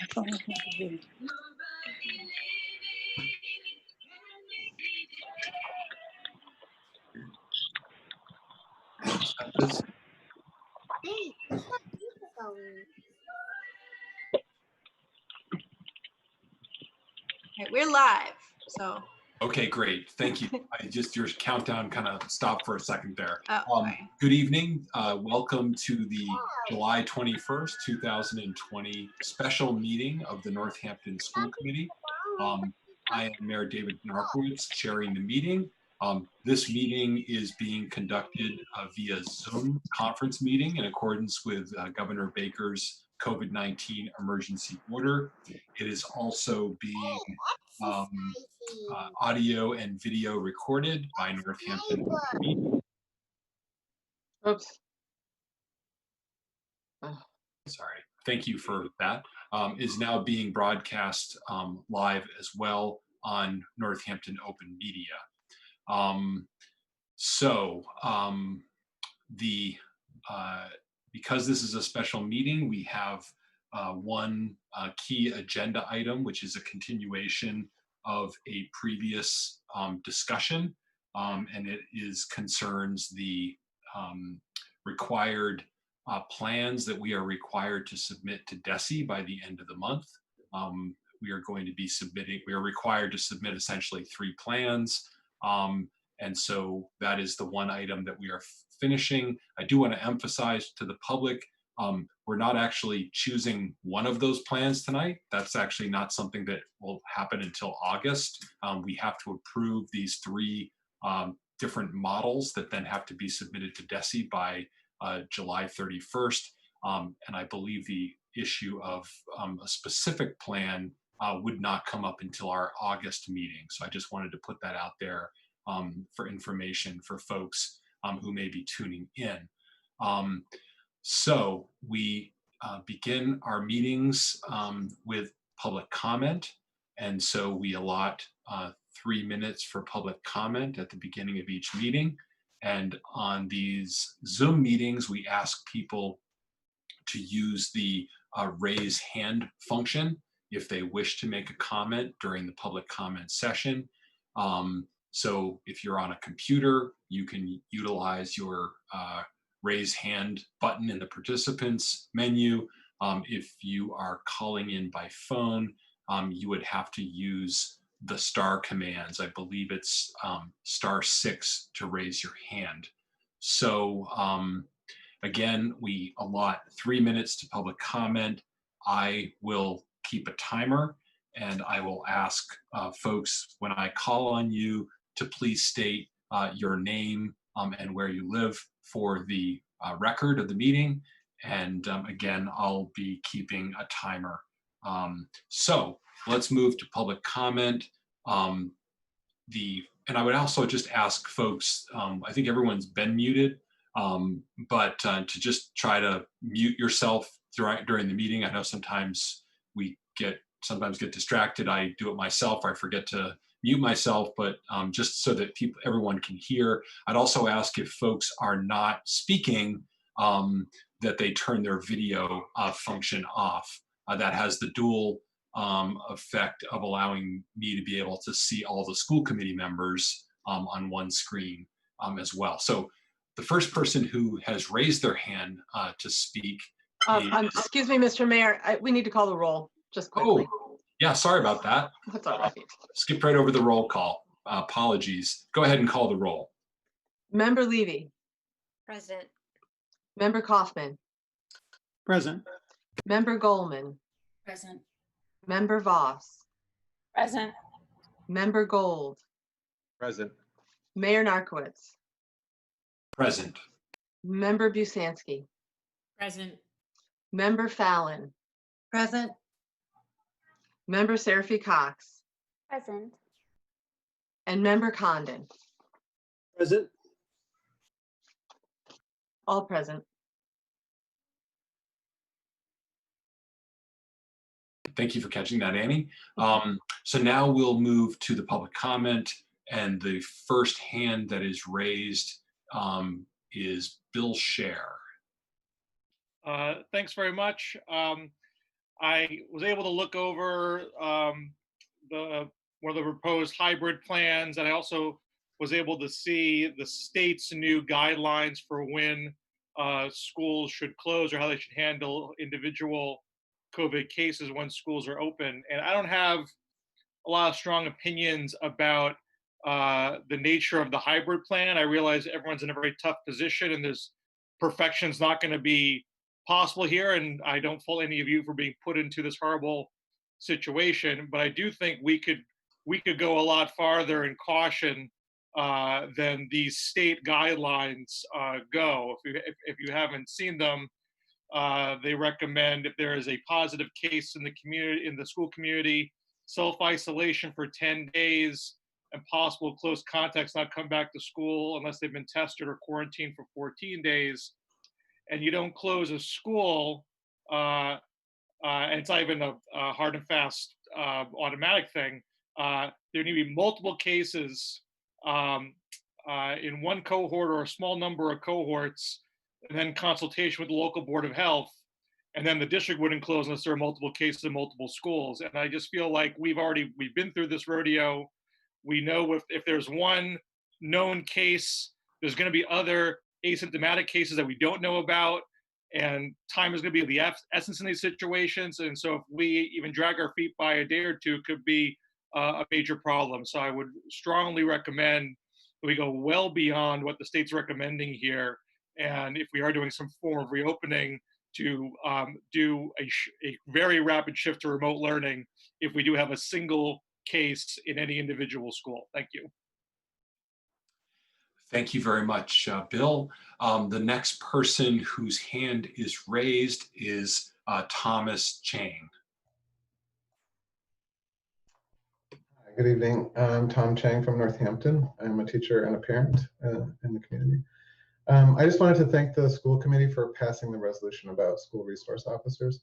Okay, we're live, so. Okay, great. Thank you. Your countdown kind of stopped for a second there. Okay. Good evening. Welcome to the July 21st, 2020 special meeting of the Northampton School Committee. I am Mayor David Narkowitz, chairing the meeting. This meeting is being conducted via Zoom conference meeting in accordance with Governor Baker's COVID-19 emergency order. It is also being audio and video recorded by Northampton. Oops. Sorry. Thank you for that. Is now being broadcast live as well on Northampton Open Media. Because this is a special meeting, we have one key agenda item, which is a continuation of a previous discussion, and it concerns the required plans that we are required to submit to DESE by the end of the month. We are required to submit essentially 3 plans. And so that is the one item that we are finishing. I do want to emphasize to the public, we're not actually choosing one of those plans tonight. That's actually not something that will happen until August. We have to approve these 3 different models that then have to be submitted to DESE by July 31st. And I believe the issue of a specific plan would not come up until our August meeting. So I just wanted to put that out there for information for folks who may be tuning in. So we begin our meetings with public comment. And so we allot 3 minutes for public comment at the beginning of each meeting. And on these Zoom meetings, we ask people to use the raise hand function if they wish to make a comment during the public comment session. So if you're on a computer, you can utilize your raise hand button in the participants menu. If you are calling in by phone, you would have to use the star commands. I believe it's *6 to raise your hand. So again, we allot 3 minutes to public comment. I will keep a timer, and I will ask folks when I call on you to please state your name and where you live for the record of the meeting. And again, I'll be keeping a timer. So let's move to public comment. And I would also just ask folks, I think everyone's been muted, but to just try to mute yourself during the meeting. I know sometimes we get distracted. I do it myself, or I forget to mute myself, but just so that everyone can hear. I'd also ask if folks are not speaking, that they turn their video function off. That has the dual effect of allowing me to be able to see all the school committee members on one screen as well. So the first person who has raised their hand to speak excuse me, Mr. Mayor, we need to call the roll just quickly. Oh, yeah, sorry about that. That's all right. Skipped right over the roll call. Apologies. Go ahead and call the roll. Member Levy. Present. Member Kaufman. Present. Member Goldman. Present. Member Voss. Present. Member Gold. Present. Mayor Narkowitz. Present. Member Busansky. Present. Member Fallon. Present. Member Seraphy Cox. Present. And Member Condon. Present. All present. Thank you for catching that, Annie. So now we'll move to the public comment, and the first hand that is raised is Bill Scher. Thanks very much. I was able to look over one of the proposed hybrid plans, and I also was able to see the state's new guidelines for when schools should close or how they should handle individual COVID cases when schools are open. And I don't have a lot of strong opinions about the nature of the hybrid plan. I realize everyone's in a very tough position, and there's perfection's not going to be possible here. And I don't fault any of you for being put into this horrible situation. But I do think we could go a lot farther in caution than these state guidelines go. If you haven't seen them, they recommend if there is a positive case in the community, in the school community, self-isolation for 10 days and possible close contacts not come back to school unless they've been tested or quarantined for 14 days. And you don't close a school, and it's not even a hard and fast automatic thing. There need to be multiple cases in one cohort or a small number of cohorts, and then consultation with the local board of health, and then the district wouldn't close unless there are multiple cases in multiple schools. And I just feel like we've been through this rodeo. We know if there's one known case, there's going to be other asymptomatic cases that we don't know about, and time is going to be the essence in these situations. And so if we even drag our feet by a day or two, it could be a major problem. So I would strongly recommend that we go well beyond what the state's recommending here. And if we are doing some form of reopening, to do a very rapid shift to remote learning if we do have a single case in any individual school. Thank you. Thank you very much, Bill. The next person whose hand is raised is Thomas Chang. Good evening. I'm Tom Chang from Northampton. I'm a teacher and a parent in the community. I just wanted to thank the school committee for passing the resolution about school resource officers.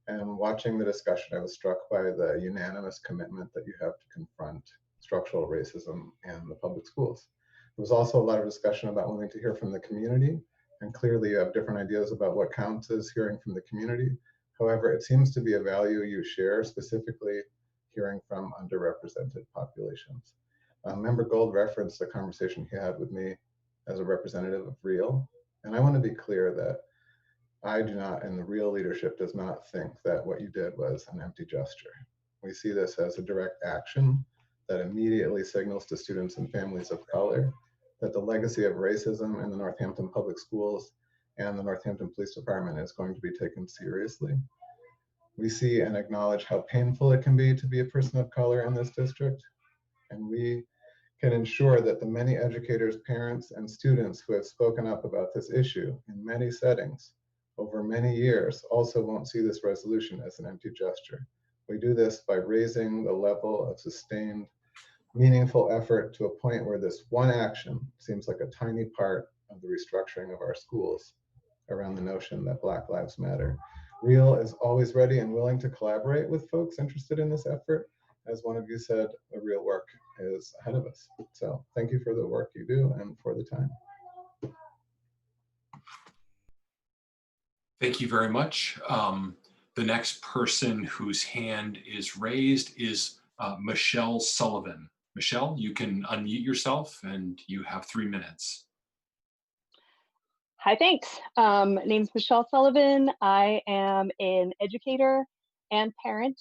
And watching the discussion, I was struck by the unanimous commitment that you have to confront structural racism in the public schools. There was also a lot of discussion about wanting to hear from the community, and clearly you have different ideas about what counts as hearing from the community. However, it seems to be a value you share, specifically hearing from underrepresented populations. Member Gold referenced the conversation he had with me as a representative of REAL. And I want to be clear that I do not, and the REAL leadership does not think that what you did was an empty gesture. We see this as a direct action that immediately signals to students and families of color that the legacy of racism in the Northampton public schools and the Northampton Police Department is going to be taken seriously. We see and acknowledge how painful it can be to be a person of color in this district. And we can ensure that the many educators, parents, and students who have spoken up about this issue in many settings over many years also won't see this resolution as an empty gesture. We do this by raising the level of sustained, meaningful effort to a point where this one action seems like a tiny part of the restructuring of our schools around the notion that Black Lives Matter. REAL is always ready and willing to collaborate with folks interested in this effort. As one of you said, the real work is ahead of us. So thank you for the work you do and for the time. Thank you very much. The next person whose hand is raised is Michelle Sullivan. Michelle, you can unmute yourself and you have 3 minutes. Hi, thanks. Name's Michelle Sullivan. I am an educator and parent.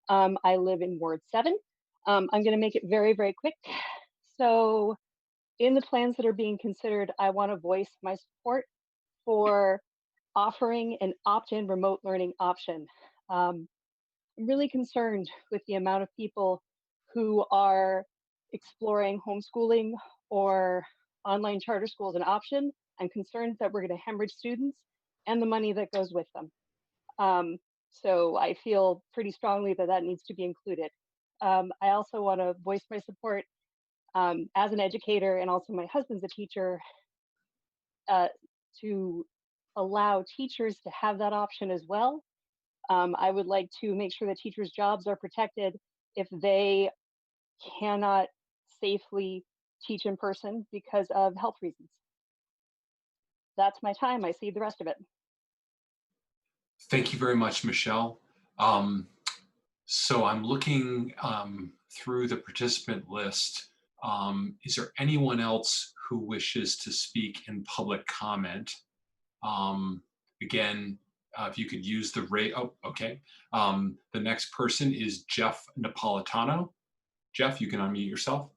I live in Ward 7. I'm going to make it very, very quick. So in the plans that are being considered, I want to voice my support for offering an opt-in remote learning option. I'm really concerned with the amount of people who are exploring homeschooling or online charter schools an option. I'm concerned that we're going to hemorrhage students and the money that goes with them. So I feel pretty strongly that that needs to be included. I also want to voice my support as an educator, and also my husband's a teacher, to allow teachers to have that option as well. I would like to make sure that teachers' jobs are protected if they cannot safely teach in person because of health reasons. That's my time. I see the rest of it. Thank you very much, Michelle. So I'm looking through the participant list. Is there anyone else who wishes to speak in public comment? Again, if you could use the oh, okay. The next person is Jeff Napolitano. Jeff, you can unmute yourself.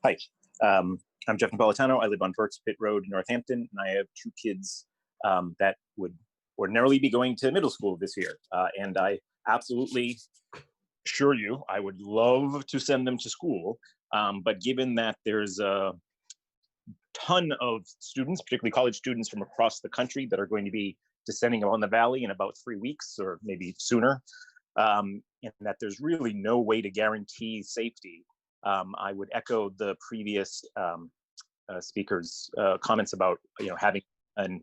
Hi, I'm Jeff Napolitano. I live on Burks Pit Road, Northampton, and I have 2 kids that would ordinarily be going to middle school this year. And I absolutely assure you, I would love to send them to school. But given that there's a ton of students, particularly college students from across the country that are going to be descending on the valley in about 3 weeks or maybe sooner, and that there's really no way to guarantee safety, I would echo the previous speaker's comments about having an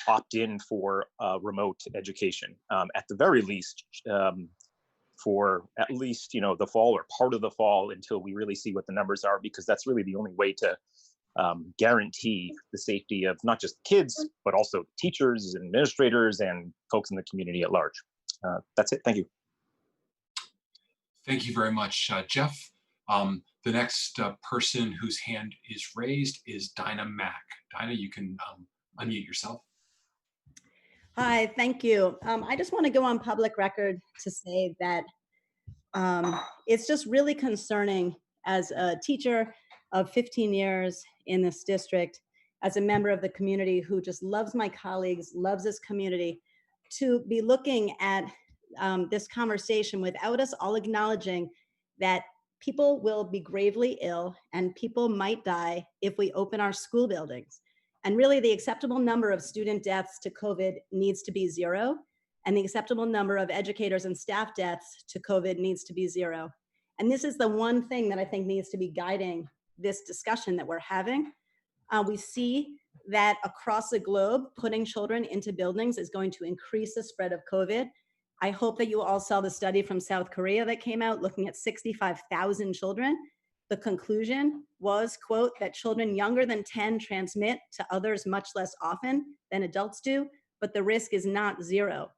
opt-in for remote education at the very least, for at least the fall or part of the fall until we really see what the numbers are, because that's really the only way to guarantee the safety of not just kids but also teachers and administrators and folks in the community at large. That's it. Thank you. Thank you very much, Jeff. The next person whose hand is raised is Dinah Mack. Dinah, you can unmute yourself. Hi, thank you. I just want to go on public record to say that it's just really concerning as a teacher of 15 years in this district, as a member of the community who just loves my colleagues, loves this community, to be looking at this conversation without us all acknowledging that people will be gravely ill and people might die if we open our school buildings. And really the acceptable number of student deaths to COVID needs to be 0. And the acceptable number of educators and staff deaths to COVID needs to be 0. And this is the one thing that I think needs to be guiding this discussion that we're having. We see that across the globe, putting children into buildings is going to increase the spread of COVID. I hope that you all saw the study from South Korea that came out looking at 65,000 children. The conclusion was, quote, that children younger than 10 transmit to others much less often than adults do, but the risk is not 0.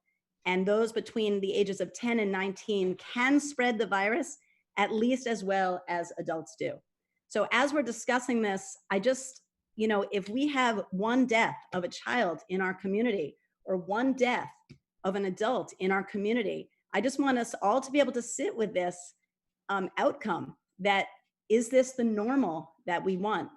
And those between the ages of 10 and 19 can spread the virus at least as well as adults do. So as we're discussing this, I just, if we have one death of a child in our community or one death of an adult in our community, I just want us all to be able to sit with this outcome. That is this the normal that we want?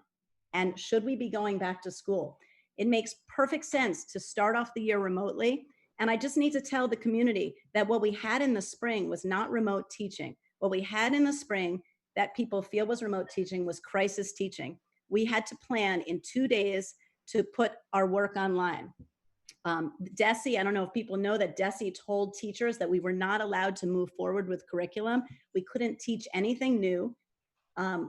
And should we be going back to school? It makes perfect sense to start off the year remotely. And I just need to tell the community that what we had in the spring was not remote teaching. What we had in the spring that people feel was remote teaching was crisis teaching. We had to plan in 2 days to put our work online. DESE, I don't know if people know that DESE told teachers that we were not allowed to move forward with curriculum. We couldn't teach anything new.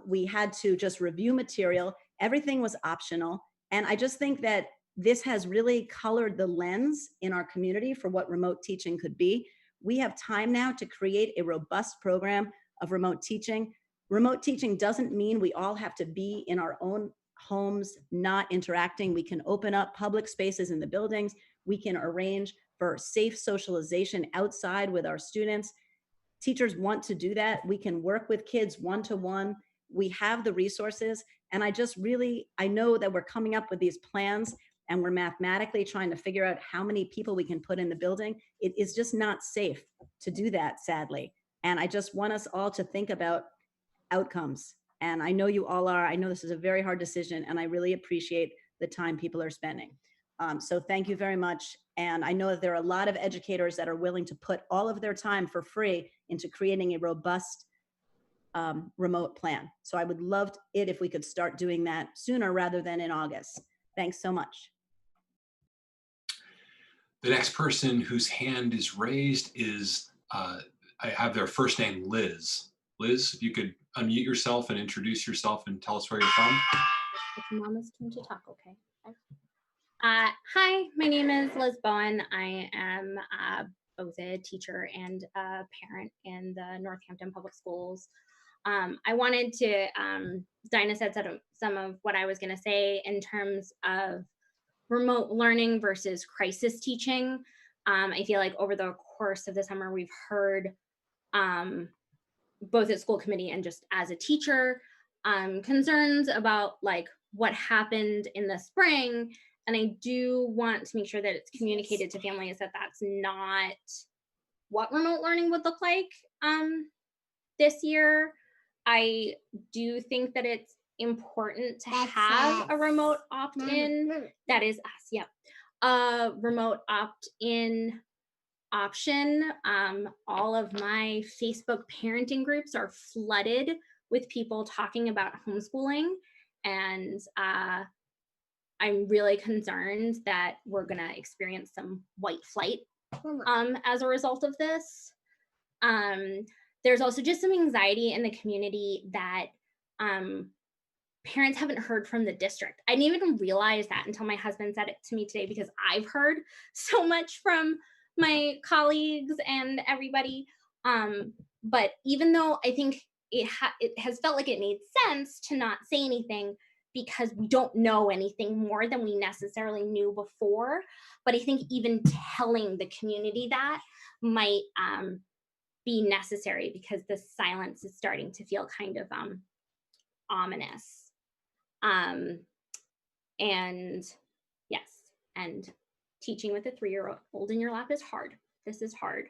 We had to just review material. Everything was optional. And I just think that this has really colored the lens in our community for what remote teaching could be. We have time now to create a robust program of remote teaching. Remote teaching doesn't mean we all have to be in our own homes, not interacting. We can open up public spaces in the buildings. We can arrange for safe socialization outside with our students. Teachers want to do that. We can work with kids one-to-one. We have the resources. And I know that we're coming up with these plans and we're mathematically trying to figure out how many people we can put in the building. It is just not safe to do that, sadly. And I just want us all to think about outcomes. And I know you all are. I know this is a very hard decision, and I really appreciate the time people are spending. So thank you very much. And I know that there are a lot of educators that are willing to put all of their time for free into creating a robust remote plan. So I would love it if we could start doing that sooner rather than in August. Thanks so much. The next person whose hand is raised is, I have their first name, Liz. Liz, if you could unmute yourself and introduce yourself and tell us where you're from. It's Mama's turn to talk, okay? Hi, my name is Liz Bowen. I am both a teacher and a parent in the Northampton Public Schools. I wanted to, Dinah said some of what I was going to say in terms of remote learning versus crisis teaching. I feel like over the course of the summer, we've heard both at school committee and just as a teacher, concerns about like what happened in the spring. And I do want to make sure that it's communicated to families that that's not what remote learning would look like this year. I do think that it's important to have a remote opt-in. That is us, yep. A remote opt-in option. All of my Facebook parenting groups are flooded with people talking about homeschooling, and I'm really concerned that we're going to experience some white flight as a result of this. There's also just some anxiety in the community that parents haven't heard from the district. I didn't even realize that until my husband said it to me today, because I've heard so much from my colleagues and everybody. But even though I think it has felt like it made sense to not say anything because we don't know anything more than we necessarily knew before, but I think even telling the community that might be necessary, because the silence is starting to feel kind of ominous. And yes, and teaching with a 3-year-old in your lap is hard. This is hard.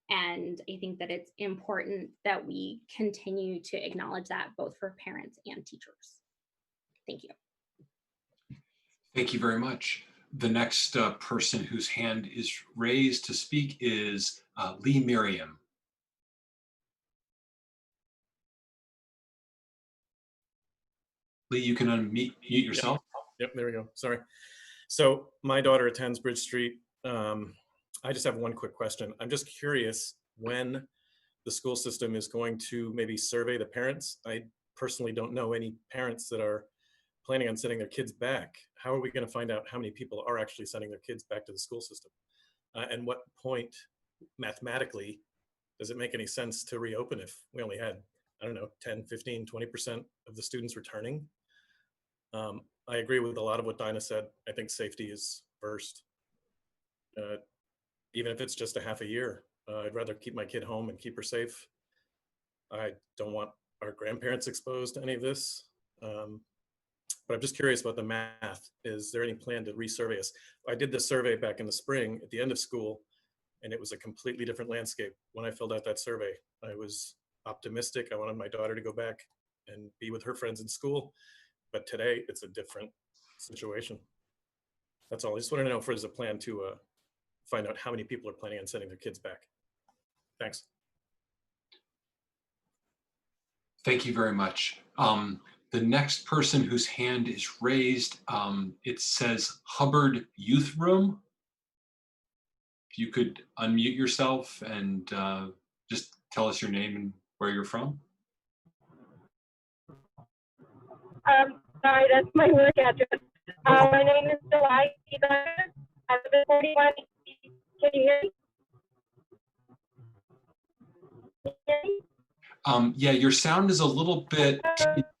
And I think that it's important that we continue to acknowledge that both for parents and teachers. Thank you. Thank you very much. The next person whose hand is raised to speak is Lee Merriam. Lee, you can unmute yourself. Yep, there we go. Sorry. So my daughter attends Bridge Street. I just have one quick question. I'm just curious when the school system is going to maybe survey the parents. I personally don't know any parents that are planning on sending their kids back. How are we going to find out how many people are actually sending their kids back to the school system? And what point, mathematically, does it make any sense to reopen if we only had, I don't know, 10, 15, 20% of the students returning? I agree with a lot of what Dinah said. I think safety is first. Even if it's just a half a year, I'd rather keep my kid home and keep her safe. I don't want our grandparents exposed to any of this. But I'm just curious about the math. Is there any plan to resurvey us? I did this survey back in the spring at the end of school, and it was a completely different landscape. When I filled out that survey, I was optimistic. I wanted my daughter to go back and be with her friends in school. But today, it's a different situation. That's all. I just want to know if there's a plan to find out how many people are planning on sending their kids back. Thanks. Thank you very much. The next person whose hand is raised, it says Hubbard Youth Room. If you could unmute yourself and just tell us your name and where you're from. Sorry, that's my work address. My name is July. I live at 41. Can you hear me? Yeah, your sound is a little bit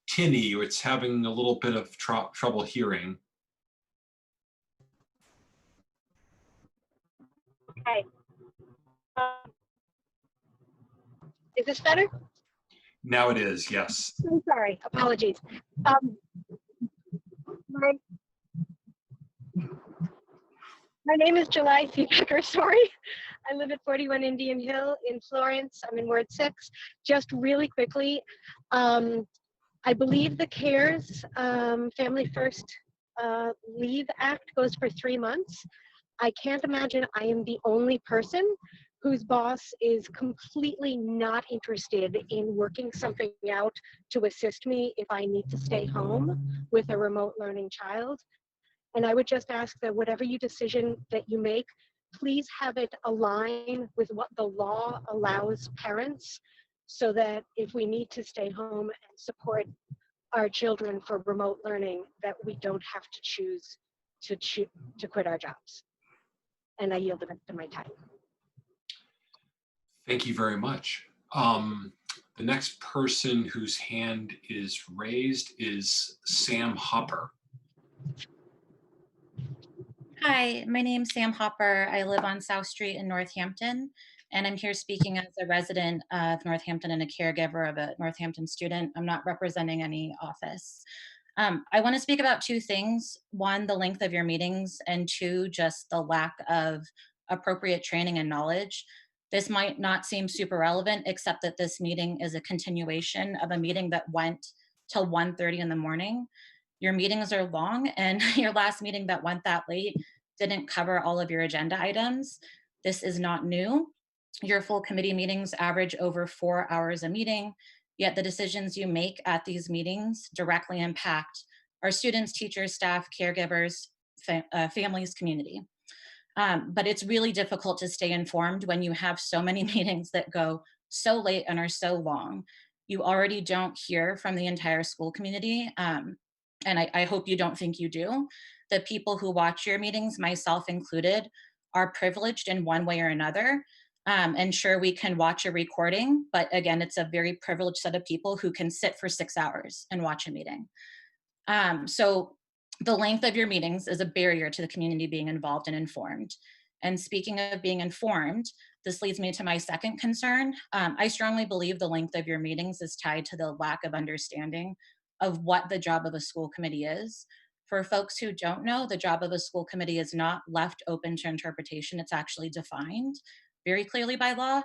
tinny, or it's having a little bit of trouble hearing. Okay. Is this better? Now it is, yes. I'm sorry. Apologies. My name is July Becker. Sorry. I live at 41 Indian Hill in Florence. I'm in Ward 6. Just really quickly, I believe the CARES Family First Leave Act goes for 3 months. I can't imagine I am the only person whose boss is completely not interested in working something out to assist me if I need to stay home with a remote learning child. And I would just ask that whatever decision that you make, please have it align with what the law allows parents, so that if we need to stay home and support our children for remote learning, that we don't have to choose to quit our jobs. And I yield the rest of my time. Thank you very much. The next person whose hand is raised is Sam Hopper. Hi, my name's Sam Hopper. I live on South Street in Northampton, and I'm here speaking as a resident of Northampton and a caregiver of a Northampton student. I'm not representing any office. I want to speak about two things. One, the length of your meetings, and two, just the lack of appropriate training and knowledge. This might not seem super relevant, except that this meeting is a continuation of a meeting that went till 1:30 in the morning. Your meetings are long, and your last meeting that went that late didn't cover all of your agenda items. This is not new. Your full committee meetings average over 4 hours a meeting, yet the decisions you make at these meetings directly impact our students, teachers, staff, caregivers, families, community. But it's really difficult to stay informed when you have so many meetings that go so late and are so long. You already don't hear from the entire school community. And I hope you don't think you do. The people who watch your meetings, myself included, are privileged in one way or another. And sure, we can watch a recording, but again, it's a very privileged set of people who can sit for 6 hours and watch a meeting. So the length of your meetings is a barrier to the community being involved and informed. And speaking of being informed, this leads me to my second concern. I strongly believe the length of your meetings is tied to the lack of understanding of what the job of a school committee is. For folks who don't know, the job of a school committee is not left open to interpretation. It's actually defined very clearly by law.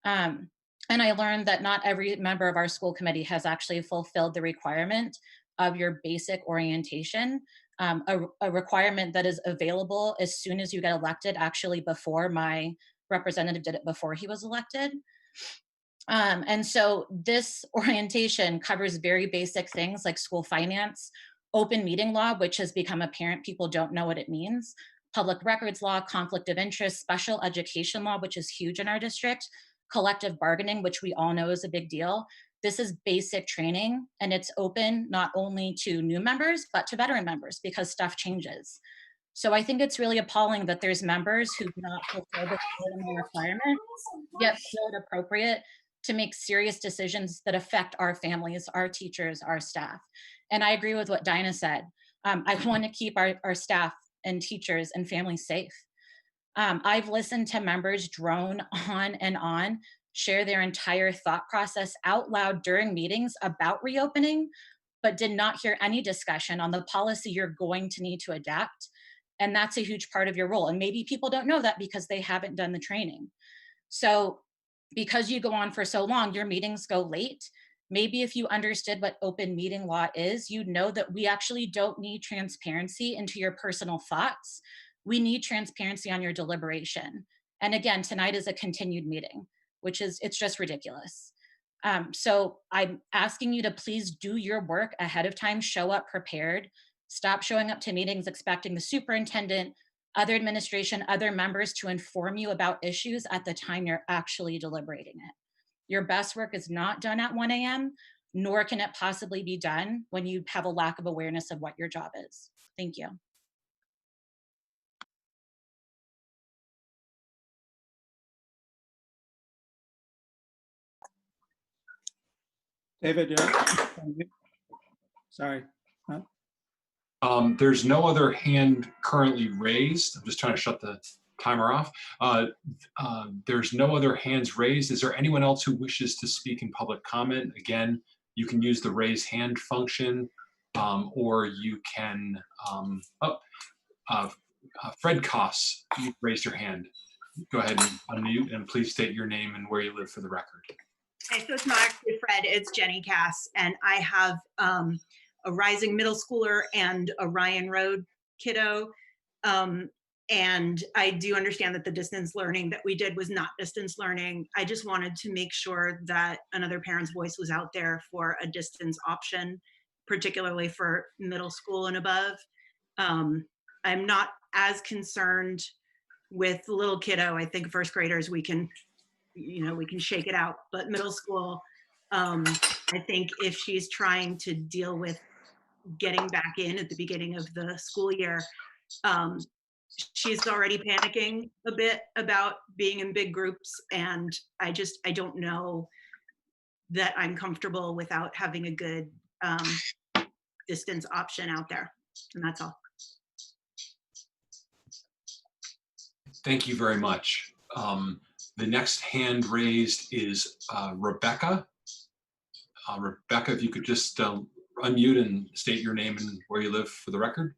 And I learned that not every member of our school committee has actually fulfilled the requirement of your basic orientation, a requirement that is available as soon as you get elected, actually before my representative did it before he was elected. And so this orientation covers very basic things like school finance, open meeting law, which has become apparent people don't know what it means, public records law, conflict of interest, special education law, which is huge in our district, collective bargaining, which we all know is a big deal. This is basic training, and it's open not only to new members, but to veteran members because stuff changes. So I think it's really appalling that there's members who do not fulfill the requirements, yet feel it appropriate to make serious decisions that affect our families, our teachers, our staff. And I agree with what Dinah said. I want to keep our staff and teachers and families safe. I've listened to members drone on, share their entire thought process out loud during meetings about reopening, but did not hear any discussion on the policy you're going to need to adapt. And that's a huge part of your role. And maybe people don't know that because they haven't done the training. So because you go on for so long, your meetings go late. Maybe if you understood what open meeting law is, you'd know that we actually don't need transparency into your personal thoughts. We need transparency on your deliberation. And again, tonight is a continued meeting, it's just ridiculous. So I'm asking you to please do your work ahead of time, show up prepared, stop showing up to meetings expecting the superintendent, other administration, other members to inform you about issues at the time you're actually deliberating it. Your best work is not done at 1 a.m., nor can it possibly be done when you have a lack of awareness of what your job is. Thank you. David, sorry. There's no other hand currently raised. I'm just trying to shut the timer off. There's no other hands raised. Is there anyone else who wishes to speak in public comment? Again, you can use the raise hand function, or you can, Fred Koss, you raised your hand. Go ahead and unmute and please state your name and where you live for the record. Okay, so it's not actually Fred, it's Jenny Cass, and I have a rising middle schooler and a Ryan Road kiddo. And I do understand that the distance learning that we did was not distance learning. I just wanted to make sure that another parent's voice was out there for a distance option, particularly for middle school and above. I'm not as concerned with the little kiddo. I think first graders, we can shake it out, but middle school, I think if she's trying to deal with getting back in at the beginning of the school year, she's already panicking a bit about being in big groups. And I don't know that I'm comfortable without having a good distance option out there. And that's all. Thank you very much. The next hand raised is Rebecca. Rebecca, if you could just unmute and state your name and where you live for the record.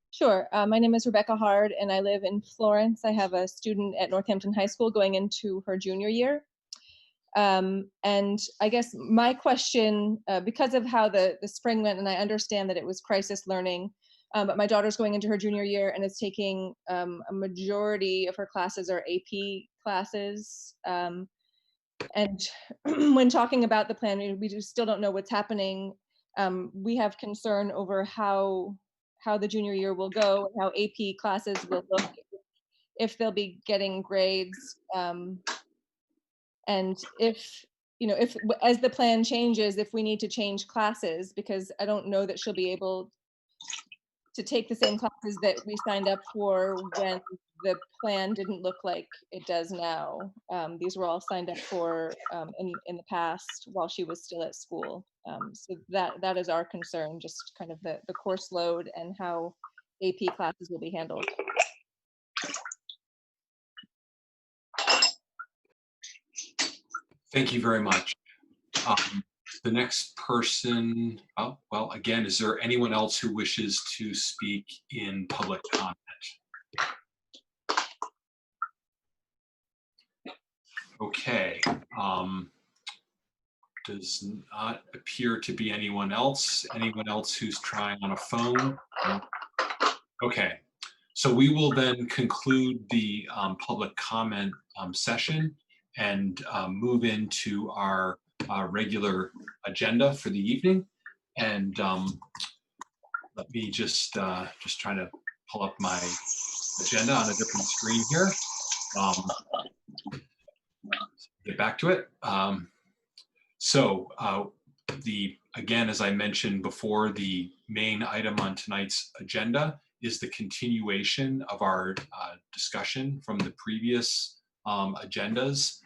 Sure. My name is Rebecca Hard, and I live in Florence. I have a student at Northampton High School going into her junior year. And I guess my question, because of how the spring went, and I understand that it was crisis learning, but my daughter's going into her junior year and is taking a majority of her classes are AP classes. And when talking about the plan, we just still don't know what's happening. We have concern over how the junior year will go, how AP classes will look, if they'll be getting grades, and if, you know, if as the plan changes, if we need to change classes, because I don't know that she'll be able to take the same classes that we signed up for when the plan didn't look like it does now. These were all signed up for in the past while she was still at school. So that is our concern, just kind of the course load and how AP classes will be handled. Thank you very much. The next person, oh, well, again, is there anyone else who wishes to speak in public comment? Okay. Does not appear to be anyone else. Anyone else who's trying on a phone? Okay. So we will then conclude the public comment session and move into our regular agenda for the evening. And let me just try to pull up my agenda on a different screen here. Get back to it. Again, as I mentioned before, the main item on tonight's agenda is the continuation of our discussion from the previous agendas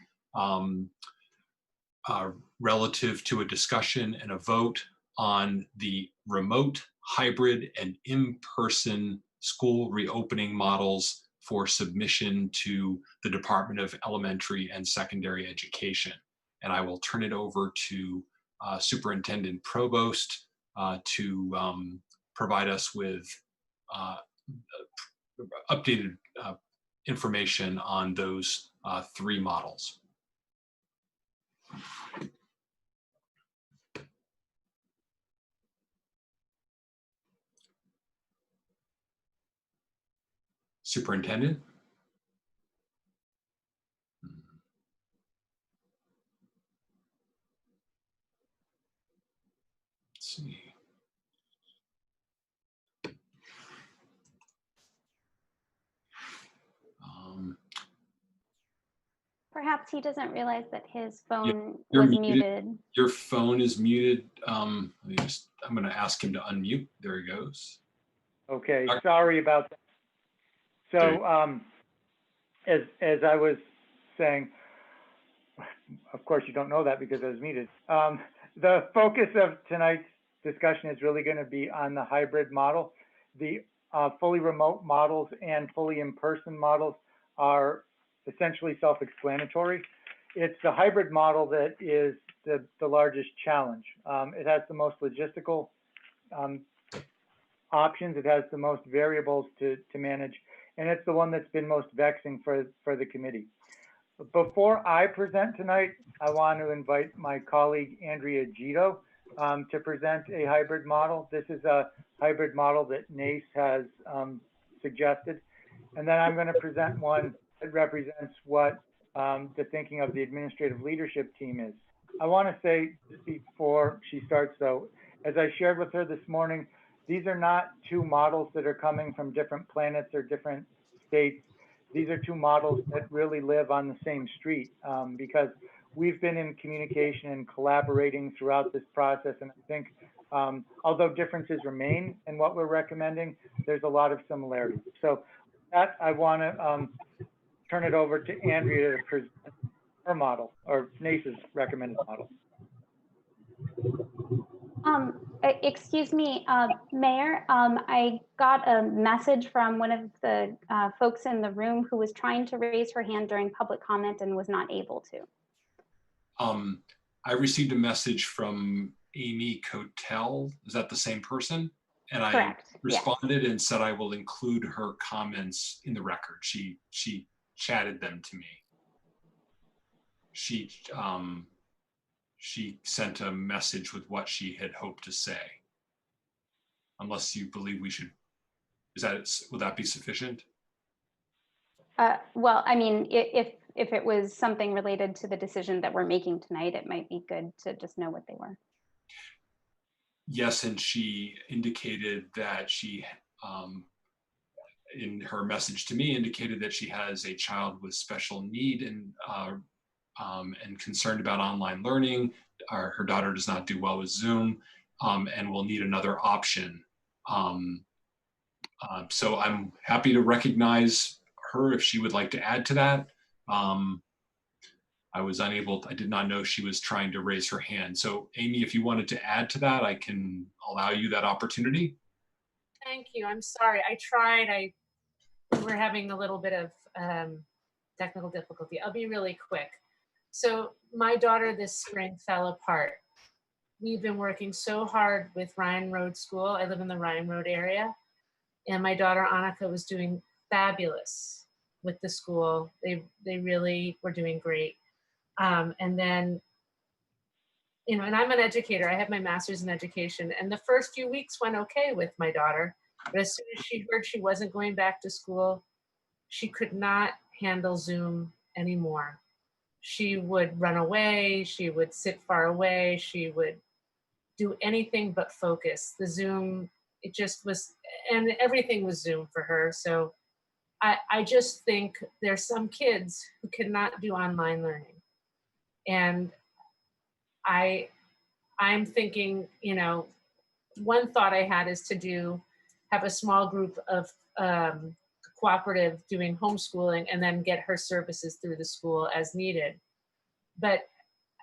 relative to a discussion and a vote on the remote, hybrid, and in-person school reopening models for submission to the Department of Elementary and Secondary Education. And I will turn it over to Superintendent Provost to provide us with updated information on those three models. Superintendent? Let's see. Perhaps he doesn't realize that his phone was muted. Your phone is muted. I'm going to ask him to unmute. There he goes. Okay, sorry about that. So as I was saying, of course you don't know that because I was muted. The focus of tonight's discussion is really going to be on the hybrid model. The fully remote models and fully in-person models are essentially self-explanatory. It's the hybrid model that is the largest challenge. It has the most logistical options. It has the most variables to manage, and it's the one that's been most vexing for the committee. Before I present tonight, I want to invite my colleague Andrea Gito to present a hybrid model. This is a hybrid model that NACE has suggested, and then I'm going to present one that represents what the thinking of the administrative leadership team is. I want to say before she starts though, as I shared with her this morning, these are not two models that are coming from different planets or different states. These are two models that really live on the same street because we've been in communication and collaborating throughout this process. And I think although differences remain in what we're recommending, there's a lot of similarities. So that I want to turn it over to Andrea to present her model, or NACE's recommended model. Excuse me, Mayor, I got a message from one of the folks in the room who was trying to raise her hand during public comment and was not able to. I received a message from Amy Cotel. Is that the same person? And Correct. I responded and said I will include her comments in the record. She chatted them to me. She sent a message with what she had hoped to say. Unless you believe we should, would that be sufficient? Well, I mean, if it was something related to the decision that we're making tonight, it might be good to just know what they were. Yes, and she indicated that she, in her message to me, indicated that she has a child with special need and concerned about online learning. Her daughter does not do well with Zoom and will need another option. So I'm happy to recognize her if she would like to add to that. I did not know she was trying to raise her hand. So Amy, if you wanted to add to that, I can allow you that opportunity. Thank you. I'm sorry. I tried. We're having a little bit of technical difficulty. I'll be really quick. So my daughter this spring fell apart. We've been working so hard with Ryan Road School. I live in the Ryan Road area. And my daughter Annika was doing fabulous with the school. They really were doing great. And then, you know, and I'm an educator. I have my master's in education. And the first few weeks went okay with my daughter. But as soon as she heard she wasn't going back to school, she could not handle Zoom anymore. She would run away. She would sit far away. She would do anything but focus. The Zoom, it just was, and everything was Zoom for her. So I just think there's some kids who cannot do online learning. And I'm thinking, you know, one thought I had is to have a small group of cooperative doing homeschooling and then get her services through the school as needed. But,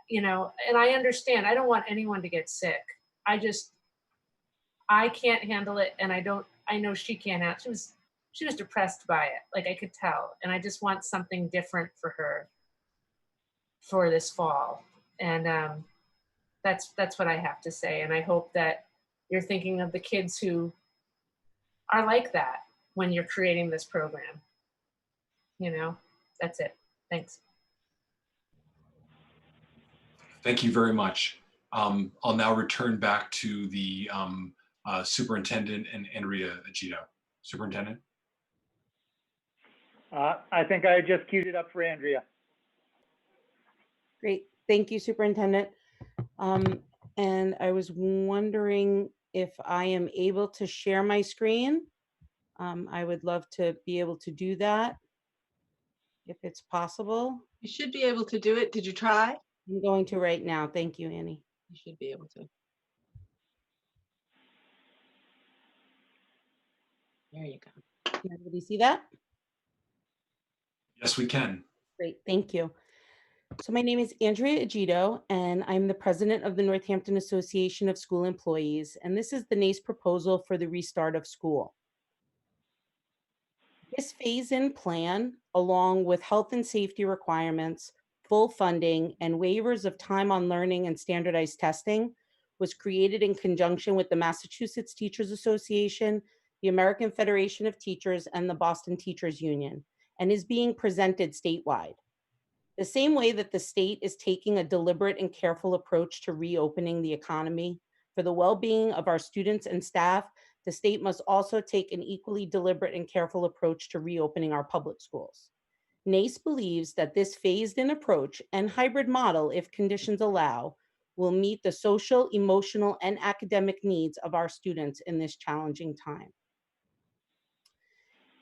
you know, and I understand, I don't want anyone to get sick. I can't handle it. And I know she can't handle it. She was depressed by it. Like I could tell. And I just want something different for her for this fall. And that's what I have to say. And I hope that you're thinking of the kids who are like that when you're creating this program. You know, that's it. Thanks. Thank you very much. I'll now return back to the Superintendent and Andrea Agito. Superintendent? I think I just queued it up for Andrea. Great. Thank you, Superintendent. And I was wondering if I am able to share my screen. I would love to be able to do that if it's possible. You should be able to do it. Did you try? I'm going to right now. Thank you, Annie. You should be able to. There you go. Can everybody see that? Yes, we can. Great, thank you. So my name is Andrea Agito, and I'm the president of the Northampton Association of School Employees, and this is the NACE proposal for the restart of school. This phase-in plan, along with health and safety requirements, full funding, and waivers of time on learning and standardized testing, was created in conjunction with the Massachusetts Teachers Association, the American Federation of Teachers, and the Boston Teachers Union, and is being presented statewide. The same way that the state is taking a deliberate and careful approach to reopening the economy for the well-being of our students and staff, the state must also take an equally deliberate and careful approach to reopening our public schools. NACE believes that this phased-in approach and hybrid model, if conditions allow, will meet the social, emotional, and academic needs of our students in this challenging time.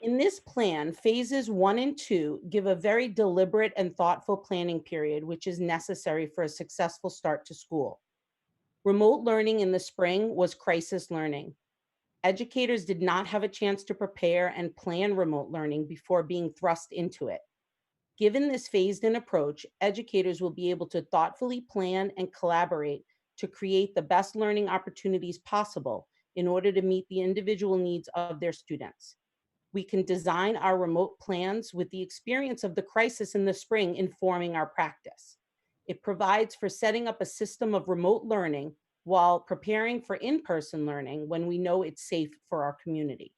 In this plan, phases 1 and 2 give a very deliberate and thoughtful planning period, which is necessary for a successful start to school. Remote learning in the spring was crisis learning. Educators did not have a chance to prepare and plan remote learning before being thrust into it. Given this phased-in approach, educators will be able to thoughtfully plan and collaborate to create the best learning opportunities possible in order to meet the individual needs of their students. We can design our remote plans with the experience of the crisis in the spring informing our practice. It provides for setting up a system of remote learning while preparing for in-person learning when we know it's safe for our community.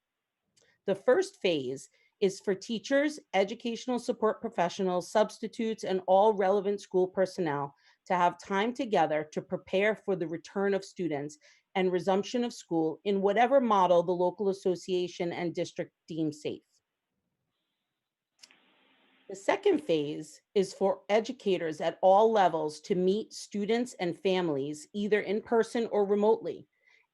The first phase is for teachers, educational support professionals, substitutes, and all relevant school personnel to have time together to prepare for the return of students and resumption of school in whatever model the local association and district deem safe. The second phase is for educators at all levels to meet students and families, either in person or remotely.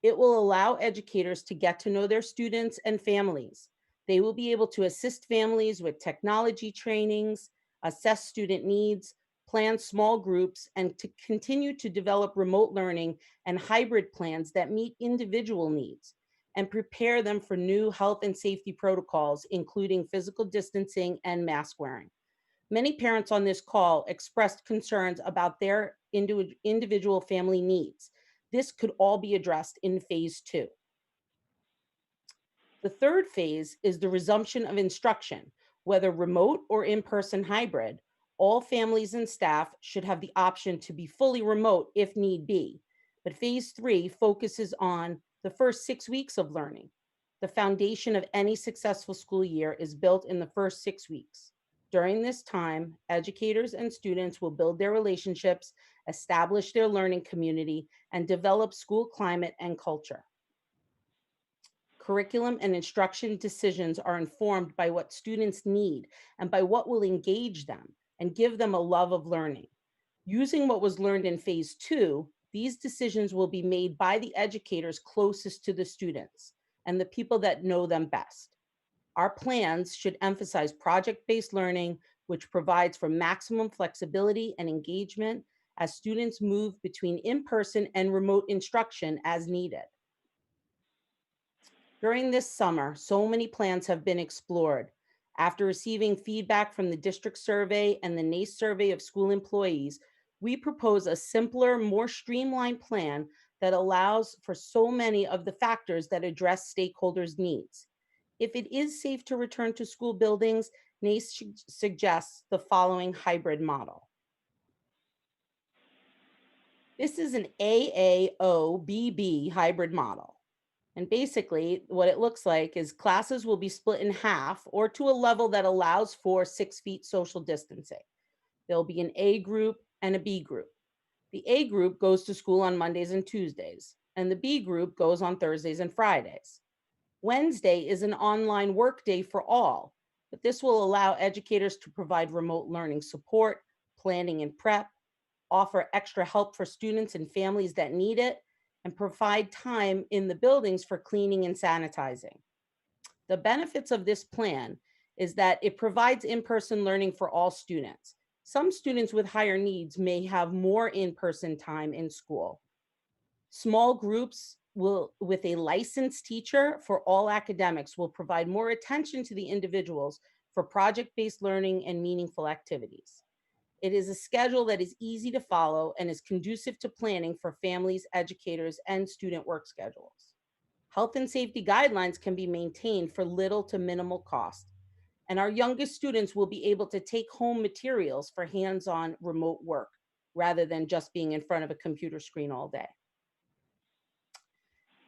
It will allow educators to get to know their students and families. They will be able to assist families with technology trainings, assess student needs, plan small groups, and to continue to develop remote learning and hybrid plans that meet individual needs and prepare them for new health and safety protocols, including physical distancing and mask wearing. Many parents on this call expressed concerns about their individual family needs. This could all be addressed in phase 2. The third phase is the resumption of instruction, whether remote or in-person hybrid. All families and staff should have the option to be fully remote if need be. But phase 3 focuses on the first 6 weeks of learning. The foundation of any successful school year is built in the first 6 weeks. During this time, educators and students will build their relationships, establish their learning community, and develop school climate and culture. Curriculum and instruction decisions are informed by what students need and by what will engage them and give them a love of learning. Using what was learned in phase 2, these decisions will be made by the educators closest to the students and the people that know them best. Our plans should emphasize project-based learning, which provides for maximum flexibility and engagement as students move between in-person and remote instruction as needed. During this summer, so many plans have been explored. After receiving feedback from the district survey and the NACE survey of school employees, we propose a simpler, more streamlined plan that allows for so many of the factors that address stakeholders' needs. If it is safe to return to school buildings, NACE suggests the following hybrid model. This is an AAOBB hybrid model. And basically, what it looks like is classes will be split in half or to a level that allows for 6 feet social distancing. There'll be an A group and a B group. The A group goes to school on Mondays and Tuesdays, and the B group goes on Thursdays and Fridays. Wednesday is an online work day for all, but this will allow educators to provide remote learning support, planning and prep, offer extra help for students and families that need it, and provide time in the buildings for cleaning and sanitizing. The benefits of this plan is that it provides in-person learning for all students. Some students with higher needs may have more in-person time in school. Small groups with a licensed teacher for all academics will provide more attention to the individuals for project-based learning and meaningful activities. It is a schedule that is easy to follow and is conducive to planning for families, educators, and student work schedules. Health and safety guidelines can be maintained for little to minimal cost, and our youngest students will be able to take home materials for hands-on remote work rather than just being in front of a computer screen all day.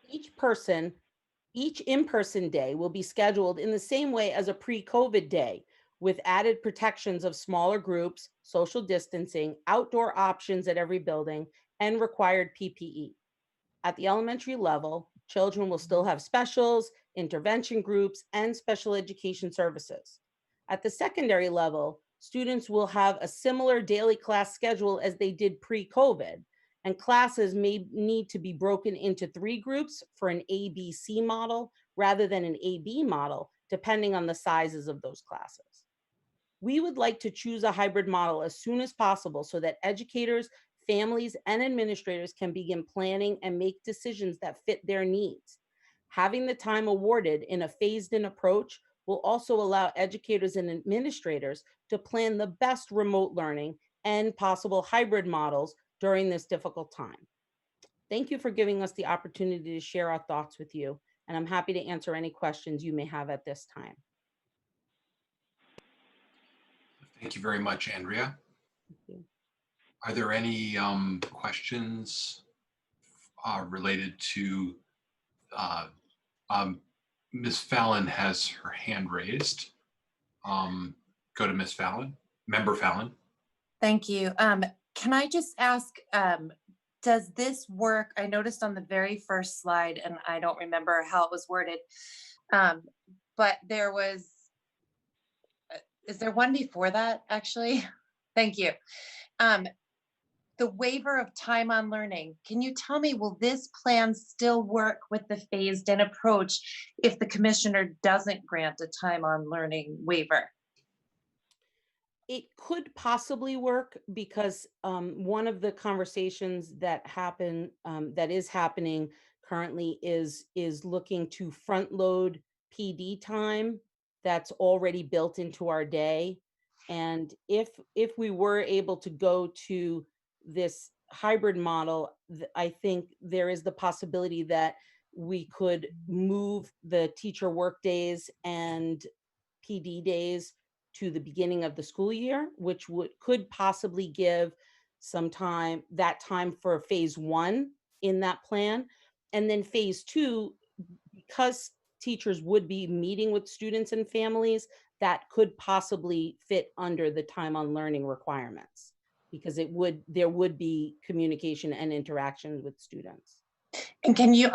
Each in-person day will be scheduled in the same way as a pre-COVID day, with added protections of smaller groups, social distancing, outdoor options at every building, and required PPE. At the elementary level, children will still have specials, intervention groups, and special education services. At the secondary level, students will have a similar daily class schedule as they did pre-COVID, and classes may need to be broken into 3 groups for an ABC model rather than an AB model, depending on the sizes of those classes. We would like to choose a hybrid model as soon as possible so that educators, families, and administrators can begin planning and make decisions that fit their needs. Having the time awarded in a phased-in approach will also allow educators and administrators to plan the best remote learning and possible hybrid models during this difficult time. Thank you for giving us the opportunity to share our thoughts with you, and I'm happy to answer any questions you may have at this time. Thank you very much, Andrea. Thank you. Are there any questions related to Ms. Fallon has her hand raised. Go to Ms. Fallon, Member Fallon. Thank you. Can I just ask, does this work? I noticed on the very first slide, and I don't remember how it was worded, but there was, is there one before that actually? Thank you. The waiver of time on learning. Can you tell me, will this plan still work with the phased in approach if the commissioner doesn't grant a time on learning waiver? It could possibly work because one of the conversations that is happening currently is looking to front load PD time that's already built into our day. And if we were able to go to this hybrid model, I think there is the possibility that we could move the teacher work days and PD days to the beginning of the school year, which could possibly give some time, that time for phase one in that plan. And then phase two, because teachers would be meeting with students and families, that could possibly fit under the time on learning requirements, because there would be communication and interaction with students. And can you,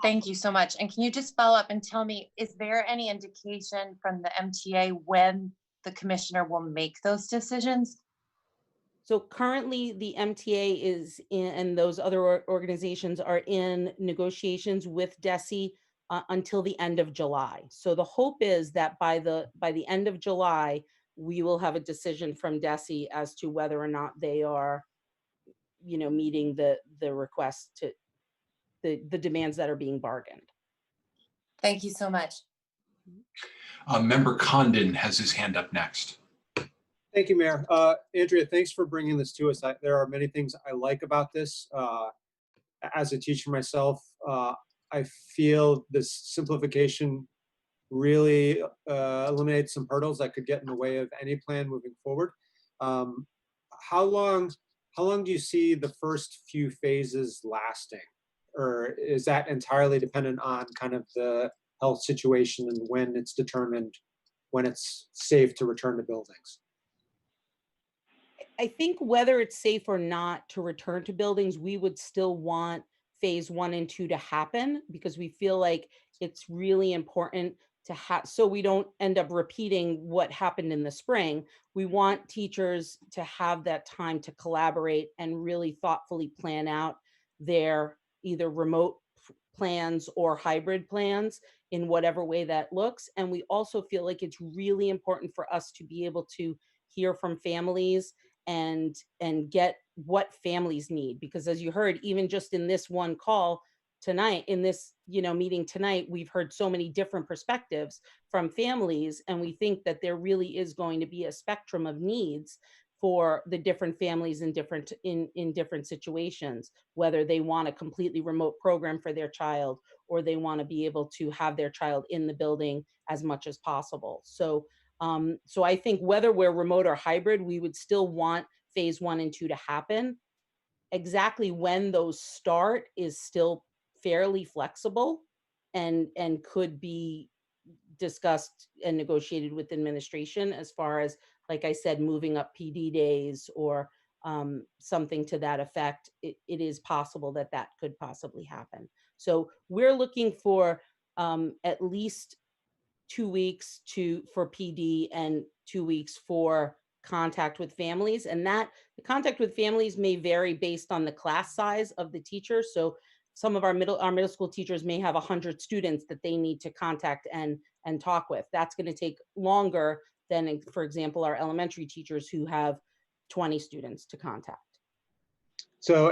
thank you so much. And can you just follow up and tell me, is there any indication from the MTA when the commissioner will make those decisions? So currently the MTA is in, and those other organizations are in negotiations with DESE until the end of July. So the hope is that by the end of July, we will have a decision from DESE as to whether or not they are, meeting the request to the demands that are being bargained. Thank you so much. Member Condon has his hand up next. Thank you, Mayor. Andrea, thanks for bringing this to us. There are many things I like about this. As a teacher myself, I feel this simplification really eliminates some hurdles that could get in the way of any plan moving forward. How long do you see the first few phases lasting? Or is that entirely dependent on kind of the health situation and when it's determined when it's safe to return to buildings? I think whether it's safe or not to return to buildings, we would still want phase 1 and 2 to happen, because we feel like it's really important to have, so we don't end up repeating what happened in the spring. We want teachers to have that time to collaborate and really thoughtfully plan out their either remote plans or hybrid plans in whatever way that looks. And we also feel like it's really important for us to be able to hear from families and get what families need, because as you heard, even just in this one call tonight, in this meeting tonight, we've heard so many different perspectives from families, and we think that there really is going to be a spectrum of needs for the different families in different situations, whether they want a completely remote program for their child or they want to be able to have their child in the building as much as possible. So I think whether we're remote or hybrid, we would still want phase 1 and 2 to happen. Exactly when those start is still fairly flexible and could be discussed and negotiated with administration, as far as, like I said, moving up PD days or something to that effect. It is possible that could possibly happen. So we're looking for at least 2 weeks for PD and 2 weeks for contact with families. And that the contact with families may vary based on the class size of the teacher. So some of our middle school teachers may have 100 students that they need to contact and talk with. That's going to take longer than, for example, our elementary teachers who have 20 students to contact. So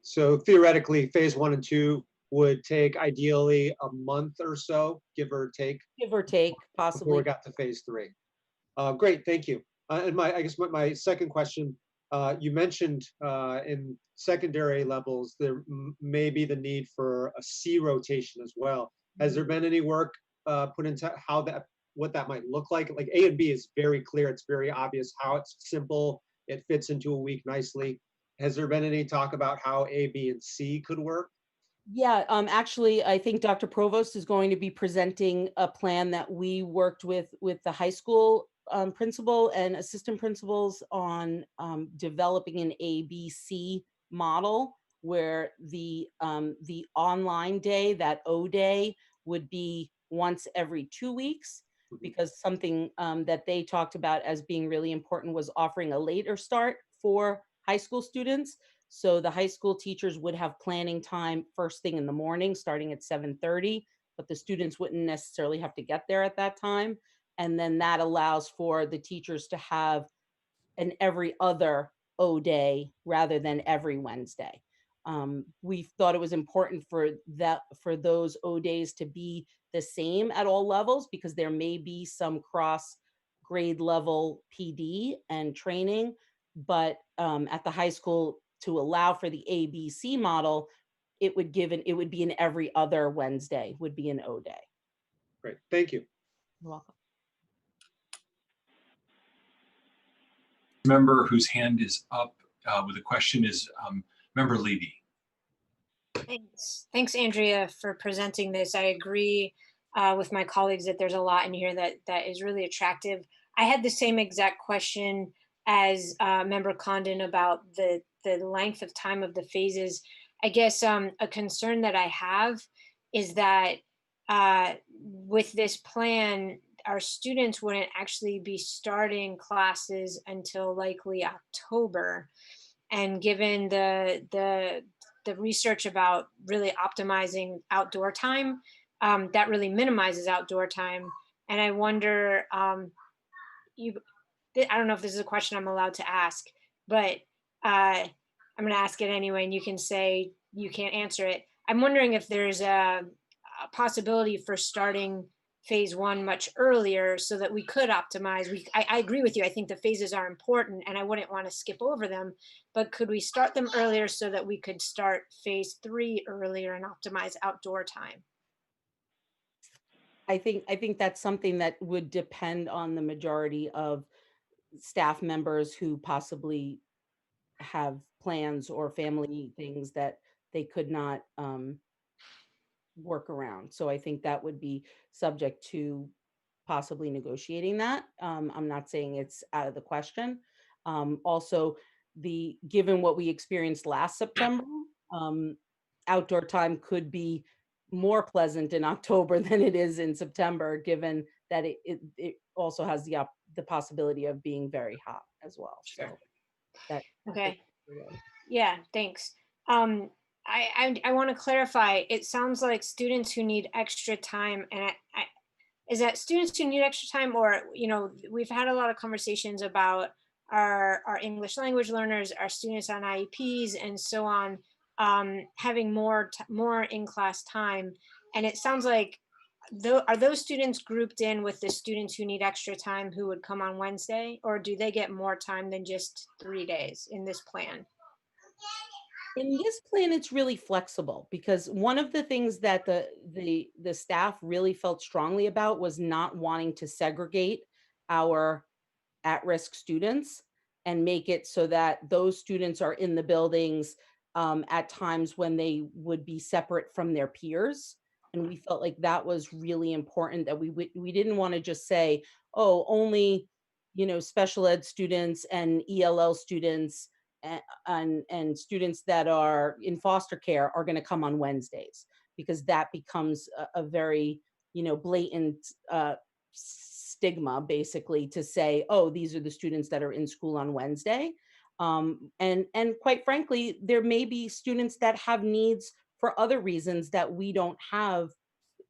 so theoretically, phase 1 and 2 would take ideally a month or so, give or take. Give or take, possibly. Before we got to phase 3. Great, thank you. And I guess my second question, You mentioned in secondary levels, there may be the need for a C rotation as well. Has there been any work put into what that might look like? Like A and B is very clear. It's very obvious how it's simple. It fits into a week nicely. Has there been any talk about how A, B, and C could work? Yeah, actually, I think Dr. Provost is going to be presenting a plan that we worked with the high school principal and assistant principals on developing an ABC model where the online day, that O day, would be once every 2 weeks, because something that they talked about as being really important was offering a later start for high school students. So the high school teachers would have planning time first thing in the morning, starting at 7:30, but the students wouldn't necessarily have to get there at that time. And then that allows for the teachers to have an every other O day rather than every Wednesday. We thought it was important for those O days to be the same at all levels, because there may be some cross grade level PD and training, but at the high school, to allow for the ABC model, it would be an every other Wednesday would be an O day. Great, thank you. You're welcome. Member whose hand is up with a question is Member Levy. Thanks, Andrea, for presenting this. I agree with my colleagues that there's a lot in here that is really attractive. I had the same exact question as Member Condon about the length of time of the phases. I guess a concern that I have is that with this plan, our students wouldn't actually be starting classes until likely October. And given the research about really optimizing outdoor time, that really minimizes outdoor time. And I wonder, I don't know if this is a question I'm allowed to ask, but I'm going to ask it anyway, and you can say you can't answer it. I'm wondering if there's a possibility for starting phase one much earlier so that we could optimize. I agree with you. I think the phases are important and I wouldn't want to skip over them, but could we start them earlier so that we could start phase three earlier and optimize outdoor time? I think that's something that would depend on the majority of staff members who possibly have plans or family things that they could not work around. So I think that would be subject to possibly negotiating that. I'm not saying it's out of the question. Also, given what we experienced last September, outdoor time could be more pleasant in October than it is in September, given that it also has the possibility of being very hot as well. So that okay. Yeah, thanks. I want to clarify. It sounds like students who need extra time, and is that students who need extra time, or we've had a lot of conversations about our English language learners, our students on IEPs, and so on, having more in-class time, and it sounds like are those students grouped in with the students who need extra time who would come on Wednesday, or do they get more time than just 3 days in this plan? In this plan, it's really flexible, because one of the things that the staff really felt strongly about was not wanting to segregate our at-risk students and make it so that those students are in the buildings at times when they would be separate from their peers. And we felt like that was really important, that we didn't want to just say, oh, only special ed students and ELL students and students that are in foster care are going to come on Wednesdays, because that becomes a very blatant stigma, basically, to say, oh, these are the students that are in school on Wednesday. And quite frankly, there may be students that have needs for other reasons that we don't have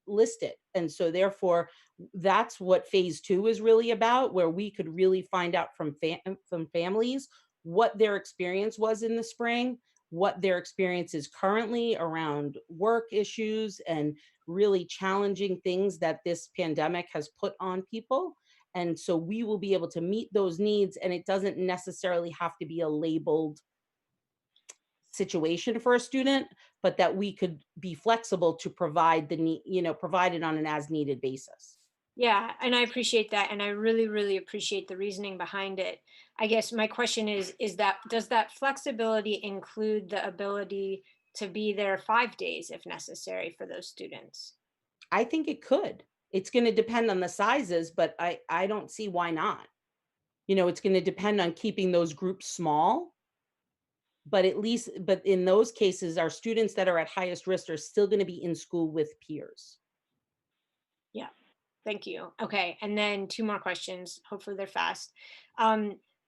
listed. And so therefore, that's what phase two is really about, where we could really find out from families what their experience was in the spring, what their experience is currently around work issues and really challenging things that this pandemic has put on people. And so we will be able to meet those needs, and it doesn't necessarily have to be a labeled situation for a student, but that we could be flexible to provide the need, provide it on an as needed basis. Yeah, and I appreciate that, and I really, really appreciate the reasoning behind it. I guess my question is that does that flexibility include the ability to be there 5 days if necessary for those students? I think it could. It's going to depend on the sizes, but I don't see why not. It's going to depend on keeping those groups small, but in those cases, our students that are at highest risk are still going to be in school with peers. Yeah, thank you. Okay, and then two more questions. Hopefully they're fast.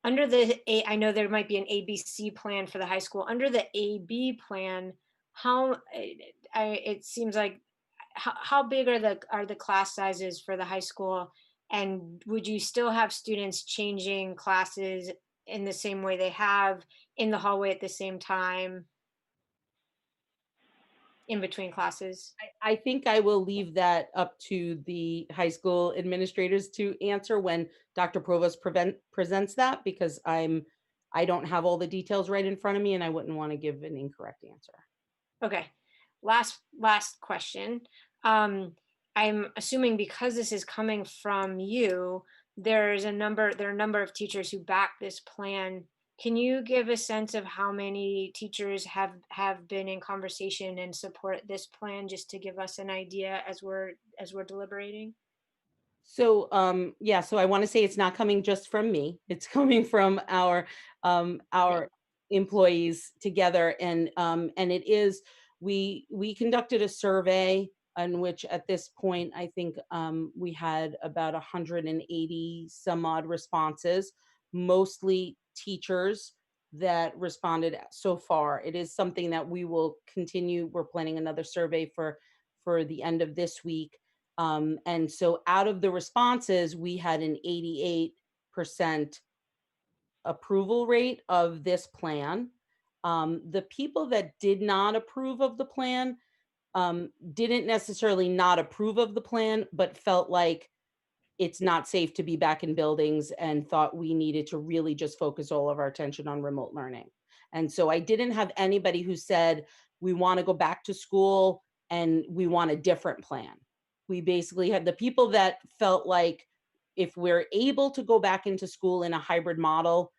Under I know there might be an ABC plan for the high school. Under the AB plan, it seems like how big are the class sizes for the high school? And would you still have students changing classes in the same way they have in the hallway at the same time in between classes? I think I will leave that up to the high school administrators to answer when Dr. Provost presents that, because I don't have all the details right in front of me, and I wouldn't want to give an incorrect answer. Okay, last question. I'm assuming because this is coming from you, there are a number of teachers who back this plan. Can you give a sense of how many teachers have been in conversation and support this plan, just to give us an idea as we're deliberating? So so I want to say it's not coming just from me. It's coming from our employees together, and it is we conducted a survey in which at this point I think we had about 180 some odd responses, mostly teachers that responded so far. It is something that we will continue. We're planning another survey for the end of this week. And so out of the responses, we had an 88% approval rate of this plan. The people that did not approve of the plan didn't necessarily not approve of the plan, but felt like it's not safe to be back in buildings and thought we needed to really just focus all of our attention on remote learning. And so I didn't have anybody who said, we want to go back to school and we want a different plan. We basically had the people that felt like if we're able to go back into school in a hybrid model,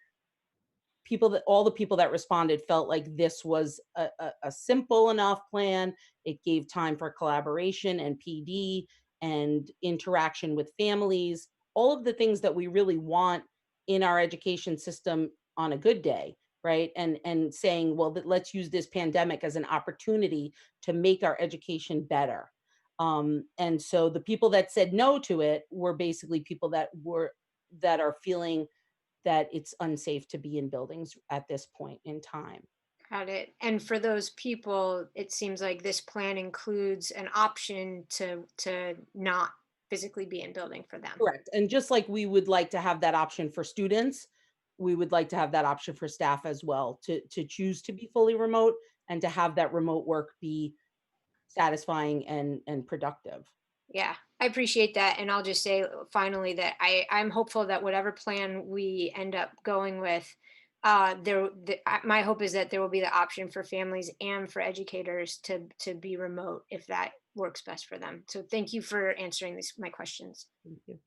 all the people that responded felt like this was a simple enough plan. It gave time for collaboration and PD and interaction with families, all of the things that we really want in our education system on a good day, right? And saying, well, let's use this pandemic as an opportunity to make our education better. And so the people that said no to it were basically people that are feeling that it's unsafe to be in buildings at this point in time. Got it. And for those people, it seems like this plan includes an option to not physically be in building for them. Correct. And just like we would like to have that option for students, we would like to have that option for staff as well, to choose to be fully remote and to have that remote work be satisfying and productive. Yeah, I appreciate that. And I'll just say finally that I'm hopeful that whatever plan we end up going with, my hope is that there will be the option for families and for educators to be remote if that works best for them. So thank you for answering my questions. Thank you.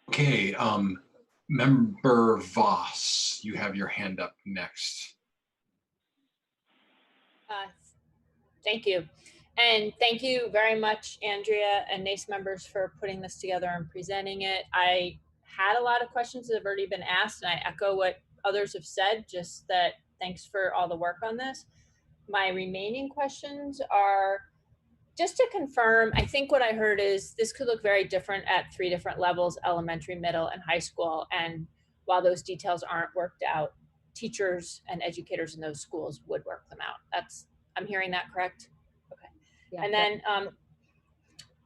Okay, Member Voss, you have your hand up next. Thank you. And thank you very much, Andrea and NACE members, for putting this together and presenting it. I had a lot of questions that have already been asked, and I echo what others have said, just that thanks for all the work on this. My remaining questions are just to confirm. I think what I heard is this could look very different at 3 different levels: elementary, middle, and high school. And while those details aren't worked out, teachers and educators in those schools would work them out. I'm hearing that correct? Okay. Yeah, and then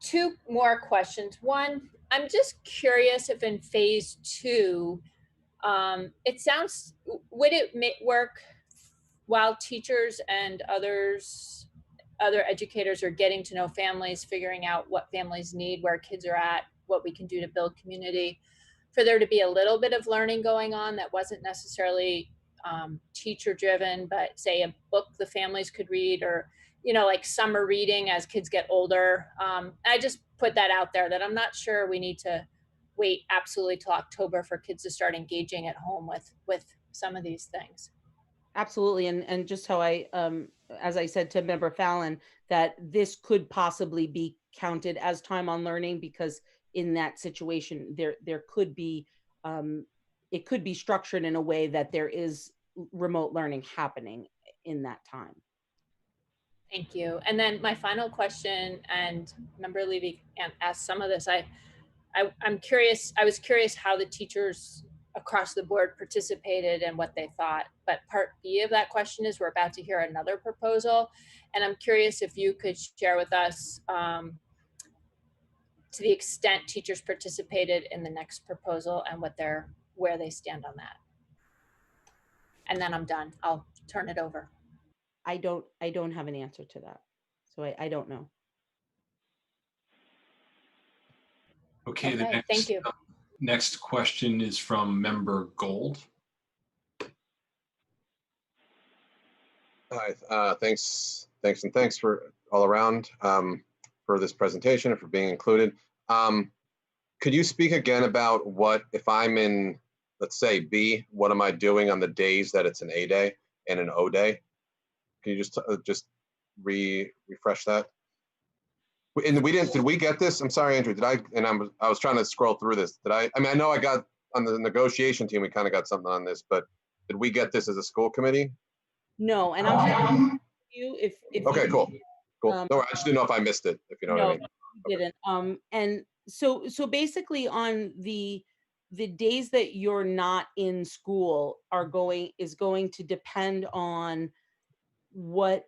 2 more questions. One, I'm just curious if in phase 2, it sounds, would it work while teachers and others other educators are getting to know families, figuring out what families need, where kids are at, what we can do to build community, for there to be a little bit of learning going on that wasn't necessarily teacher driven, but say a book the families could read, or, you know, like summer reading as kids get older. I just put that out there that I'm not sure we need to wait absolutely till October for kids to start engaging at home with some of these things. Absolutely. And just how as I said to Member Fallon, that this could possibly be counted as time on learning, because in that situation, there could be, it could be structured in a way that there is remote learning happening in that time. Thank you. And then my final question, and Member Levy asked some of this, I'm curious, I was curious how the teachers across the board participated and what they thought. But part B of that question is we're about to hear another proposal. And I'm curious if you could share with us to the extent teachers participated in the next proposal and where they stand on that. And then I'm done. I'll turn it over. I don't have an answer to that. So I don't know. Okay, the next, thank you. Next question is from Member Gold. Hi, thanks for all around for this presentation and for being included. Could you speak again about what, if I'm in, let's say B, what am I doing on the days that it's an A day and an O day? Can you just refresh that? And did we get this? I'm sorry, Andrew, I was trying to scroll through this. I mean, I know I got on the negotiation team, we kind of got something on this, but did we get this as a school committee? No, and I'm you if okay, you, cool. No, I just didn't know if I missed it, if you know what I mean. You didn't. And so basically on the days that you're not in school is going to depend on what,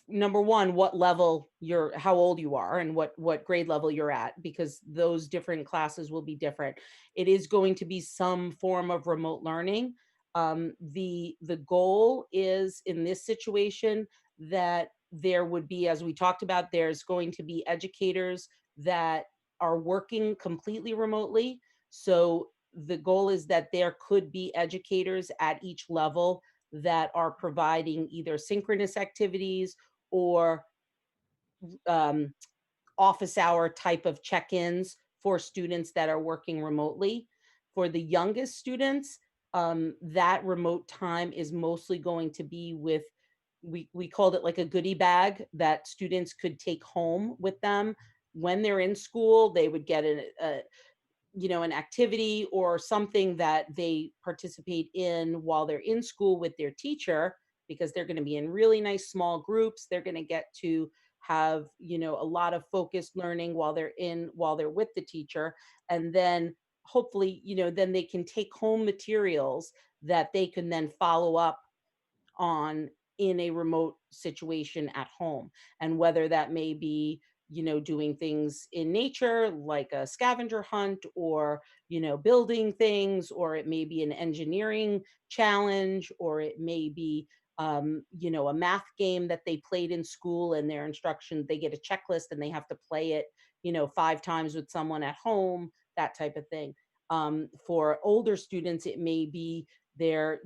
number one, what level how old you are and what grade level you're at, because those different classes will be different. It is going to be some form of remote learning. The goal is in this situation that there would be, as we talked about, there's going to be educators that are working completely remotely. So the goal is that there could be educators at each level that are providing either synchronous activities or office hour type of check-ins for students that are working remotely. For the youngest students, that remote time is mostly going to be with, we called it like a goodie bag that students could take home with them. When they're in school, they would get an activity or something that they participate in while they're in school with their teacher, because they're going to be in really nice small groups. They're going to get to have, a lot of focused learning while they're with the teacher. And then hopefully, then they can take home materials that they can then follow up on in a remote situation at home. And whether that may be, doing things in nature like a scavenger hunt, or, building things, or it may be an engineering challenge, or it may be, a math game that they played in school and their instructions, they get a checklist and they have to play it, 5 times with someone at home, that type of thing. For older students, it may be they're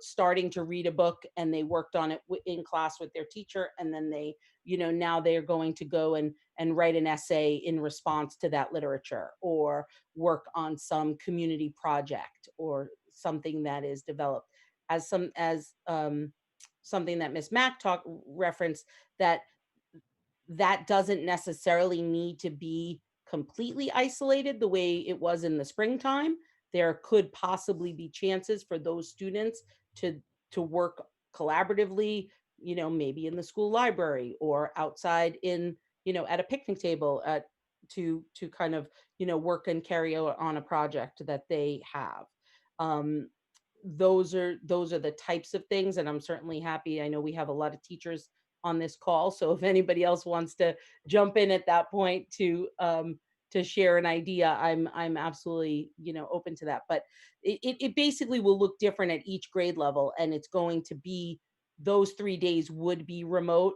starting to read a book and they worked on it in class with their teacher, and then they, now they're going to go and write an essay in response to that literature, or work on some community project or something that is developed as something that Ms. Mack referenced, that doesn't necessarily need to be completely isolated the way it was in the springtime. There could possibly be chances for those students to work collaboratively, maybe in the school library or outside in, at a picnic table to kind of, work and carry on a project that they have. Those are the types of things, and I'm certainly happy. I know we have a lot of teachers on this call, so if anybody else wants to jump in at that point to share an idea, I'm absolutely, open to that. But it basically will look different at each grade level, and it's going to be, those 3 days would be remote.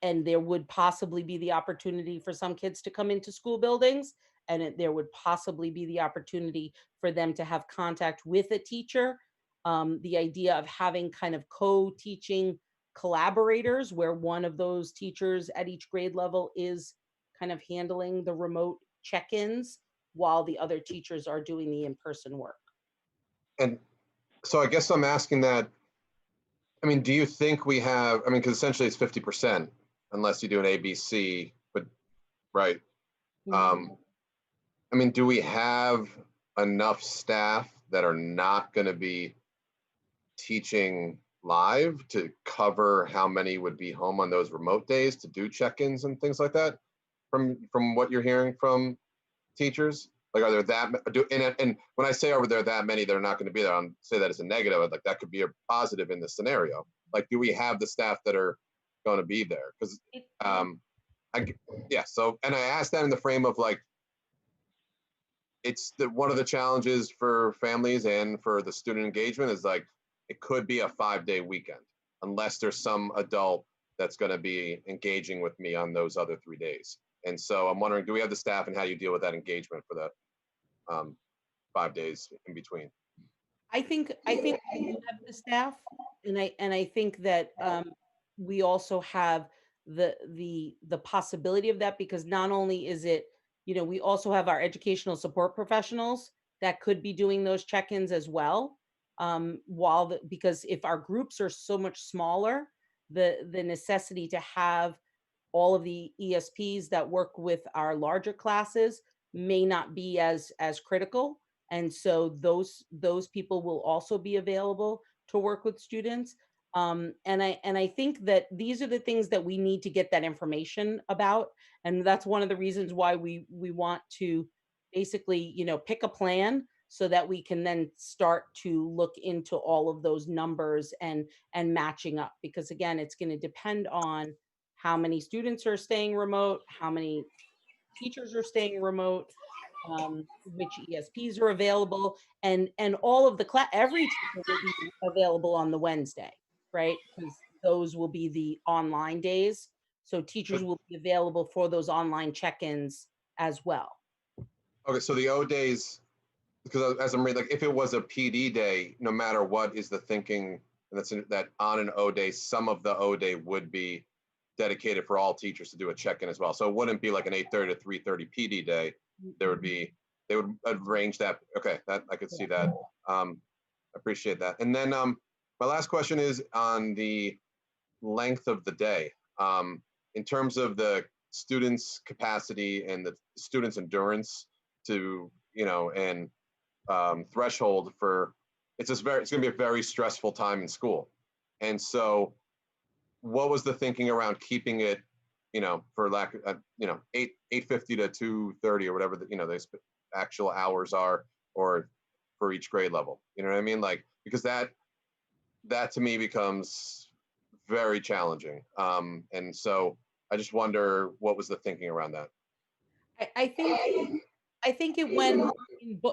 and there would possibly be the opportunity for some kids to come into school buildings, and there would possibly be the opportunity for them to have contact with a teacher. The idea of having kind of co-teaching collaborators where one of those teachers at each grade level is kind of handling the remote check-ins while the other teachers are doing the in-person work. And so I guess I'm asking that, I mean, do you think we have, I mean, because essentially it's 50% unless you do an ABC, but right. I mean, do we have enough staff that are not going to be teaching live to cover how many would be home on those remote days to do check-ins and things like that? From what you're hearing from teachers, like, are there and when I say are there that many that are not going to be there, I'm say that as a negative. Like, that could be a positive in the scenario. Like, do we have the staff that are going to be there? Because so, and I asked that in the frame of like, it's one of the challenges for families and for the student engagement is like, it could be a 5-day weekend unless there's some adult that's going to be engaging with me on those other 3 days. And so I'm wondering, do we have the staff, and how do you deal with that engagement for the 5 days in between? I think we have the staff, and I think that we also have the possibility of that, because not only is it, we also have our educational support professionals that could be doing those check-ins as well. Because if our groups are so much smaller, the necessity to have all of the ESPs that work with our larger classes may not be as critical. And so those people will also be available to work with students. And I think that these are the things that we need to get that information about. And that's one of the reasons why we want to basically, pick a plan so that we can then start to look into all of those numbers and matching up. Because again, it's going to depend on how many students are staying remote, how many teachers are staying remote, which ESPs are available, and all of every teacher will be available on the Wednesday, right? Because those will be the online days. So teachers will be available for those online check-ins as well. Okay, so the O days, because as I'm reading, like, if it was a PD day, no matter what is the thinking, and that on an O day, some of the O day would be dedicated for all teachers to do a check-in as well. So it wouldn't be like an 8:30 to 3:30 PD day. There would be, they would arrange that. Okay, that I could see that. Appreciate that. And then my last question is on the length of the day. In terms of the students' capacity and the students' endurance to, and threshold for, it's going to be a very stressful time in school. And so what was the thinking around keeping it, for lack of, 8:50 to 2:30 or whatever the actual hours are, or for each grade level? You know what I mean? Like, because that to me becomes very challenging. And so I just wonder what was the thinking around that. I think it went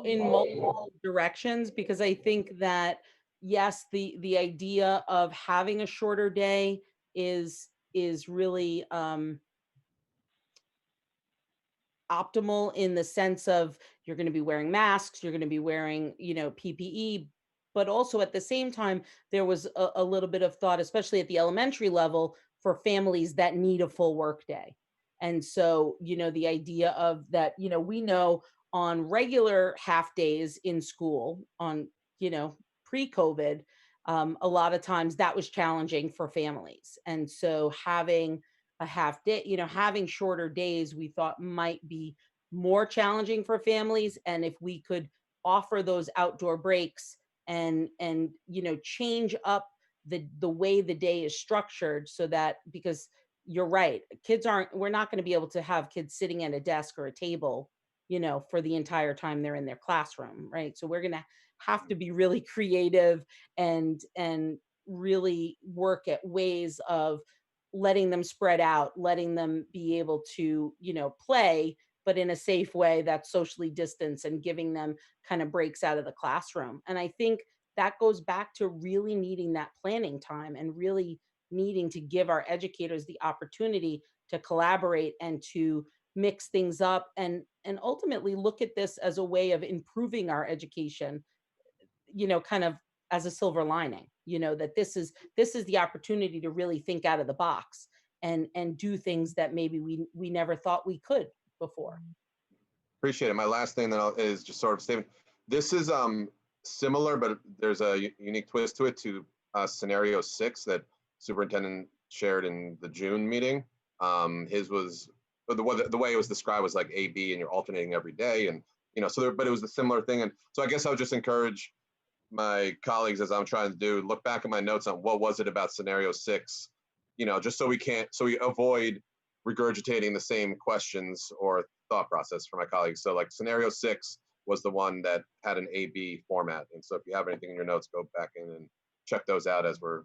in multiple directions, because I think that yes, the idea of having a shorter day is really optimal, in the sense of you're going to be wearing masks, you're going to be wearing, PPE, but also at the same time, there was a little bit of thought, especially at the elementary level, for families that need a full work day. And so, the idea of that, we know on regular half days in school, on, pre-COVID, a lot of times that was challenging for families. And so having a half day, having shorter days, we thought might be more challenging for families. And if we could offer those outdoor breaks and change up the way the day is structured, so that, because you're right, we're not going to be able to have kids sitting at a desk or a table, for the entire time they're in their classroom, right? So we're going to have to be really creative and really work at ways of letting them spread out, letting them be able to, play, but in a safe way that's socially distanced, and giving them kind of breaks out of the classroom. And I think that goes back to really needing that planning time and really meeting to give our educators the opportunity to collaborate and to mix things up and ultimately look at this as a way of improving our education, kind of as a silver lining, that this is the opportunity to really think out of the box and do things that maybe we never thought we could before. Appreciate it. My last thing is just sort of statement. This is similar, but there's a unique twist to it to scenario 6 that Superintendent shared in the June meeting. His was the way it was described was like A, B, and you're alternating every day, and but it was a similar thing. And so I guess I would just encourage my colleagues, as I'm trying to do, look back at my notes on what was it about scenario 6, just so we avoid regurgitating the same questions or thought process for my colleagues. So like scenario 6 was the one that had an A-B format. And so if you have anything in your notes, go back in and check those out as we're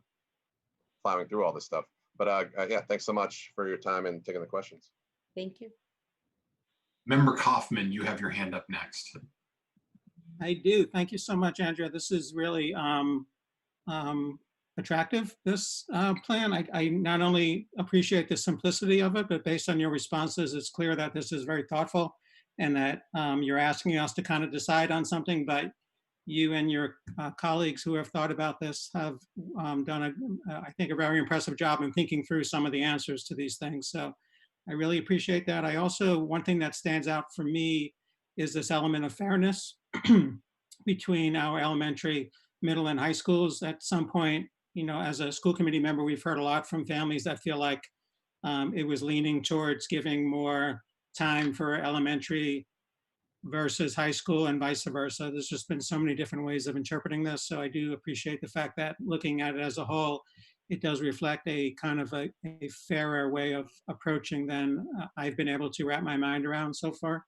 plowing through all this stuff. But yeah, thanks so much for your time and taking the questions. Thank you. Member Kaufman, you have your hand up next. I do. Thank you so much, Andrea. This is really attractive, this plan. I not only appreciate the simplicity of it, but based on your responses, it's clear that this is very thoughtful and that you're asking us to kind of decide on something, but you and your colleagues who have thought about this have done, I think, a very impressive job in thinking through some of the answers to these things. So I really appreciate that. I also, one thing that stands out for me is this element of fairness between our elementary, middle, and high schools. At some point, as a school committee member, we've heard a lot from families that feel like it was leaning towards giving more time for elementary versus high school and vice versa. There's just been so many different ways of interpreting this. So I do appreciate the fact that looking at it as a whole, it does reflect a kind of a fairer way of approaching than I've been able to wrap my mind around so far.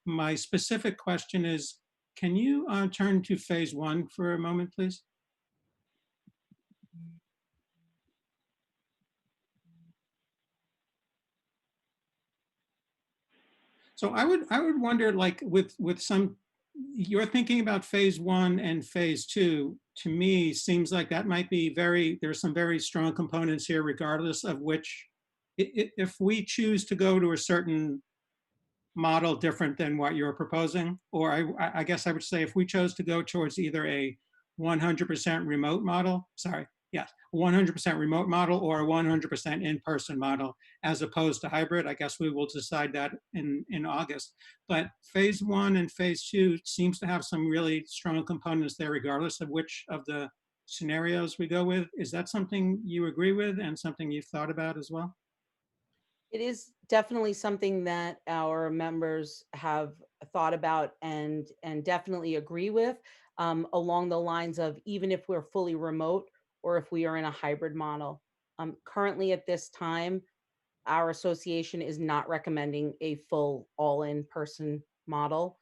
My specific question is, can you turn to phase 1 for a moment, please? So I would wonder, like with some, you're thinking about phase 1 and phase 2. To me, seems like that might be there's some very strong components here, regardless of which, if we choose to go to a certain model different than what you're proposing, or I guess I would say if we chose to go towards either a 100% remote model, 100% remote model or a 100% in-person model, as opposed to hybrid. I guess we will decide that in August. But phase 1 and phase 2 seems to have some really strong components there, regardless of which of the scenarios we go with. Is that something you agree with and something you've thought about as well? It is definitely something that our members have thought about and definitely agree with, along the lines of even if we're fully remote or if we are in a hybrid model. Currently at this time, our association is not recommending a full all-in-person model,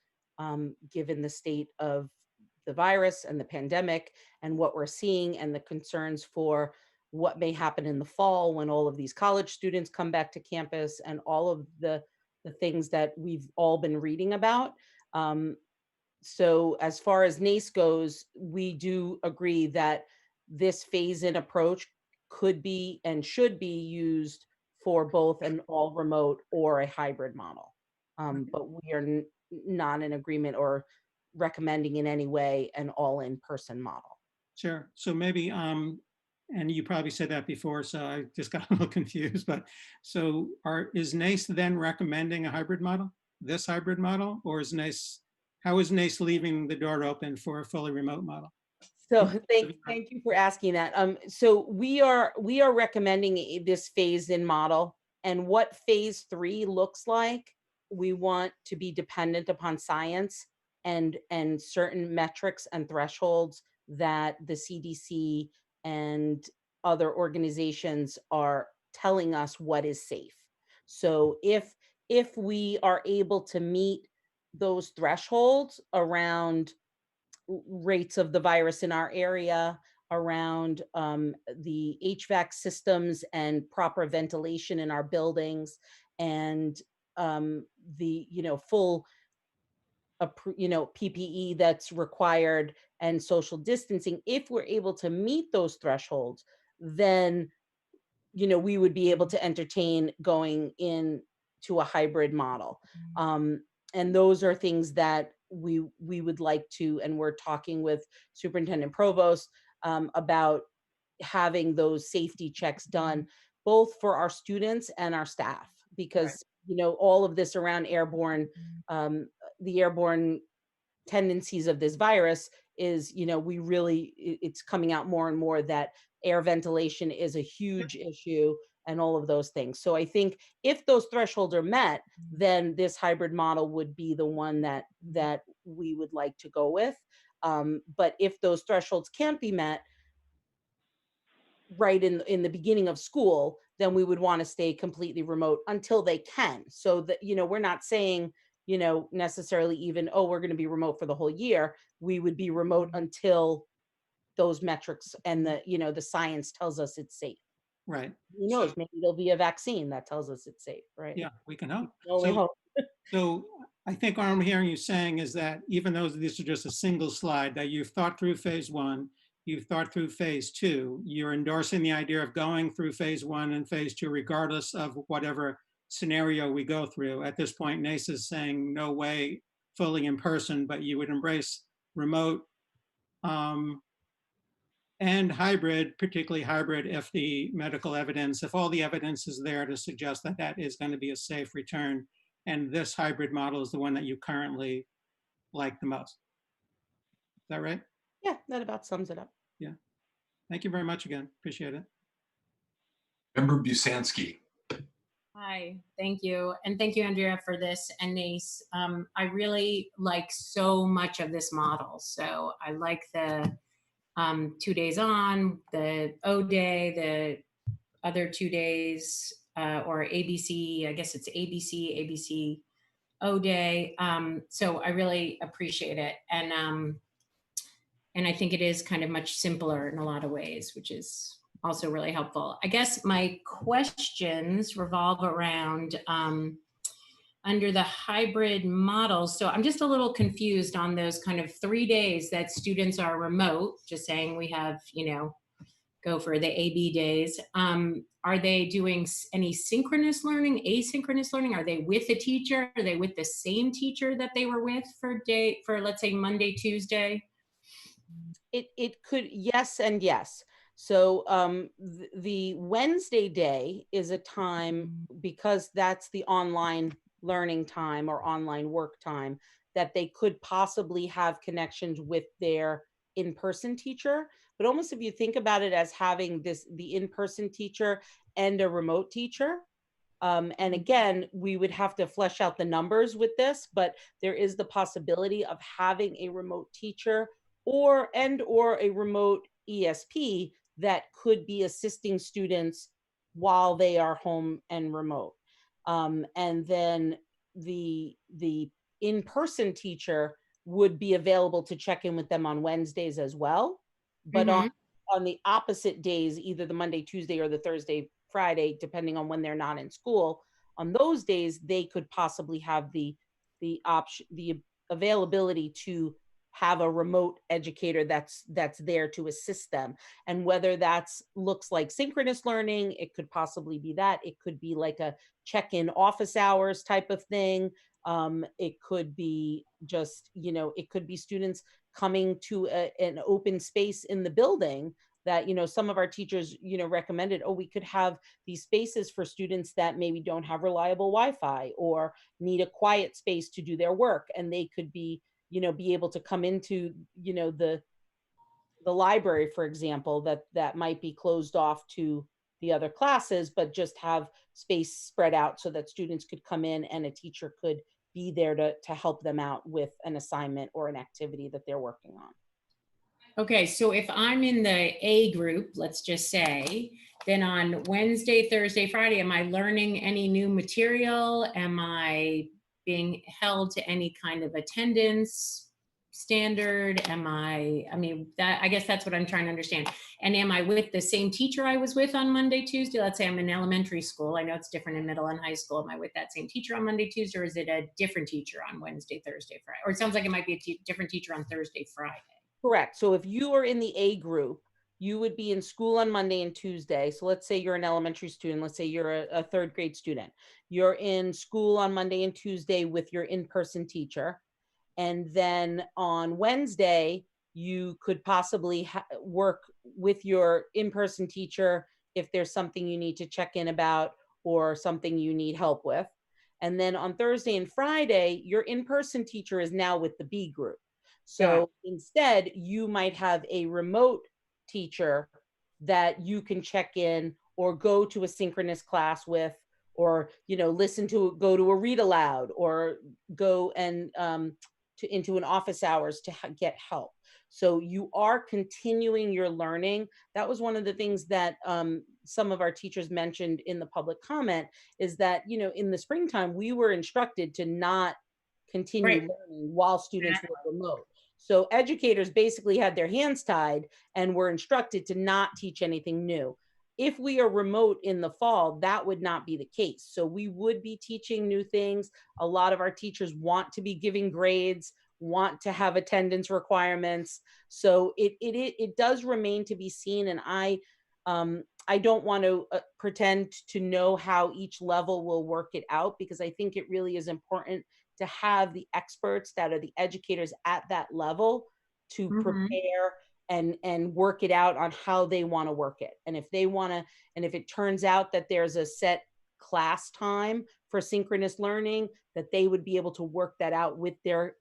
given the state of the virus and the pandemic and what we're seeing and the concerns for what may happen in the fall when all of these college students come back to campus and all of the things that we've all been reading about. So as far as NACE goes, we do agree that this phase-in approach could be and should be used for both an all remote or a hybrid model. But we are not in agreement or recommending in any way an all in-person model. Sure. So maybe, and you probably said that before, so I just got a little confused, but so is NACE then recommending a hybrid model, this hybrid model, or is NACE, how is NACE leaving the door open for a fully remote model? So thank you for asking that. So we are recommending this phase-in model, and what phase 3 looks like, we want to be dependent upon science and certain metrics and thresholds that the CDC and other organizations are telling us what is safe. So if we are able to meet those thresholds around rates of the virus in our area, around the HVAC systems and proper ventilation in our buildings, and the full PPE that's required and social distancing, if we're able to meet those thresholds, then, we would be able to entertain going in to a hybrid model. And those are things that we would like to, and we're talking with Superintendent Provost about having those safety checks done, both for our students and our staff, because all of this around airborne, the airborne tendencies of this virus is, it's coming out more and more that air ventilation is a huge issue and all of those things. So I think if those thresholds are met, then this hybrid model would be the one that we would like to go with. But if those thresholds can't be met right in the beginning of school, then we would want to stay completely remote until they can. So that, we're not saying, necessarily even, oh, we're going to be remote for the whole year. We would be remote until those metrics and the science tells us it's safe. Right. Who knows? Maybe there'll be a vaccine that tells us it's safe, right? Yeah, we can hope. Only hope. So I think what I'm hearing you saying is that even though these are just a single slide, that you've thought through phase 1, you've thought through phase 2, you're endorsing the idea of going through phase 1 and phase 2, regardless of whatever scenario we go through. At this point, NACE is saying no way fully in person, but you would embrace remote and hybrid, particularly hybrid if the medical evidence, if all the evidence is there to suggest that that is going to be a safe return. And this hybrid model is the one that you currently like the most. Is that right? Yeah, that about sums it up. Yeah. Thank you very much again. Appreciate it. Member Busansky. Hi, thank you. And thank you, Andrea, for this and NACE. I really like so much of this model. So I like the 2 days on, the O day, the other 2 days, or ABC, I guess it's ABC O day. So I really appreciate it. And I think it is kind of much simpler in a lot of ways, which is also really helpful. I guess my questions revolve around under the hybrid model. So I'm just a little confused on those kind of 3 days that students are remote, just saying we have, go for the AB days. Are they doing any synchronous learning, asynchronous learning? Are they with a teacher? Are they with the same teacher that they were with for let's say Monday, Tuesday? It could, yes and yes. So the Wednesday day is a time, because that's the online learning time or online work time, that they could possibly have connections with their in-person teacher. But almost if you think about it as having the in-person teacher and a remote teacher. And again, we would have to flesh out the numbers with this, but there is the possibility of having a remote teacher or a remote ESP that could be assisting students while they are home and remote. And then the in-person teacher would be available to check in with them on Wednesdays as well. But on the opposite days, either the Monday, Tuesday, or the Thursday, Friday, depending on when they're not in school, on those days, they could possibly have the option, the availability to have a remote educator that's there to assist them. And whether that's looks like synchronous learning, it could possibly be that. It could be like a check-in office hours type of thing. It could be just, it could be students coming to an open space in the building that, some of our teachers, recommended, we could have these spaces for students that maybe don't have reliable Wi-Fi or need a quiet space to do their work. And they could be able to come into, the library, for example, that might be closed off to the other classes, but just have space spread out so that students could come in and a teacher could be there to help them out with an assignment or an activity that they're working on. Okay, so if I'm in the A group, let's just say, then on Wednesday, Thursday, Friday, am I learning any new material? Am I being held to any kind of attendance standard? I guess that's what I'm trying to understand. And am I with the same teacher I was with on Monday, Tuesday? Let's say I'm in elementary school. I know it's different in middle and high school. Am I with that same teacher on Monday, Tuesday, or is it a different teacher on Wednesday, Thursday, Friday? Or it sounds like it might be a different teacher on Thursday, Friday. Correct. So if you are in the A group, you would be in school on Monday and Tuesday. So let's say you're an elementary student. Let's say you're a third grade student. You're in school on Monday and Tuesday with your in-person teacher. And then on Wednesday, you could possibly work with your in-person teacher if there's something you need to check in about or something you need help with. And then on Thursday and Friday, your in-person teacher is now with the B group. So instead, you might have a remote teacher that you can check in or go to a synchronous class with, or, you know, go to a read aloud, or go and into an office hours to get help. So you are continuing your learning. That was one of the things that some of our teachers mentioned in the public comment, is that, you know, in the springtime, we were instructed to not continue learning while students were remote. So educators basically had their hands tied and were instructed to not teach anything new. If we are remote in the fall, that would not be the case. So we would be teaching new things. A lot of our teachers want to be giving grades, want to have attendance requirements. So it does remain to be seen. And I don't want to pretend to know how each level will work it out, because I think it really is important to have the experts that are the educators at that level to prepare and work it out on how they want to work it. And if they want to, and if it turns out that there's a set class time for synchronous learning, that they would be able to work that out with their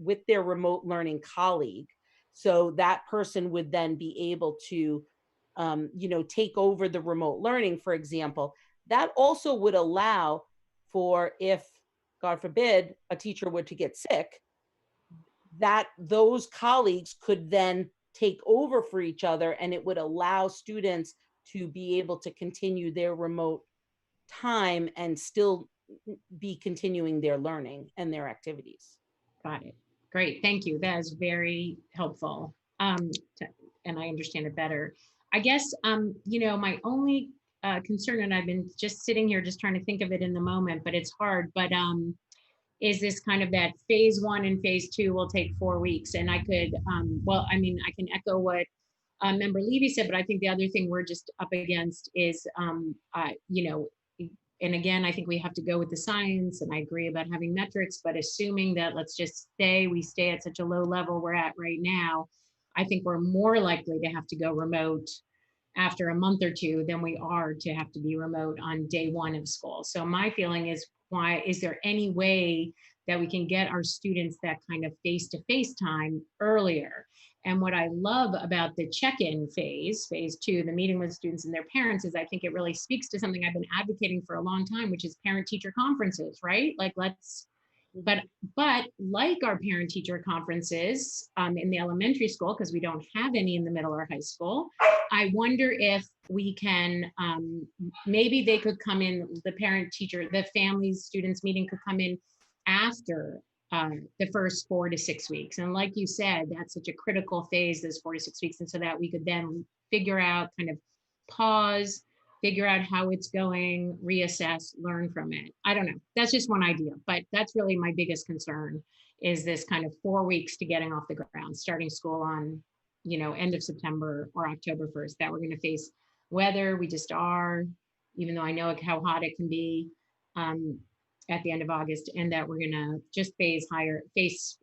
remote learning colleague. So that person would then be able to, you know, take over the remote learning, for example. That also would allow for, if, God forbid, a teacher were to get sick, that those colleagues could then take over for each other, and it would allow students to be able to continue their remote time and still be continuing their learning and their activities. Got it. Great. Thank you. That is very helpful. And I understand it better. I guess, you know, my only concern, and I've been just sitting here just trying to think of it in the moment, but it's hard, but is this kind of that phase 1 and phase 2 will take 4 weeks. And I could, well, I mean, I can echo what Member Levy said, but I think the other thing we're just up against is, you know, and again, I think we have to go with the science, and I agree about having metrics, but assuming that, let's just say we stay at such a low level we're at right now, I think we're more likely to have to go remote after a month or two than we are to have to be remote on day 1 of school. So my feeling is, why is there any way that we can get our students that kind of face-to-face time earlier? And what I love about the check-in phase 2, the meeting with students and their parents, is I think it really speaks to something I've been advocating for a long time, which is parent-teacher conferences, right? Like, let's, but like our parent-teacher conferences in the elementary school, because we don't have any in the middle or high school, I wonder if we can, maybe they could come in, the parent-teacher, the family students meeting could come in after the first 4 to 6 weeks. And like you said, that's such a critical phase, those 4 to 6 weeks. And so that we could then figure out, kind of pause, figure out how it's going, reassess, learn from it. I don't know. That's just one idea, but that's really my biggest concern, is this kind of 4 weeks to getting off the ground, starting school on, you know, end of September or October 1st, that we're going to face weather. We just are, even though I know how hot it can be at the end of August, and that we're going to just face,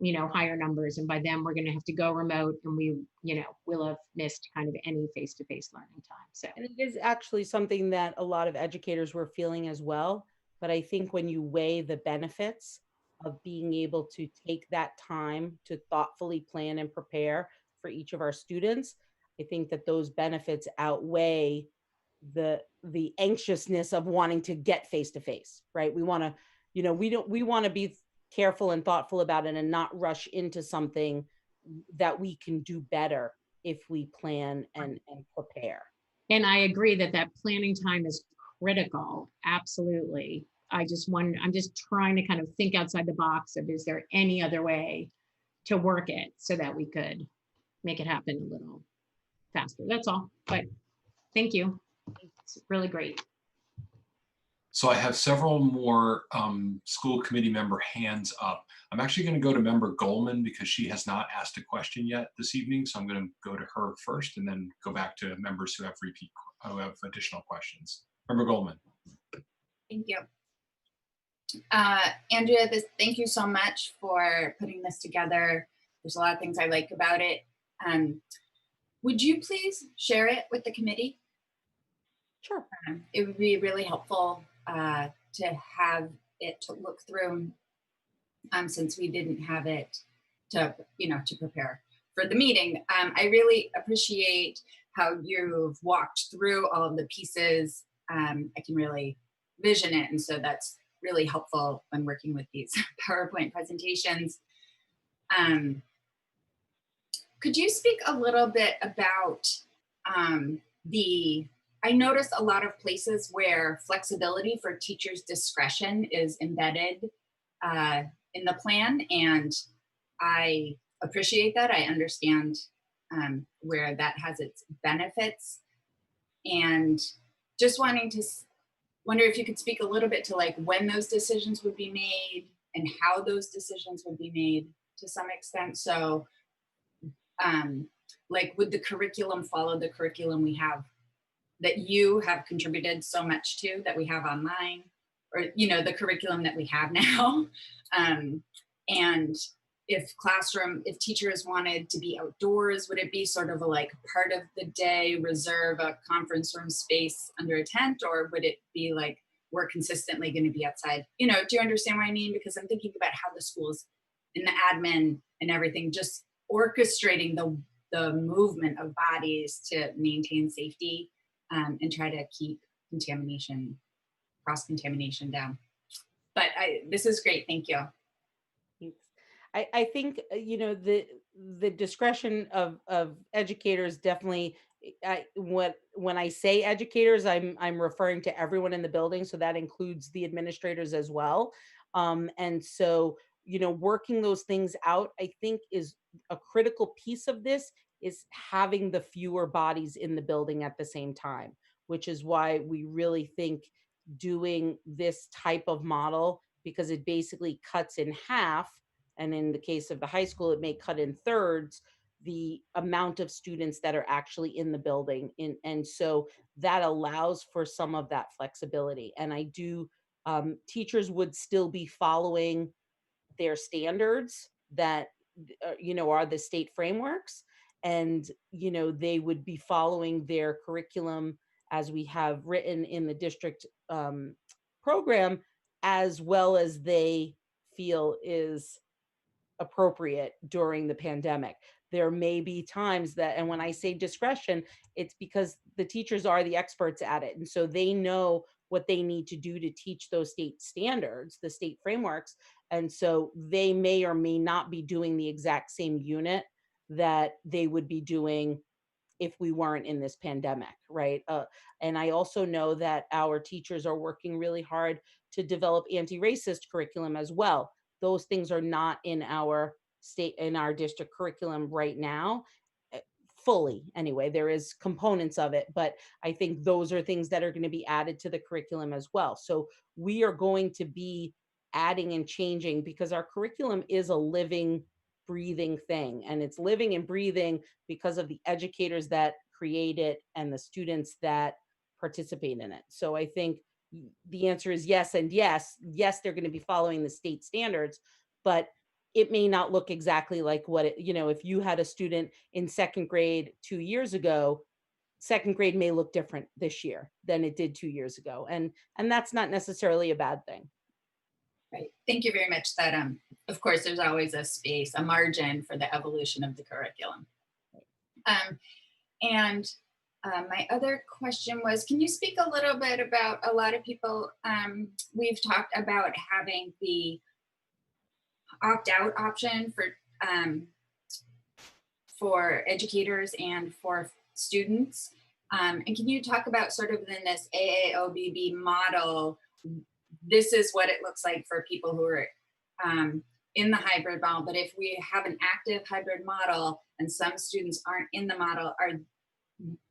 you know, higher numbers. And by then we're going to have to go remote, and we, you know, will have missed kind of any face-to-face learning time. So, and it is actually something that a lot of educators were feeling as well. But I think when you weigh the benefits of being able to take that time to thoughtfully plan and prepare for each of our students, I think that those benefits outweigh the anxiousness of wanting to get face-to-face, right? We want to, you know, we want to be careful and thoughtful about it and not rush into something that we can do better if we plan and prepare. And I agree that planning time is critical. Absolutely. I'm just trying to kind of think outside the box of, is there any other way to work it so that we could make it happen a little faster? That's all. But thank you. It's really great. So I have several more school committee member hands up. I'm actually going to go to Member Goldman because she has not asked a question yet this evening. So I'm going to go to her first and then go back to members who have additional questions. Member Goldman. Thank you. Andrea, thank you so much for putting this together. There's a lot of things I like about it. Would you please share it with the committee? Sure. It would be really helpful to have it to look through since we didn't have it to prepare for the meeting. I really appreciate how you've walked through all of the pieces. I can really vision it, and so that's really helpful when working with these PowerPoint presentations. Could you speak a little bit about I noticed a lot of places where flexibility for teachers' discretion is embedded in the plan, and I appreciate that. I understand where that has its benefits, and just wanting to wonder if you could speak a little bit to like when those decisions would be made and how those decisions would be made to some extent. So like would the curriculum follow the curriculum we have that you have contributed so much to that we have online, or the curriculum that we have now? And if teachers wanted to be outdoors, would it be sort of a like part of the day reserve a conference room space under a tent, or would it be like we're consistently going to be outside? Do you understand what I mean? Because I'm thinking about how the schools and the admin and everything, just orchestrating the movement of bodies to maintain safety and try to keep cross-contamination down. But this is great, thank you. I think, the discretion of educators definitely, when I say educators, I'm referring to everyone in the building. So that includes the administrators as well. And so, working those things out, I think is a critical piece of this, is having the fewer bodies in the building at the same time, which is why we really think doing this type of model, because it basically cuts in half. And in the case of the high school, it may cut in thirds the amount of students that are actually in the building. And so that allows for some of that flexibility. And I do, teachers would still be following their standards that, are the state frameworks. And, they would be following their curriculum as we have written in the district program, as well as they feel is appropriate during the pandemic. There may be times that, and when I say discretion, it's because the teachers are the experts at it. And so they know what they need to do to teach those state standards, the state frameworks. And so they may or may not be doing the exact same unit that they would be doing if we weren't in this pandemic, right? And I also know that our teachers are working really hard to develop anti-racist curriculum as well. Those things are not in our district curriculum right now, fully anyway. There is components of it, but I think those are things that are going to be added to the curriculum as well. So we are going to be adding and changing, because our curriculum is a living, breathing thing, and it's living and breathing because of the educators that create it and the students that participate in it. So I think the answer is yes, and yes, they're going to be following the state standards, but it may not look exactly like what it, if you had a student in second grade 2 years ago, second grade may look different this year than it did 2 years ago. And that's not necessarily a bad thing. Right. Thank you very much. That, of course, there's always a space, a margin for the evolution of the curriculum. My other question was, can you speak a little bit about, a lot of people, we've talked about having the opt-out option for educators and for students. And can you talk about sort of in this AAOBB model, this is what it looks like for people who are in the hybrid model, but if we have an active hybrid model and some students aren't in the model,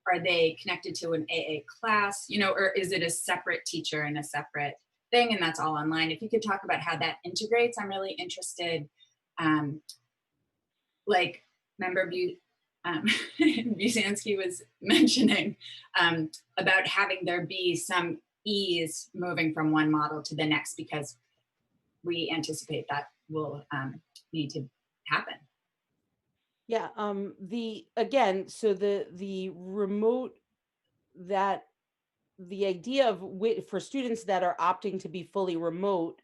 are they connected to an AA class, or is it a separate teacher and a separate thing and that's all online. If you could talk about how that integrates, I'm really interested. Like Member Busanski was mentioning about having there be some ease moving from one model to the next, because we anticipate that will need to happen. Yeah, so the remote, that the idea of for students that are opting to be fully remote,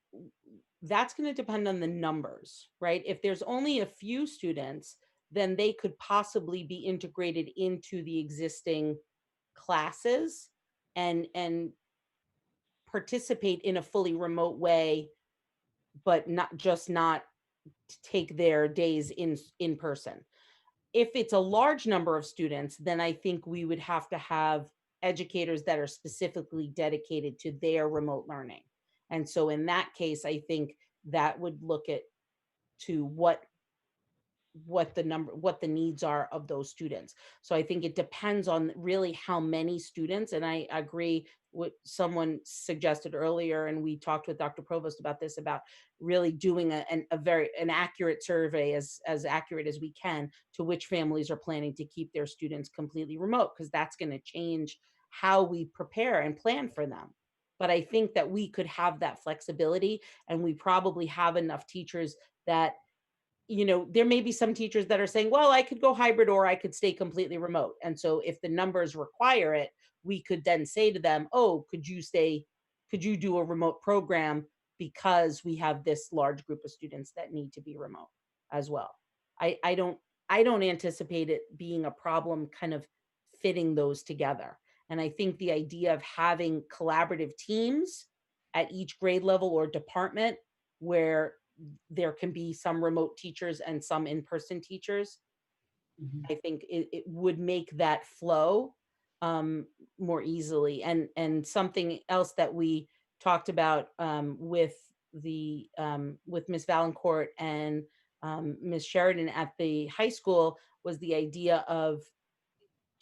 that's going to depend on the numbers, right? If there's only a few students, then they could possibly be integrated into the existing classes and participate in a fully remote way, but not take their days in person. If it's a large number of students, then I think we would have to have educators that are specifically dedicated to their remote learning. And so in that case, I think that would look at to what the needs are of those students. So I think it depends on really how many students, and I agree what someone suggested earlier, and we talked with Dr. Provost about this, about really doing an accurate survey, as accurate as we can, to which families are planning to keep their students completely remote, because that's going to change how we prepare and plan for them. But I think that we could have that flexibility, and we probably have enough teachers that, there may be some teachers that are saying, well, I could go hybrid or I could stay completely remote. And so if the numbers require it, we could then say to them, oh, could you do a remote program, because we have this large group of students that need to be remote as well. I don't anticipate it being a problem kind of fitting those together. And I think the idea of having collaborative teams at each grade level or department, where there can be some remote teachers and some in-person teachers, I think it would make that flow more easily. And something else that we talked about with Ms. Valancourt and Ms. Sheridan at the high school was the idea of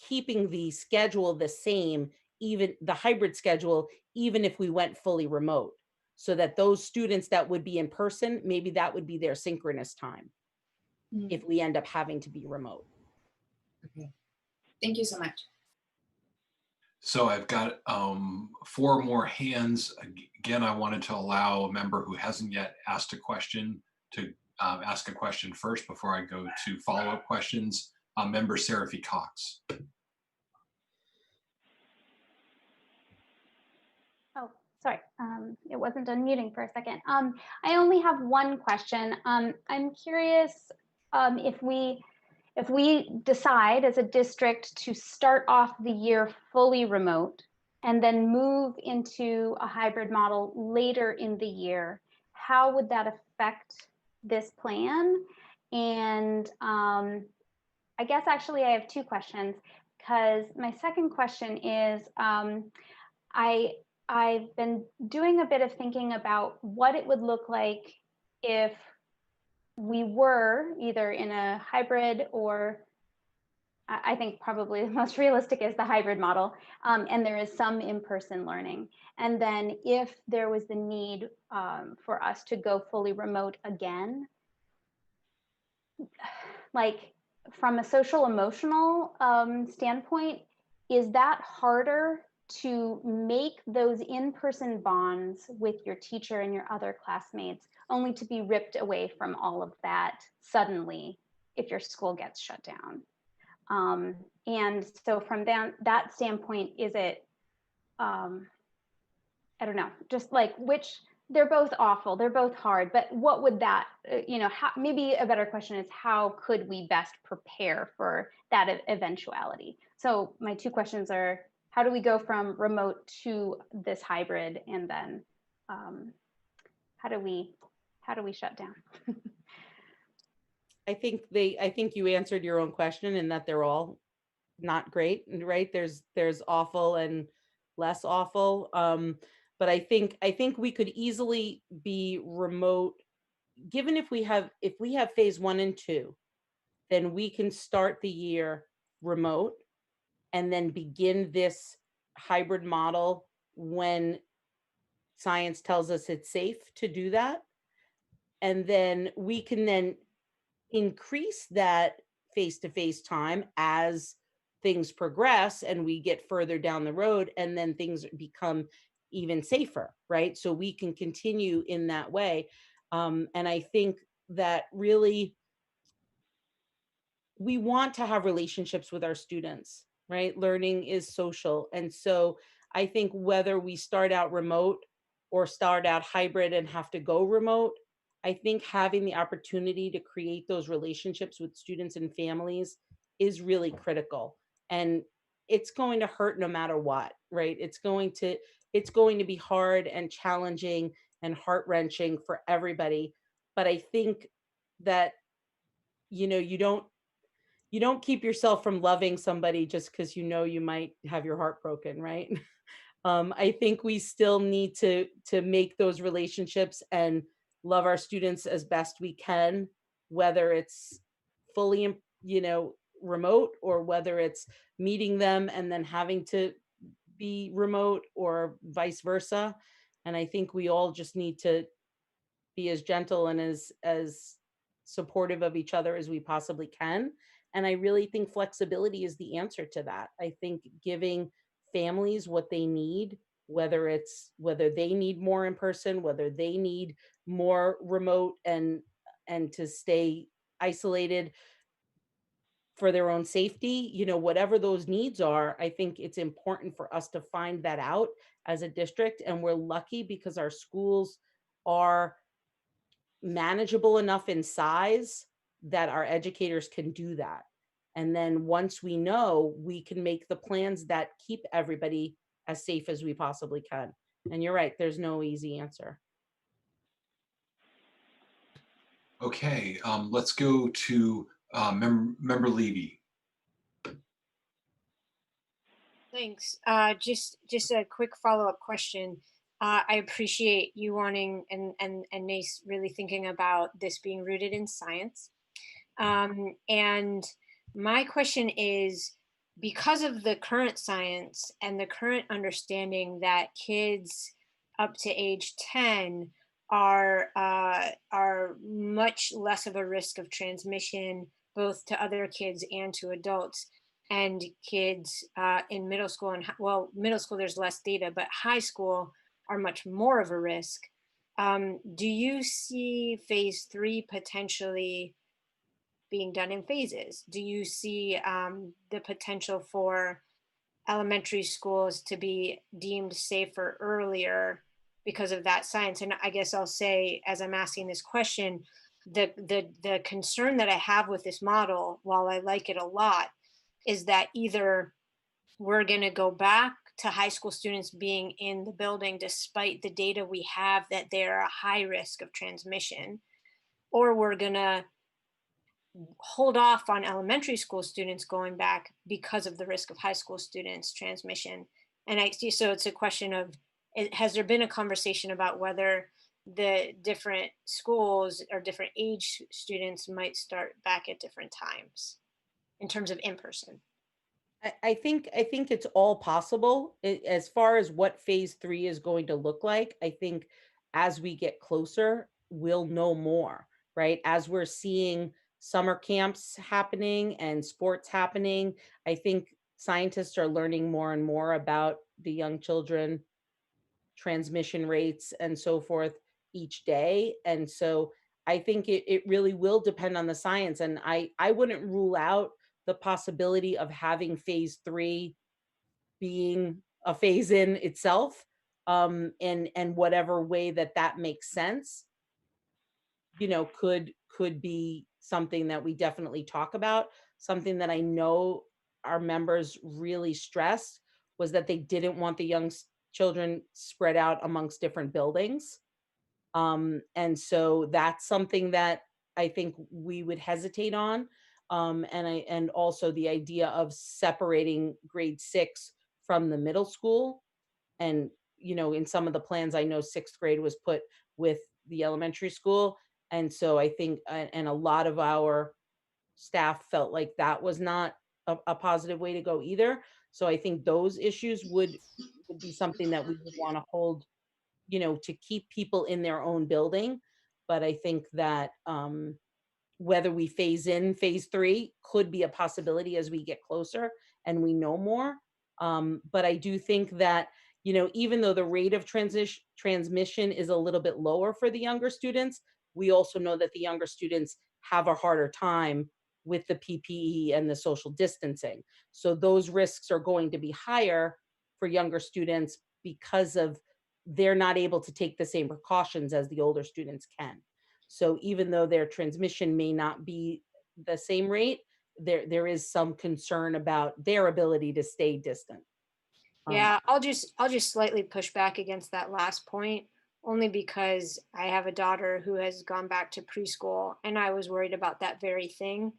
keeping the schedule the same, even the hybrid schedule, even if we went fully remote, so that those students that would be in person, maybe that would be their synchronous time if we end up having to be remote. Okay. Thank you so much. So I've got 4 more hands. Again, I wanted to allow a member who hasn't yet asked a question to ask a question first before I go to follow-up questions. Member Seraphy Cox. Oh, sorry. It wasn't unmuting for a second. I only have one question. I'm curious if we decide as a district to start off the year fully remote and then move into a hybrid model later in the year, how would that affect this plan? And I guess actually I have 2 questions, because my second question is, I've been doing a bit of thinking about what it would look like if we were either in a hybrid, or I think probably the most realistic is the hybrid model, and there is some in-person learning. And then if there was the need for us to go fully remote again, like from a social emotional standpoint, is that harder to make those in-person bonds with your teacher and your other classmates, only to be ripped away from all of that suddenly if your school gets shut down? And so from that standpoint, is it, I don't know, just like they're both awful, they're both hard, but what would that, maybe a better question is, how could we best prepare for that eventuality? So my 2 questions are, how do we go from remote to this hybrid? And then how do we shut down? I think you answered your own question, in that they're all not great, right? There's awful and less awful. But I think we could easily be remote, given if we have phase 1 and 2, then we can start the year remote and then begin this hybrid model when science tells us it's safe to do that. And then we can then increase that face-to-face time as things progress and we get further down the road, and then things become even safer, right? So we can continue in that way. And I think that really we want to have relationships with our students, right? Learning is social. And so I think whether we start out remote or start out hybrid and have to go remote, I think having the opportunity to create those relationships with students and families is really critical. And it's going to hurt no matter what, right? It's going to be hard and challenging and heart-wrenching for everybody. But I think that, you don't keep yourself from loving somebody just because you might have your heart broken, right? I think we still need to make those relationships and love our students as best we can, whether it's fully, remote, or whether it's meeting them and then having to be remote, or vice versa. And I think we all just need to be as gentle and as supportive of each other as we possibly can. And I really think flexibility is the answer to that. I think giving families what they need, whether they need more in person, whether they need more remote, and to stay isolated for their own safety, whatever those needs are, I think it's important for us to find that out as a district. And we're lucky because our schools are manageable enough in size that our educators can do that. And then once we know, we can make the plans that keep everybody as safe as we possibly can. And you're right, there's no easy answer. Okay, let's go to Member Levy. Thanks. Just a quick follow-up question. I appreciate you wanting and Nace really thinking about this being rooted in science. And my question is, because of the current science and the current understanding that kids up to age 10 are much less of a risk of transmission, both to other kids and to adults, and kids in middle school middle school there's less data, but high school are much more of a risk. Do you see phase 3 potentially being done in phases? Do you see the potential for elementary schools to be deemed safer earlier because of that science? And I guess I'll say, as I'm asking this question, the concern that I have with this model, while I like it a lot, is that either we're going to go back to high school students being in the building despite the data we have that they're a high risk of transmission, or we're going to hold off on elementary school students going back because of the risk of high school students transmission. And so it's a question of, has there been a conversation about whether the different schools or different age students might start back at different times in terms of in-person? I think it's all possible. As far as what phase 3 is going to look like, I think as we get closer, we'll know more, right? As we're seeing summer camps happening and sports happening, I think scientists are learning more and more about the young children transmission rates and so forth each day. And so I think it really will depend on the science. And I wouldn't rule out the possibility of having phase 3 being a phase in itself, and whatever way that makes sense, could be something that we definitely talk about. Something that I know our members really stressed was that they didn't want the young children spread out amongst different buildings. And so that's something that I think we would hesitate on. And also the idea of separating grade 6 from the middle school. And, in some of the plans, I know 6th grade was put with the elementary school. And so I think, and a lot of our staff felt like that was not a positive way to go either. So I think those issues would be something that we would want to hold to keep people in their own building. But I think that whether we phase in phase 3 could be a possibility as we get closer and we know more. But I do think that, even though the rate of transmission is a little bit lower for the younger students, we also know that the younger students have a harder time with the PPE and the social distancing. So those risks are going to be higher for younger students because of they're not able to take the same precautions as the older students can. So even though their transmission may not be the same rate, there is some concern about their ability to stay distant. Yeah, I'll just slightly push back against that last point, only because I have a daughter who has gone back to preschool, and I was worried about that very thing.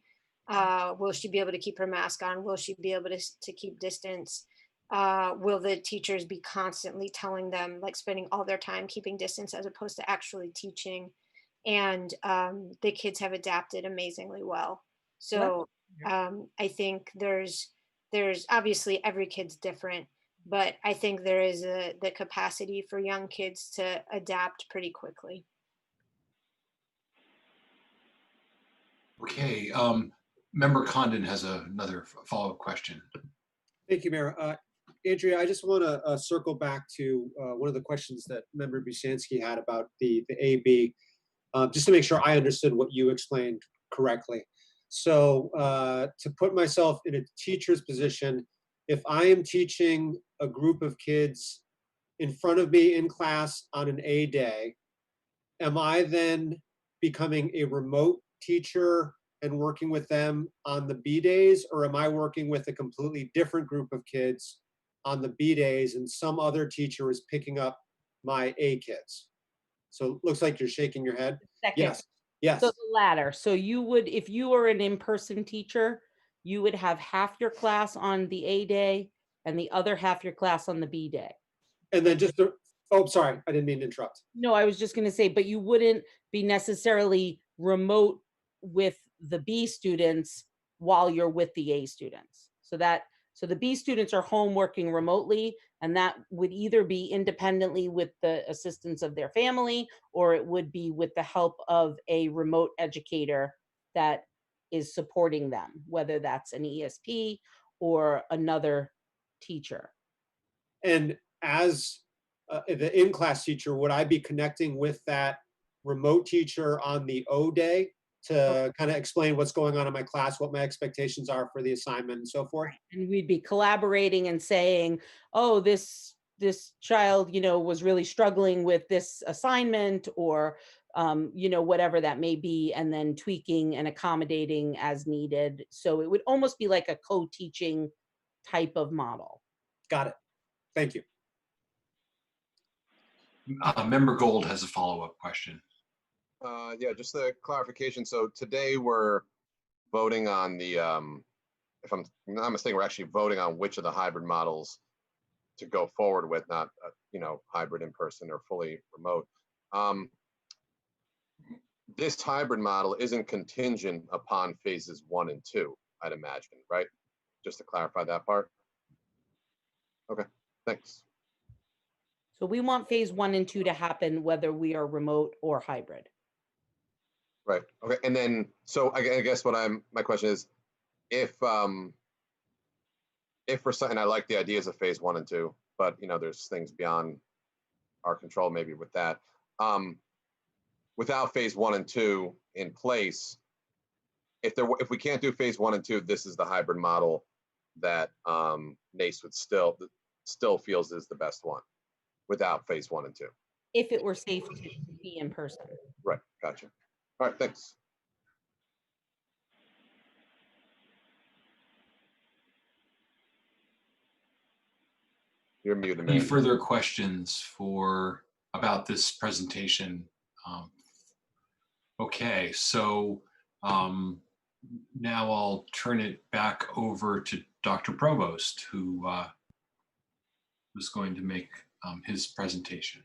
Will she be able to keep her mask on? Will she be able to keep distance? Will the teachers be constantly telling them, like spending all their time keeping distance as opposed to actually teaching? And the kids have adapted amazingly well. So I think there's obviously every kid's different, but I think there is the capacity for young kids to adapt pretty quickly. Okay, Member Condon has another follow-up question. Thank you, Mayor. Andrea, I just want to circle back to one of the questions that Member Busansky had about the AB, just to make sure I understood what you explained correctly. So to put myself in a teacher's position, if I am teaching a group of kids in front of me in class on an A day, am I then becoming a remote teacher and working with them on the B days, or am I working with a completely different group of kids on the B days and some other teacher is picking up my A kids? So it looks like you're shaking your head. Second. Yes, yes. So the latter. So you would, if you were an in-person teacher, you would have half your class on the A day and the other half your class on the B day. And then just, oh, sorry, I didn't mean to interrupt. No, I was just going to say, but you wouldn't be necessarily remote with the B students while you're with the A students. So the B students are home working remotely, and that would either be independently with the assistance of their family, or it would be with the help of a remote educator that is supporting them, whether that's an ESP or another teacher. And as the in-class teacher, would I be connecting with that remote teacher on the O day to kind of explain what's going on in my class, what my expectations are for the assignment and so forth? And we'd be collaborating and saying, oh, this child, was really struggling with this assignment, or, whatever that may be, and then tweaking and accommodating as needed. So it would almost be like a co-teaching type of model. Got it. Thank you. Member Gold has a follow-up question. Yeah, just a clarification. So today we're voting on the, if I'm not mistaken, we're actually voting on which of the hybrid models to go forward with, not, hybrid in person or fully remote. This hybrid model isn't contingent upon phases 1 and 2, I'd imagine, right? Just to clarify that part. Okay, thanks. So we want phase 1 and 2 to happen whether we are remote or hybrid. Right. Okay. And then, so I guess my question is, if we're and I like the ideas of phase 1 and 2, but there's things beyond our control maybe with that. Without phase 1 and 2 in place, if we can't do phase 1 and 2, this is the hybrid model that NACE would still feels is the best one without phase 1 and 2. If it were safe to be in person. Right. Gotcha. All right, thanks. You're muted, Any man. further questions about this presentation? Okay, so now I'll turn it back over to Dr. Provost, who was going to make his presentation.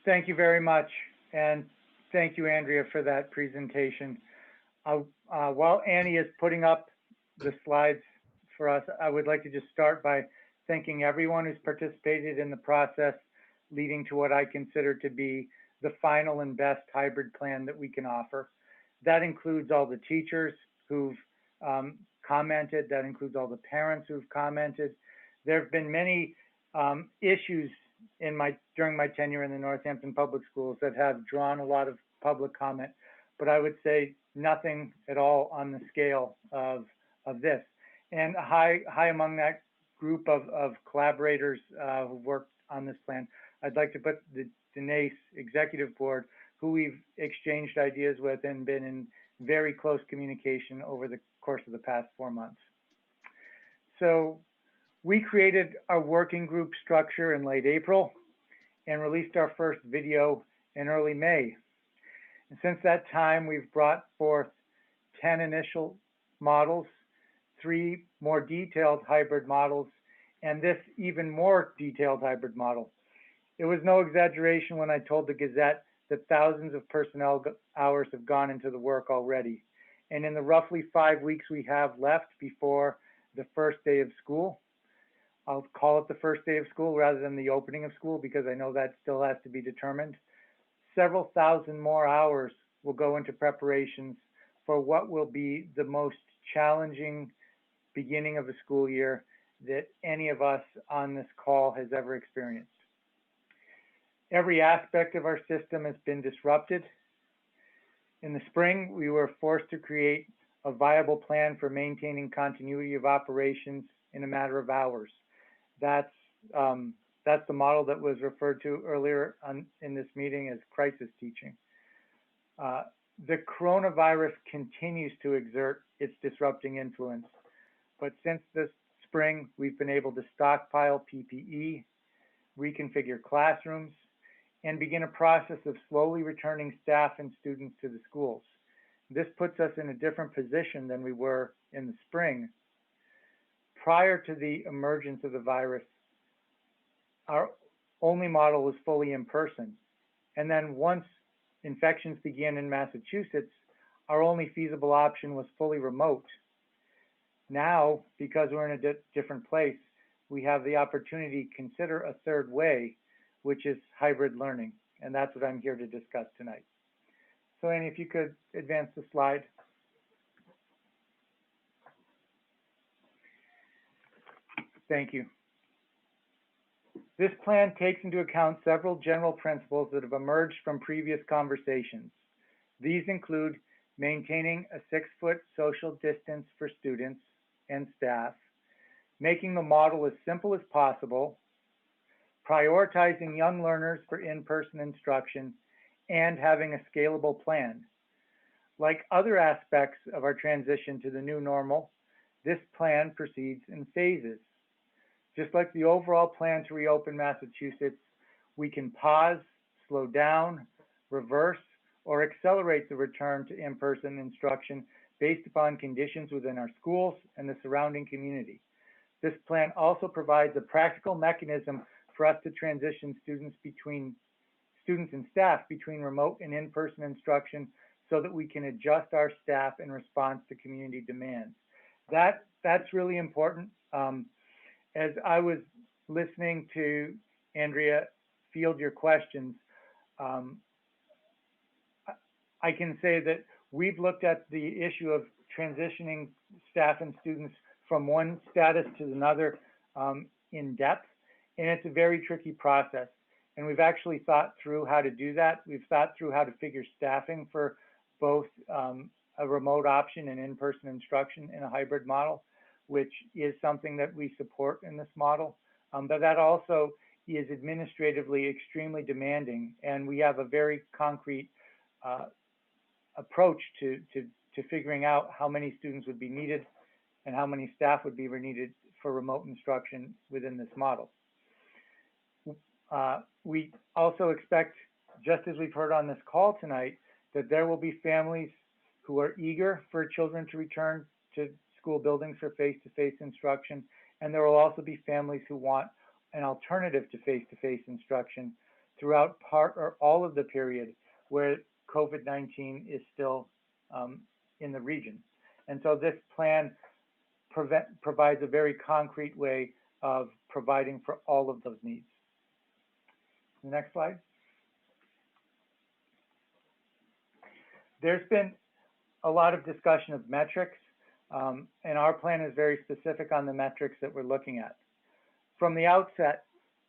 Thank you very much. And thank you, Andrea, for that presentation. While Annie is putting up the slides for us, I would like to just start by thanking everyone who's participated in the process. leading to what I consider to be the final and best hybrid plan that we can offer. That includes all the teachers who've commented, that includes all the parents who've commented. There have been many issues during my tenure in the Northampton Public Schools that have drawn a lot of public comment, but I would say nothing at all on the scale of this. And high among that group of collaborators who worked on this plan, I'd like to put the NACE Executive Board, who we've exchanged ideas with and been in very close communication over the course of the past 4 months. So we created our working group structure in late April and released our first video in early May. And since that time, we've brought forth 10 initial models, 3 more detailed hybrid models, and this even more detailed hybrid model. It was no exaggeration when I told the Gazette that thousands of personnel hours have gone into the work already. And in the roughly 5 weeks we have left before the first day of school, I'll call it the first day of school rather than the opening of school because I know that still has to be determined. Several thousand more hours will go into preparations for what will be the most challenging beginning of a school year that any of us on this call has ever experienced. Every aspect of our system has been disrupted. In the spring, we were forced to create a viable plan for maintaining continuity of operations in a matter of hours. That's the model that was referred to earlier in this meeting as crisis teaching. The coronavirus continues to exert its disrupting influence, but since this spring, we've been able to stockpile PPE, reconfigure classrooms, and begin a process of slowly returning staff and students to the schools. This puts us in a different position than we were in the spring. Prior to the emergence of the virus, our only model was fully in person. And then once infections began in Massachusetts, our only feasible option was fully remote. Now, because we're in a different place, we have the opportunity to consider a third way, which is hybrid learning. And that's what I'm here to discuss tonight. So Annie, if you could advance the slide. Thank you. This plan takes into account several general principles that have emerged from previous conversations. These include maintaining a 6-foot social distance for students and staff, making the model as simple as possible, prioritizing young learners for in-person instruction, and having a scalable plan. Like other aspects of our transition to the new normal, this plan proceeds in phases. Just like the overall plan to reopen Massachusetts, we can pause, slow down, reverse, or accelerate the return to in-person instruction based upon conditions within our schools and the surrounding community. This plan also provides a practical mechanism for us to transition students and staff between remote and in-person instruction so that we can adjust our staff in response to community demands. That's really important. As I was listening to Andrea field your questions, I can say that we've looked at the issue of transitioning staff and students from one status to another in depth, and it's a very tricky process. And we've actually thought through how to do that. We've thought through how to figure staffing for both a remote option and in-person instruction in a hybrid model, which is something that we support in this model. But that also is administratively extremely demanding, and we have a very concrete approach to figuring out how many students would be needed and how many staff would be needed for remote instruction within this model. We also expect, just as we've heard on this call tonight, that there will be families who are eager for children to return to school buildings for face-to-face instruction, and there will also be families who want an alternative to face-to-face instruction throughout part or all of the period where COVID-19 is still in the region. And so this plan provides a very concrete way of providing for all of those needs. The next slide. There's been a lot of discussion of metrics, and our plan is very specific on the metrics that we're looking at. From the outset,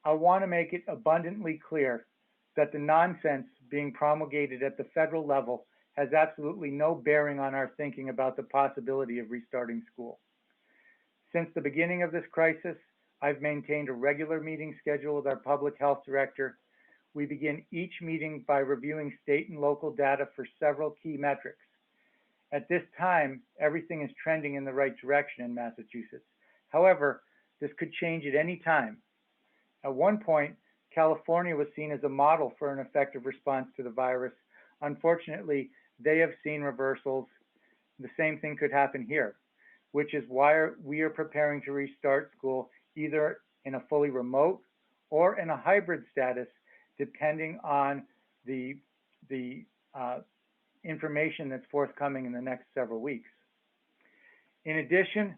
I want to make it abundantly clear that the nonsense being promulgated at the federal level has absolutely no bearing on our thinking about the possibility of restarting school. Since the beginning of this crisis, I've maintained a regular meeting schedule with our public health director. We begin each meeting by reviewing state and local data for several key metrics. At this time, everything is trending in the right direction in Massachusetts. However, this could change at any time. At one point, California was seen as a model for an effective response to the virus. Unfortunately, they have seen reversals. The same thing could happen here, which is why we are preparing to restart school either in a fully remote or in a hybrid status, depending on the information that's forthcoming in the next several weeks. In addition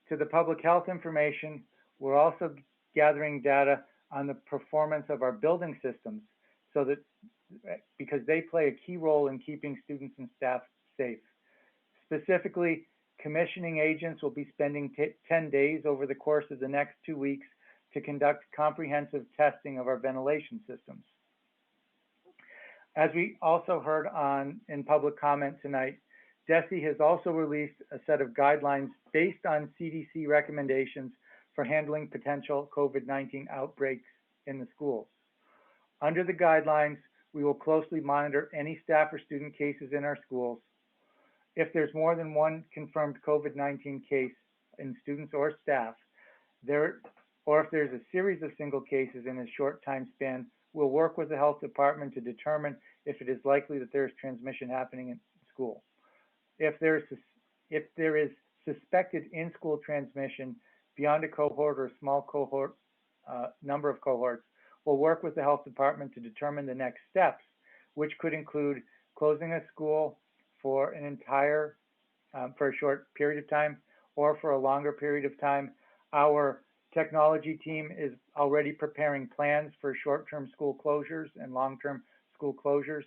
to the public health information, we're also gathering data on the performance of our building systems, so that because they play a key role in keeping students and staff safe. Specifically, commissioning agents will be spending 10 days over the course of the next 2 weeks to conduct comprehensive testing of our ventilation systems. As we also heard in public comment tonight, DESE has also released a set of guidelines based on CDC recommendations for handling potential COVID-19 outbreaks in the schools. Under the guidelines, we will closely monitor any staff or student cases in our schools. If there's more than one confirmed COVID-19 case in students or staff, or if there's a series of single cases in a short time span, we'll work with the health department to determine if it is likely that there is transmission happening in school. If there is suspected in-school transmission beyond a cohort or a small cohort, number of cohorts, we'll work with the health department to determine the next steps, which could include closing a school for for a short period of time or for a longer period of time. Our technology team is already preparing plans for short-term school closures and long-term school closures.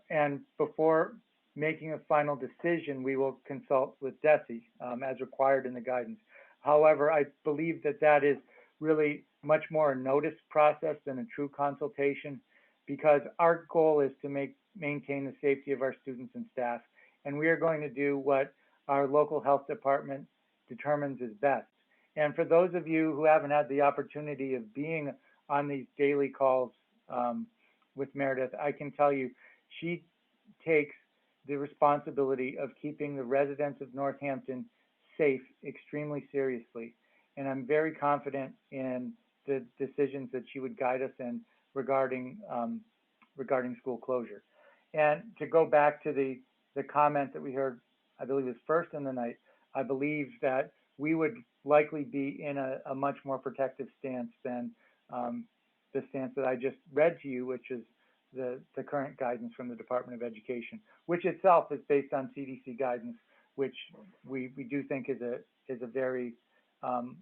And before making a final decision, we will consult with DESE as required in the guidance. However, I believe that that is really much more a notice process than a true consultation, because our goal is to maintain the safety of our students and staff. And we are going to do what our local health department determines is best. And for those of you who haven't had the opportunity of being on these daily calls with Meredith, I can tell you she takes the responsibility of keeping the residents of Northampton safe extremely seriously. And I'm very confident in the decisions that she would guide us in regarding school closure. And to go back to the comment that we heard, I believe was first in the night, I believe that we would likely be in a much more protective stance than the stance that I just read to you, which is the current guidance from the Department of Education, which itself is based on CDC guidance, which we do think is a very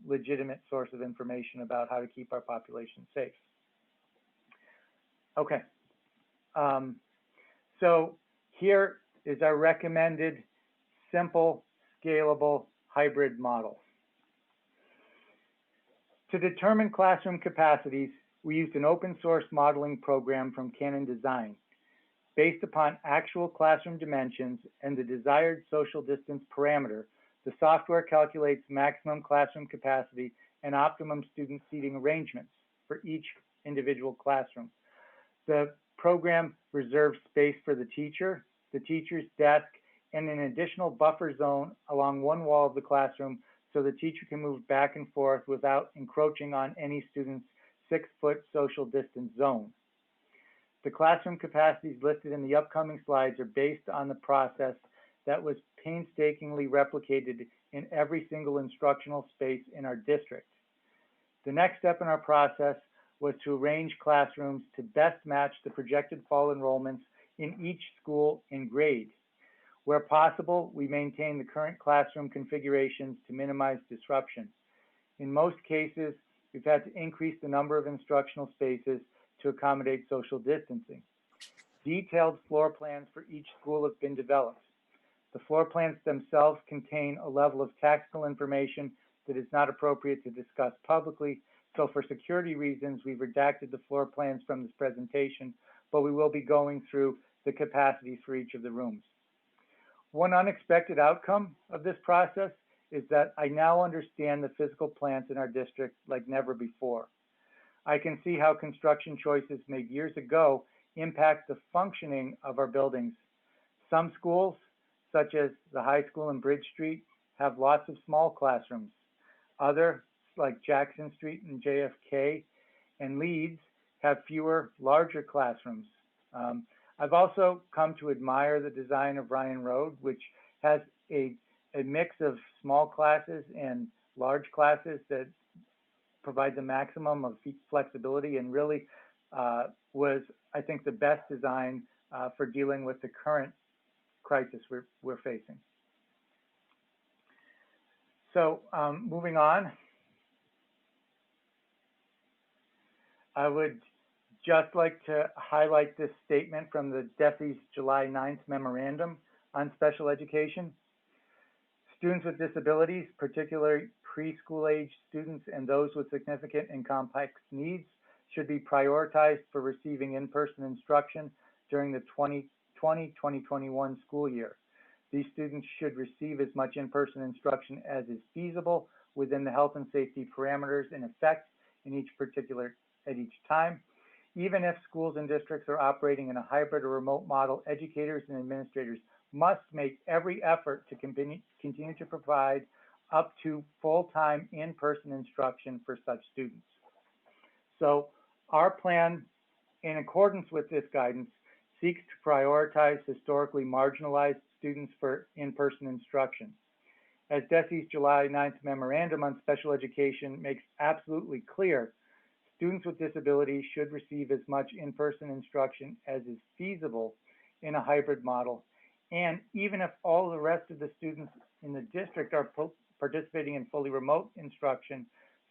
legitimate source of information about how to keep our population safe. Okay, so here is our recommended simple, scalable hybrid model. To determine classroom capacities, we used an open source modeling program from Canon Design. Based upon actual classroom dimensions and the desired social distance parameter, the software calculates maximum classroom capacity and optimum student seating arrangements for each individual classroom. The program reserves space for the teacher's desk, and an additional buffer zone along one wall of the classroom so the teacher can move back and forth without encroaching on any student's 6-foot social distance zone. The classroom capacities listed in the upcoming slides are based on the process that was painstakingly replicated in every single instructional space in our district. The next step in our process was to arrange classrooms to best match the projected fall enrollments in each school and grade. Where possible, we maintain the current classroom configurations to minimize disruption. In most cases, we've had to increase the number of instructional spaces to accommodate social distancing. Detailed floor plans for each school have been developed. The floor plans themselves contain a level of tactical information that is not appropriate to discuss publicly. So for security reasons, we've redacted the floor plans from this presentation, but we will be going through the capacities for each of the rooms. One unexpected outcome of this process is that I now understand the physical plans in our district like never before. I can see how construction choices made years ago impact the functioning of our buildings. Some schools, such as the high school in Bridge Street, have lots of small classrooms. Other, like Jackson Street and JFK and Leeds, have fewer, larger classrooms. I've also come to admire the design of Ryan Road, which has a mix of small classes and large classes that provide the maximum of flexibility, and really was, I think, the best design for dealing with the current crisis we're facing. So moving on, I would just like to highlight this statement from the DESE's July 9th memorandum on special education. Students with disabilities, particularly preschool age students and those with significant and complex needs, should be prioritized for receiving in-person instruction during the 2020-2021 school year. These students should receive as much in-person instruction as is feasible within the health and safety parameters in effect at each time. Even if schools and districts are operating in a hybrid or remote model, educators and administrators must make every effort to continue to provide up to full-time in-person instruction for such students. So our plan, in accordance with this guidance, seeks to prioritize historically marginalized students for in-person instruction. As DESE's July 9th memorandum on special education makes absolutely clear, students with disabilities should receive as much in-person instruction as is feasible in a hybrid model. And even if all the rest of the students in the district are participating in fully remote instruction,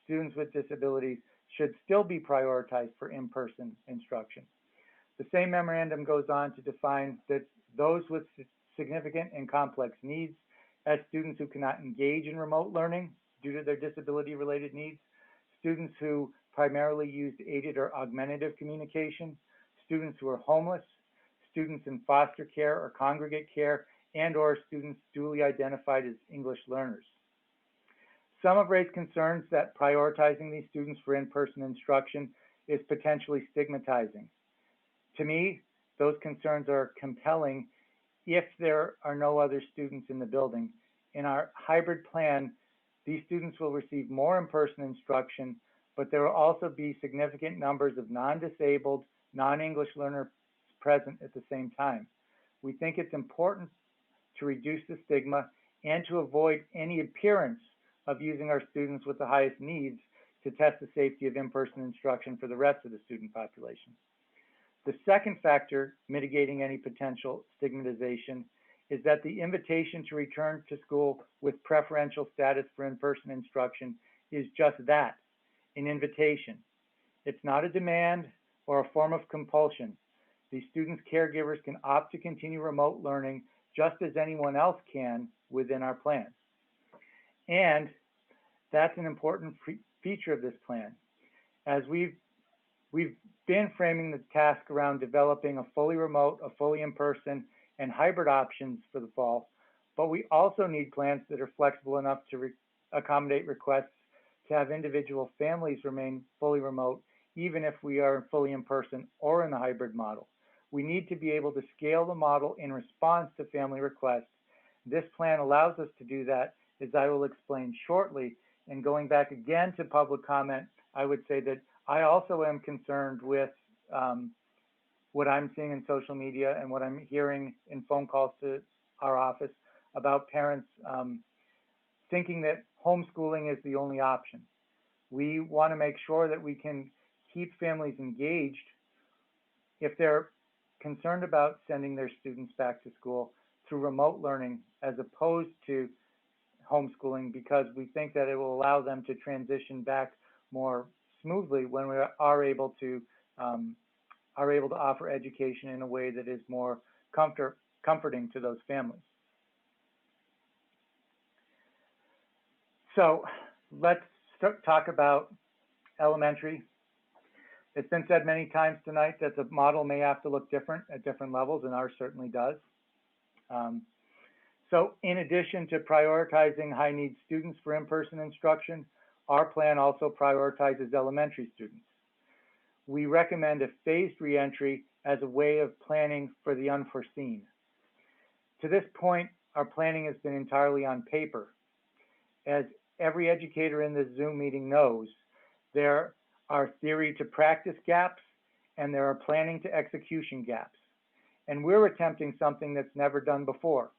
students with disabilities should still be prioritized for in-person instruction. The same memorandum goes on to define that those with significant and complex needs as students who cannot engage in remote learning due to their disability-related needs, students who primarily used aided or augmentative communication, students who are homeless, students in foster care or congregate care, and or students duly identified as English learners. Some have raised concerns that prioritizing these students for in-person instruction is potentially stigmatizing. To me, those concerns are compelling if there are no other students in the building. In our hybrid plan, these students will receive more in-person instruction, but there will also be significant numbers of non-disabled, non-English learners present at the same time. We think it's important to reduce the stigma and to avoid any appearance of using our students with the highest needs to test the safety of in-person instruction for the rest of the student population. The second factor mitigating any potential stigmatization is that the invitation to return to school with preferential status for in-person instruction is just that, an invitation. It's not a demand or a form of compulsion. These students' caregivers can opt to continue remote learning just as anyone else can within our plan. And that's an important feature of this plan. As we've been framing the task around developing a fully remote, a fully in-person, and hybrid options for the fall, but we also need plans that are flexible enough to accommodate requests to have individual families remain fully remote, even if we are fully in person or in the hybrid model. We need to be able to scale the model in response to family requests. This plan allows us to do that, as I will explain shortly. And going back again to public comment, I would say that I also am concerned with what I'm seeing in social media and what I'm hearing in phone calls to our office about parents thinking that homeschooling is the only option. We want to make sure that we can keep families engaged if they're concerned about sending their students back to school through remote learning as opposed to homeschooling, because we think that it will allow them to transition back more smoothly when we are able to offer education in a way that is more comforting to those families. So let's talk about elementary. It's been said many times tonight that the model may have to look different at different levels, and ours certainly does. So in addition to prioritizing high-need students for in-person instruction, our plan also prioritizes elementary students. We recommend a phased reentry as a way of planning for the unforeseen. To this point, our planning has been entirely on paper. As every educator in this Zoom meeting knows, there are theory to practice gaps and there are planning to execution gaps. And we're attempting something that's never done before.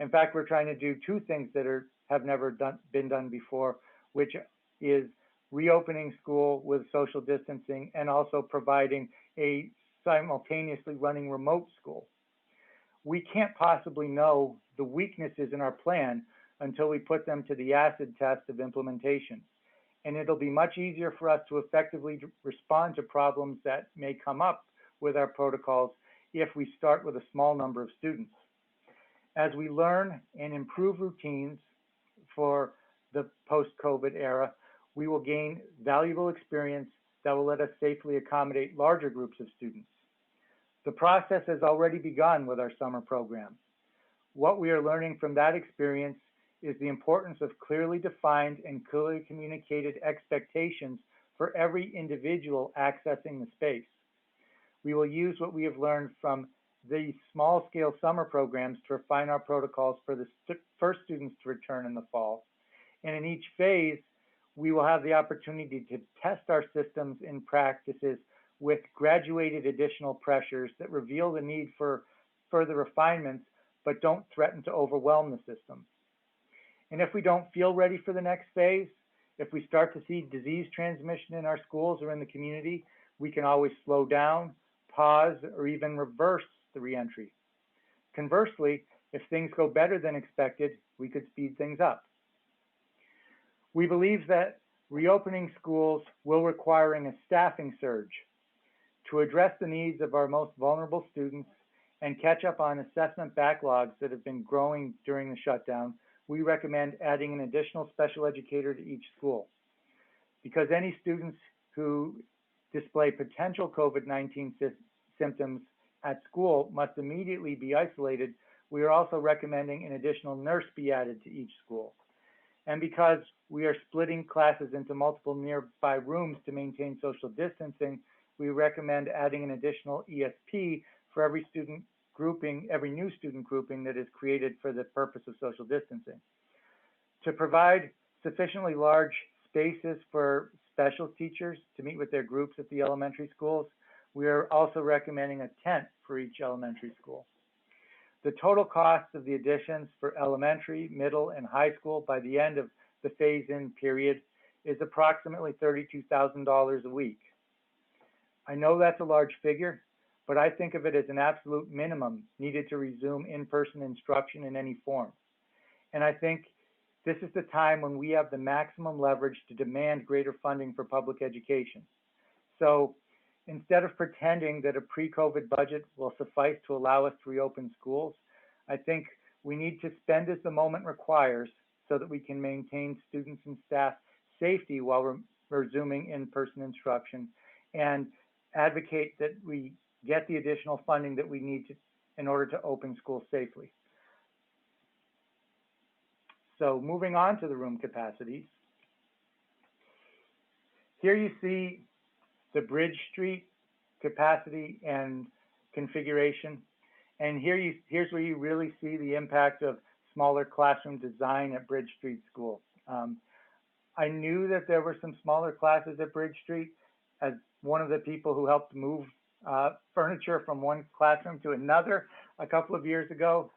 In fact, we're trying to do two things that have never been done before, which is reopening school with social distancing and also providing a simultaneously running remote school. We can't possibly know the weaknesses in our plan until we put them to the acid test of implementation. And it'll be much easier for us to effectively respond to problems that may come up with our protocols if we start with a small number of students. As we learn and improve routines for the post-COVID era, we will gain valuable experience that will let us safely accommodate larger groups of students. The process has already begun with our summer program. What we are learning from that experience is the importance of clearly defined and clearly communicated expectations for every individual accessing the space. We will use what we have learned from the small-scale summer programs to refine our protocols for the first students to return in the fall. And in each phase, we will have the opportunity to test our systems and practices with graduated additional pressures that reveal the need for further refinements, but don't threaten to overwhelm the system. And if we don't feel ready for the next phase, if we start to see disease transmission in our schools or in the community, we can always slow down, pause, or even reverse the reentry. Conversely, if things go better than expected, we could speed things up. We believe that reopening schools will require a staffing surge to address the needs of our most vulnerable students and catch up on assessment backlogs that have been growing during the shutdown. We recommend adding an additional special educator to each school. Because any students who display potential COVID-19 symptoms at school must immediately be isolated, we are also recommending an additional nurse be added to each school. And because we are splitting classes into multiple nearby rooms to maintain social distancing, we recommend adding an additional ESP for every student grouping, every new student grouping that is created for the purpose of social distancing. To provide sufficiently large spaces for special teachers to meet with their groups at the elementary schools, we are also recommending a tent for each elementary school. The total cost of the additions for elementary, middle, and high school by the end of the phase-in period is approximately $32,000 a week. I know that's a large figure, but I think of it as an absolute minimum needed to resume in-person instruction in any form. And I think this is the time when we have the maximum leverage to demand greater funding for public education. So instead of pretending that a pre-COVID budget will suffice to allow us to reopen schools, I think we need to spend as the moment requires so that we can maintain students and staff safety while resuming in-person instruction and advocate that we get the additional funding that we need in order to open schools safely. So moving on to the room capacities. Here you see the Bridge Street capacity and configuration. And here's where you really see the impact of smaller classroom design at Bridge Street School. I knew that there were some smaller classes at Bridge Street. As one of the people who helped move furniture from one classroom to another a couple of years ago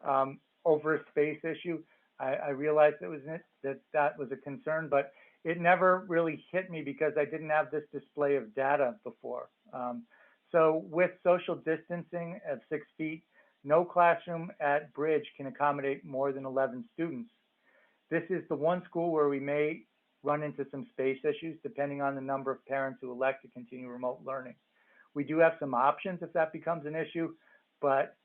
over a space issue, I realized that was a concern, but it never really hit me because I didn't have this display of data before. So with social distancing at 6 feet, no classroom at Bridge can accommodate more than 11 students. This is the one school where we may run into some space issues depending on the number of parents who elect to continue remote learning. We do have some options if that becomes an issue, but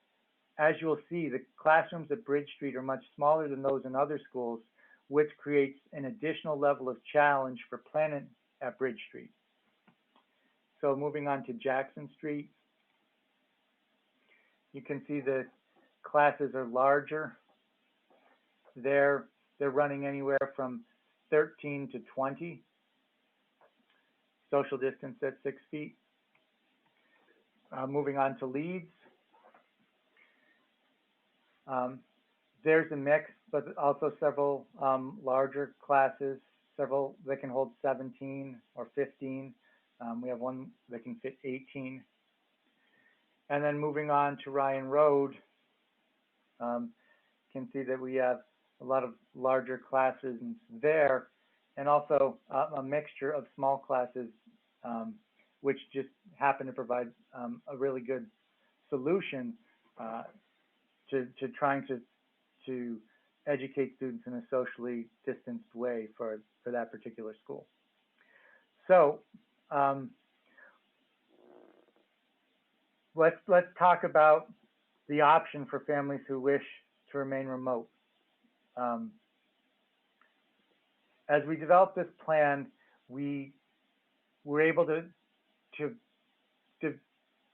as you'll see, the classrooms at Bridge Street are much smaller than those in other schools, which creates an additional level of challenge for planning at Bridge Street. So moving on to Jackson Street, you can see the classes are larger. They're running anywhere from 13 to 20. Social distance at 6 feet. Moving on to Leeds. There's a mix, but also several larger classes, several that can hold 17 or 15. We have one that can fit 18. And then moving on to Ryan Road, can see that we have a lot of larger classes there, and also a mixture of small classes, which just happen to provide a really good solution to trying to educate students in a socially distanced way for that particular school. So let's talk about the option for families who wish to remain remote. As we developed this plan, we were able to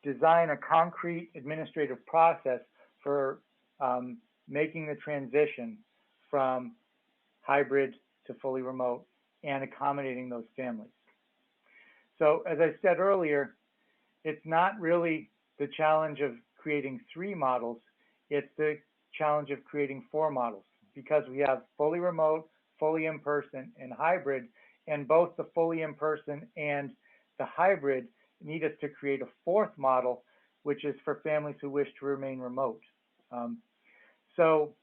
design a concrete administrative process for making the transition from hybrid to fully remote and accommodating those families. So as I said earlier, it's not really the challenge of creating 3 models, it's the challenge of creating 4 models, because we have fully remote, fully in-person, and hybrid, and both the fully in-person and the hybrid need us to create a 4th model, which is for families who wish to remain remote. So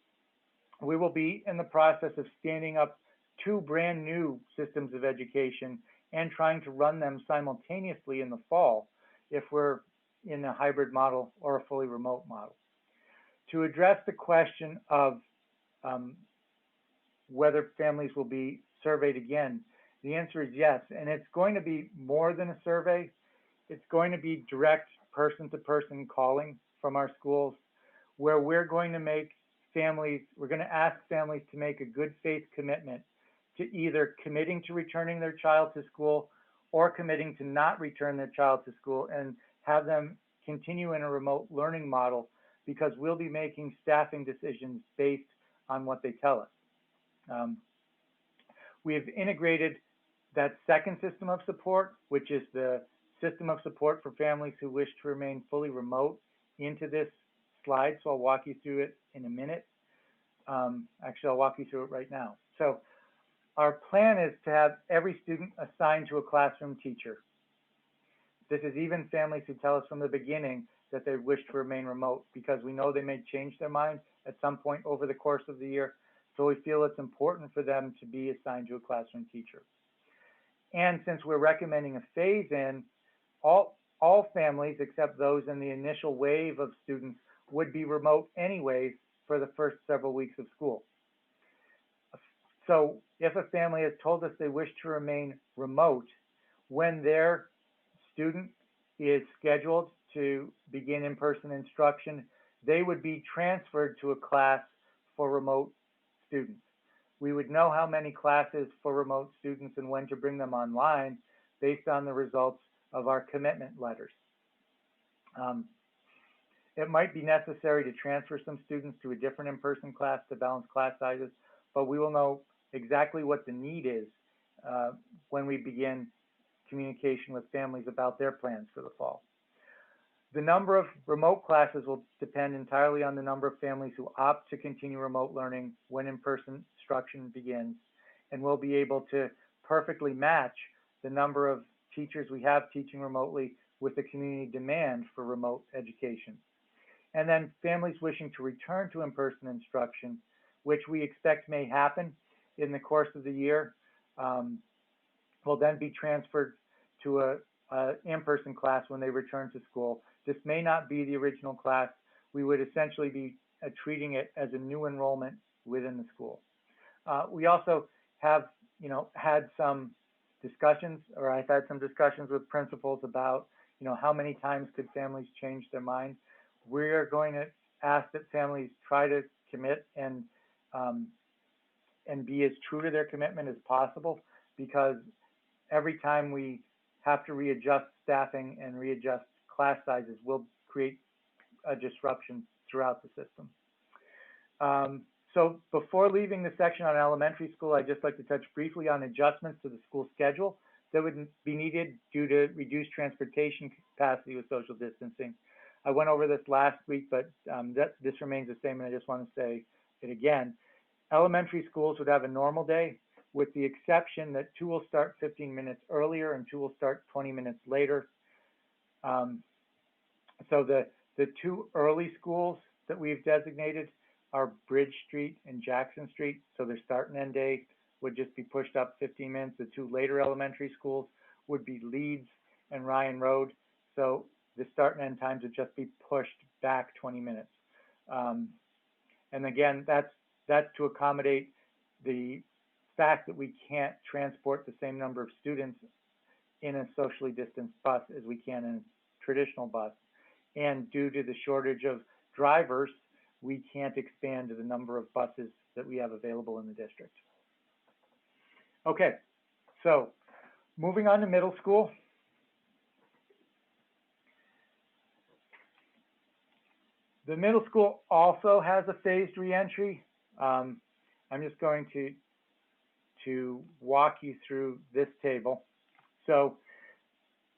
we will be in the process of standing up 2 brand new systems of education and trying to run them simultaneously in the fall if we're in a hybrid model or a fully remote model. To address the question of whether families will be surveyed again, the answer is yes, and it's going to be more than a survey. It's going to be direct person-to-person calling from our schools, where we're going to ask families to make a good faith commitment to either committing to returning their child to school or committing to not return their child to school and have them continue in a remote learning model, because we'll be making staffing decisions based on what they tell us. We have integrated that second system of support, which is the system of support for families who wish to remain fully remote, into this slide, so I'll walk you through it in a minute. Actually, I'll walk you through it right now. So our plan is to have every student assigned to a classroom teacher. This is even families who tell us from the beginning that they wish to remain remote, because we know they may change their mind at some point over the course of the year. So we feel it's important for them to be assigned to a classroom teacher. And since we're recommending a phase-in, all families except those in the initial wave of students would be remote anyways for the first several weeks of school. So if a family has told us they wish to remain remote, when their student is scheduled to begin in-person instruction, they would be transferred to a class for remote students. We would know how many classes for remote students and when to bring them online based on the results of our commitment letters. It might be necessary to transfer some students to a different in-person class to balance class sizes, but we will know exactly what the need is when we begin communication with families about their plans for the fall. The number of remote classes will depend entirely on the number of families who opt to continue remote learning when in-person instruction begins, and we'll be able to perfectly match the number of teachers we have teaching remotely with the community demand for remote education. And then families wishing to return to in-person instruction, which we expect may happen in the course of the year, will then be transferred to a in-person class when they return to school. This may not be the original class. We would essentially be treating it as a new enrollment within the school. We also have you know, had some discussions, or I've had some discussions with principals about, you know, how many times could families change their mind. We're going to ask that families try to commit and be as true to their commitment as possible, because every time we have to readjust staffing and readjust class sizes will create a disruption throughout the system. So before leaving the section on elementary school, I'd just like to touch briefly on adjustments to the school schedule that would be needed due to reduced transportation capacity with social distancing. I went over this last week, but this remains the same, and I just want to say it again. Elementary schools would have a normal day, with the exception that 2 will start 15 minutes earlier and 2 will start 20 minutes later. So the 2 early schools that we've designated are Bridge Street and Jackson Street. So their start and end day would just be pushed up 15 minutes. The 2 later elementary schools would be Leeds and Ryan Road. So the start and end times would just be pushed back 20 minutes. And again, that's to accommodate the fact that we can't transport the same number of students in a socially distanced bus as we can in a traditional bus. And due to the shortage of drivers, we can't expand the number of buses that we have available in the district. Okay, so moving on to middle school. The middle school also has a phased reentry. I'm just going to walk you through this table. So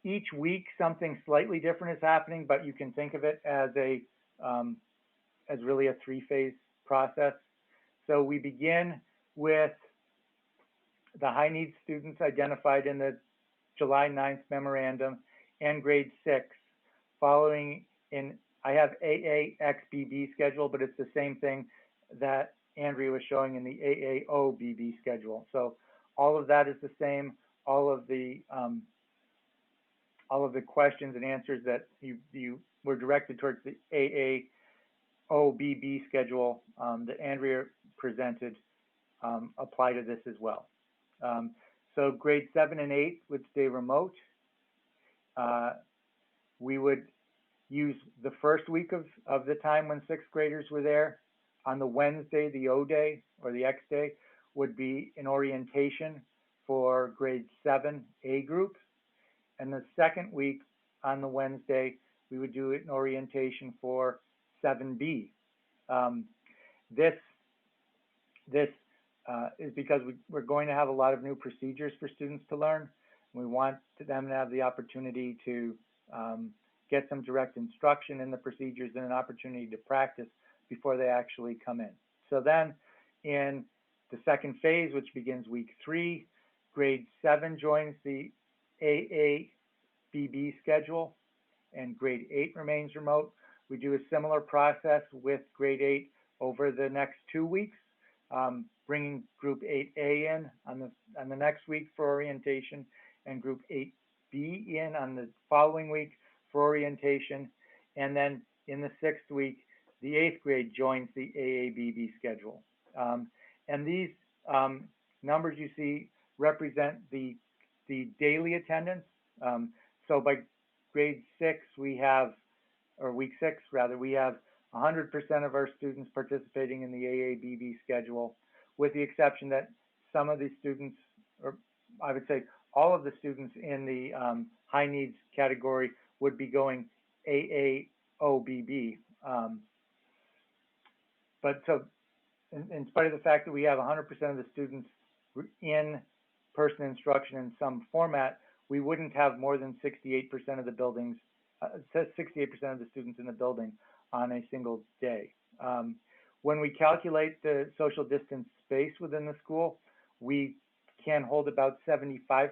each week something slightly different is happening, but you can think of it as really a 3-phase process. So we begin with the high needs students identified in the July 9th memorandum and grade 6, following in, I have AAXBB schedule, but it's the same thing that Andrea was showing in the AAOBB schedule. So all of that is the same. All of the questions and answers that you were directed towards the AAOBB schedule that Andrea presented apply to this as well. So grade 7 and 8 would stay remote. We would use the first week of the time when 6th graders were there. On the Wednesday, the O day or the X day would be an orientation for grade 7 A group. And the second week on the Wednesday, we would do an orientation for 7B. This is because we're going to have a lot of new procedures for students to learn. We want them to have the opportunity to get some direct instruction in the procedures and an opportunity to practice before they actually come in. So then in the second phase, which begins week 3, grade 7 joins the AABB schedule and grade 8 remains remote. We do a similar process with grade 8 over the next 2 weeks, bringing group 8A in on the next week for orientation and group 8B in on the following week for orientation. And then in the 6th week, the 8th grade joins the AABB schedule. And these numbers you see represent the daily attendance. So by grade 6, we have, or week 6 rather, we have 100% of our students participating in the AABB schedule, with the exception that some of the students, or I would say all of the students in the high needs category would be going AAOBB. But so in spite of the fact that we have 100% of the students in person instruction in some format, we wouldn't have more than 68% of the buildings, 68% of the students in the building on a single day. When we calculate the social distance space within the school, we can hold about 75%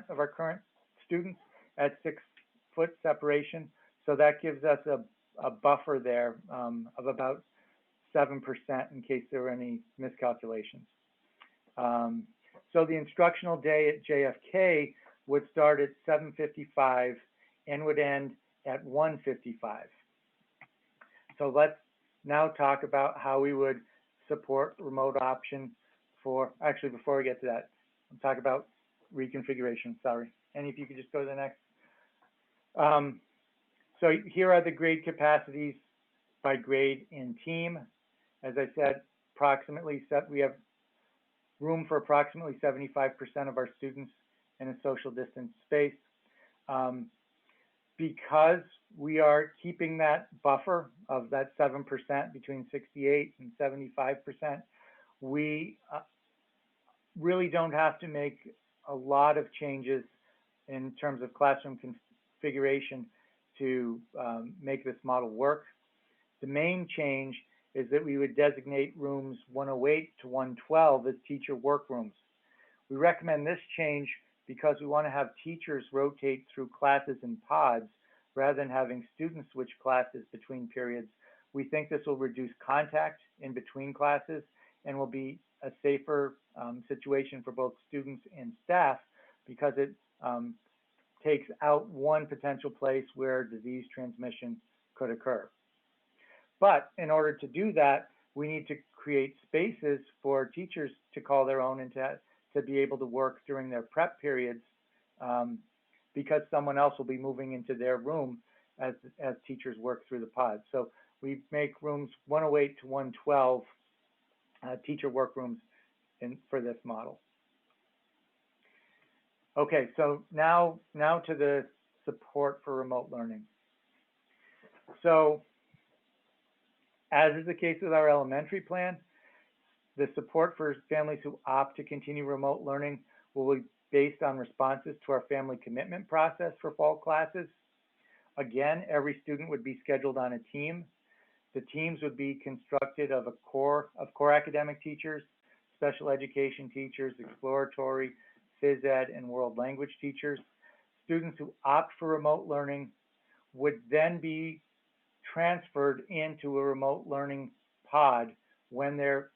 of our current students at 6-foot separation. So that gives us a buffer there of about 7% in case there were any miscalculations. So the instructional day at JFK would start at 7:55 and would end at 1:55. So let's now talk about how we would support remote option for, actually before we get to that, I'm talking about reconfiguration, sorry. And if you could just go to the next. So here are the grade capacities by grade and team. As I said, we have room for approximately 75% of our students in a social distance space. Because we are keeping that buffer of that 7% between 68 and 75%, we really don't have to make a lot of changes in terms of classroom configuration to make this model work. The main change is that we would designate rooms 108 to 112 as teacher workrooms. We recommend this change because we want to have teachers rotate through classes in pods rather than having students switch classes between periods. We think this will reduce contact in between classes and will be a safer situation for both students and staff because it takes out one potential place where disease transmission could occur. But in order to do that, we need to create spaces for teachers to call their own and to be able to work during their prep periods because someone else will be moving into their room as teachers work through the pods. So we make rooms 108 to 112 teacher workrooms for this model. Okay, so now to the support for remote learning. So as is the case with our elementary plan, the support for families who opt to continue remote learning will be based on responses to our family commitment process for fall classes. Again, every student would be scheduled on a team. The teams would be constructed of core academic teachers, special education teachers, exploratory, phys ed, and world language teachers. Students who opt for remote learning would then be transferred into a remote learning pod when their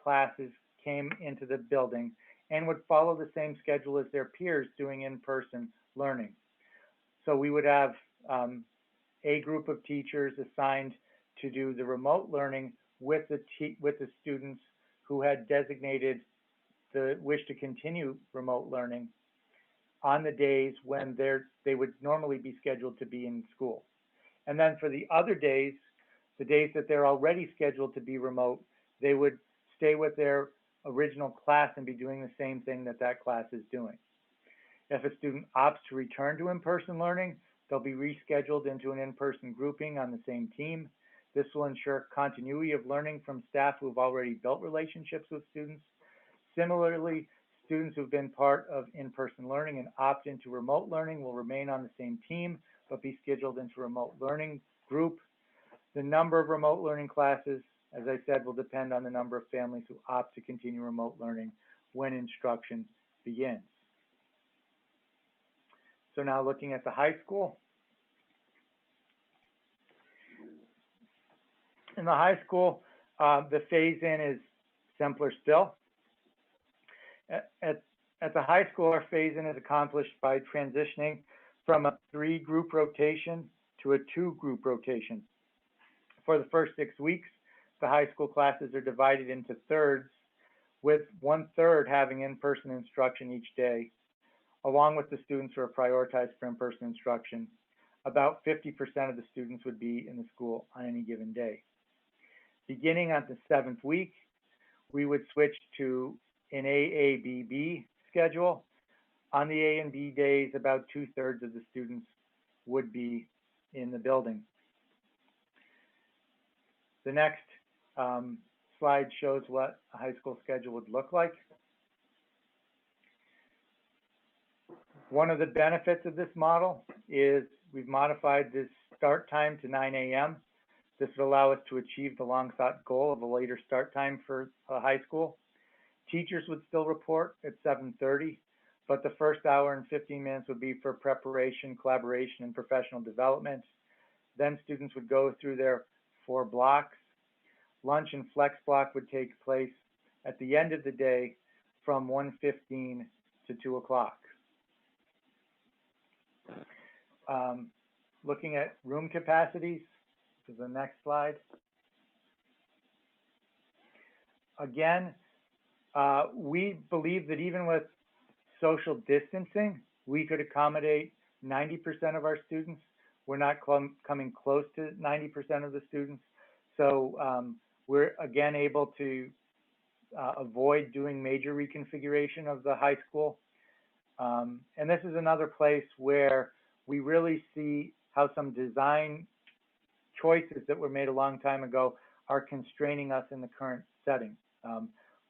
classes came into the building and would follow the same schedule as their peers doing in-person learning. So we would have a group of teachers assigned to do the remote learning with the students who had designated the wish to continue remote learning on the days when they would normally be scheduled to be in school. And then for the other days, the days that they're already scheduled to be remote, they would stay with their original class and be doing the same thing that class is doing. If a student opts to return to in-person learning, they'll be rescheduled into an in-person grouping on the same team. This will ensure continuity of learning from staff who've already built relationships with students. Similarly, students who've been part of in-person learning and opt into remote learning will remain on the same team, but be scheduled into a remote learning group. The number of remote learning classes, as I said, will depend on the number of families who opt to continue remote learning when instruction begins. So now looking at the high school. In the high school, the phase-in is simpler still. At the high school, our phase-in is accomplished by transitioning from a 3-group rotation to a 2-group rotation. For the first 6 weeks, the high school classes are divided into thirds, with 1/3 having in-person instruction each day, along with the students who are prioritized for in-person instruction. About 50% of the students would be in the school on any given day. Beginning on the 7th week, we would switch to an AABB schedule. On the A and B days, about 2/3 of the students would be in the building. The next slide shows what a high school schedule would look like. One of the benefits of this model is we've modified this start time to 9 a.m. This would allow us to achieve the long-sought goal of a later start time for a high school. Teachers would still report at 7:30, but the first hour and 15 minutes would be for preparation, collaboration, and professional development. Then students would go through their 4 blocks. Lunch and flex block would take place at the end of the day from 1:15 to 2 o'clock. Looking at room capacities, to the next slide. Again, We believe that even with social distancing, we could accommodate 90% of our students. We're not coming close to 90% of the students. So we're again able to avoid doing major reconfiguration of the high school. And this is another place where we really see how some design choices that were made a long time ago are constraining us in the current setting.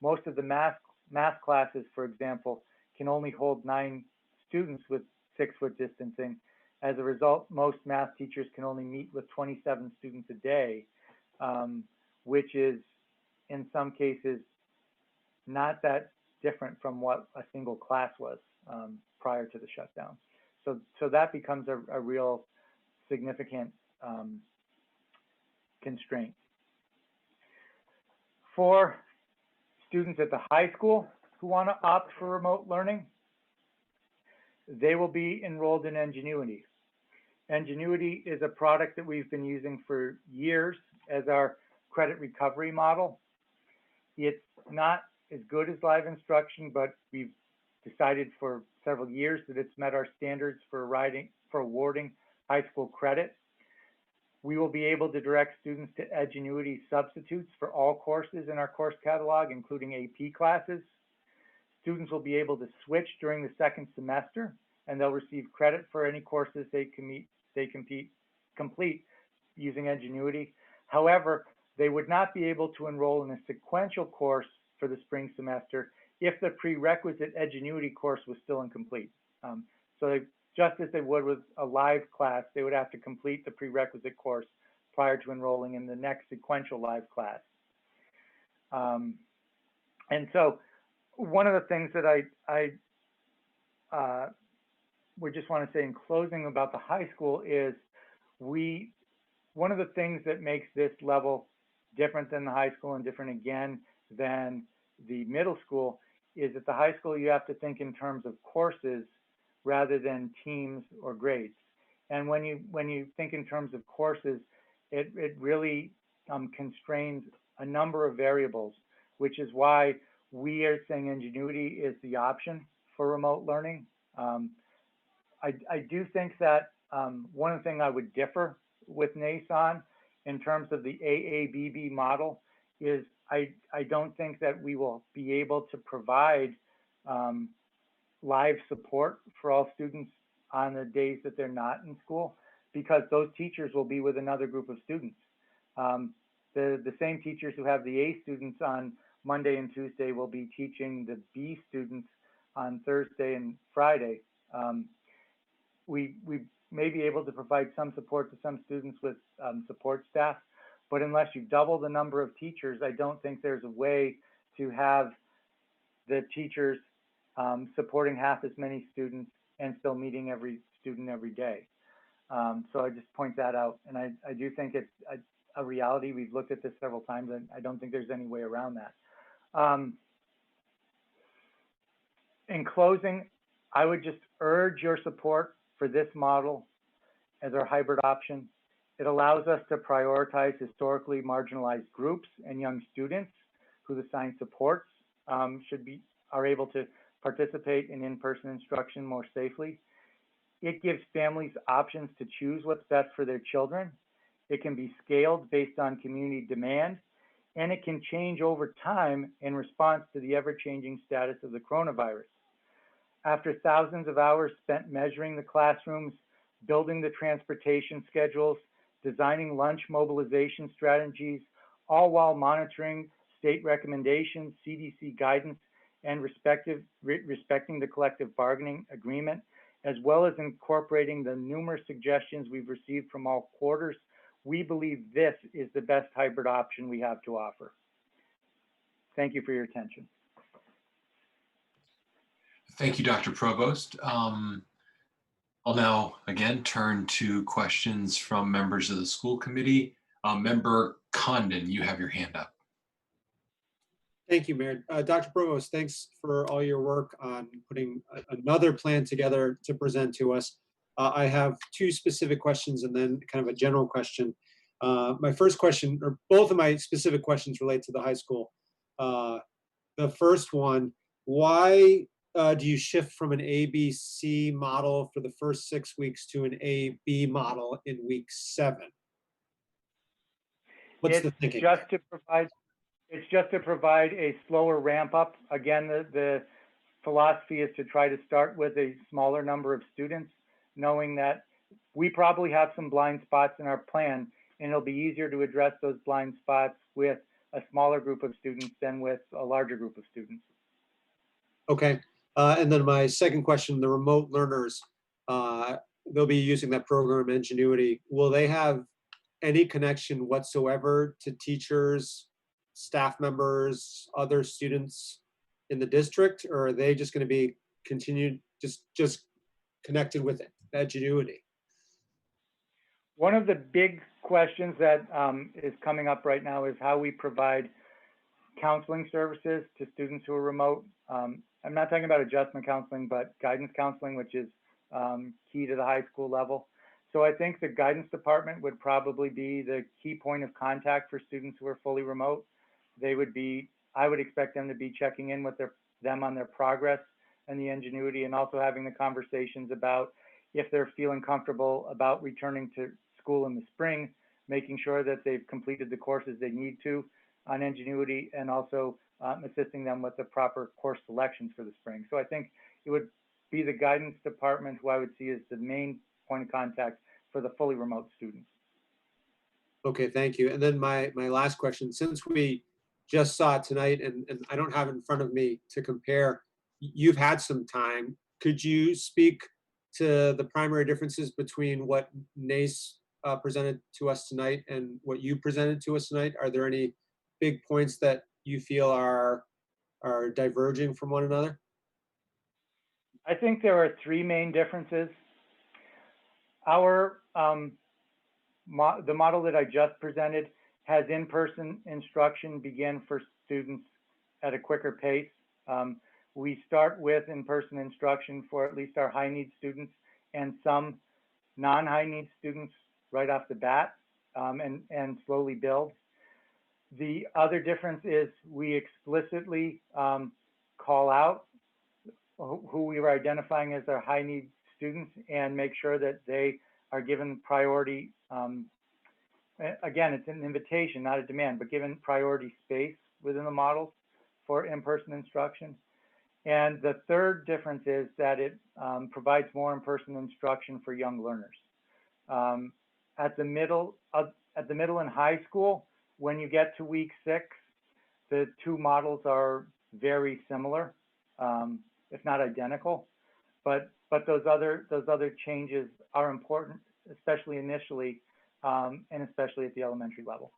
Most of the math classes, for example, can only hold 9 students with 6-foot distancing. As a result, most math teachers can only meet with 27 students a day, which is in some cases not that different from what a single class was prior to the shutdown. So that becomes a real significant constraint. For students at the high school who want to opt for remote learning, they will be enrolled in Ingenuity. Ingenuity is a product that we've been using for years as our credit recovery model. It's not as good as live instruction, but we've decided for several years that it's met our standards for awarding high school credit. We will be able to direct students to Edgenuity substitutes for all courses in our course catalog, including AP classes. Students will be able to switch during the second semester, and they'll receive credit for any courses they complete using Edgenuity. However, they would not be able to enroll in a sequential course for the spring semester if the prerequisite Edgenuity course was still incomplete. Just as they would with a live class, they would have to complete the prerequisite course prior to enrolling in the next sequential live class. And so one of the things that I would just want to say in closing about the high school is one of the things that makes this level different than the high school and different again than the middle school is at the high school you have to think in terms of courses rather than teams or grades. And when you think in terms of courses, it really constrains a number of variables, which is why we are saying Ingenuity is the option for remote learning. I do think that one thing I would differ with NACE on in terms of the AABB model is I don't think that we will be able to provide live support for all students on the days that they're not in school, because those teachers will be with another group of students. The same teachers who have the A students on Monday and Tuesday will be teaching the B students on Thursday and Friday. We may be able to provide some support to some students with support staff, but unless you double the number of teachers, I don't think there's a way to have the teachers supporting half as many students and still meeting every student every day. So I just point that out. And I do think it's a reality. We've looked at this several times, and I don't think there's any way around that. In closing, I would just urge your support for this model as our hybrid option. It allows us to prioritize historically marginalized groups and young students who the science supports are able to participate in in-person instruction more safely. It gives families options to choose what's best for their children. It can be scaled based on community demand, and it can change over time in response to the ever-changing status of the coronavirus. After thousands of hours spent measuring the classrooms, building the transportation schedules, designing lunch mobilization strategies, all while monitoring state recommendations, CDC guidance, and respecting the collective bargaining agreement, as well as incorporating the numerous suggestions we've received from all quarters, we believe this is the best hybrid option we have to offer. Thank you for your attention. Thank you, Dr. Provost. I'll now again turn to questions from members of the school committee. Member Condon, you have your hand up. Thank you, Mayor. Dr. Provost, thanks for all your work on putting another plan together to present to us. I have 2 specific questions and then kind of a general question. My first question, or both of my specific questions, relate to the high school. The first one, why do you shift from an ABC model for the first 6 weeks to an AB model in week 7? What's the thinking? It's just to provide a slower ramp up. Again, the philosophy is to try to start with a smaller number of students, knowing that we probably have some blind spots in our plan, and it'll be easier to address those blind spots with a smaller group of students than with a larger group of students. Okay. And then my second question, the remote learners, they'll be using that program Ingenuity. Will they have any connection whatsoever to teachers, staff members, other students in the district, or are they just going to be continued, just connected with Ingenuity? One of the big questions that is coming up right now is how we provide counseling services to students who are remote. I'm not talking about adjustment counseling, but guidance counseling, which is key to the high school level. So I think the guidance department would probably be the key point of contact for students who are fully remote. They would be, I would expect them to be checking in with them on their progress and the Ingenuity, and also having the conversations about if they're feeling comfortable about returning to school in the spring, making sure that they've completed the courses they need to on Ingenuity, and also assisting them with the proper course selections for the spring. So I think it would be the guidance department who I would see as the main point of contact for the fully remote students. Okay, thank you. And then my last question, since we just saw it tonight and I don't have it in front of me to compare, you've had some time. Could you speak to the primary differences between what NACE presented to us tonight and what you presented to us tonight? Are there any big points that you feel are diverging from one another? I think there are 3 main differences. Our the model that I just presented has in-person instruction begin for students at a quicker pace. We start with in-person instruction for at least our high need students and some non-high need students right off the bat, and slowly build. The other difference is we explicitly call out who we were identifying as our high need students and make sure that they are given priority. Again, it's an invitation, not a demand, but given priority space within the model for in-person instruction. And the third difference is that it provides more in-person instruction for young learners. At the middle and high school, when you get to week 6, the 2 models are very similar, if not identical. But those other changes are important, especially initially, and especially at the elementary level.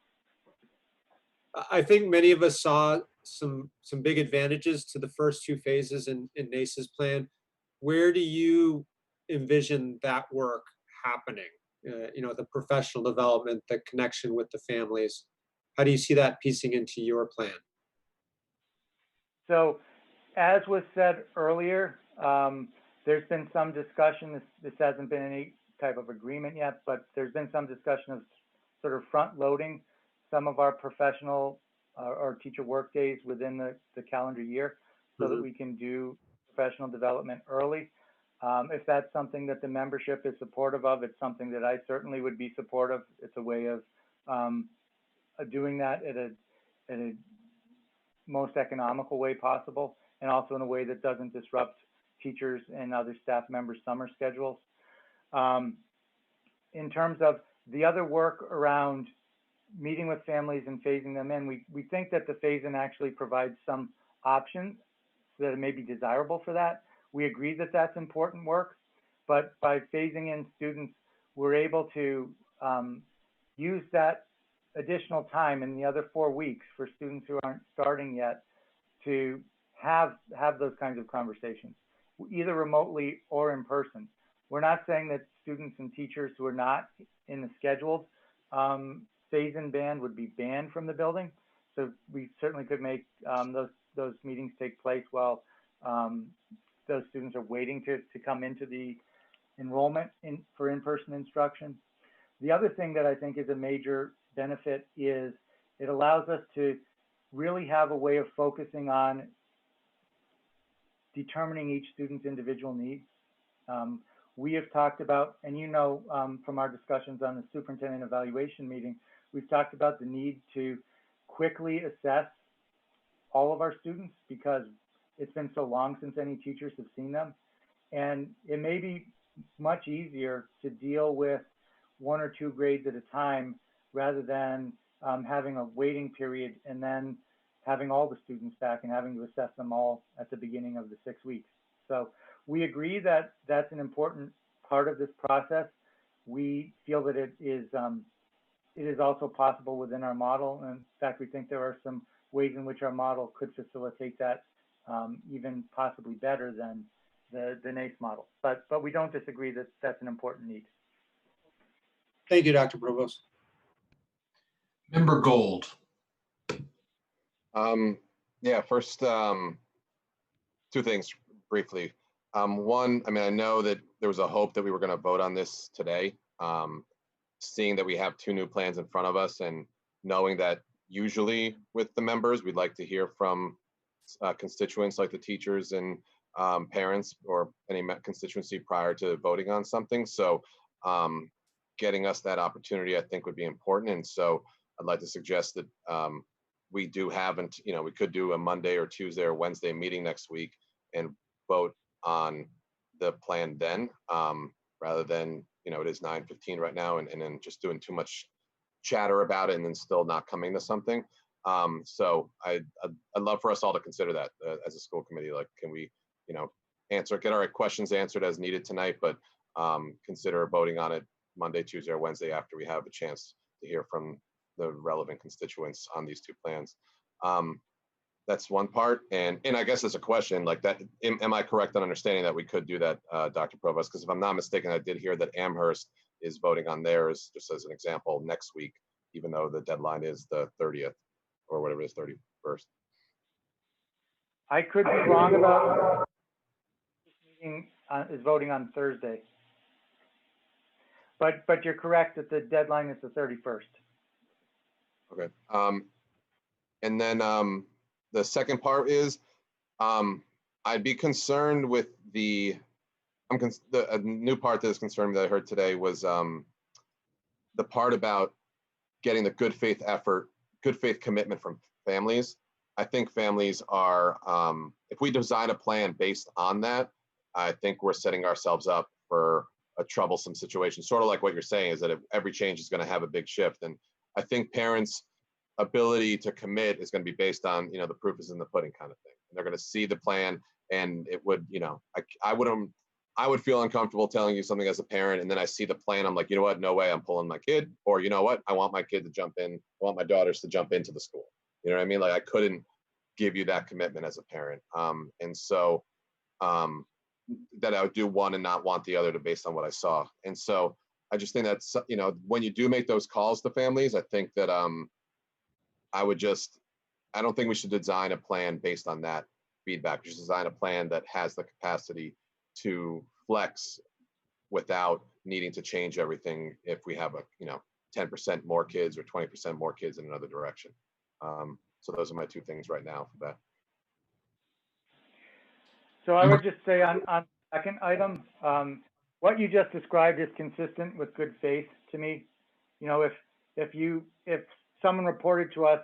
I think many of us saw some big advantages to the first 2 phases in NACE's plan. Where do you envision that work happening? The professional development, the connection with the families. How do you see that piecing into your plan? So, as was said earlier, there's been some discussion. This hasn't been any type of agreement yet, but there's been some discussion of sort of front loading some of our professional or teacher work days within the calendar year so that we can do professional development early. If that's something that the membership is supportive of, it's something that I certainly would be supportive. It's a way of doing that at a most economical way possible, and also in a way that doesn't disrupt teachers and other staff members' summer schedules. In terms of the other work around meeting with families and phasing them in, we think that the phase-in actually provides some options that may be desirable for that. We agree that that's important work, but by phasing in students, we're able to use that additional time in the other 4 weeks for students who aren't starting yet to have those kinds of conversations, either remotely or in person. We're not saying that students and teachers who are not in the scheduled phase-in band would be banned from the building. So we certainly could make those meetings take place while those students are waiting to come into the enrollment for in-person instruction. The other thing that I think is a major benefit is it allows us to really have a way of focusing on determining each student's individual needs. We have talked about, and you know from our discussions on the superintendent evaluation meeting, we've talked about the need to quickly assess all of our students because it's been so long since any teachers have seen them. And it may be much easier to deal with 1 or 2 grades at a time rather than having a waiting period and then having all the students back and having to assess them all at the beginning of the 6 weeks. So we agree that that's an important part of this process. We feel that it is also possible within our model. And in fact, we think there are some ways in which our model could facilitate that even possibly better than the NACE model. But we don't disagree that that's an important need. Thank you, Dr. Provost. Member Gold. Yeah, first, 2 things briefly. One, I mean, I know that there was a hope that we were going to vote on this today. Seeing that we have 2 new plans in front of us and knowing that usually with the members, we'd like to hear from constituents like the teachers and parents or any constituency prior to voting on something. So getting us that opportunity, I think would be important. And so I'd like to suggest that we do haven't, you know, we could do a Monday or Tuesday or Wednesday meeting next week and vote on the plan then, rather than, you know, it is 9:15 right now and then just doing too much chatter about it and then still not coming to something. So I'd love for us all to consider that as a school committee. Like, can we, you know, get our questions answered as needed tonight, but consider voting on it Monday, Tuesday, or Wednesday after we have a chance to hear from the relevant constituents on these 2 plans. That's one part. And I guess as a question like that, am I correct on understanding that we could do that, Dr. Provost? Because if I'm not mistaken, I did hear that Amherst is voting on theirs, just as an example, next week, even though the deadline is the 30th or whatever it is, 31st. I could be wrong about this meeting is voting on Thursday. But you're correct that the deadline is the 31st. Okay. And then the second part is I'd be concerned with a new part that is concerned that I heard today was the part about getting the good faith commitment from families. I think families are, if we design a plan based on that, I think we're setting ourselves up for a troublesome situation. Sort of like what you're saying is that every change is going to have a big shift. And I think parents' ability to commit is going to be based on, you know, the proof is in the pudding kind of thing. And they're going to see the plan and it would, you know, I would feel uncomfortable telling you something as a parent and then I see the plan, I'm like, you know what, no way, I'm pulling my kid. Or you know what, I want my kid to jump in, I want my daughters to jump into the school. You know what I mean? Like I couldn't give you that commitment as a parent. And so that I would do one and not want the other based on what I saw. And so I just think that's, you know, when you do make those calls to families, I think that I don't think we should design a plan based on that feedback. We should design a plan that has the capacity to flex without needing to change everything if we have 10% more kids or 20% more kids in another direction. So those are my 2 things right now for that. So I would just say on the second item, what you just described is consistent with good faith to me. You know, if someone reported to us,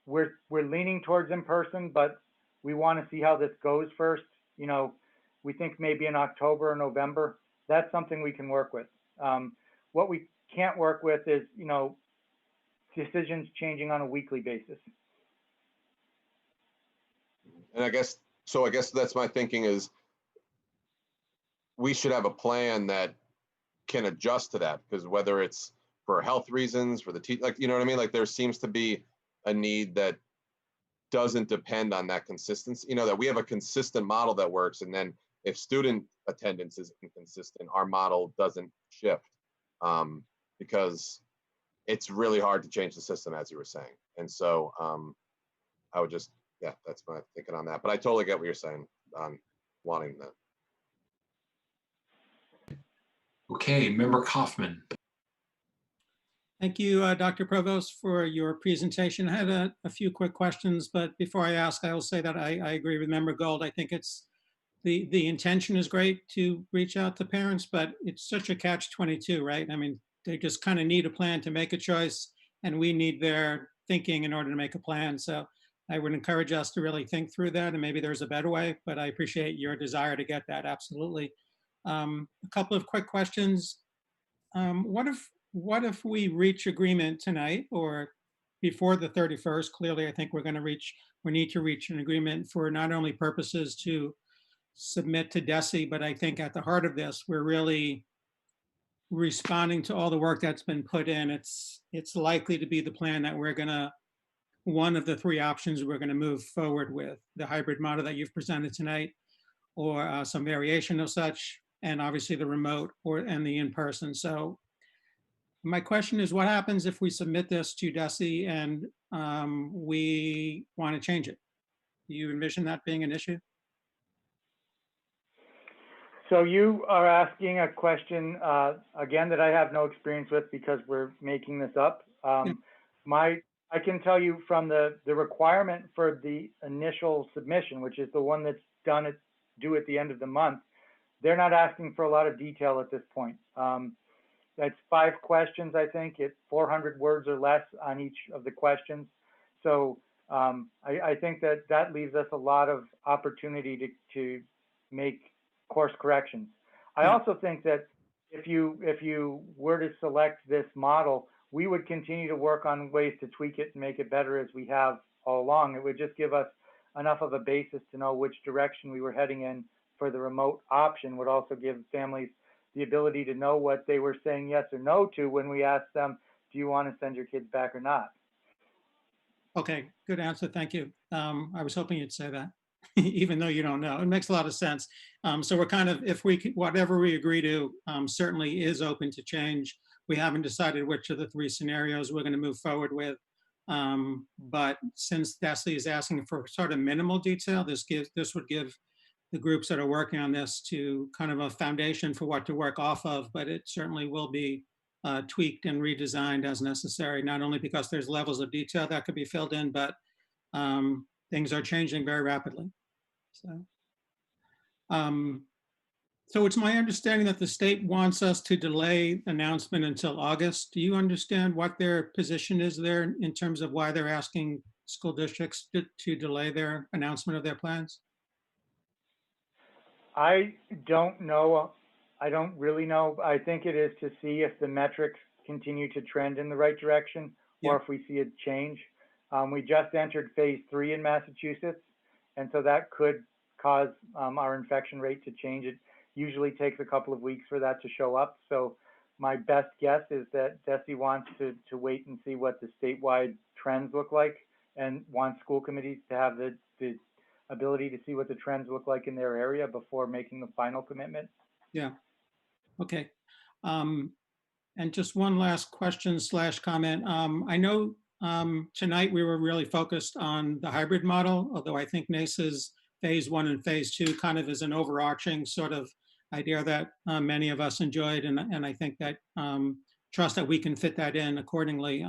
we're leaning towards in person, but we want to see how this goes first. You know, we think maybe in October or November, that's something we can work with. What we can't work with is, you know, decisions changing on a weekly basis. And I guess that's my thinking is we should have a plan that can adjust to that, because whether it's for health reasons, for the teacher, like, you know what I mean? Like there seems to be a need that doesn't depend on that consistency, you know, that we have a consistent model that works. And then if student attendance is inconsistent, our model doesn't shift because it's really hard to change the system, as you were saying. And so I would just, yeah, that's my thinking on that. But I totally get what you're saying on wanting that. Okay, Member Kaufman. Thank you, Dr. Provost, for your presentation. I had a few quick questions, but before I ask, I will say that I agree with Member Gold. I think it's the intention is great to reach out to parents, but it's such a catch-22, right? I mean, they just kind of need a plan to make a choice, and we need their thinking in order to make a plan. So I would encourage us to really think through that, and maybe there's a better way, but I appreciate your desire to get that, absolutely. A couple of quick questions. What if we reach agreement tonight or before the 31st? Clearly, I think we need to reach an agreement for not only purposes to submit to DESE, but I think at the heart of this, we're really responding to all the work that's been put in. It's likely to be the plan that one of the three options we're gonna move forward with, the hybrid model that you've presented tonight, or some variation of such, and obviously the remote and the in-person. So my question is, what happens if we submit this to DESE and we want to change it? Do you envision that being an issue? So you are asking a question, again, that I have no experience with because we're making this up. I can tell you from the requirement for the initial submission, which is the one that's due at the end of the month, they're not asking for a lot of detail at this point. That's 5 questions, I think. It's 400 words or less on each of the questions. So I think that leaves us a lot of opportunity to make course corrections. I also think that if you were to select this model, we would continue to work on ways to tweak it and make it better as we have all along. It would just give us enough of a basis to know which direction we were heading in for the remote option. Would also give families the ability to know what they were saying yes or no to when we asked them, do you want to send your kids back or not? Okay, good answer, thank you. I was hoping you'd say that, even though you don't know. It makes a lot of sense. So we're kind of, whatever we agree to certainly is open to change. We haven't decided which of the 3 scenarios we're going to move forward with. But since DESE is asking for sort of minimal detail, this would give the groups that are working on this to kind of a foundation for what to work off of, but it certainly will be tweaked and redesigned as necessary, not only because there's levels of detail that could be filled in, but things are changing very rapidly. So it's my understanding that the state wants us to delay announcement until August. Do you understand what their position is there in terms of why they're asking school districts to delay their announcement of their plans? I don't know. I don't really know. I think it is to see if the metrics continue to trend in the right direction or if we see a change. We just entered phase 3 in Massachusetts, and so that could cause our infection rate to change. It usually takes a couple of weeks for that to show up. So my best guess is that DESE wants to wait and see what the statewide trends look like and wants school committees to have the ability to see what the trends look like in their area before making the final commitment. Yeah, okay. And just one last question / comment. I know tonight we were really focused on the hybrid model, although I think NACE's phase 1 and phase 2 kind of is an overarching sort of idea that many of us enjoyed, and I think that trust that we can fit that in accordingly.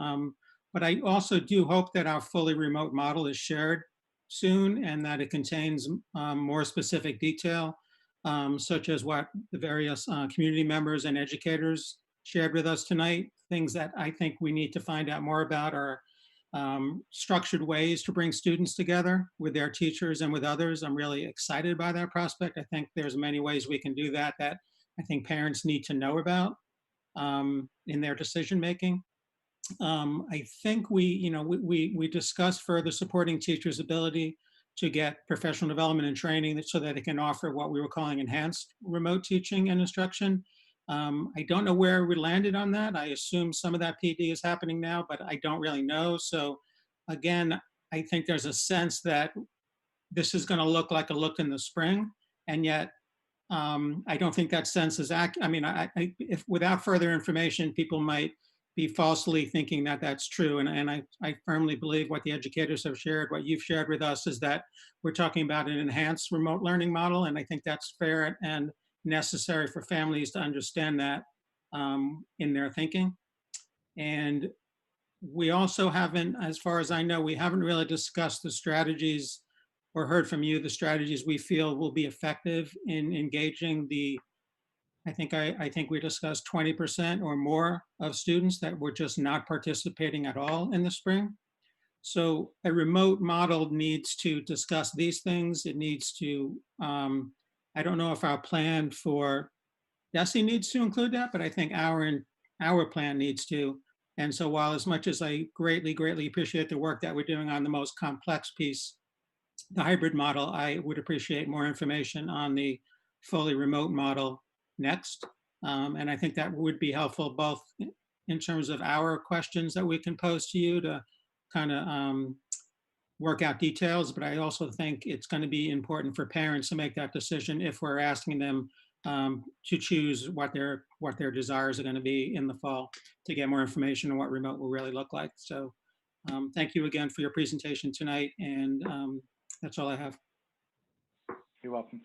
But I also do hope that our fully remote model is shared soon and that it contains more specific detail, such as what the various community members and educators shared with us tonight. Things that I think we need to find out more about are structured ways to bring students together with their teachers and with others. I'm really excited by that prospect. I think there's many ways we can do that I think parents need to know about in their decision making. I think we discussed further supporting teachers' ability to get professional development and training so that they can offer what we were calling enhanced remote teaching and instruction. I don't know where we landed on that. I assume some of that PD is happening now, but I don't really know. So again, I think there's a sense that this is going to look like a look in the spring, and yet I don't think that sense is accurate. I mean, if without further information, people might be falsely thinking that that's true. And I firmly believe what the educators have shared, what you've shared with us, is that we're talking about an enhanced remote learning model. And I think that's fair and necessary for families to understand that in their thinking. And we also haven't, as far as I know, we haven't really discussed the strategies or heard from you the strategies we feel will be effective in engaging the, I think we discussed 20% or more of students that were just not participating at all in the spring. So a remote model needs to discuss these things. It needs to, I don't know if our plan for DESE needs to include that, but I think our plan needs to. And so while as much as I greatly, greatly appreciate the work that we're doing on the most complex piece, the hybrid model, I would appreciate more information on the fully remote model next. And I think that would be helpful both in terms of our questions that we can pose to you to kind of work out details, but I also think it's going to be important for parents to make that decision if we're asking them to choose what their desires are going to be in the fall to get more information on what remote will really look like. So thank you again for your presentation tonight, and that's all I have. You're welcome.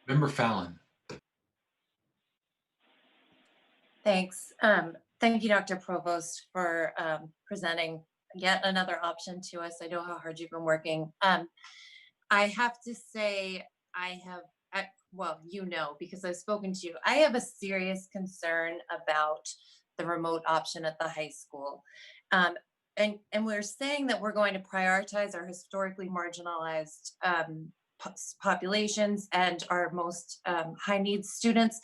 Member Fallon. Thanks. Thank you, Dr. Provost, for presenting yet another option to us. I know how hard you've been working. I have to say, well, you know, because I've spoken to you, I have a serious concern about the remote option at the high school. And we're saying that we're going to prioritize our historically marginalized populations and our most high needs students.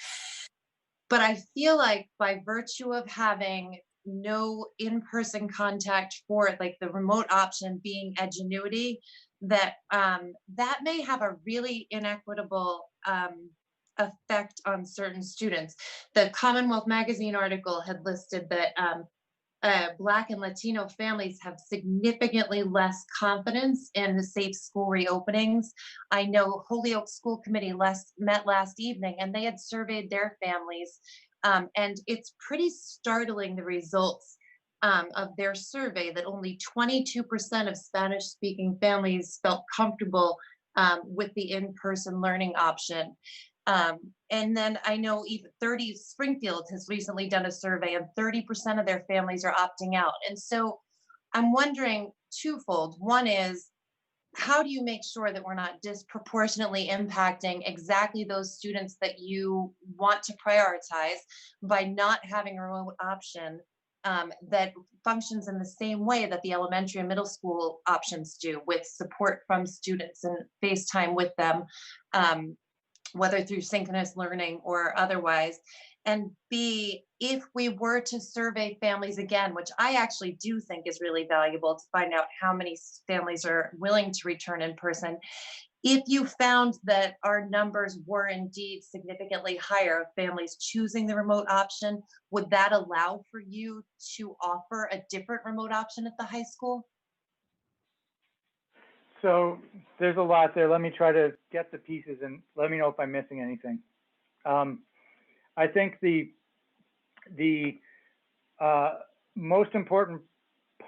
But I feel like by virtue of having no in-person contact for like the remote option being Edgenuity, that that may have a really inequitable effect on certain students. The Commonwealth Magazine article had listed that Black and Latino families have significantly less confidence in the safe school reopenings. I know Holyoke School Committee met last evening and they had surveyed their families. And it's pretty startling, the results of their survey, that only 22% of Spanish-speaking families felt comfortable with the in-person learning option. And then I know even Springfield has recently done a survey and 30% of their families are opting out. And so I'm wondering twofold. One is, how do you make sure that we're not disproportionately impacting exactly those students that you want to prioritize by not having a remote option that functions in the same way that the elementary and middle school options do, with support from students and FaceTime with them, whether through synchronous learning or otherwise? And B, if we were to survey families again, which I actually do think is really valuable to find out how many families are willing to return in person, if you found that our numbers were indeed significantly higher of families choosing the remote option, would that allow for you to offer a different remote option at the high school? So there's a lot there. Let me try to get the pieces and let me know if I'm missing anything. I think the most important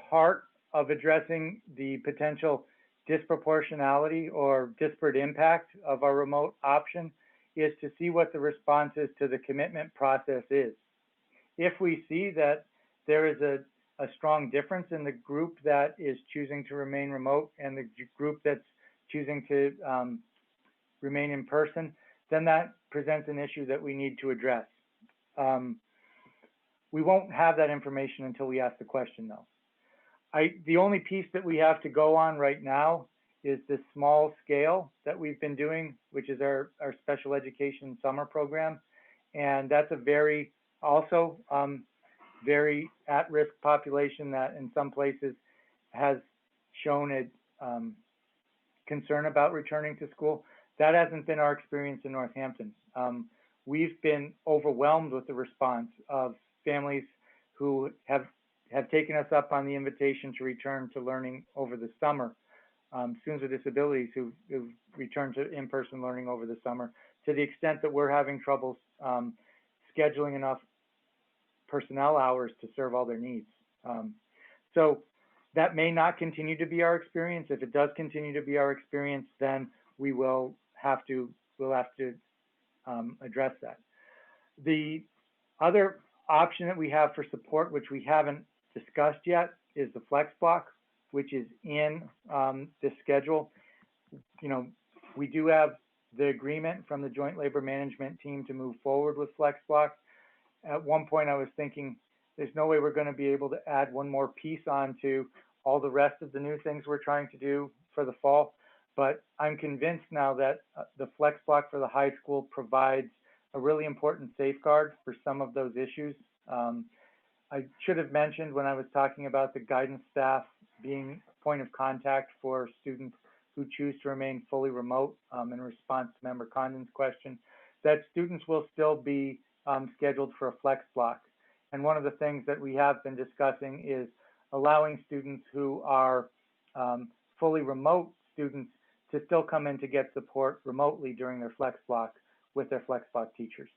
part of addressing the potential disproportionality or disparate impact of our remote option is to see what the responses to the commitment process is. If we see that there is a strong difference in the group that is choosing to remain remote and the group that's choosing to remain in person, then that presents an issue that we need to address. We won't have that information until we ask the question, though. The only piece that we have to go on right now is this small scale that we've been doing, which is our special education summer program. And that's a very, also very at-risk population that in some places has shown a concern about returning to school. That hasn't been our experience in Northampton. We've been overwhelmed with the response of families who have taken us up on the invitation to return to learning over the summer. Students with disabilities who've returned to in-person learning over the summer, to the extent that we're having trouble scheduling enough personnel hours to serve all their needs. So that may not continue to be our experience. If it does continue to be our experience, then we'll have to address that. The other option that we have for support, which we haven't discussed yet, is the flex block, which is in this schedule. You know, we do have the agreement from the Joint Labor Management team to move forward with flex block. At one point I was thinking, there's no way we're going to be able to add one more piece on to all the rest of the new things we're trying to do for the fall. But I'm convinced now that the flex block for the high school provides a really important safeguard for some of those issues. I should have mentioned when I was talking about the guidance staff being a point of contact for students who choose to remain fully remote, in response to Member Condon's question, that students will still be scheduled for a flex block. And one of the things that we have been discussing is allowing students who are fully remote students to still come in to get support remotely during their flex block with their flex block teachers.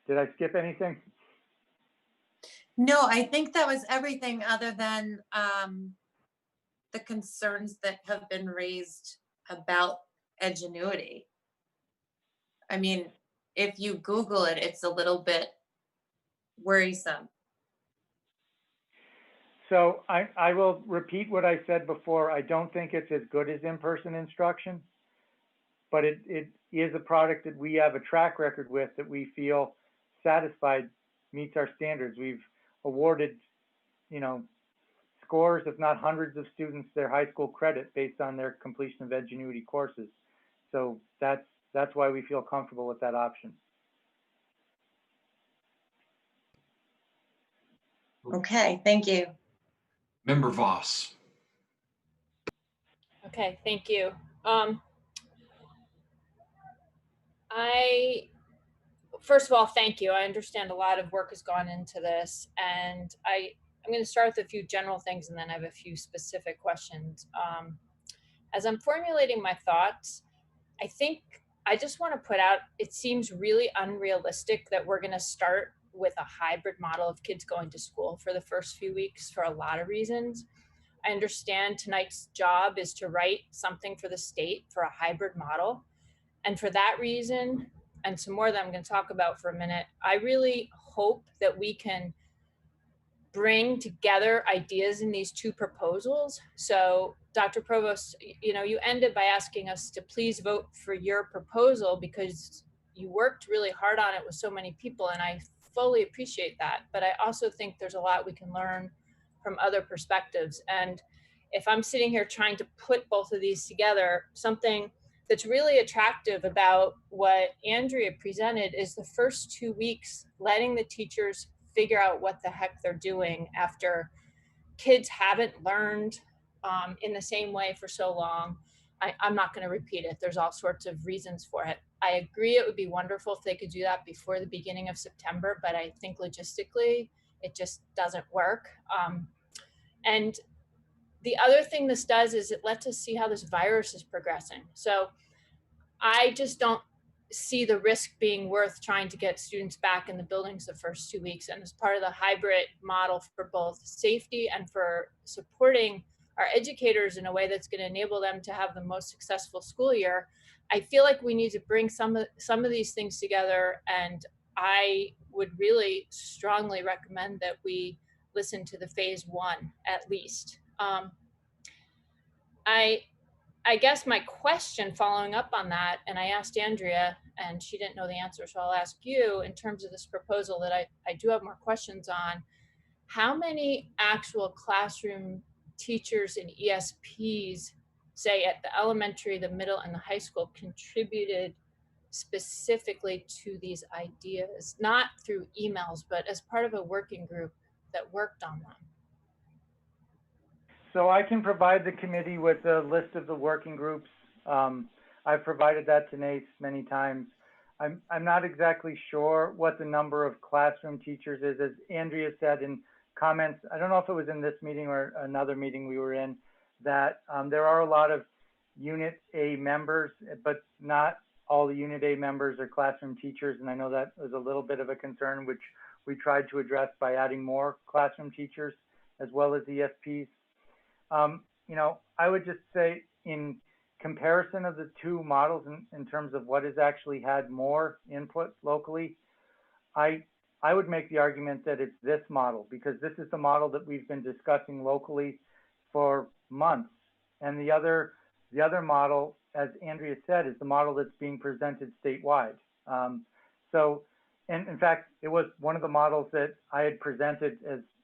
Did I skip anything? No, I think that was everything other than the concerns that have been raised about Edgenuity. I mean, if you Google it, it's a little bit worrisome. So I will repeat what I said before. I don't think it's as good as in-person instruction, but it is a product that we have a track record with that we feel satisfied meets our standards. We've awarded, you know, scores, if not hundreds of students, their high school credit based on their completion of Edgenuity courses. So that's why we feel comfortable with that option. Okay, thank you. Member Voss. Okay, thank you. First of all, thank you. I understand a lot of work has gone into this, and I'm going to start with a few general things and then I have a few specific questions. As I'm formulating my thoughts, I think I just want to put out, it seems really unrealistic that we're going to start with a hybrid model of kids going to school for the first few weeks for a lot of reasons. I understand tonight's job is to write something for the state for a hybrid model. And for that reason, and some more that I'm going to talk about for a minute, I really hope that we can bring together ideas in these two proposals. So Dr. Provost, you know, you ended by asking us to please vote for your proposal because you worked really hard on it with so many people, and I fully appreciate that. But I also think there's a lot we can learn from other perspectives. And if I'm sitting here trying to put both of these together, something that's really attractive about what Andrea presented is the first 2 weeks, letting the teachers figure out what the heck they're doing after kids haven't learned in the same way for so long. I'm not going to repeat it. There's all sorts of reasons for it. I agree it would be wonderful if they could do that before the beginning of September, but I think logistically it just doesn't work. And the other thing this does is it lets us see how this virus is progressing. So I just don't see the risk being worth trying to get students back in the buildings the first 2 weeks. And as part of the hybrid model for both safety and for supporting our educators in a way that's going to enable them to have the most successful school year, I feel like we need to bring some of these things together. And I would really strongly recommend that we listen to the phase 1 at least. I guess my question following up on that, and I asked Andrea and she didn't know the answer, so I'll ask you in terms of this proposal that I do have more questions on. How many actual classroom teachers and ESPs, say at the elementary, the middle, and the high school, contributed specifically to these ideas, not through emails, but as part of a working group that worked on them? So I can provide the committee with a list of the working groups. I've provided that to NACE many times. I'm not exactly sure what the number of classroom teachers is. As Andrea said in comments, I don't know if it was in this meeting or another meeting we were in, that there are a lot of Unit A members, but not all the Unit A members are classroom teachers. And I know that was a little bit of a concern, which we tried to address by adding more classroom teachers as well as ESPs. You know, I would just say in comparison of the two models in terms of what has actually had more input locally, I would make the argument that it's this model, because this is the model that we've been discussing locally for months. And the other model, as Andrea said, is the model that's being presented statewide. And in fact, it was one of the models that I had presented,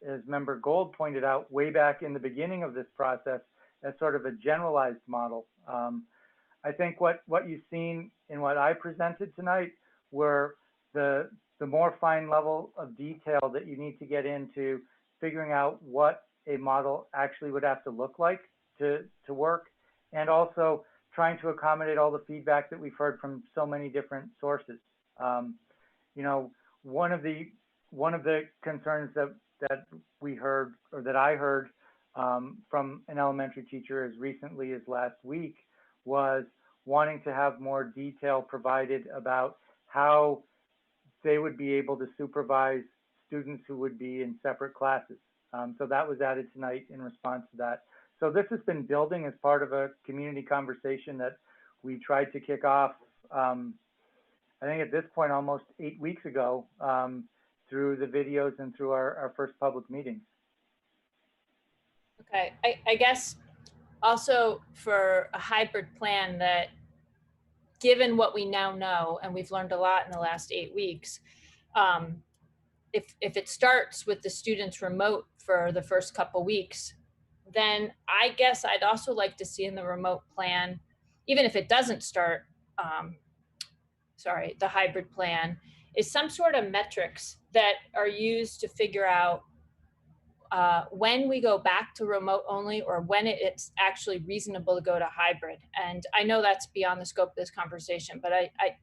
as Member Gold pointed out, way back in the beginning of this process, as sort of a generalized model. I think what you've seen in what I presented tonight were the more fine level of detail that you need to get into figuring out what a model actually would have to look like to work, and also trying to accommodate all the feedback that we've heard from so many different sources. You know, one of the concerns that we heard, or that I heard from an elementary teacher as recently as last week, was wanting to have more detail provided about how they would be able to supervise students who would be in separate classes. So that was added tonight in response to that. So this has been building as part of a community conversation that we tried to kick off, I think at this point, almost 8 weeks ago, through the videos and through our first public meetings. Okay, I guess also for a hybrid plan, that given what we now know, and we've learned a lot in the last 8 weeks, if it starts with the students remote for the first couple weeks, then I guess I'd also like to see in the remote plan, even if it doesn't start, the hybrid plan, is some sort of metrics that are used to figure out when we go back to remote only, or when it's actually reasonable to go to hybrid. And I know that's beyond the scope of this conversation, but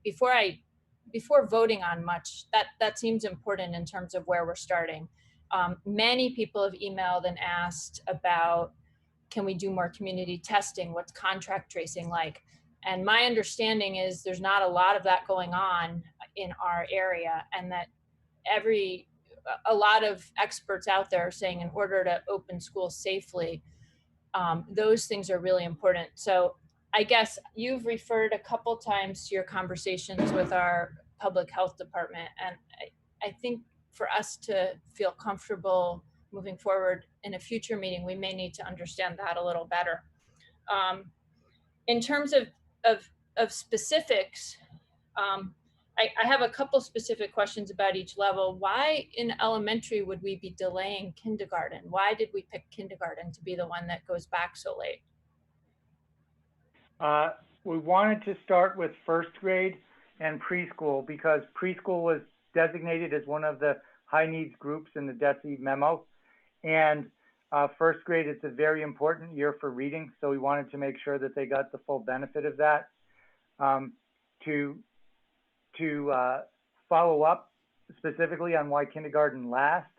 before voting on much, that seems important in terms of where we're starting. Many people have emailed and asked about, can we do more community testing? What's contract tracing like? And my understanding is there's not a lot of that going on in our area, and that a lot of experts out there are saying in order to open schools safely, those things are really important. So I guess you've referred a couple times to your conversations with our public health department. And I think for us to feel comfortable moving forward in a future meeting, we may need to understand that a little better. In terms of specifics, I have a couple specific questions about each level. Why in elementary would we be delaying kindergarten? Why did we pick kindergarten to be the one that goes back so late? We wanted to start with first grade and preschool because preschool was designated as one of the high needs groups in the DESE memo. And first grade is a very important year for reading. So we wanted to make sure that they got the full benefit of that. To follow up specifically on why kindergarten last,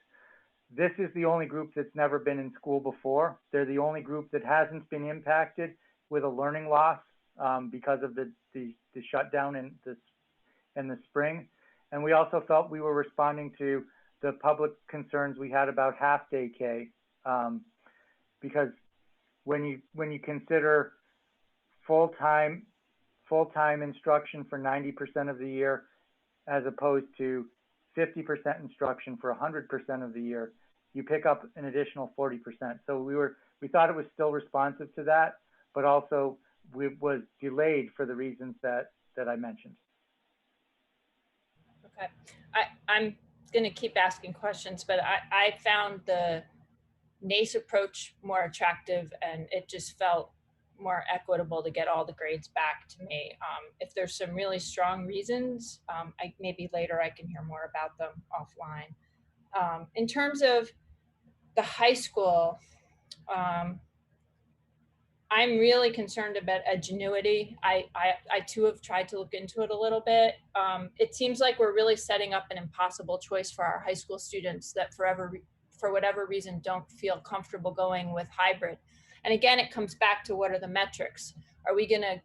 this is the only group that's never been in school before. They're the only group that hasn't been impacted with a learning loss because of the shutdown in the spring. And we also felt we were responding to the public concerns we had about half-day K, because when you consider full-time instruction for 90% of the year, as opposed to 50% instruction for 100% of the year, you pick up an additional 40%. So we thought it was still responsive to that, but also was delayed for the reasons that I mentioned. Okay, I'm going to keep asking questions, but I found the NACE approach more attractive, and it just felt more equitable to get all the grades back to me. If there's some really strong reasons, maybe later I can hear more about them offline. In terms of the high school, I'm really concerned about edgenuity. I too have tried to look into it a little bit. It seems like we're really setting up an impossible choice for our high school students that for whatever reason don't feel comfortable going with hybrid. And again, it comes back to what are the metrics? Are we gonna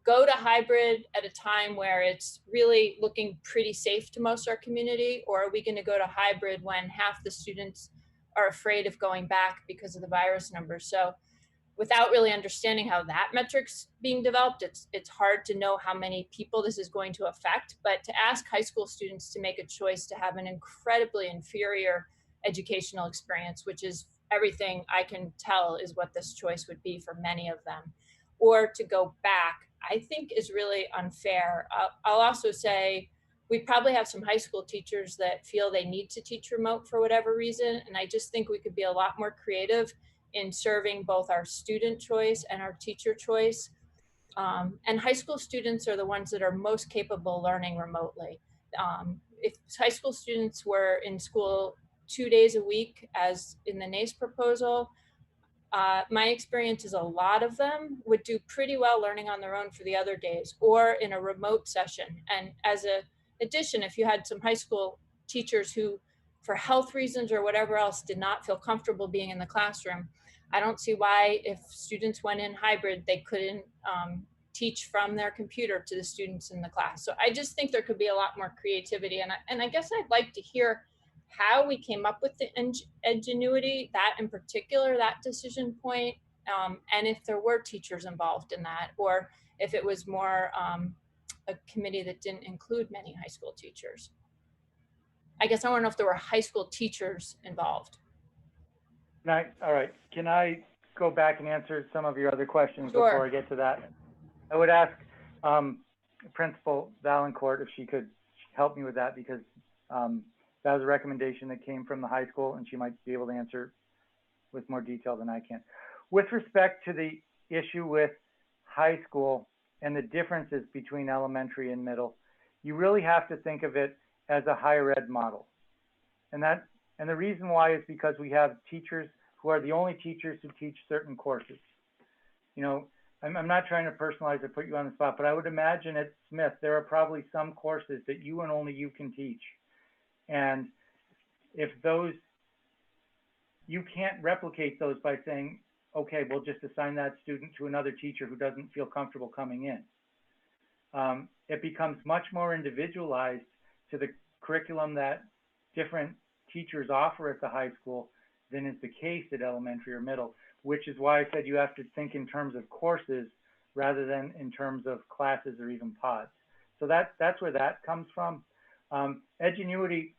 go to hybrid at a time where it's really looking pretty safe to most of our community? Or are we gonna go to hybrid when half the students are afraid of going back because of the virus numbers? So without really understanding how that metric's being developed, it's hard to know how many people this is going to affect. But to ask high school students to make a choice to have an incredibly inferior educational experience, which is everything I can tell is what this choice would be for many of them, or to go back, I think is really unfair. I'll also say we probably have some high school teachers that feel they need to teach remote for whatever reason. And I just think we could be a lot more creative in serving both our student choice and our teacher choice. And high school students are the ones that are most capable learning remotely. If high school students were in school 2 days a week, as in the NACE proposal, my experience is a lot of them would do pretty well learning on their own for the other days or in a remote session. And as a addition, if you had some high school teachers who, for health reasons or whatever else, did not feel comfortable being in the classroom, I don't see why, if students went in hybrid, they couldn't teach from their computer to the students in the class. So I just think there could be a lot more creativity. And I guess I'd like to hear how we came up with the ingenuity, that in particular, that decision point, and if there were teachers involved in that, or if it was more a committee that didn't include many high school teachers. I guess I want to know if there were high school teachers involved. All right, can I go back and answer some of your other questions Sure. before I get to that? I would ask Principal Valancourt if she could help me with that, because that was a recommendation that came from the high school, and she might be able to answer with more detail than I can. With respect to the issue with high school and the differences between elementary and middle, you really have to think of it as a higher ed model. And the reason why is because we have teachers who are the only teachers who teach certain courses. You know, I'm not trying to personalize or put you on the spot, but I would imagine at Smith, there are probably some courses that you and only you can teach. And if those, you can't replicate those by saying, okay, we'll just assign that student to another teacher who doesn't feel comfortable coming in. It becomes much more individualized to the curriculum that different teachers offer at the high school than is the case at elementary or middle, which is why I said you have to think in terms of courses rather than in terms of classes or even pods. So that's where that comes from. Edgenuity,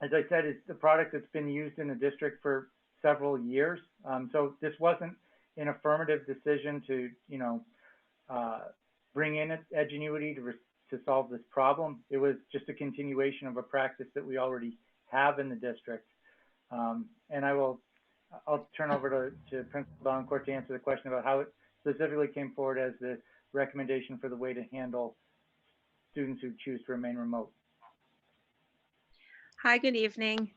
as I said, is the product that's been used in the district for several years. So this wasn't an affirmative decision to, you know, bring in Edgenuity to solve this problem. It was just a continuation of a practice that we already have in the district. And I'll turn over to Principal Valancourt to answer the question about how it specifically came forward as the recommendation for the way to handle students who choose to remain remote. Hi, good evening.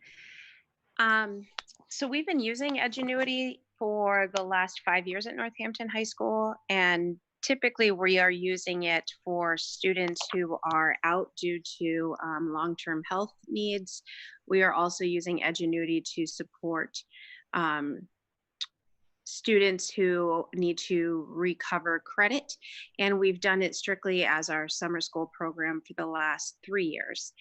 So we've been using Edgenuity for the last 5 years at Northampton High School, and typically we are using it for students who are out due to long-term health needs. We are also using Edgenuity to support students who need to recover credit, and we've done it strictly as our summer school program for the last 3 years.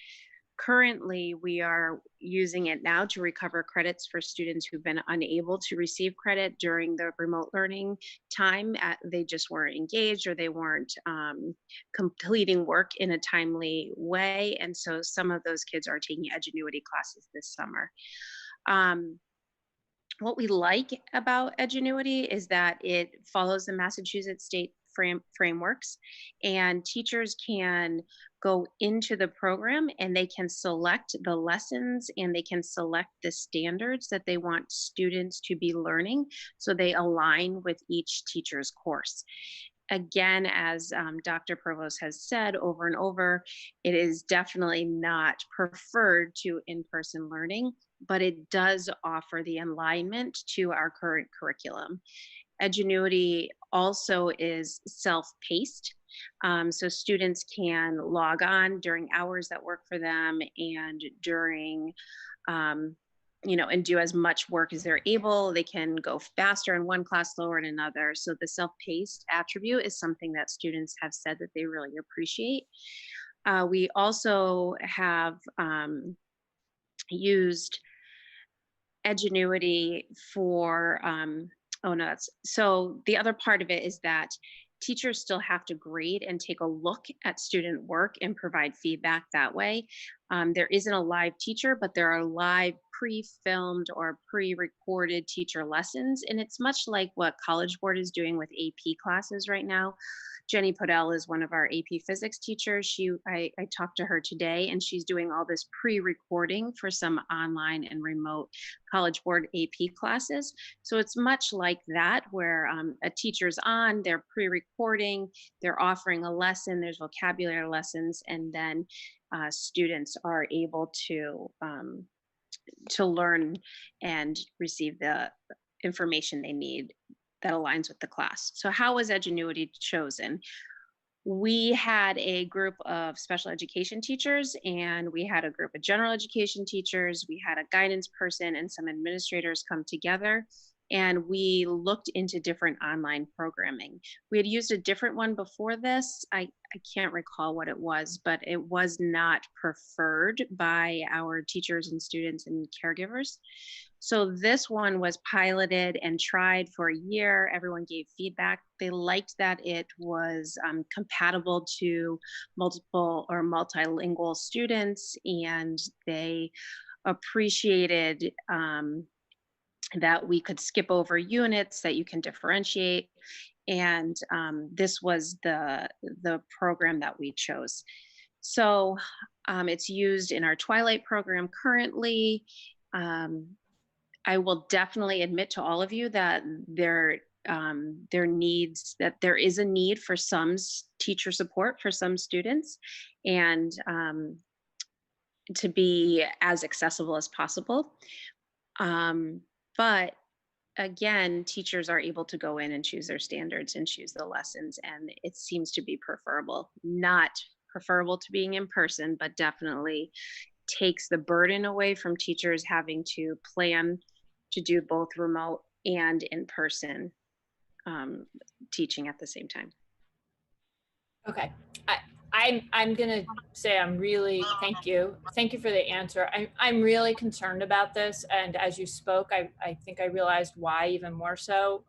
Currently, we are using it now to recover credits for students who've been unable to receive credit during the remote learning time. They just weren't engaged, or they weren't completing work in a timely way. And so some of those kids are taking Edgenuity classes this summer. What we like about Edgenuity is that it follows the Massachusetts state frameworks, and teachers can go into the program and they can select the lessons and they can select the standards that they want students to be learning, so they align with each teacher's course. Again, as Dr. Provost has said over and over, it is definitely not preferred to in-person learning, but it does offer the alignment to our current curriculum. Edgenuity also is self-paced, so students can log on during hours that work for them and during, and do as much work as they're able. They can go faster in one class, slower in another. So the self-paced attribute is something that students have said that they really appreciate. We also have used Edgenuity for Oh, no, so the other part of it is that teachers still have to grade and take a look at student work and provide feedback that way. There isn't a live teacher, but there are live pre-filmed or pre-recorded teacher lessons. And it's much like what College Board is doing with AP classes right now. Jenny Podell is one of our AP physics teachers. I talked to her today, and she's doing all this pre-recording for some online and remote College Board AP classes. So it's much like that, where a teacher's on, they're pre-recording, they're offering a lesson, there's vocabulary lessons, and then students are able to learn and receive the information they need that aligns with the class. So how was Edgenuity chosen? We had a group of special education teachers, and we had a group of general education teachers. We had a guidance person and some administrators come together, and we looked into different online programming. We had used a different one before this. I can't recall what it was, but it was not preferred by our teachers and students and caregivers. So this one was piloted and tried for a year. Everyone gave feedback. They liked that it was compatible to multiple or multilingual students, and they appreciated that we could skip over units, that you can differentiate. And this was the program that we chose. So it's used in our Twilight program currently. I will definitely admit to all of you that there is a need for some teacher support for some students, and to be as accessible as possible. But again, teachers are able to go in and choose their standards and choose the lessons, and it seems to be preferable. Not preferable to being in person, but definitely takes the burden away from teachers having to plan to do both remote and in-person teaching at the same time. Okay, I'm gonna say thank you for the answer. I'm really concerned about this, and as you spoke, I think I realized why even more so.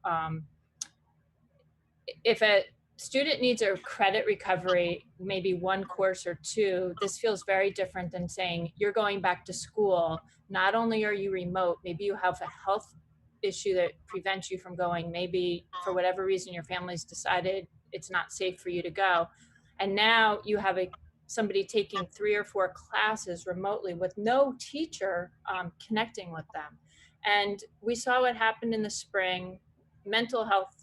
If a student needs a credit recovery, maybe one course or two, this feels very different than saying you're going back to school. Not only are you remote, maybe you have a health issue that prevents you from going. Maybe for whatever reason, your family's decided it's not safe for you to go. And now you have somebody taking 3 or 4 classes remotely with no teacher connecting with them. And we saw what happened in the spring, mental health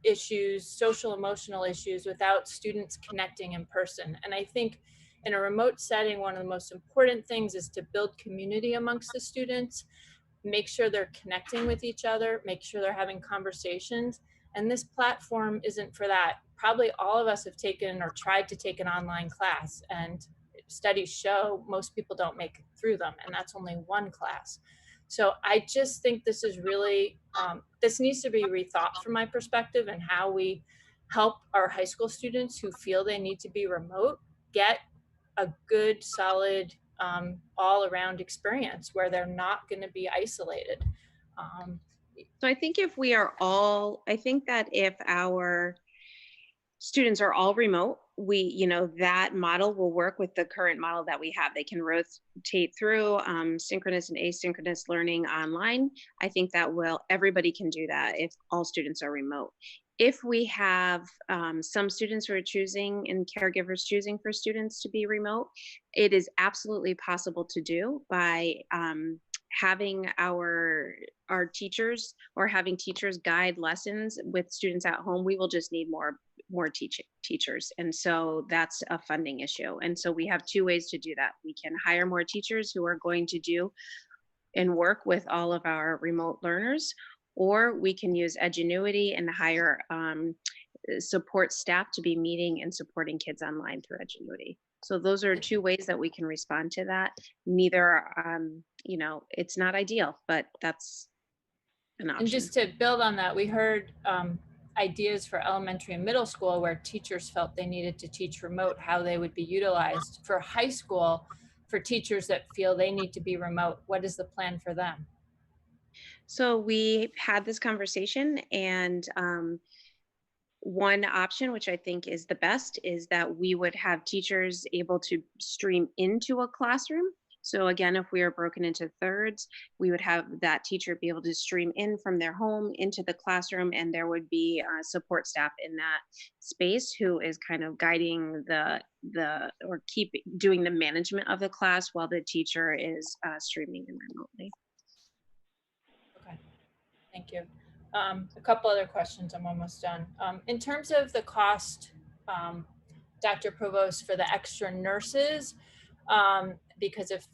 issues, social emotional issues without students connecting in person. And I think in a remote setting, one of the most important things is to build community amongst the students, make sure they're connecting with each other, make sure they're having conversations. And this platform isn't for that. Probably all of us have taken or tried to take an online class, and studies show most people don't make it through them, and that's only one class. So I just think this is really, this needs to be rethought from my perspective, and how we help our high school students who feel they need to be remote get a good, solid, all around experience where they're not going to be isolated. So I think I think that if our students are all remote, that model will work with the current model that we have. They can rotate through synchronous and asynchronous learning online. I think that everybody can do that if all students are remote. If we have some students who are choosing and caregivers choosing for students to be remote, it is absolutely possible to do by having our teachers, or having teachers guide lessons with students at home. We will just need more teachers. And so that's a funding issue. And so we have 2 ways to do that. We can hire more teachers who are going to do and work with all of our remote learners, or we can use Edgenuity and hire support staff to be meeting and supporting kids online through Edgenuity. So those are 2 ways that we can respond to that. Neither, it's not ideal, but that's an option. And just to build on that, we heard ideas for elementary and middle school where teachers felt they needed to teach remote, how they would be utilized. For high school, for teachers that feel they need to be remote, what is the plan for them? So we had this conversation, and one option, which I think is the best, is that we would have teachers able to stream into a classroom. So again, if we are broken into thirds, we would have that teacher be able to stream in from their home into the classroom, and there would be support staff in that space who is kind of guiding or keep doing the management of the class while the teacher is streaming in remotely. Okay, thank you. A couple other questions, I'm almost done. In terms of the cost, Dr. Provost, for the extra nurses, because if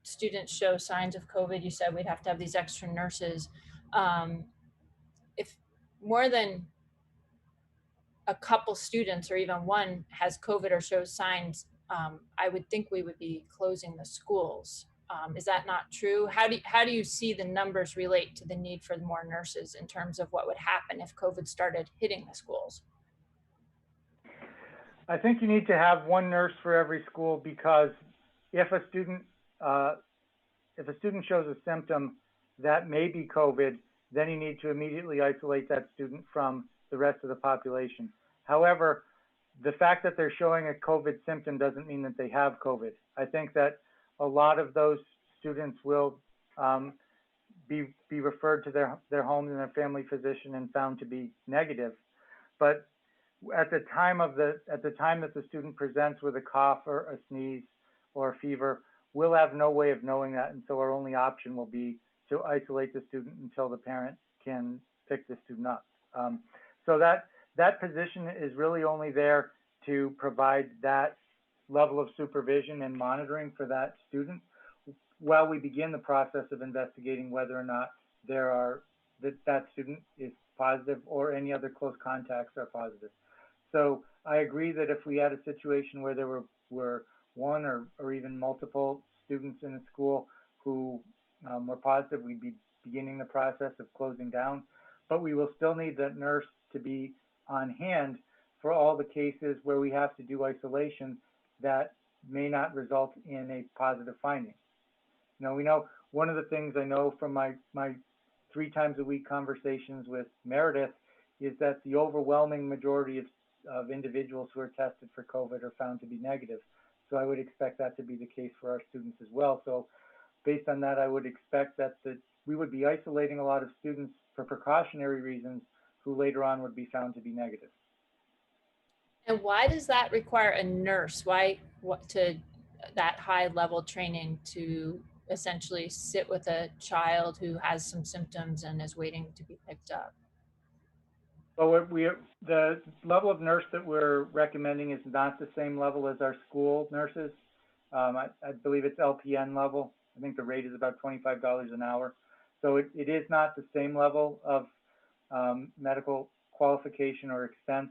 students show signs of COVID, you said we'd have to have these extra nurses. If more than a couple students or even one has COVID or shows signs, I would think we would be closing the schools. Is that not true? How do you see the numbers relate to the need for more nurses in terms of what would happen if COVID started hitting the schools? I think you need to have one nurse for every school, because if a student shows a symptom that may be COVID, then you need to immediately isolate that student from the rest of the population. However, the fact that they're showing a COVID symptom doesn't mean that they have COVID. I think that a lot of those students will be referred to their homes and their family physician and found to be negative. But at the time that the student presents with a cough or a sneeze or a fever, we'll have no way of knowing that, and so our only option will be to isolate the student until the parent can pick the student up. So that position is really only there to provide that level of supervision and monitoring for that student while we begin the process of investigating whether or not that student is positive or any other close contacts are positive. So I agree that if we had a situation where there were one or even multiple students in a school who were positive, we'd be beginning the process of closing down. But we will still need that nurse to be on hand for all the cases where we have to do isolation that may not result in a positive finding. Now, we know one of the things I know from my 3 times a week conversations with Meredith is that the overwhelming majority of individuals who are tested for COVID are found to be negative. So I would expect that to be the case for our students as well. So based on that, I would expect that we would be isolating a lot of students for precautionary reasons who later on would be found to be negative. And why does that require a nurse? Why to that high level training to essentially sit with a child who has some symptoms and is waiting to be picked up? So the level of nurse that we're recommending is not the same level as our school nurses. I believe it's LPN level. I think the rate is about $25 an hour. So it is not the same level of medical qualification or expense,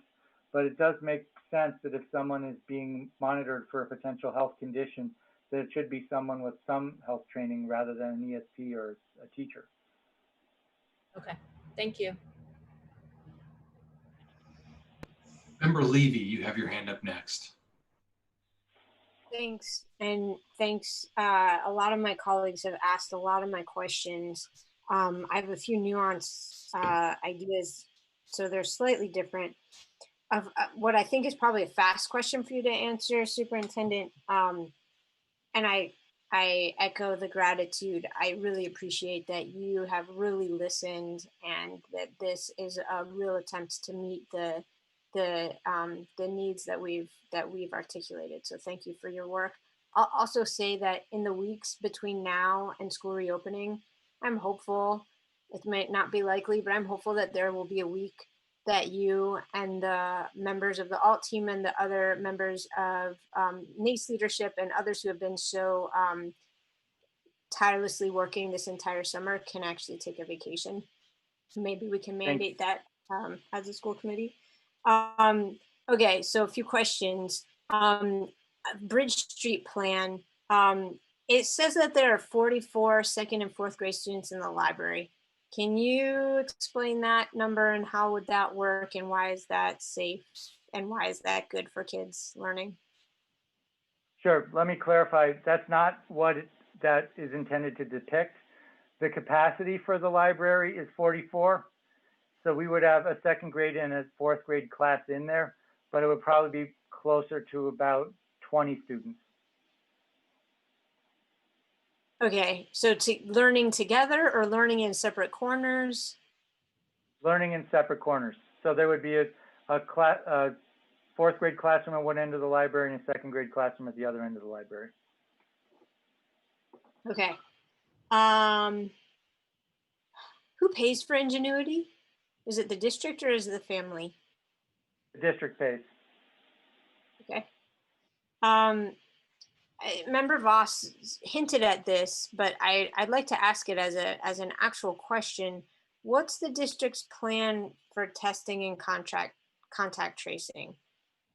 but it does make sense that if someone is being monitored for a potential health condition, that it should be someone with some health training rather than an ESP or a teacher. Okay, thank you. Member Levy, you have your hand up next. Thanks, and thanks. A lot of my colleagues have asked a lot of my questions. I have a few nuanced ideas, so they're slightly different. Of what I think is probably a fast question for you to answer, Superintendent, and I echo the gratitude. I really appreciate that you have really listened, and that this is a real attempt to meet the needs that we've articulated. So thank you for your work. I'll also say that in the weeks between now and school reopening, I'm hopeful, it might not be likely, but I'm hopeful that there will be a week that you and the members of the ALT team and the other members of NACE leadership and others who have been so tirelessly working this entire summer can actually take a vacation. Maybe we can mandate that as a school committee. Okay, so a few questions. Bridge Street plan. It says that there are 44 second and fourth grade students in the library. Can you explain that number and how would that work and why is that safe and why is that good for kids learning? Sure, let me clarify. That's not what that is intended to depict. the capacity for the library is 44. So we would have a second grade and a fourth grade class in there, but it would probably be closer to about 20 students. Okay, so learning together or learning in separate corners? Learning in separate corners. So there would be a fourth grade classroom at one end of the library and a second grade classroom at the other end of the library. Okay. Who pays for Ingenuity? Is it the district or is it the family? The district pays. Okay. Member Voss hinted at this, but I'd like to ask it as an actual question. What's the district's plan for testing and contact tracing?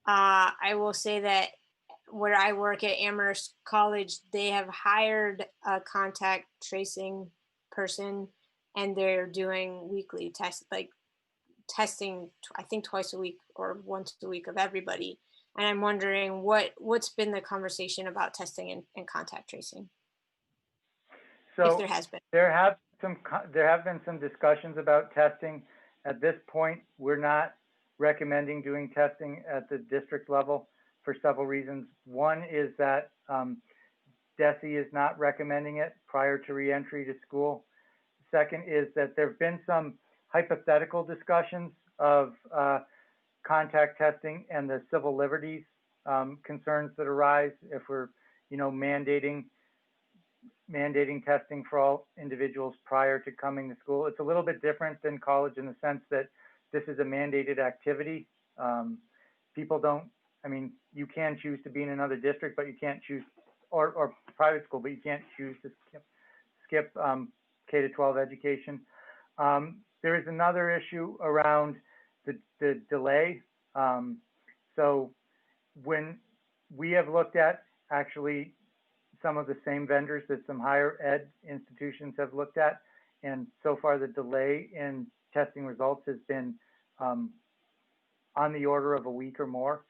I will say that where I work at Amherst College, they have hired a contact tracing person, and they're doing weekly testing, I think twice a week or once a week of everybody. And I'm wondering what's been the conversation about testing and contact tracing? So if there has been. There have been some discussions about testing. At this point, we're not recommending doing testing at the district level for several reasons. One is that DESE is not recommending it prior to reentry to school. Second is that there have been some hypothetical discussions of contact testing and the civil liberties concerns that arise if we're, mandating testing for all individuals prior to coming to school. It's a little bit different than college in the sense that this is a mandated activity. People don't, you can choose to be in another district, but you can't choose, or private school, but you can't choose to skip K-12 education. There is another issue around the delay. So when we have looked at actually some of the same vendors that some higher ed institutions have looked at, and so far the delay in testing results has been on the order of a week or more,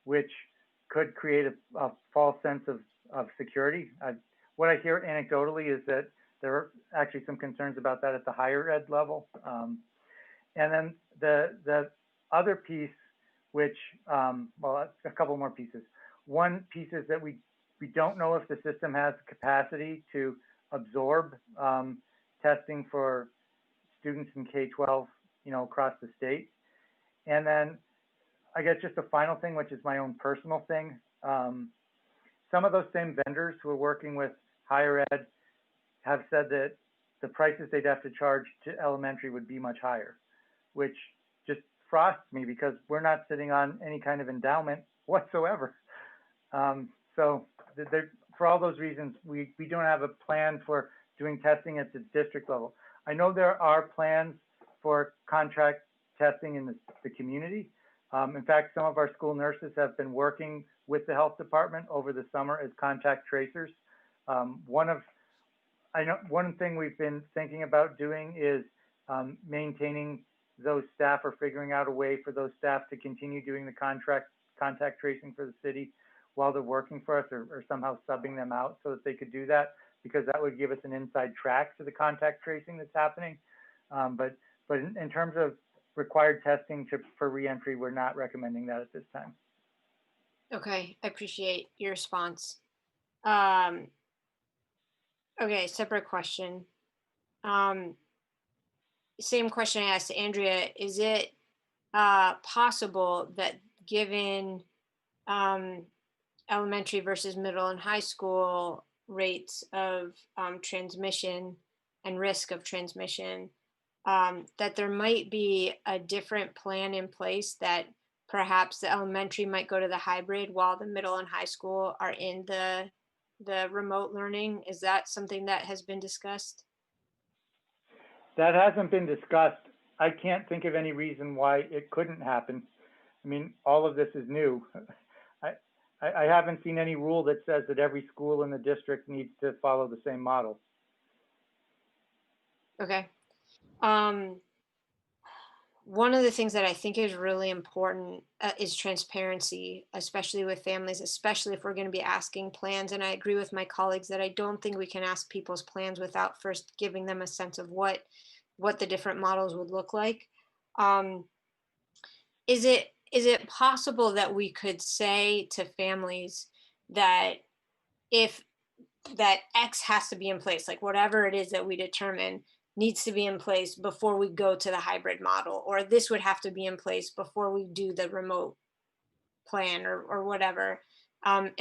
which could create a false sense of security. What I hear anecdotally is that there are actually some concerns about that at the higher ed level. And then the other piece, which, well, a couple more pieces. One piece is that we don't know if the system has capacity to absorb testing for students in K-12, across the state. And then I guess just a final thing, which is my own personal thing. Some of those same vendors who are working with higher ed have said that the prices they'd have to charge to elementary would be much higher, which just frosts me because we're not sitting on any kind of endowment whatsoever. So for all those reasons, we don't have a plan for doing testing at the district level. I know there are plans for contract testing in the community. In fact, some of our school nurses have been working with the health department over the summer as contact tracers. One thing we've been thinking about doing is maintaining those staff or figuring out a way for those staff to continue doing the contact tracing for the city while they're working for us, or somehow subbing them out so that they could do that, because that would give us an inside track to the contact tracing that's happening. But in terms of required testing for reentry, we're not recommending that at this time. Okay, I appreciate your response. Okay, separate question. Same question I asked Andrea. Is it possible that given elementary versus middle and high school rates of transmission and risk of transmission, that there might be a different plan in place, that perhaps the elementary might go to the hybrid while the middle and high school are in the remote learning? Is that something that has been discussed? That hasn't been discussed. I can't think of any reason why it couldn't happen. All of this is new. I haven't seen any rule that says that every school in the district needs to follow the same model. Okay. one of the things that I think is really important is transparency, especially with families, especially if we're going to be asking plans. And I agree with my colleagues that I don't think we can ask people's plans without first giving them a sense of what the different models would look like. Is it possible that we could say to families that if that X has to be in place, like whatever it is that we determine needs to be in place before we go to the hybrid model, or this would have to be in place before we do the remote plan or whatever. Are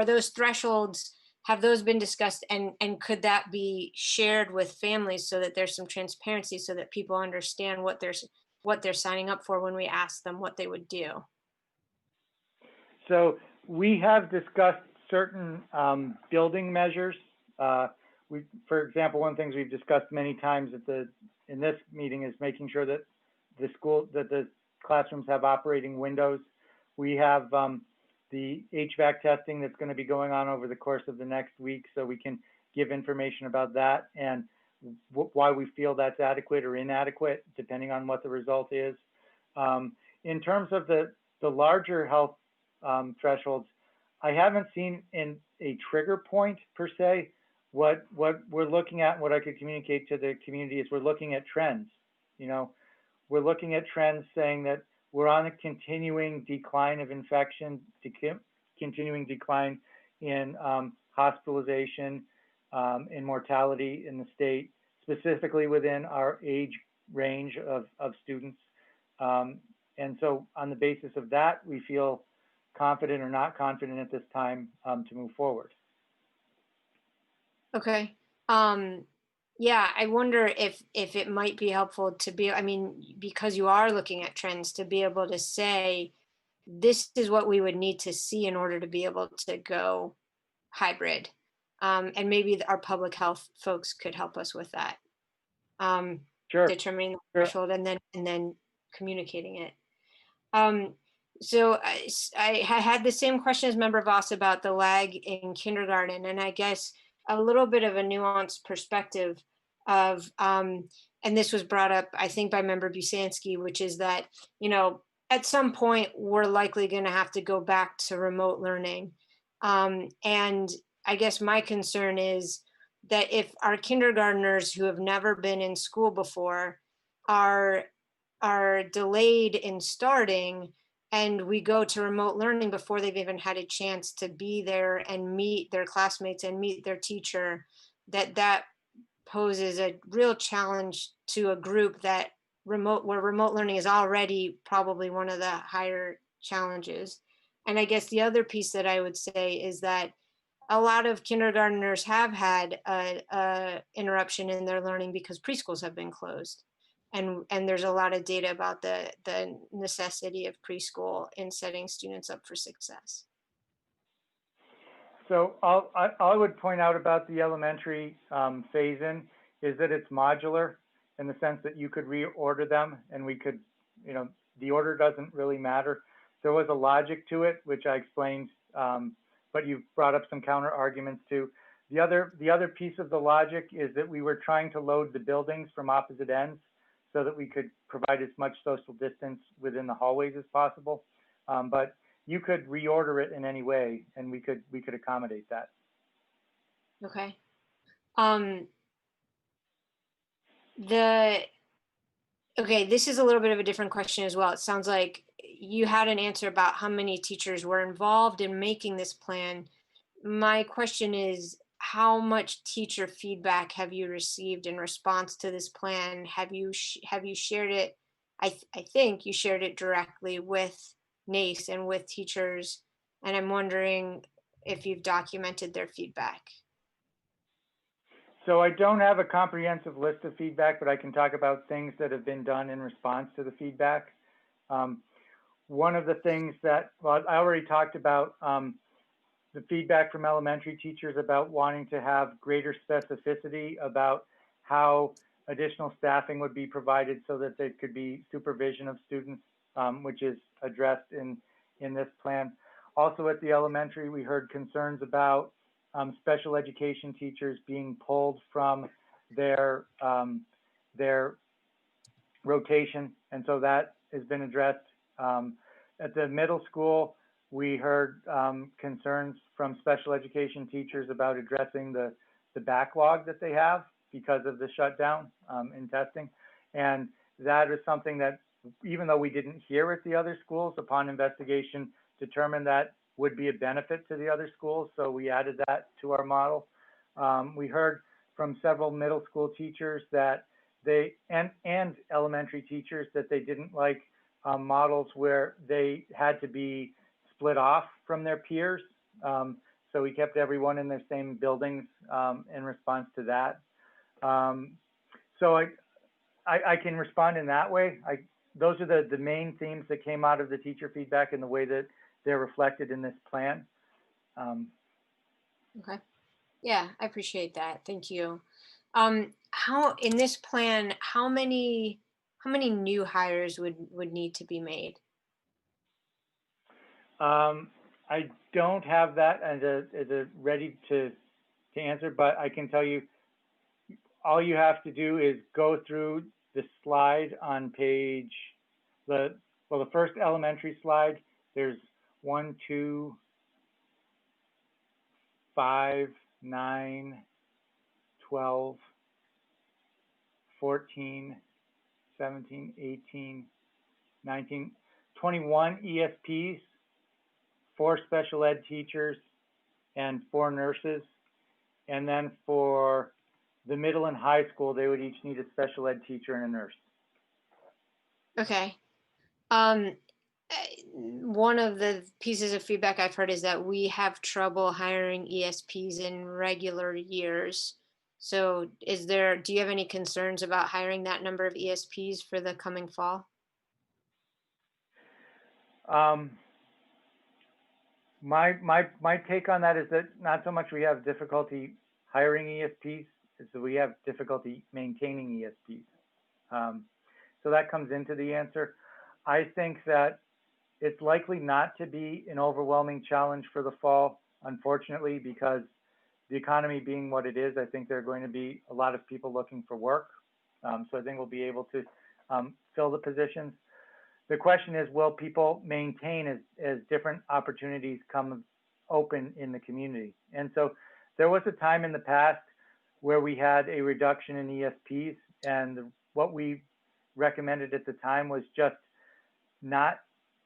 those thresholds, have those been discussed, and could that be shared with families so that there's some transparency so that people understand what they're signing up for when we ask them what they would do? So we have discussed certain building measures. For example, one of the things we've discussed many times in this meeting is making sure that the classrooms have operating windows. We have the HVAC testing that's going to be going on over the course of the next week, so we can give information about that and why we feel that's adequate or inadequate, depending on what the result is. In terms of the larger health thresholds, I haven't seen in a trigger point per se. What we're looking at, what I could communicate to the community is we're looking at trends. We're looking at trends saying that we're on a continuing decline of infection, continuing decline in hospitalization, in mortality in the state, specifically within our age range of students. And so on the basis of that, we feel confident or not confident at this time to move forward. Okay. Yeah, I wonder if it might be helpful to be, I mean, because you are looking at trends, to be able to say, this is what we would need to see in order to be able to go hybrid. And maybe our public health folks could help us with that. Sure. Determining the threshold and then communicating it. So I had the same question as Member Voss about the lag in kindergarten, and I guess a little bit of a nuanced perspective of, and this was brought up, I think, by Member Busanski, which is that, at some point we're likely going to have to go back to remote learning. And I guess my concern is that if our kindergartners who have never been in school before are delayed in starting, and we go to remote learning before they've even had a chance to be there and meet their classmates and meet their teacher, that poses a real challenge to a group where remote learning is already probably one of the higher challenges. And I guess the other piece that I would say is that a lot of kindergartners have had a interruption in their learning because preschools have been closed. And there's a lot of data about the necessity of preschool in setting students up for success. So I would point out about the elementary phase-in is that it's modular in the sense that you could reorder them, and we could, the order doesn't really matter. There was a logic to it, which I explained, but you brought up some counter arguments too. The other piece of the logic is that we were trying to load the buildings from opposite ends, so that we could provide as much social distance within the hallways as possible. But you could reorder it in any way, and we could accommodate that. Okay. Okay, this is a little bit of a different question as well. It sounds like you had an answer about how many teachers were involved in making this plan. My question is, how much teacher feedback have you received in response to this plan? Have you shared it? I think you shared it directly with NACE and with teachers, and I'm wondering if you've documented their feedback. So I don't have a comprehensive list of feedback, but I can talk about things that have been done in response to the feedback. One of the things that, well, I already talked about the feedback from elementary teachers about wanting to have greater specificity about how additional staffing would be provided so that there could be supervision of students, which is addressed in this plan. Also at the elementary, we heard concerns about special education teachers being pulled from their rotation, and so that has been addressed. At the middle school, we heard concerns from special education teachers about addressing the backlog that they have because of the shutdown in testing. And that is something that, even though we didn't hear at the other schools, upon investigation, determined that would be a benefit to the other schools. So we added that to our model. We heard from several middle school teachers that and elementary teachers that they didn't like models where they had to be split off from their peers. So we kept everyone in their same buildings in response to that. So I can respond in that way. Those are the main themes that came out of the teacher feedback and the way that they're reflected in this plan. Okay. Yeah, I appreciate that. Thank you. How in this plan, how many new hires would need to be made? I don't have that as a ready to answer, but I can tell you all you have to do is go through the slide on page, the first elementary slide. There's 1, 2, 5, 9, 12, 14, 17, 18, 19, 21 ESPs, 4 special ed teachers, and 4 nurses. And then for the middle and high school, they would each need a special ed teacher and a nurse. Okay. One of the pieces of feedback I've heard is that we have trouble hiring ESPs in regular years. So do you have any concerns about hiring that number of ESPs for the coming fall? My take on that is that not so much we have difficulty hiring ESPs, it's that we have difficulty maintaining ESPs. So that comes into the answer. I think that it's likely not to be an overwhelming challenge for the fall, unfortunately, because the economy being what it is, I think there are going to be a lot of people looking for work. So I think we'll be able to fill the positions. The question is, will people maintain as different opportunities come open in the community? And so there was a time in the past where we had a reduction in ESPs, and what we recommended at the time was just not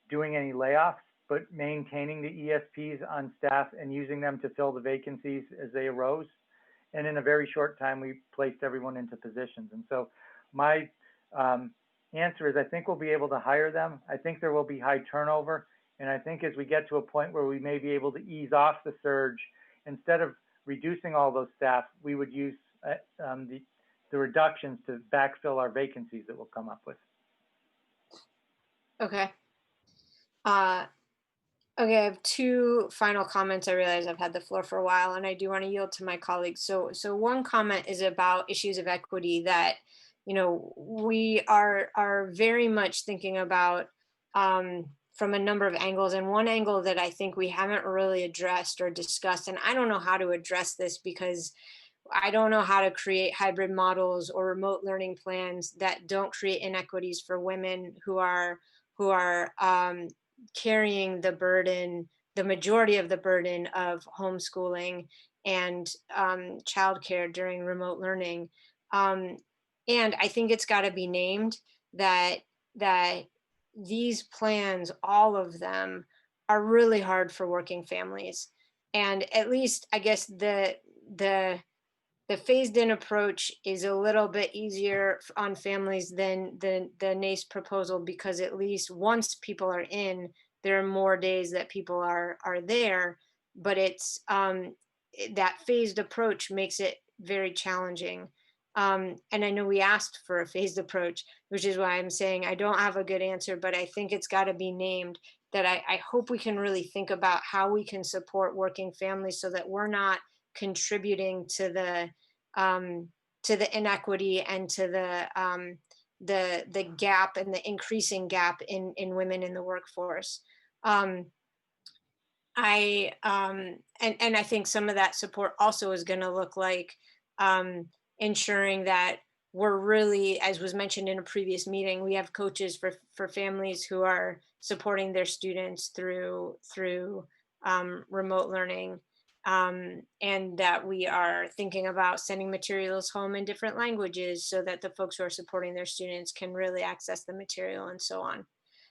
doing any layoffs, but maintaining the ESPs on staff and using them to fill the vacancies as they arose. And in a very short time, we placed everyone into positions. And so my answer is I think we'll be able to hire them. I think there will be high turnover. And I think as we get to a point where we may be able to ease off the surge, instead of reducing all those staff, we would use the reductions to backfill our vacancies that we'll come up with. Okay. Okay, I have 2 final comments. I realize I've had the floor for a while and I do want to yield to my colleagues. So one comment is about issues of equity that, we are very much thinking about from a number of angles. And one angle that I think we haven't really addressed or discussed, and I don't know how to address this because I don't know how to create hybrid models or remote learning plans that don't create inequities for women who are carrying the burden, the majority of the burden of homeschooling and childcare during remote learning. And I think it's got to be named that these plans, all of them, are really hard for working families. And at least, I guess the phased-in approach is a little bit easier on families than the NACE proposal, because at least once people are in, there are more days that people are there. But it's that phased approach makes it very challenging. And I know we asked for a phased approach, which is why I'm saying I don't have a good answer, but I think it's got to be named. That I hope we can really think about how we can support working families so that we're not contributing to the inequity and to the gap and the increasing gap in women in the workforce. And I think some of that support also is going to look like ensuring that we're really, as was mentioned in a previous meeting, we have coaches for families who are supporting their students through remote learning, and that we are thinking about sending materials home in different languages so that the folks who are supporting their students can really access the material and so on.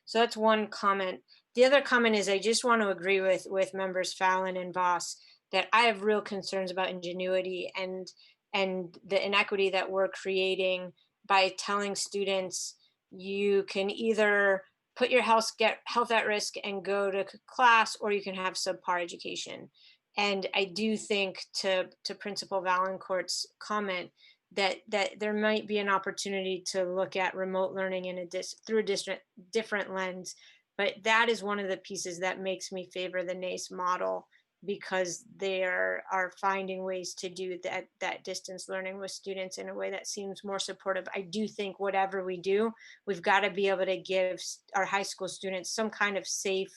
So that's one comment. The other comment is I just want to agree with members Fallon and Voss that I have real concerns about ingenuity and the inequity that we're creating by telling students you can either put your health at risk and go to class, or you can have subpar education. And I do think to Principal Valancourt's comment that there might be an opportunity to look at remote learning through a different lens. But that is one of the pieces that makes me favor the NACE model, because they are finding ways to do that distance learning with students in a way that seems more supportive. I do think whatever we do, we've got to be able to give our high school students some kind of safe,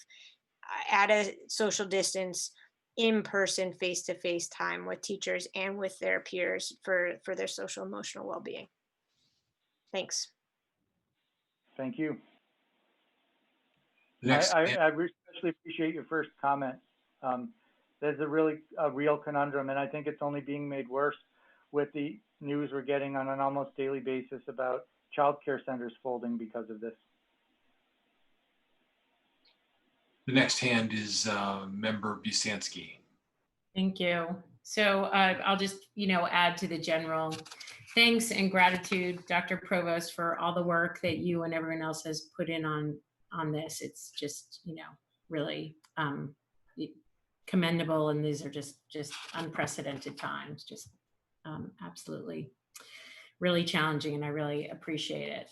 at a social distance, in-person, face-to-face time with teachers and with their peers for their social emotional well-being. Thanks. Thank you. Next. I especially appreciate your first comment. There's a real conundrum, and I think it's only being made worse with the news we're getting on an almost daily basis about childcare centers folding because of this. The next hand is Member Busanski. Thank you. So I'll just, add to the general thanks and gratitude, Dr. Provost, for all the work that you and everyone else has put in on this. It's just, really commendable, and these are just unprecedented times, just absolutely really challenging, and I really appreciate it.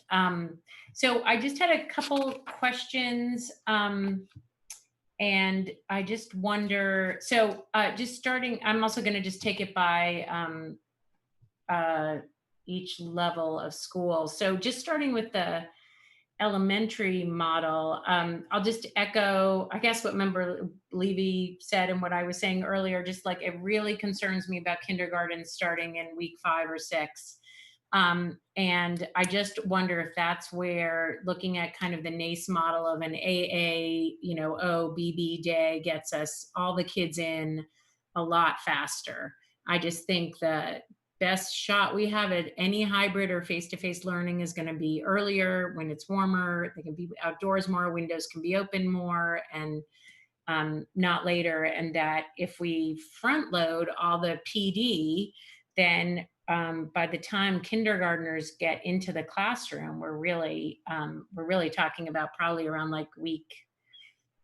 So I just had a couple questions, and I just wonder, so just starting, I'm also going to just take it by each level of school. So just starting with the elementary model, I'll just echo, I guess, what Member Levy said and what I was saying earlier, just like it really concerns me about kindergarten starting in week 5 or 6. And I just wonder if that's where looking at kind of the NACE model of an AA, BB day gets us all the kids in a lot faster. I just think the best shot we have at any hybrid or face-to-face learning is going to be earlier when it's warmer. They can be outdoors more, windows can be open more, and not later. And that if we front load all the PD, then by the time kindergartners get into the classroom, we're really talking about probably around like week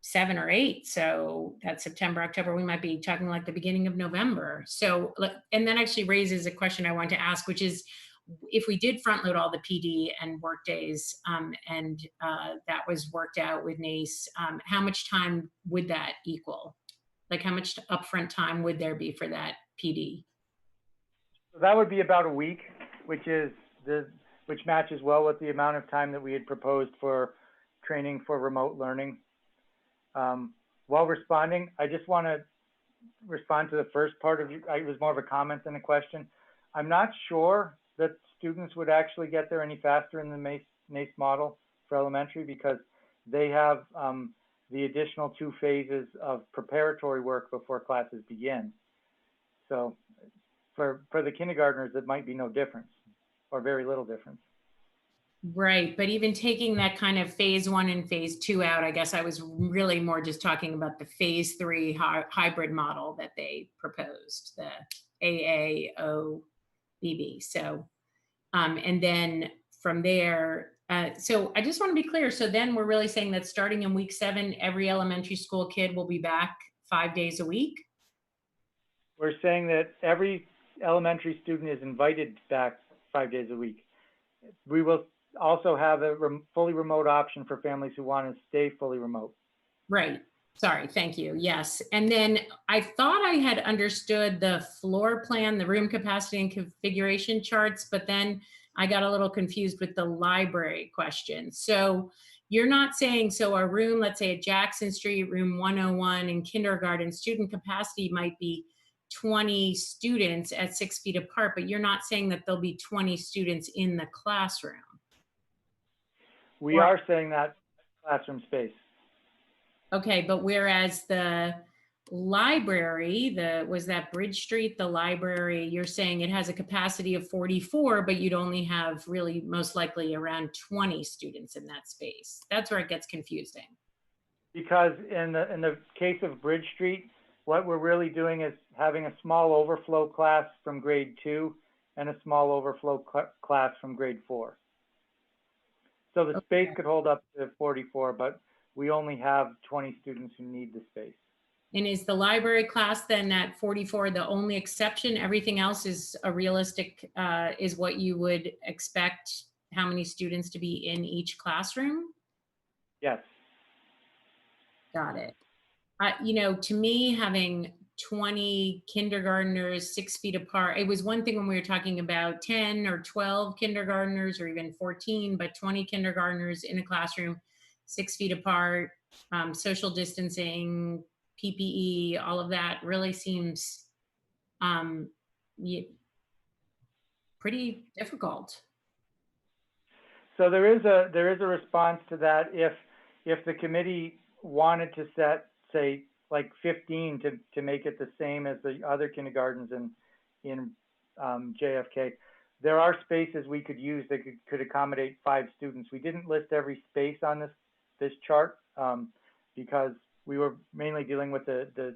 7 or 8. So that's September, October, we might be talking like the beginning of November. So, and that actually raises a question I want to ask, which is, if we did front load all the PD and work days, and that was worked out with NACE, how much time would that equal? Like how much upfront time would there be for that PD? So that would be about a week, which matches well with the amount of time that we had proposed for training for remote learning. While responding, I just want to respond to the first part of you. It was more of a comment than a question. I'm not sure that students would actually get there any faster in the NACE model for elementary, because they have the additional 2 phases of preparatory work before classes begin. So for the kindergartners, it might be no difference or very little difference. Right, but even taking that kind of phase 1 and phase 2 out, I guess I was really more just talking about the phase 3 hybrid model that they proposed, the AAOBB. So, and then from there, so I just want to be clear. So then we're really saying that starting in week 7, every elementary school kid will be back 5 days a week? We're saying that every elementary student is invited back 5 days a week. We will also have a fully remote option for families who want to stay fully remote. Right. Sorry. Thank you. Yes. And then I thought I had understood the floor plan, the room capacity and configuration charts, but then I got a little confused with the library question. So you're not saying, so a room, let's say at Jackson Street, room 101 in kindergarten, student capacity might be 20 students at 6 feet apart, but you're not saying that there'll be 20 students in the classroom. We are saying that classroom space. Okay, but whereas the library, was that Bridge Street, the library, you're saying it has a capacity of 44, but you'd only have really most likely around 20 students in that space. That's where it gets confusing. Because in the case of Bridge Street, what we're really doing is having a small overflow class from grade 2 and a small overflow class from grade 4. So the space could hold up to 44, but we only have 20 students who need the space. And is the library class then at 44 the only exception? Everything else is a realistic, is what you would expect how many students to be in each classroom? Yes. Got it. You know, to me, having 20 kindergartners 6 feet apart, it was one thing when we were talking about 10 or 12 kindergartners or even 14, but 20 kindergartners in a classroom 6 feet apart, social distancing, PPE, all of that really seems pretty difficult. So there is a response to that if the committee wanted to set, say, like 15 to make it the same as the other kindergartens in JFK. There are spaces we could use that could accommodate 5 students. We didn't list every space on this chart because we were mainly dealing with the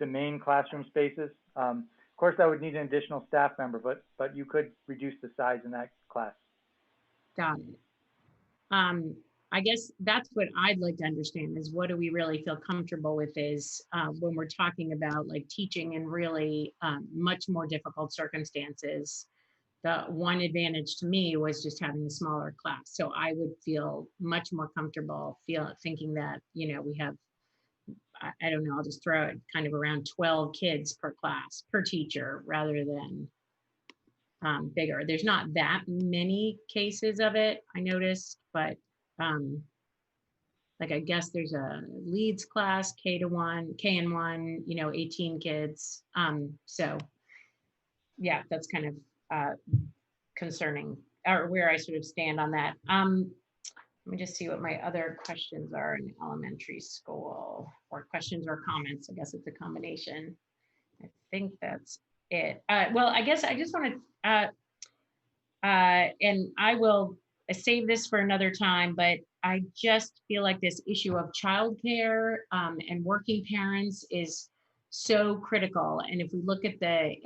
main classroom spaces. Of course, I would need an additional staff member, but you could reduce the size in that class. Got it. I guess that's what I'd like to understand is what do we really feel comfortable with is when we're talking about like teaching in really much more difficult circumstances. The one advantage to me was just having a smaller class. So I would feel much more comfortable thinking that, you know, we have, I don't know, I'll just throw it kind of around 12 kids per class, per teacher, rather than bigger. There's not that many cases of it, I noticed, but like I guess there's a leads class, K-1, you know, 18 kids. So yeah, that's kind of concerning, or where I sort of stand on that. Let me just see what my other questions are in elementary school, or questions or comments. I guess it's a combination. I think that's it. Well, I guess I just want to, and I will save this for another time, but I just feel like this issue of childcare and working parents is so critical. And if we look at the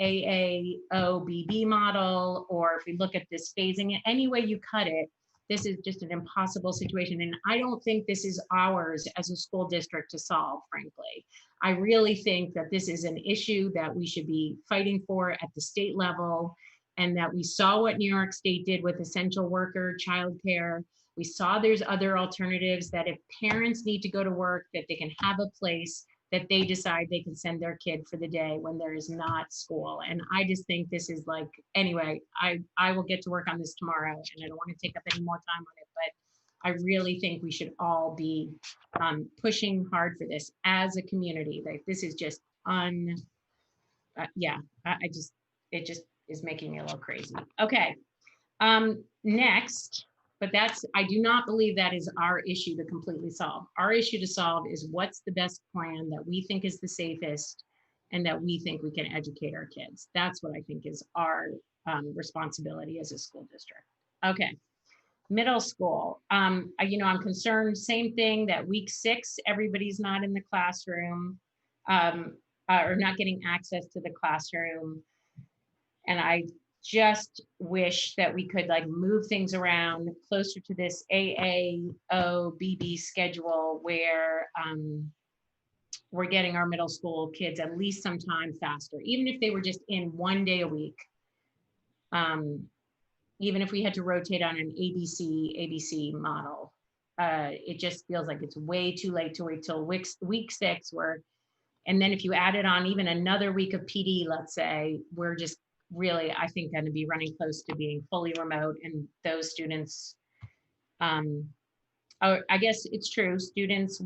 AAOBB model, or if we look at this phasing it, any way you cut it, this is just an impossible situation. And I don't think this is ours as a school district to solve, frankly. I really think that this is an issue that we should be fighting for at the state level, and that we saw what New York State did with essential worker childcare. We saw there's other alternatives, that if parents need to go to work, that they can have a place that they decide they can send their kid for the day when there is not school. And I just think this is like, anyway, I will get to work on this tomorrow, and I don't want to take up any more time on it, but I really think we should all be pushing hard for this as a community. Like, this is just yeah, it just is making me a little crazy. Okay, next, but I do not believe that is our issue to completely solve. Our issue to solve is what's the best plan that we think is the safest and that we think we can educate our kids. That's what I think is our responsibility as a school district. Okay, middle school. You know, I'm concerned, same thing, that week 6, everybody's not in the classroom or not getting access to the classroom. And I just wish that we could like move things around closer to this AAOBB schedule where we're getting our middle school kids at least some time faster, even if they were just in 1 day a week. Even if we had to rotate on an ABC model, it just feels like it's way too late to wait till week 6 and then if you added on even another week of PD, let's say, we're just really, I think, going to be running close to being fully remote, and those students, I guess it's true, students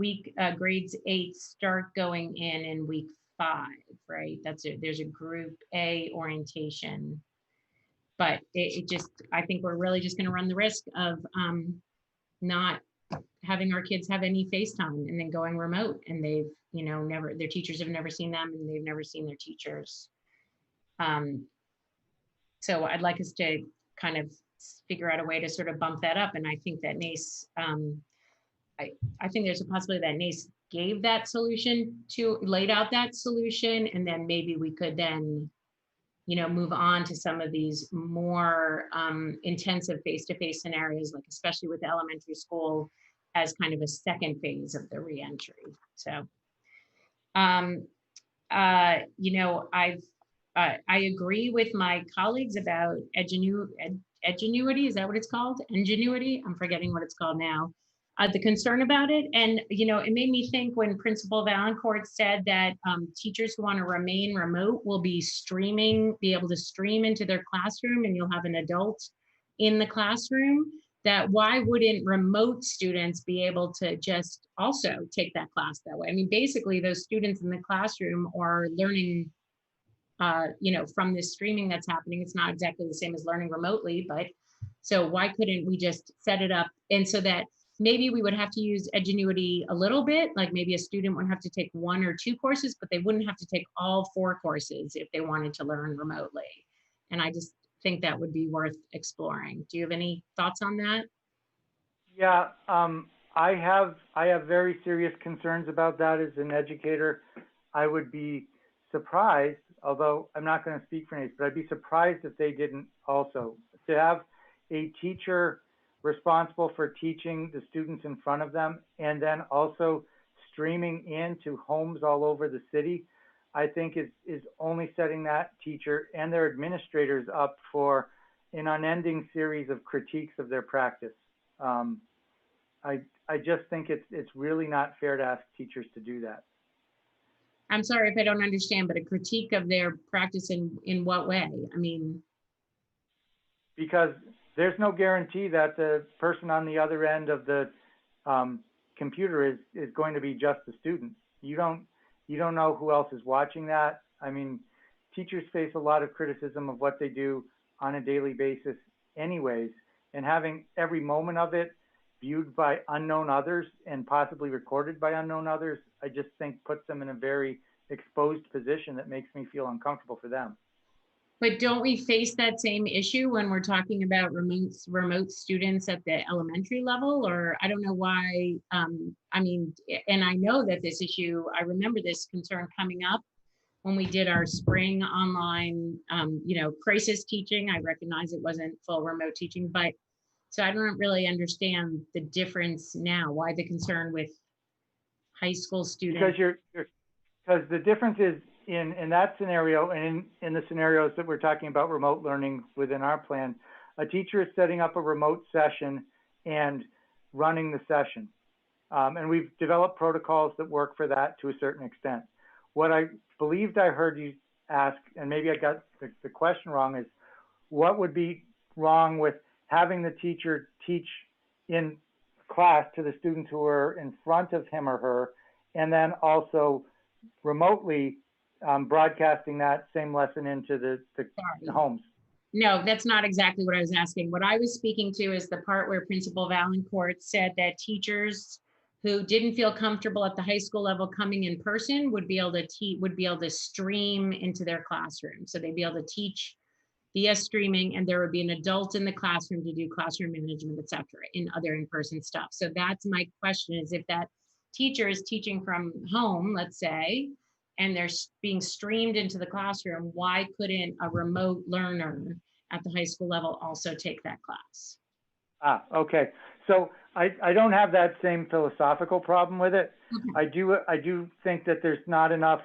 grades 8 start going in week 5, right? There's a group A orientation. But it just, I think we're really just gonna run the risk of not having our kids have any FaceTime and then going remote, and they've, their teachers have never seen them and they've never seen their teachers. So I'd like us to kind of figure out a way to sort of bump that up. And I think that NACE, I think there's a possibility that NACE gave that solution laid out that solution, and then maybe we could then, move on to some of these more intensive face-to-face scenarios, like especially with elementary school as kind of a second phase of the reentry. So, I agree with my colleagues about edgenuity. Is that what it's called? Ingenuity? I'm forgetting what it's called now. The concern about it. And, it made me think when Principal Valancourt said that teachers who want to remain remote will be able to stream into their classroom, and you'll have an adult in the classroom, that why wouldn't remote students be able to just also take that class that way? I mean, basically those students in the classroom are learning, from this streaming that's happening. It's not exactly the same as learning remotely, but so why couldn't we just set it up? And so that maybe we would have to use Edgenuity a little bit, like maybe a student would have to take 1 or 2 courses, but they wouldn't have to take all 4 courses if they wanted to learn remotely. And I just think that would be worth exploring. Do you have any thoughts on that? Yeah, I have very serious concerns about that as an educator. I would be surprised, although I'm not going to speak for NACE, but I'd be surprised if they didn't also. To have a teacher responsible for teaching the students in front of them and then also streaming into homes all over the city, I think is only setting that teacher and their administrators up for an unending series of critiques of their practice. I just think it's really not fair to ask teachers to do that. I'm sorry if I don't understand, but a critique of their practice in what way? I mean, because there's no guarantee that the person on the other end of the computer is going to be just the student. You don't know who else is watching that. I mean, teachers face a lot of criticism of what they do on a daily basis anyways, and having every moment of it viewed by unknown others and possibly recorded by unknown others, I just think puts them in a very exposed position that makes me feel uncomfortable for them. but don't we face that same issue when we're talking about remote students at the elementary level? Or I don't know why, I mean, and I know that this issue, I remember this concern coming up when we did our spring online, crisis teaching. I recognize it wasn't full remote teaching, but so I don't really understand the difference now. Why the concern with high school students? Because the difference is in that scenario and in the scenarios that we're talking about remote learning within our plan, a teacher is setting up a remote session and running the session. And we've developed protocols that work for that to a certain extent. What I believed I heard you ask, and maybe I got the question wrong, is what would be wrong with having the teacher teach in class to the students who are in front of him or her, and then also remotely broadcasting that same lesson into the homes? No, that's not exactly what I was asking. What I was speaking to is the part where Principal Valancourt said that teachers who didn't feel comfortable at the high school level coming in person would be able to stream into their classroom. So they'd be able to teach via streaming, and there would be an adult in the classroom to do classroom management, et cetera, in other in-person stuff. So that's my question, is if that teacher is teaching from home, let's say, and they're being streamed into the classroom, why couldn't a remote learner at the high school level also take that class? Okay. So I don't have that same philosophical problem with it. I do think that there's not enough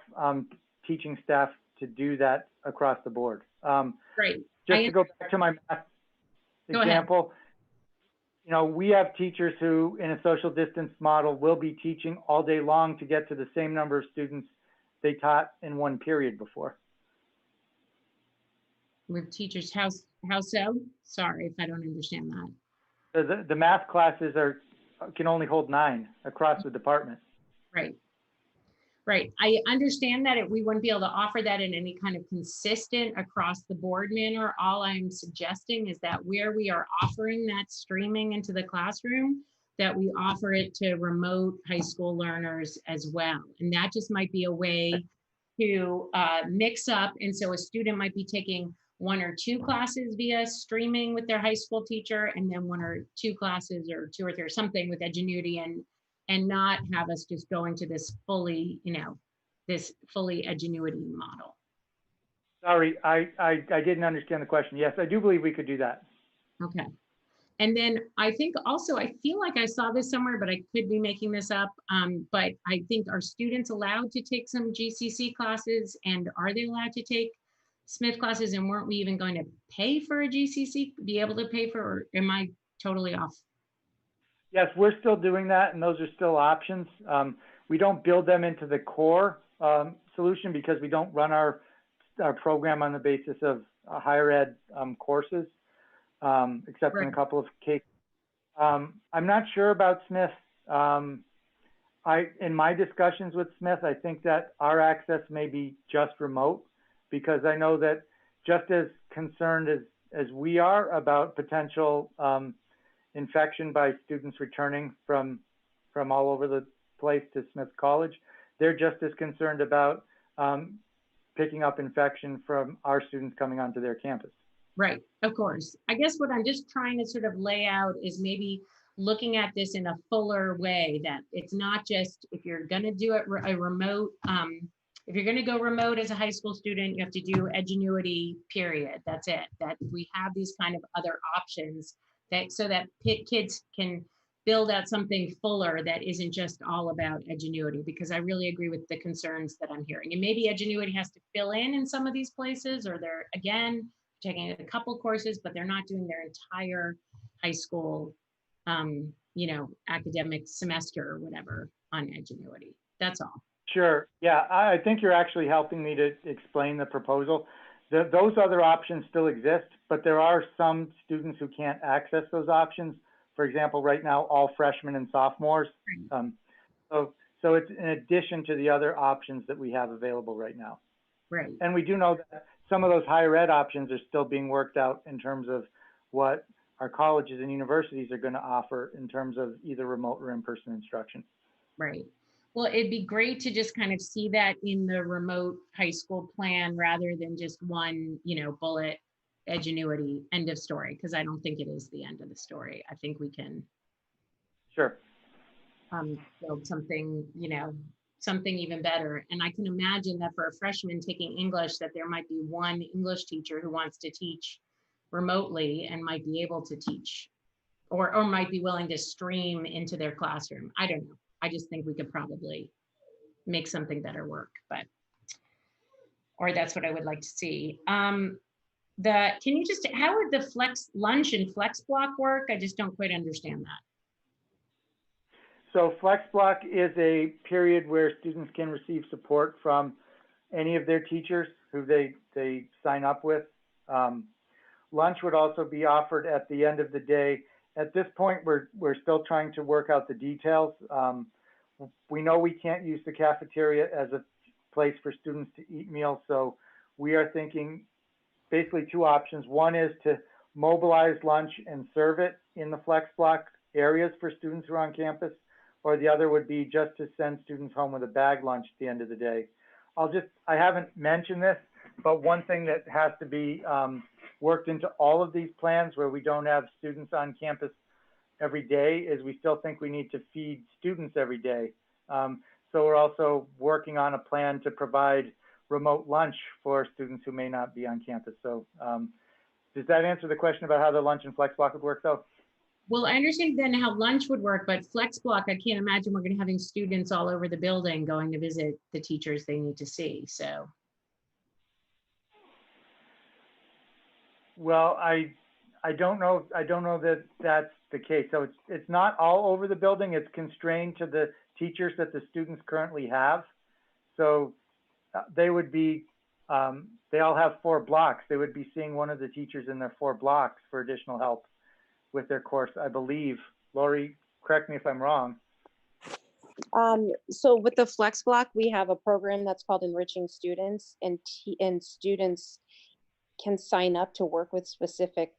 teaching staff to do that across the board. Great. Just to go back to my math example, we have teachers who in a social distance model will be teaching all day long to get to the same number of students they taught in one period before. With teachers, how so? Sorry if I don't understand that. The math classes can only hold 9 across the department. Right. Right. I understand that we wouldn't be able to offer that in any kind of consistent across the board manner. All I'm suggesting is that where we are offering that streaming into the classroom, that we offer it to remote high school learners as well. And that just might be a way to mix up. And so a student might be taking 1 or 2 classes via streaming with their high school teacher, and then 1 or 2 classes or 2 or 3 or something with Edgenuity, and not have us just go into this fully, this fully Edgenuity model. Sorry, I didn't understand the question. Yes, I do believe we could do that. Okay. And then I think also, I feel like I saw this somewhere, but I could be making this up. But I think, are students allowed to take some GCC classes, and are they allowed to take Smith classes? And weren't we even going to pay for a GCC, be able to pay for, or am I totally off? Yes, we're still doing that, and those are still options. We don't build them into the core solution because we don't run our program on the basis of higher ed courses, except in a couple of cases. I'm not sure about Smith. In my discussions with Smith, I think that our access may be just remote, because I know that just as concerned as we are about potential infection by students returning from all over the place to Smith College, they're just as concerned about picking up infection from our students coming onto their campus. Right, of course. I guess what I'm just trying to sort of lay out is maybe looking at this in a fuller way, that it's not just, if you're going to do it a remote, if you're going to go remote as a high school student, you have to do Edgenuity, period. That's it. That we have these kind of other options, that so that kids can build out something fuller that isn't just all about Edgenuity, because I really agree with the concerns that I'm hearing. And maybe Edgenuity has to fill in some of these places, or they're, again, taking a couple courses, but they're not doing their entire high school, academic semester or whatever on Edgenuity. That's all. Sure. Yeah, I think you're actually helping me to explain the proposal. Those other options still exist, but there are some students who can't access those options. For example, right now, all freshmen and sophomores. So it's in addition to the other options that we have available right now. Right. And we do know that some of those higher ed options are still being worked out in terms of what our colleges and universities are going to offer in terms of either remote or in-person instruction. Right. Well, it'd be great to just kind of see that in the remote high school plan, rather than just one, bullet, Edgenuity, end of story, because I don't think it is the end of the story. I think we can sure build something, something even better. And I can imagine that for a freshman taking English, that there might be one English teacher who wants to teach remotely and might be able to teach, or might be willing to stream into their classroom. I don't know. I just think we could probably make something better work, or that's what I would like to see. Can you just, how would the flex lunch and flex block work? I just don't quite understand that. So flex block is a period where students can receive support from any of their teachers who they sign up with. Lunch would also be offered at the end of the day. At this point, we're still trying to work out the details. We know we can't use the cafeteria as a place for students to eat meals, so we are thinking basically 2 options. One is to mobilize lunch and serve it in the flex block areas for students who are on campus, or the other would be just to send students home with a bag lunch at the end of the day. I haven't mentioned this, but one thing that has to be worked into all of these plans where we don't have students on campus every day is we still think we need to feed students every day. So we're also working on a plan to provide remote lunch for students who may not be on campus. So does that answer the question about how the lunch and flex block would work though? Well, I understand then how lunch would work, but flex block, I can't imagine we're going to having students all over the building going to visit the teachers they need to see. So. Well, I don't know that that's the case. So it's not all over the building. It's constrained to the teachers that the students currently have. So they would be, they all have 4 blocks. They would be seeing one of the teachers in their 4 blocks for additional help with their course, I believe. Lori, correct me if I'm wrong. So with the Flex Block, we have a program that's called Enriching Students, and students can sign up to work with specific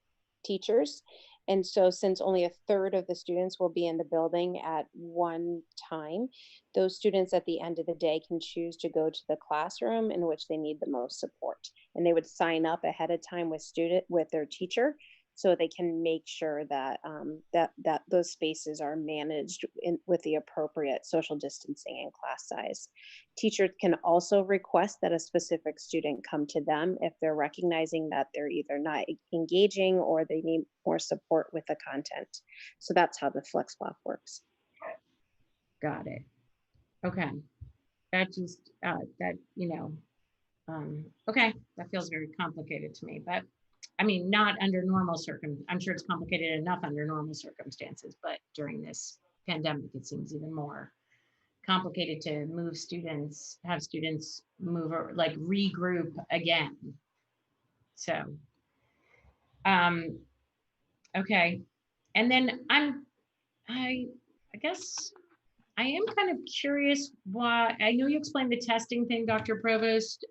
teachers. And so since only a third of the students will be in the building at one time, those students at the end of the day can choose to go to the classroom in which they need the most support. And they would sign up ahead of time with their teacher, so they can make sure that that those spaces are managed with the appropriate social distancing and class size. Teachers can also request that a specific student come to them if they're recognizing that they're either not engaging or they need more support with the content. So that's how the Flex Block works. Got it. Okay. That just, okay, that feels very complicated to me, but I mean, not under normal I'm sure it's complicated enough under normal circumstances, but during this pandemic, it seems even more complicated to have students move or like regroup again. So, okay. And then I guess I am kind of curious why, I know you explained the testing thing, Dr. Provost,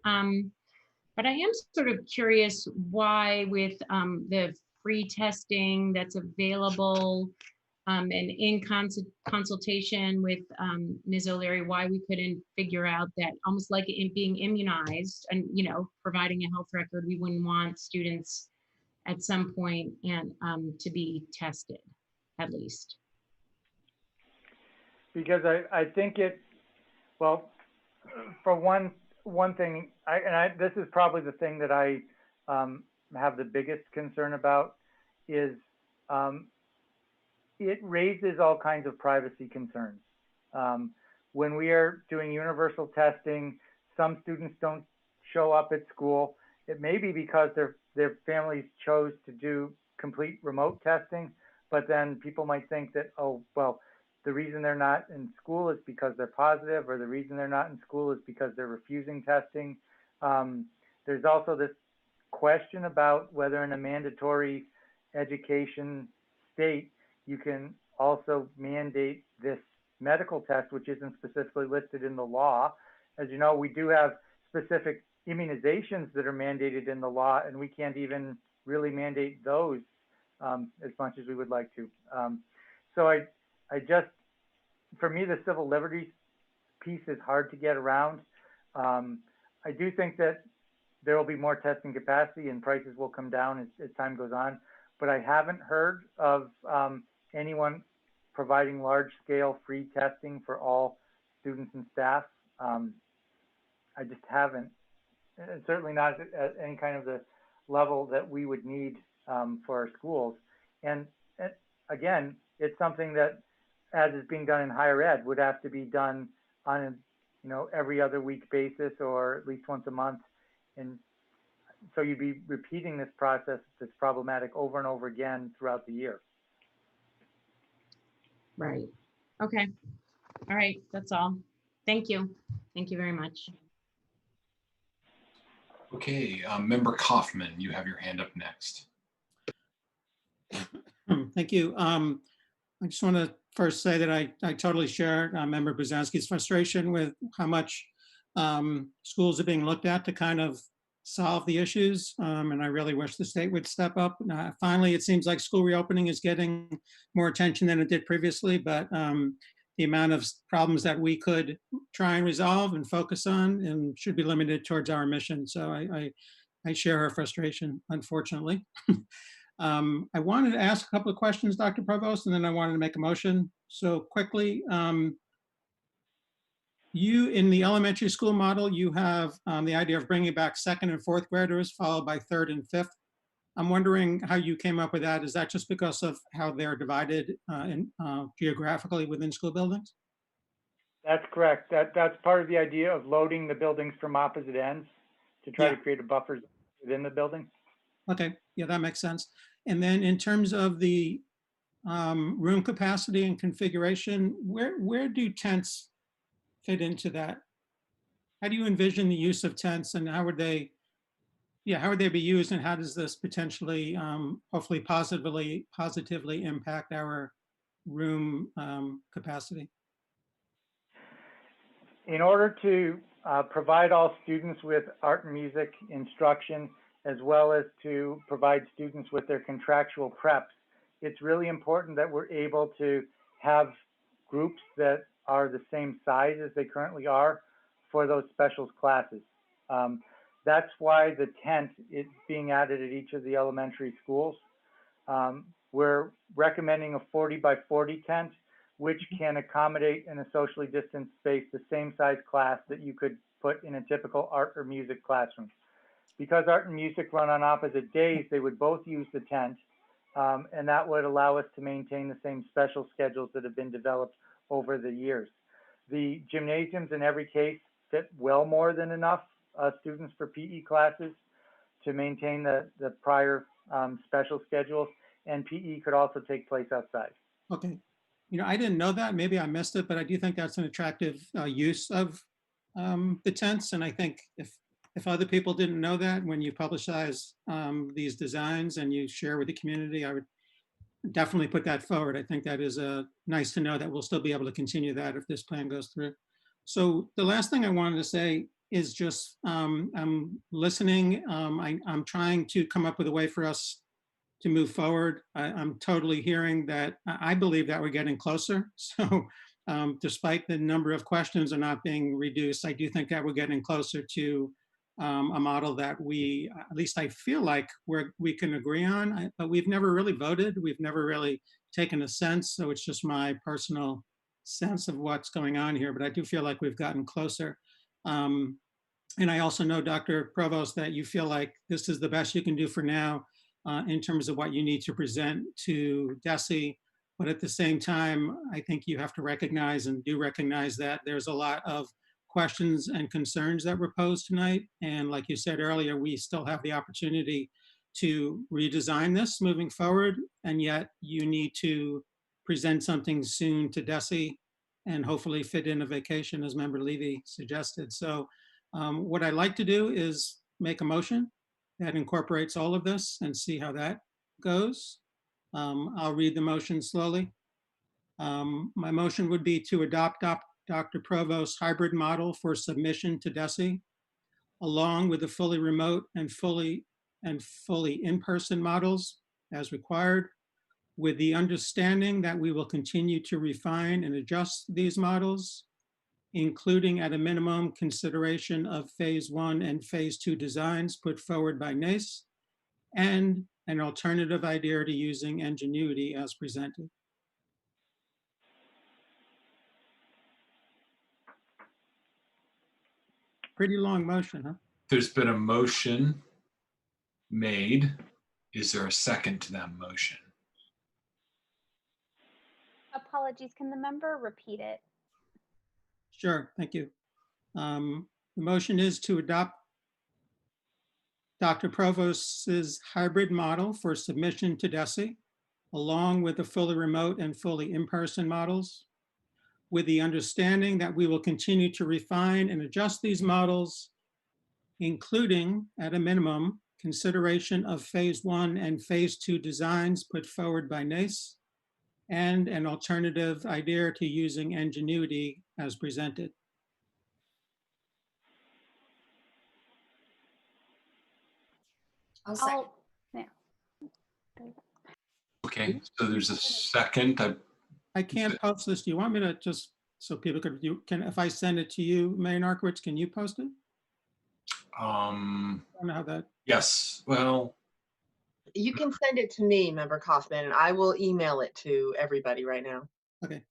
but I am sort of curious why with the free testing that's available and in consultation with Ms. O'Leary, why we couldn't figure out that almost like it being immunized and, providing a health record, we wouldn't want students at some point and to be tested at least. Because I think well, for one thing, this is probably the thing that I have the biggest concern about is it raises all kinds of privacy concerns. When we are doing universal testing, some students don't show up at school. It may be because their families chose to do complete remote testing, but then people might think that, oh, well, the reason they're not in school is because they're positive, or the reason they're not in school is because they're refusing testing. There's also this question about whether in a mandatory education state, you can also mandate this medical test, which isn't specifically listed in the law. As you know, we do have specific immunizations that are mandated in the law, and we can't even really mandate those as much as we would like to. So I just, for me, the civil liberties piece is hard to get around. I do think that there will be more testing capacity and prices will come down as time goes on, but I haven't heard of anyone providing large-scale free testing for all students and staff. I just haven't, and certainly not at any kind of the level that we would need for our schools. And again, it's something that, as is being done in higher ed, would have to be done on a every other week basis or at least once a month. And so you'd be repeating this process that's problematic over and over again throughout the year. Right. Okay. All right. That's all. Thank you. Thank you very much. Okay, Member Kaufman, you have your hand up next. Thank you. I just want to first say that I totally share Member Brzezinski's frustration with how much schools are being looked at to kind of solve the issues. And I really wish the state would step up. Finally, it seems like school reopening is getting more attention than it did previously, but the amount of problems that we could try and resolve and focus on and should be limited towards our mission. So I share her frustration, unfortunately. I wanted to ask a couple of questions, Dr. Provost, and then I wanted to make a motion. So quickly, you in the elementary school model, you have the idea of bringing back second and fourth graders followed by third and fifth. I'm wondering how you came up with that. Is that just because of how they're divided geographically within school buildings? That's correct. That's part of the idea of loading the buildings from opposite ends to try to create a buffer within the building. Okay, yeah, that makes sense. And then in terms of the room capacity and configuration, where do tents fit into that? How do you envision the use of tents, and how would they be used, and how does this potentially, hopefully positively impact our room capacity? In order to provide all students with art and music instruction, as well as to provide students with their contractual preps, it's really important that we're able to have groups that are the same size as they currently are for those specials classes. That's why the tent is being added at each of the elementary schools. We're recommending a 40 by 40 tent, which can accommodate in a socially distanced space the same size class that you could put in a typical art or music classroom. Because art and music run on opposite days, they would both use the tent, and that would allow us to maintain the same special schedules that have been developed over the years. The gymnasiums in every case fit well more than enough students for PE classes to maintain the prior special schedules, and PE could also take place outside. Okay. You know, I didn't know that. Maybe I missed it, but I do think that's an attractive use of the tents. And I think if other people didn't know that, when you publicize these designs and you share with the community, I would definitely put that forward. I think that is nice to know that we'll still be able to continue that if this plan goes through. So the last thing I wanted to say is just I'm listening. I'm trying to come up with a way for us to move forward. I'm totally hearing that. I believe that we're getting closer. So despite the number of questions are not being reduced, I do think that we're getting closer to a model that we, at least I feel like we can agree on, but we've never really voted. We've never really taken a sense. So it's just my personal sense of what's going on here, but I do feel like we've gotten closer. And I also know, Dr. Provost, that you feel like this is the best you can do for now in terms of what you need to present to DESE. But at the same time, I think you have to recognize and do recognize that there's a lot of questions and concerns that were posed tonight. And like you said earlier, we still have the opportunity to redesign this moving forward. And yet you need to present something soon to DESE and hopefully fit in a vacation, as Member Levy suggested. So what I'd like to do is make a motion that incorporates all of this and see how that goes. I'll read the motion slowly. My motion would be to adopt Dr. Provost's hybrid model for submission to DESE, along with the fully remote and fully in-person models as required, with the understanding that we will continue to refine and adjust these models, including at a minimum consideration of phase 1 and phase 2 designs put forward by NACE, and an alternative idea to using Ingenuity as presented. Pretty long motion, huh? There's been a motion made. Is there a second to that motion? Apologies, can the member repeat it? Sure, thank you. The motion is to adopt Dr. Provost's hybrid model for submission to DESE, along with the fully remote and fully in-person models, with the understanding that we will continue to refine and adjust these models, including, at a minimum, consideration of phase 1 and phase 2 designs put forward by NACE, and an alternative idea to using Ingenuity as presented. Yeah. Okay, so there's a second. I can't post this. Do you want me to just, so people could, if I send it to you, Mayor Narkowitz, can you post it? I don't know how that. Yes, well. You can send it to me, Member Kaufman, and I will email it to everybody right now. Okay.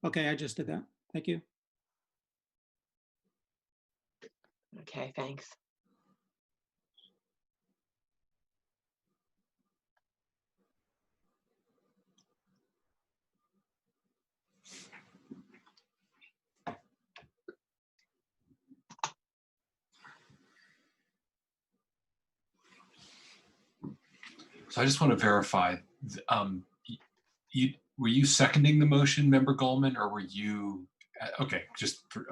Okay, I just did that. Thank you. Okay, thanks. So I just want to verify, were you seconding the motion, Member Goldman, or were you, okay,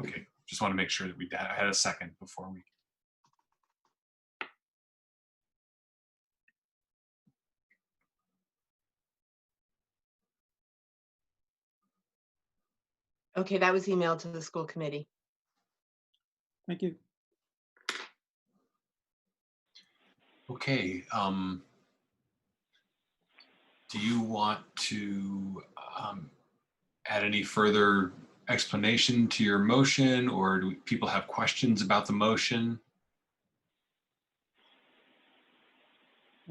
okay. Just want to make sure that I had a second before we. Okay, that was emailed to the school committee. Thank you. Okay. Do you want to add any further explanation to your motion, or do people have questions about the motion?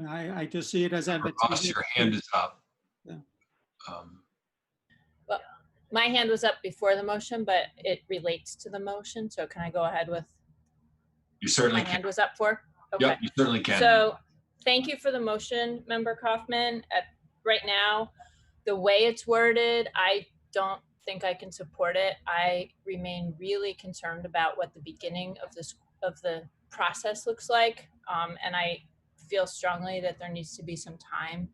I just see it as Ross, advantageous. your hand is up. Yeah. Well, my hand was up before the motion, but it relates to the motion. So can I go ahead with? You certainly my can. hand was up for? Okay. Yep, you certainly can. So thank you for the motion, Member Kaufman. Right now, the way it's worded, I don't think I can support it. I remain really concerned about what the beginning of the process looks like. And I feel strongly that there needs to be some time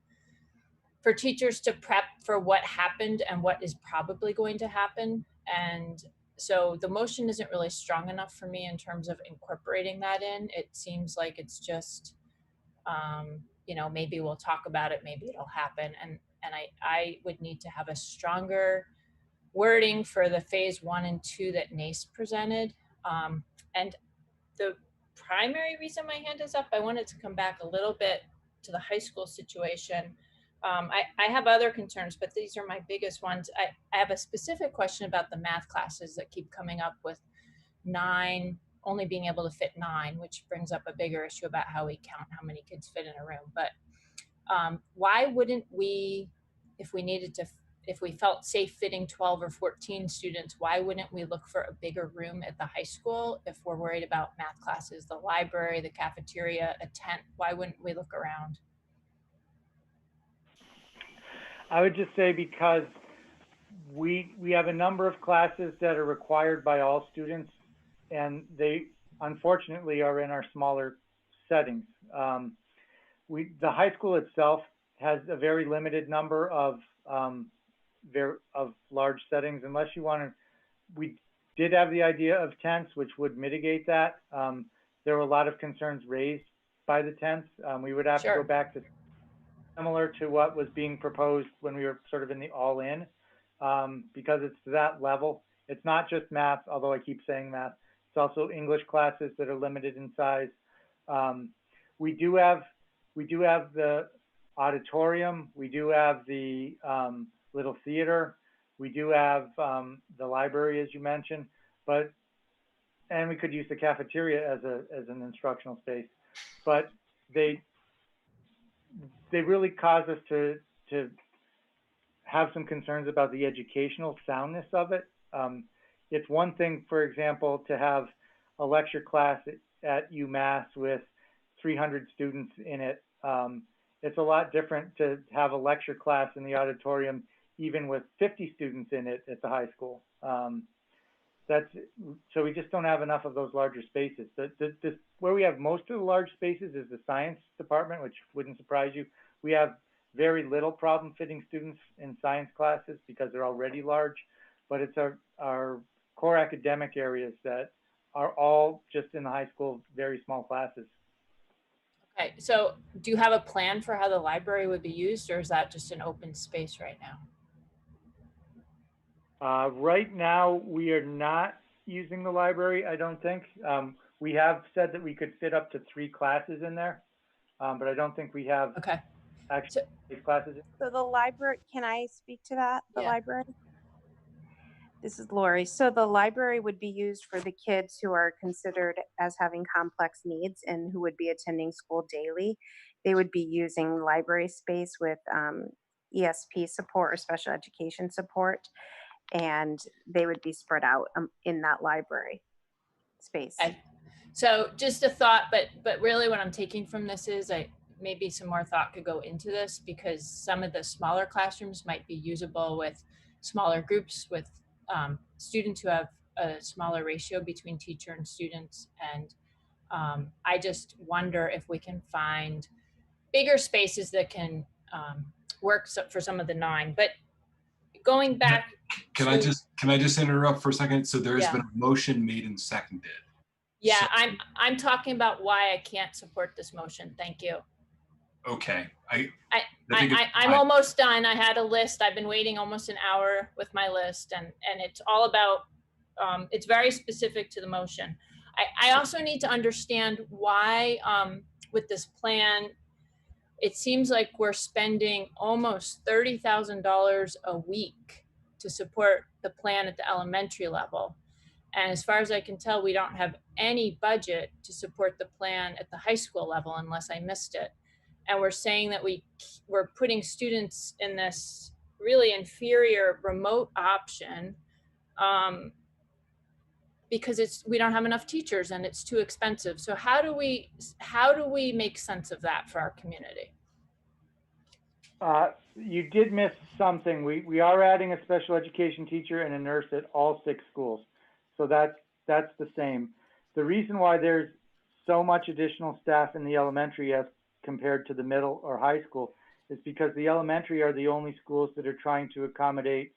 for teachers to prep for what happened and what is probably going to happen. And so the motion isn't really strong enough for me in terms of incorporating that in. It seems like it's just, maybe we'll talk about it, maybe it'll happen. And I would need to have a stronger wording for the phase 1 and 2 that NACE presented. And the primary reason my hand is up, I wanted to come back a little bit to the high school situation. I have other concerns, but these are my biggest ones. I have a specific question about the math classes that keep coming up with 9, only being able to fit 9, which brings up a bigger issue about how we count how many kids fit in a room. But why wouldn't we, if we felt safe fitting 12 or 14 students, why wouldn't we look for a bigger room at the high school if we're worried about math classes, the library, the cafeteria, a tent? Why wouldn't we look around? I would just say because we have a number of classes that are required by all students, and they unfortunately are in our smaller settings. The high school itself has a very limited number of large settings, unless you want to. We did have the idea of tents, which would mitigate that. There were a lot of concerns raised by the tents. We would have to go back to similar to what was being proposed when we were sort of in the all-in, because it's to that level. It's not just math, although I keep saying math. It's also English classes that are limited in size. We do have the auditorium. We do have the little theater. We do have the library, as you mentioned, and we could use the cafeteria as an instructional space. But they really cause us to have some concerns about the educational soundness of it. It's one thing, for example, to have a lecture class at UMass with 300 students in it. It's a lot different to have a lecture class in the auditorium, even with 50 students in it at the high school. So we just don't have enough of those larger spaces. Where we have most of the large spaces is the science department, which wouldn't surprise you. We have very little problem fitting students in science classes because they're already large, but it's our core academic areas that are all just in the high school, very small classes. Okay, so do you have a plan for how the library would be used, or is that just an open space right now? Right now, we are not using the library, I don't think. We have said that we could fit up to 3 classes in there, but I don't think we have actually classes. So the library, can I speak to that? The library? This is Lori. So the library would be used for the kids who are considered as having complex needs and who would be attending school daily. They would be using library space with ESP support or special education support, and they would be spread out in that library space. Okay. So just a thought, but really what I'm taking from this is maybe some more thought could go into this, because some of the smaller classrooms might be usable with smaller groups with students who have a smaller ratio between teacher and students. And I just wonder if we can find bigger spaces that can work for some of the 9. But going back. Can I just interrupt for a second? So there has Yeah. been a motion made and seconded. Yeah, So- I'm talking about why I can't support this motion. Thank you. Okay. I'm almost done. I had a list. I've been waiting almost an hour with my list, and it's all about, it's very specific to the motion. I also need to understand why with this plan, it seems like we're spending almost $30,000 a week to support the plan at the elementary level. And as far as I can tell, we don't have any budget to support the plan at the high school level unless I missed it. And we're saying that we're putting students in this really inferior remote option because we don't have enough teachers and it's too expensive. So how do we make sense of that for our community? You did miss something. We are adding a special education teacher and a nurse at all 6 schools. So that's the same. The reason why there's so much additional staff in the elementary as compared to the middle or high school is because the elementary are the only schools that are trying to accommodate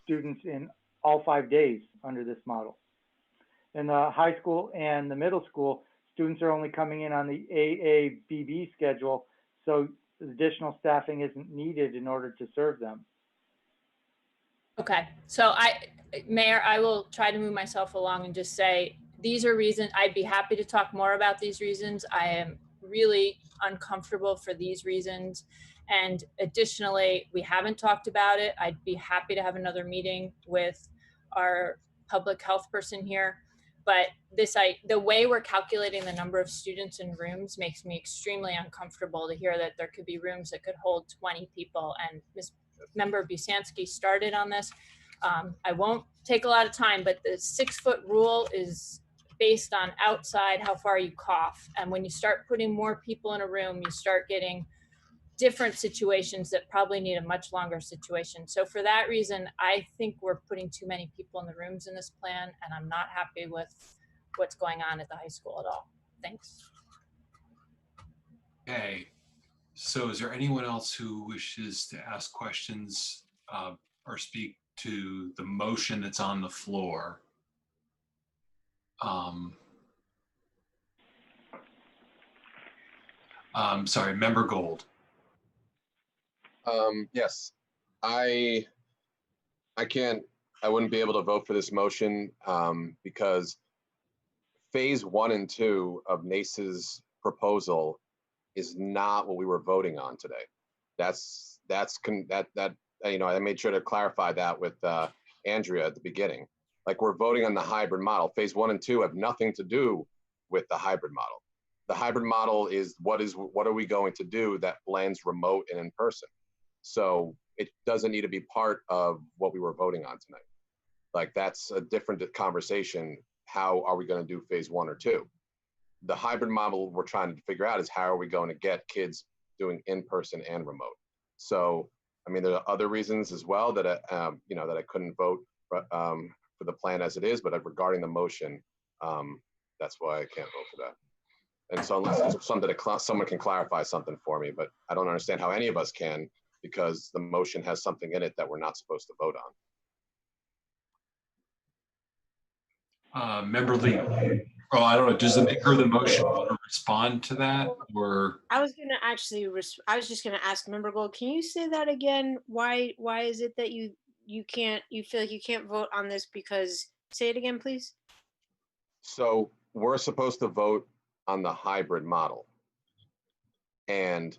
students in all 5 days under this model. In the high school and the middle school, students are only coming in on the AABB schedule, so additional staffing isn't needed in order to serve them. Okay, so Mayor, I will try to move myself along and just say, these are reasons, I'd be happy to talk more about these reasons. I am really uncomfortable for these reasons. And additionally, we haven't talked about it. I'd be happy to have another meeting with our public health person here. But the way we're calculating the number of students in rooms makes me extremely uncomfortable to hear that there could be rooms that could hold 20 people. And Member Busansky started on this. I won't take a lot of time, but the 6-foot rule is based on outside how far you cough. And when you start putting more people in a room, you start getting different situations that probably need a much longer situation. So for that reason, I think we're putting too many people in the rooms in this plan, and I'm not happy with what's going on at the high school at all. Thanks. Okay. So is there anyone else who wishes to ask questions or speak to the motion that's on the floor? Sorry, Member Gold. Yes, I wouldn't be able to vote for this motion because phase 1 and 2 of NACE's proposal is not what we were voting on today. I made sure to clarify that with Andrea at the beginning. Like, we're voting on the hybrid model. Phase 1 and 2 have nothing to do with the hybrid model. The hybrid model is what are we going to do that blends remote and in person. So it doesn't need to be part of what we were voting on tonight. Like, that's a different conversation. How are we going to do phase 1 or 2? The hybrid model we're trying to figure out is how are we going to get kids doing in person and remote. So, I mean, there are other reasons as well that I couldn't vote for the plan as it is, but regarding the motion, that's why I can't vote for that. And so unless there's something someone can clarify something for me, but I don't understand how any of us can, because the motion has something in it that we're not supposed to vote on. Member Lee. Oh, I don't know. Does the maker of the motion want to respond to that, or? I was gonna actually, I was just gonna ask Member Gold, can you say that again? Why is it that you feel like you can't vote on this because, say it again, please? So we're supposed to vote on the hybrid model. And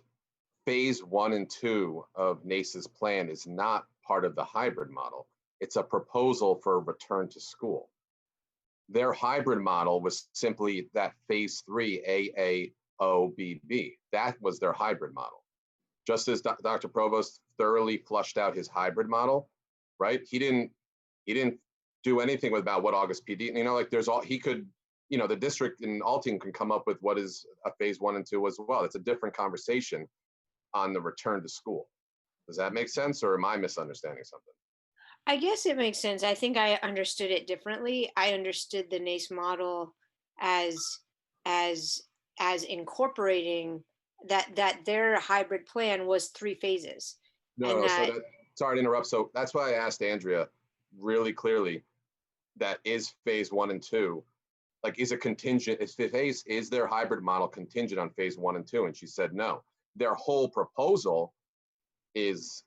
phase 1 and 2 of NACE's plan is not part of the hybrid model. It's a proposal for a return to school. Their hybrid model was simply that phase 3 AAOBB. That was their hybrid model. Just as Dr. Provost thoroughly flushed out his hybrid model, right? He didn't do anything about what August PD, like he could, the district in Alton can come up with what is a phase 1 and 2 as well. It's a different conversation on the return to school. Does that make sense, or am I misunderstanding something? I guess it makes sense. I think I understood it differently. I understood the NACE model as incorporating that their hybrid plan was 3 phases. No, sorry to interrupt. So that's why I asked Andrea really clearly, that is phase 1 and 2, like, is their hybrid model contingent on phase 1 and 2? And she said no. Their whole proposal is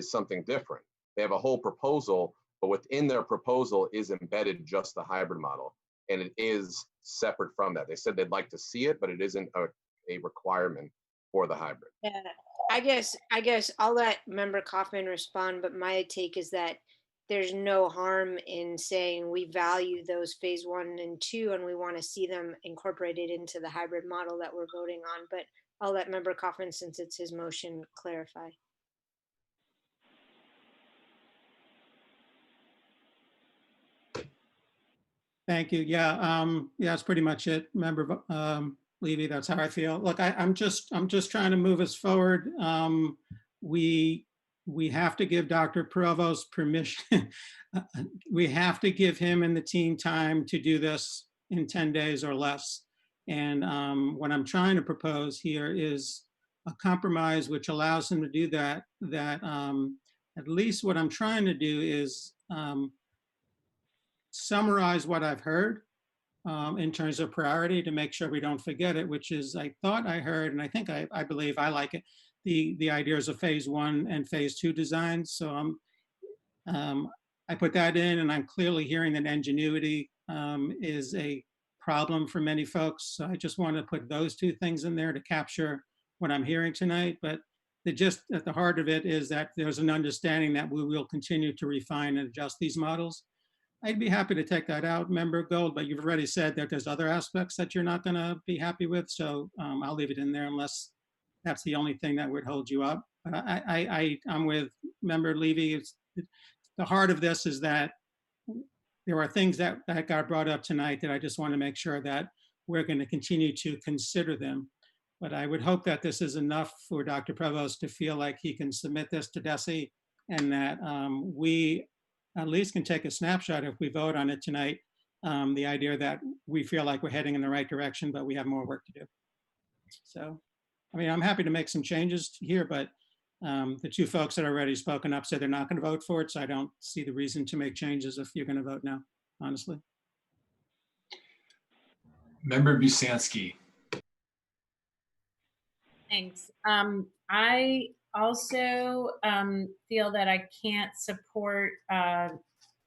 something different. They have a whole proposal, but within their proposal is embedded just the hybrid model, and it is separate from that. They said they'd like to see it, but it isn't a requirement for the hybrid. Yeah, I guess I'll let Member Kaufman respond, but my take is that there's no harm in saying we value those phase 1 and 2, and we want to see them incorporated into the hybrid model that we're voting on. But I'll let Member Kaufman, since it's his motion, clarify. Thank you. Yeah, that's pretty much it, Member Levy. That's how I feel. Look, I'm just trying to move us forward. We have to give Dr. Provost permission. We have to give him and the team time to do this in 10 days or less. And what I'm trying to propose here is a compromise which allows him to do that. At least what I'm trying to do is summarize what I've heard in terms of priority to make sure we don't forget it, which is, I thought I heard, and I think I believe I like it, the ideas of phase 1 and phase 2 designs. So I put that in, and I'm clearly hearing that ingenuity is a problem for many folks. So I just want to put those 2 things in there to capture what I'm hearing tonight. But just at the heart of it is that there's an understanding that we will continue to refine and adjust these models. I'd be happy to take that out, Member Gold, but you've already said that there's other aspects that you're not going to be happy with. So I'll leave it in there unless that's the only thing that would hold you up. But I'm with Member Levy. The heart of this is that there are things that got brought up tonight that I just want to make sure that we're going to continue to consider them. But I would hope that this is enough for Dr. Provost to feel like he can submit this to DESE, and that we at least can take a snapshot if we vote on it tonight, the idea that we feel like we're heading in the right direction, but we have more work to do. So, I mean, I'm happy to make some changes here, but the 2 folks that already spoken up said they're not going to vote for it, so I don't see the reason to make changes if you're going to vote now, honestly. Member Busansky. Thanks. I also feel that I can't support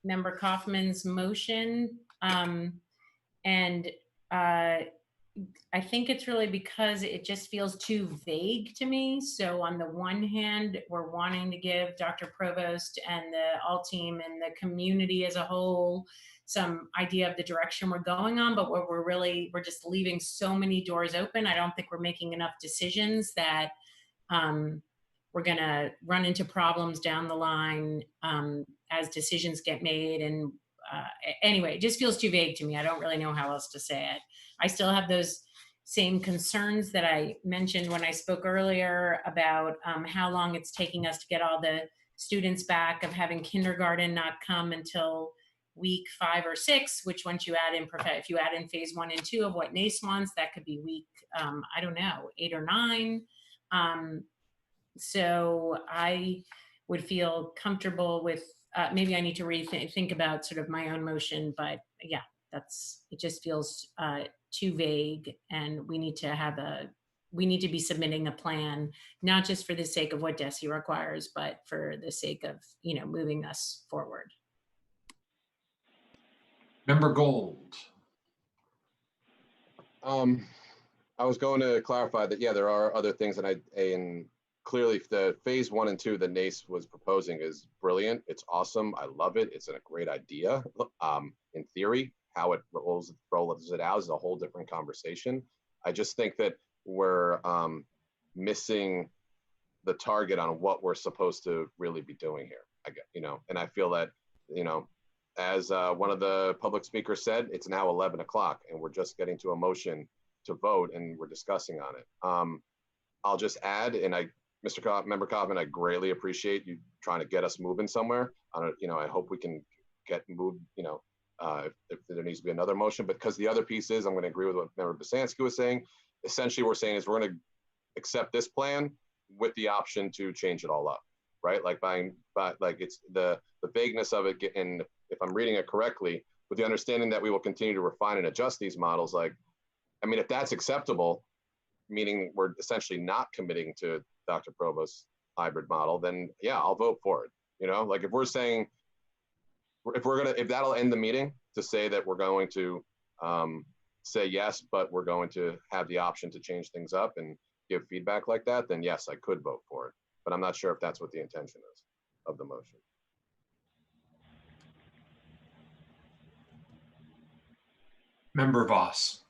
Member Kaufman's motion. And I think it's really because it just feels too vague to me. So on the one hand, we're wanting to give Dr. Provost and the all team and the community as a whole some idea of the direction we're going on, but what we're just leaving so many doors open. I don't think we're making enough decisions that we're gonna run into problems down the line as decisions get made. And anyway, it just feels too vague to me. I don't really know how else to say it. I still have those same concerns that I mentioned when I spoke earlier about how long it's taking us to get all the students back, of having kindergarten not come until week 5 or 6, which once you add in, if you add in phase 1 and 2 of what NACE wants, that could be week, I don't know, 8 or 9. So I would feel comfortable with, maybe I need to think about sort of my own motion, but yeah, it just feels too vague, and we need to be submitting a plan, not just for the sake of what DESE requires, but for the sake of, moving us forward. Member Gold. I was going to clarify that, yeah, there are other things, and clearly the phase 1 and 2 that NACE was proposing is brilliant. It's awesome. I love it. It's a great idea. In theory, how it rolls it out is a whole different conversation. I just think that we're missing the target on what we're supposed to really be doing here. And I feel that, as one of the public speakers said, it's now 11 o'clock and we're just getting to a motion to vote and we're discussing on it. I'll just add, and Member Kaufman, I greatly appreciate you trying to get us moving somewhere. I hope we can get moved, if there needs to be another motion, but because the other piece is, I'm going to agree with what Member Busansky was saying. Essentially, we're saying is we're going to accept this plan with the option to change it all up. right? Like like it's the vagueness of it, and if I'm reading it correctly, with the understanding that we will continue to refine and adjust these models, like, I mean, if that's acceptable, meaning we're essentially not committing to Dr. Provost's hybrid model, then yeah, I'll vote for it. You know, like if we're saying, if that'll end the meeting to say that we're going to say yes, but we're going to have the option to change things up and give feedback like that, then yes, I could vote for it. But I'm not sure if that's what the intention is of the motion. Member Voss.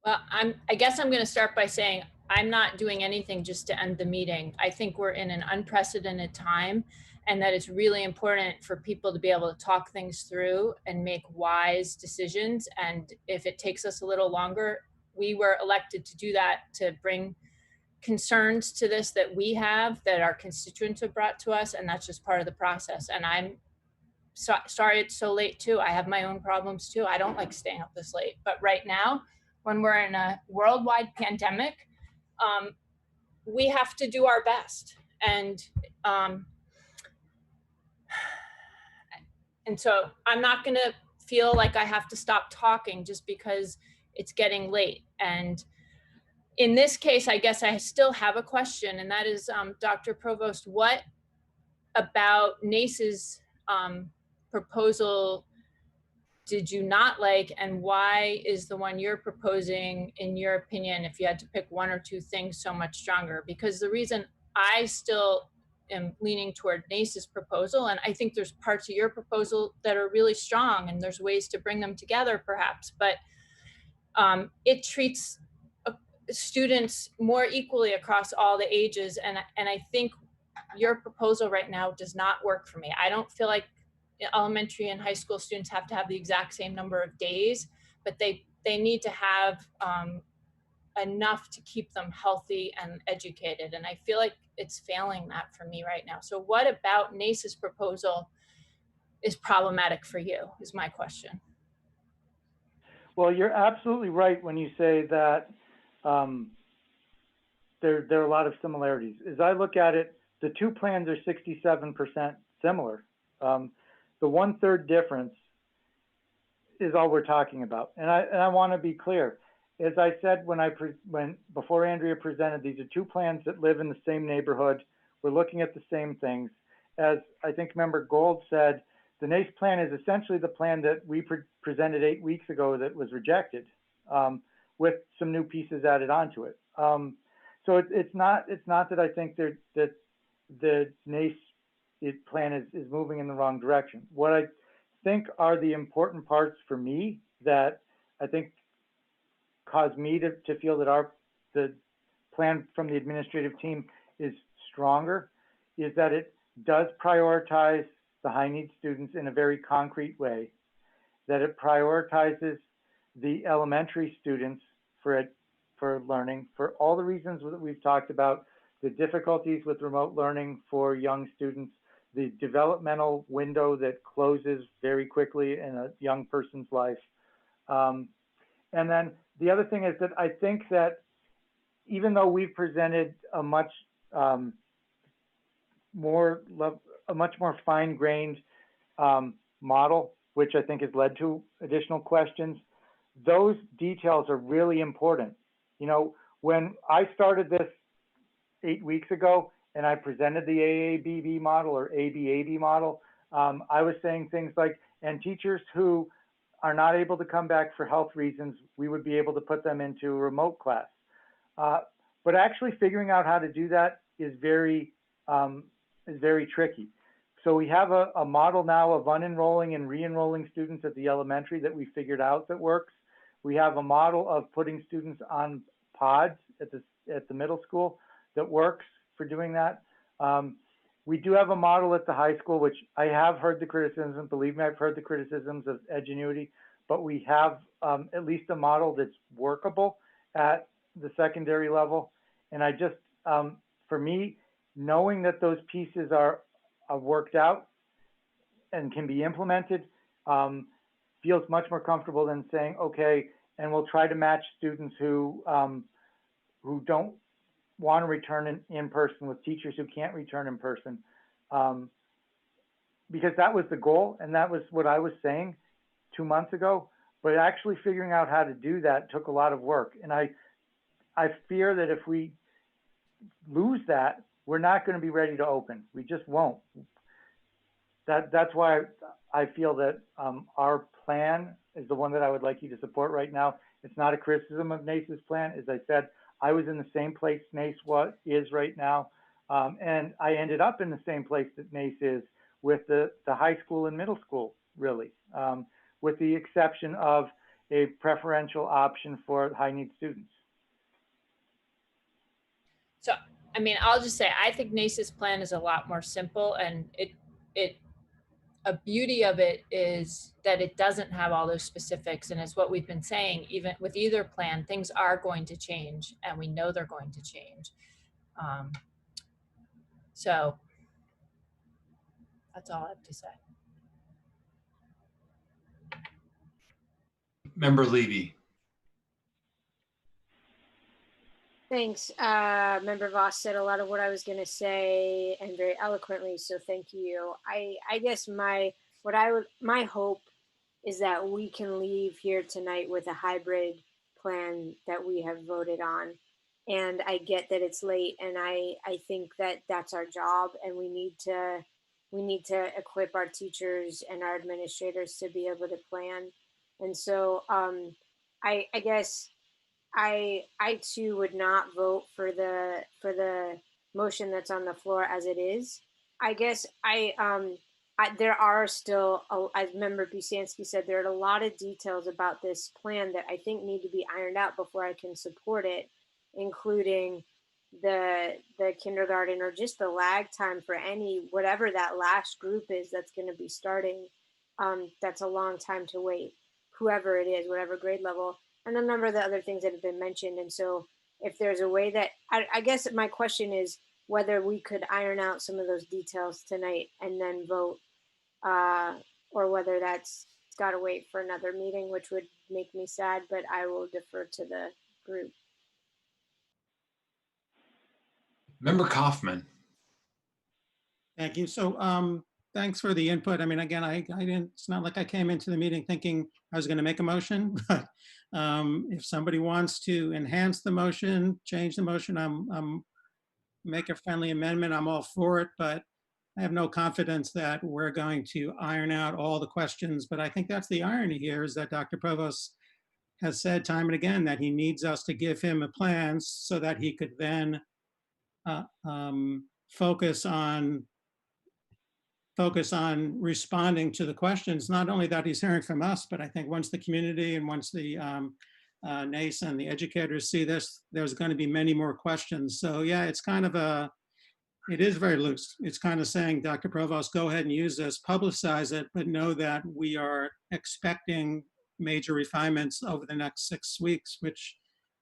Well, I guess I'm going to start by saying I'm not doing anything just to end the meeting. I think we're in an unprecedented time, and that it's really important for people to be able to talk things through and make wise decisions. And if it takes us a little longer, we were elected to do that, to bring concerns to this that we have, that our constituents have brought to us, and that's just part of the process. And I'm sorry it's so late too. I have my own problems too. I don't like staying up this late, but right now, when we're in a worldwide pandemic, we have to do our best. And so I'm not going to feel like I have to stop talking just because it's getting late. And in this case, I guess I still have a question, and that is, Dr. Provost, what about NACE's proposal did you not like, and why is the one you're proposing, in your opinion, if you had to pick one or two things, so much stronger? Because the reason I still am leaning toward NACE's proposal, and I think there's parts of your proposal that are really strong, and there's ways to bring them together perhaps, but it treats students more equally across all the ages, and I think your proposal right now does not work for me. I don't feel like elementary and high school students have to have the exact same number of days, but they need to have enough to keep them healthy and educated. And I feel like it's failing that for me right now. So what about NACE's proposal is problematic for you, is my question. Well, you're absolutely right when you say that there are a lot of similarities. As I look at it, the two plans are 67% similar. The 1/3 difference is all we're talking about. And I want to be clear. As I said before Andrea presented, these are two plans that live in the same neighborhood. We're looking at the same things. As I think Member Gold said, the NACE plan is essentially the plan that we presented 8 weeks ago that was rejected, with some new pieces added onto it. So it's not that I think that the NACE plan is moving in the wrong direction. What I think are the important parts for me that I think cause me to feel that the plan from the administrative team is stronger is that it does prioritize the high need students in a very concrete way, that it prioritizes the elementary students for learning for all the reasons that we've talked about, the difficulties with remote learning for young students, the developmental window that closes very quickly in a young person's life. And then the other thing is that I think that even though we've presented a much more fine-grained model, which I think has led to additional questions, those details are really important. You know, when I started this 8 weeks ago and I presented the AABB model or ABAB model, I was saying things like, and teachers who are not able to come back for health reasons, we would be able to put them into a remote class. But actually figuring out how to do that is very tricky. So we have a model now of unenrolling and re-enrolling students at the elementary that we figured out that works. We have a model of putting students on pods at the middle school that works for doing that. We do have a model at the high school, which I have heard the criticism, believe me, I've heard the criticisms of Edgenuity, but we have at least a model that's workable at the secondary level. And I just, for me, knowing that those pieces are worked out and can be implemented feels much more comfortable than saying, okay, and we'll try to match students who don't want to return in person, with teachers who can't return in person. Because that was the goal, and that was what I was saying 2 months ago. But actually figuring out how to do that took a lot of work. And I fear that if we lose that, we're not going to be ready to open. We just won't. That's why I feel that our plan is the one that I would like you to support right now. It's not a criticism of NACE's plan. As I said, I was in the same place NACE is right now. And I ended up in the same place that NACE is, with the high school and middle school, really, with the exception of a preferential option for high need students. So, I mean, I'll just say, I think NACE's plan is a lot more simple, and a beauty of it is that it doesn't have all those specifics. And it's what we've been saying, even with either plan, things are going to change, and we know they're going to change. So that's all I have to say. Member Levy. Thanks. Member Voss said a lot of what I was going to say, and very eloquently, so thank you. I guess my hope is that we can leave here tonight with a hybrid plan that we have voted on. And I get that it's late, and I think that that's our job, and we need to equip our teachers and our administrators to be able to plan. And so I guess I too would not vote for the motion that's on the floor as it is. I guess there are still, as Member Busansky said, there are a lot of details about this plan that I think need to be ironed out before I can support it, including the kindergarten, or just the lag time for whatever that last group is that's going to be starting. That's a long time to wait, whoever it is, whatever grade level, and a number of the other things that have been mentioned. And so if there's a way that, I guess my question is whether we could iron out some of those details tonight and then vote, or whether it's got to wait for another meeting, which would make me sad, but I will defer to the group. Member Kaufman. Thank you. So thanks for the input. I mean, again, I didn't, it's not like I came into the meeting thinking I was going to make a motion, but if somebody wants to enhance the motion, change the motion, I'm make a friendly amendment, I'm all for it, but I have no confidence that we're going to iron out all the questions. But I think that's the irony here, is that Dr. Provost has said time and again that he needs us to give him a plan so that he could then focus on responding to the questions, not only that he's hearing from us, but I think once the community and once the NACE and the educators see this, there's going to be many more questions. So yeah, it's kind of it is very loose. It's kind of saying, Dr. Provost, go ahead and use this, publicize it, but know that we are expecting major refinements over the next 6 weeks, which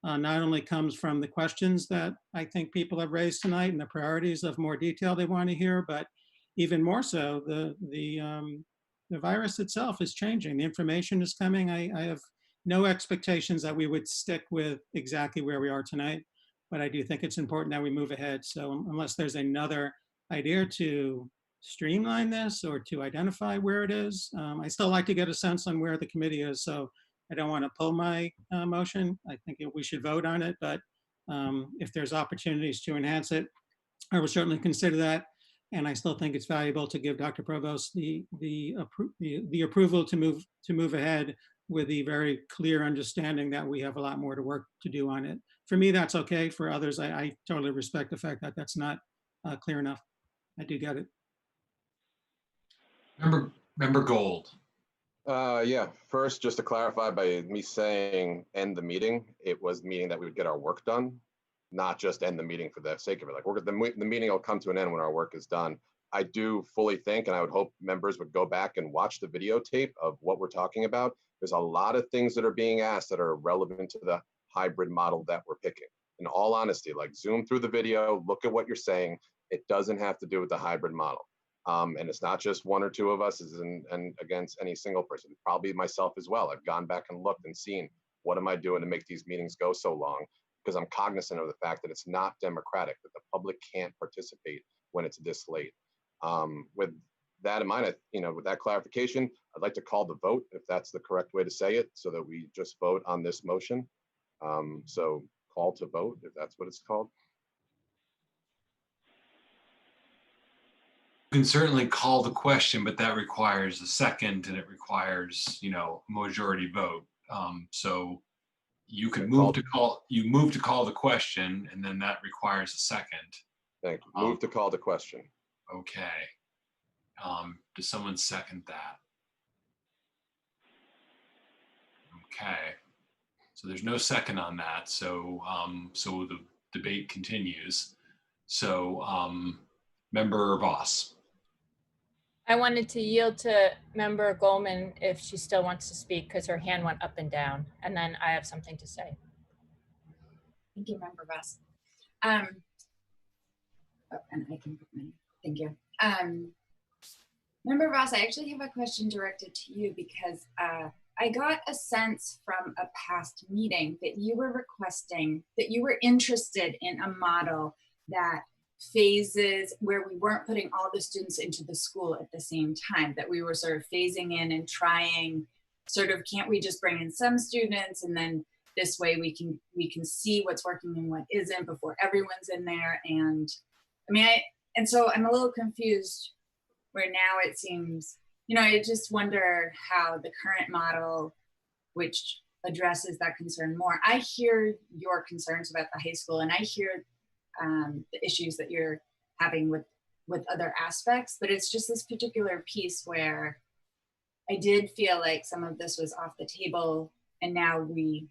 not only comes from the questions that I think people have raised tonight and the priorities of more detail they want to hear, but even more so, the virus itself is changing. The information is coming. I have no expectations that we would stick with exactly where we are tonight, but I do think it's important that we move ahead. So unless there's another idea to streamline this or to identify where it is, I still like to get a sense on where the committee is. So I don't want to pull my motion. I think we should vote on it, but if there's opportunities to enhance it, I will certainly consider that. And I still think it's valuable to give Dr. Provost the approval to move ahead with the very clear understanding that we have a lot more to work to do on it. For me, that's okay. For others, I totally respect the fact that that's not clear enough. I do get it. Member Gold. Yeah, first, just to clarify, by me saying end the meeting, it was meaning that we would get our work done, not just end the meeting for the sake of it. Like the meeting will come to an end when our work is done. I do fully think, and I would hope members would go back and watch the videotape of what we're talking about. There's a lot of things that are being asked that are relevant to the hybrid model that we're picking. In all honesty, like zoom through the video, look at what you're saying. It doesn't have to do with the hybrid model. And it's not just one or two of us and against any single person, probably myself as well. I've gone back and looked and seen, what am I doing to make these meetings go so long? because I'm cognizant of the fact that it's not democratic, that the public can't participate when it's this late. With that in mind, with that clarification, I'd like to call the vote, if that's the correct way to say it, so that we just vote on this motion. So call to vote, if that's what it's called. You can certainly call the question, but that requires a second, and it requires, majority vote. So you can move to call the question, and then that requires a second. Thank you. Move to call the question. Okay. Does someone second that? Okay. So there's no second on that. So so the debate continues. So Member Voss. I wanted to yield to Member Goldman if she still wants to speak, because her hand went up and down, and then I have something to say. Thank you, Member Voss. And I can put my, thank you. Member Voss, I actually have a question directed to you because I got a sense from a past meeting that you were requesting, that you were interested in a model that phases where we weren't putting all the students into the school at the same time, that we were sort of phasing in and trying sort of, can't we just bring in some students, and then this way we can see what's working and what isn't before everyone's in there. And and so I'm a little confused where now it seems, I just wonder how the current model, which addresses that concern more. I hear your concerns about the high school, and I hear the issues that you're having with other aspects, but it's just this particular piece where I did feel like some of this was off the table, and now we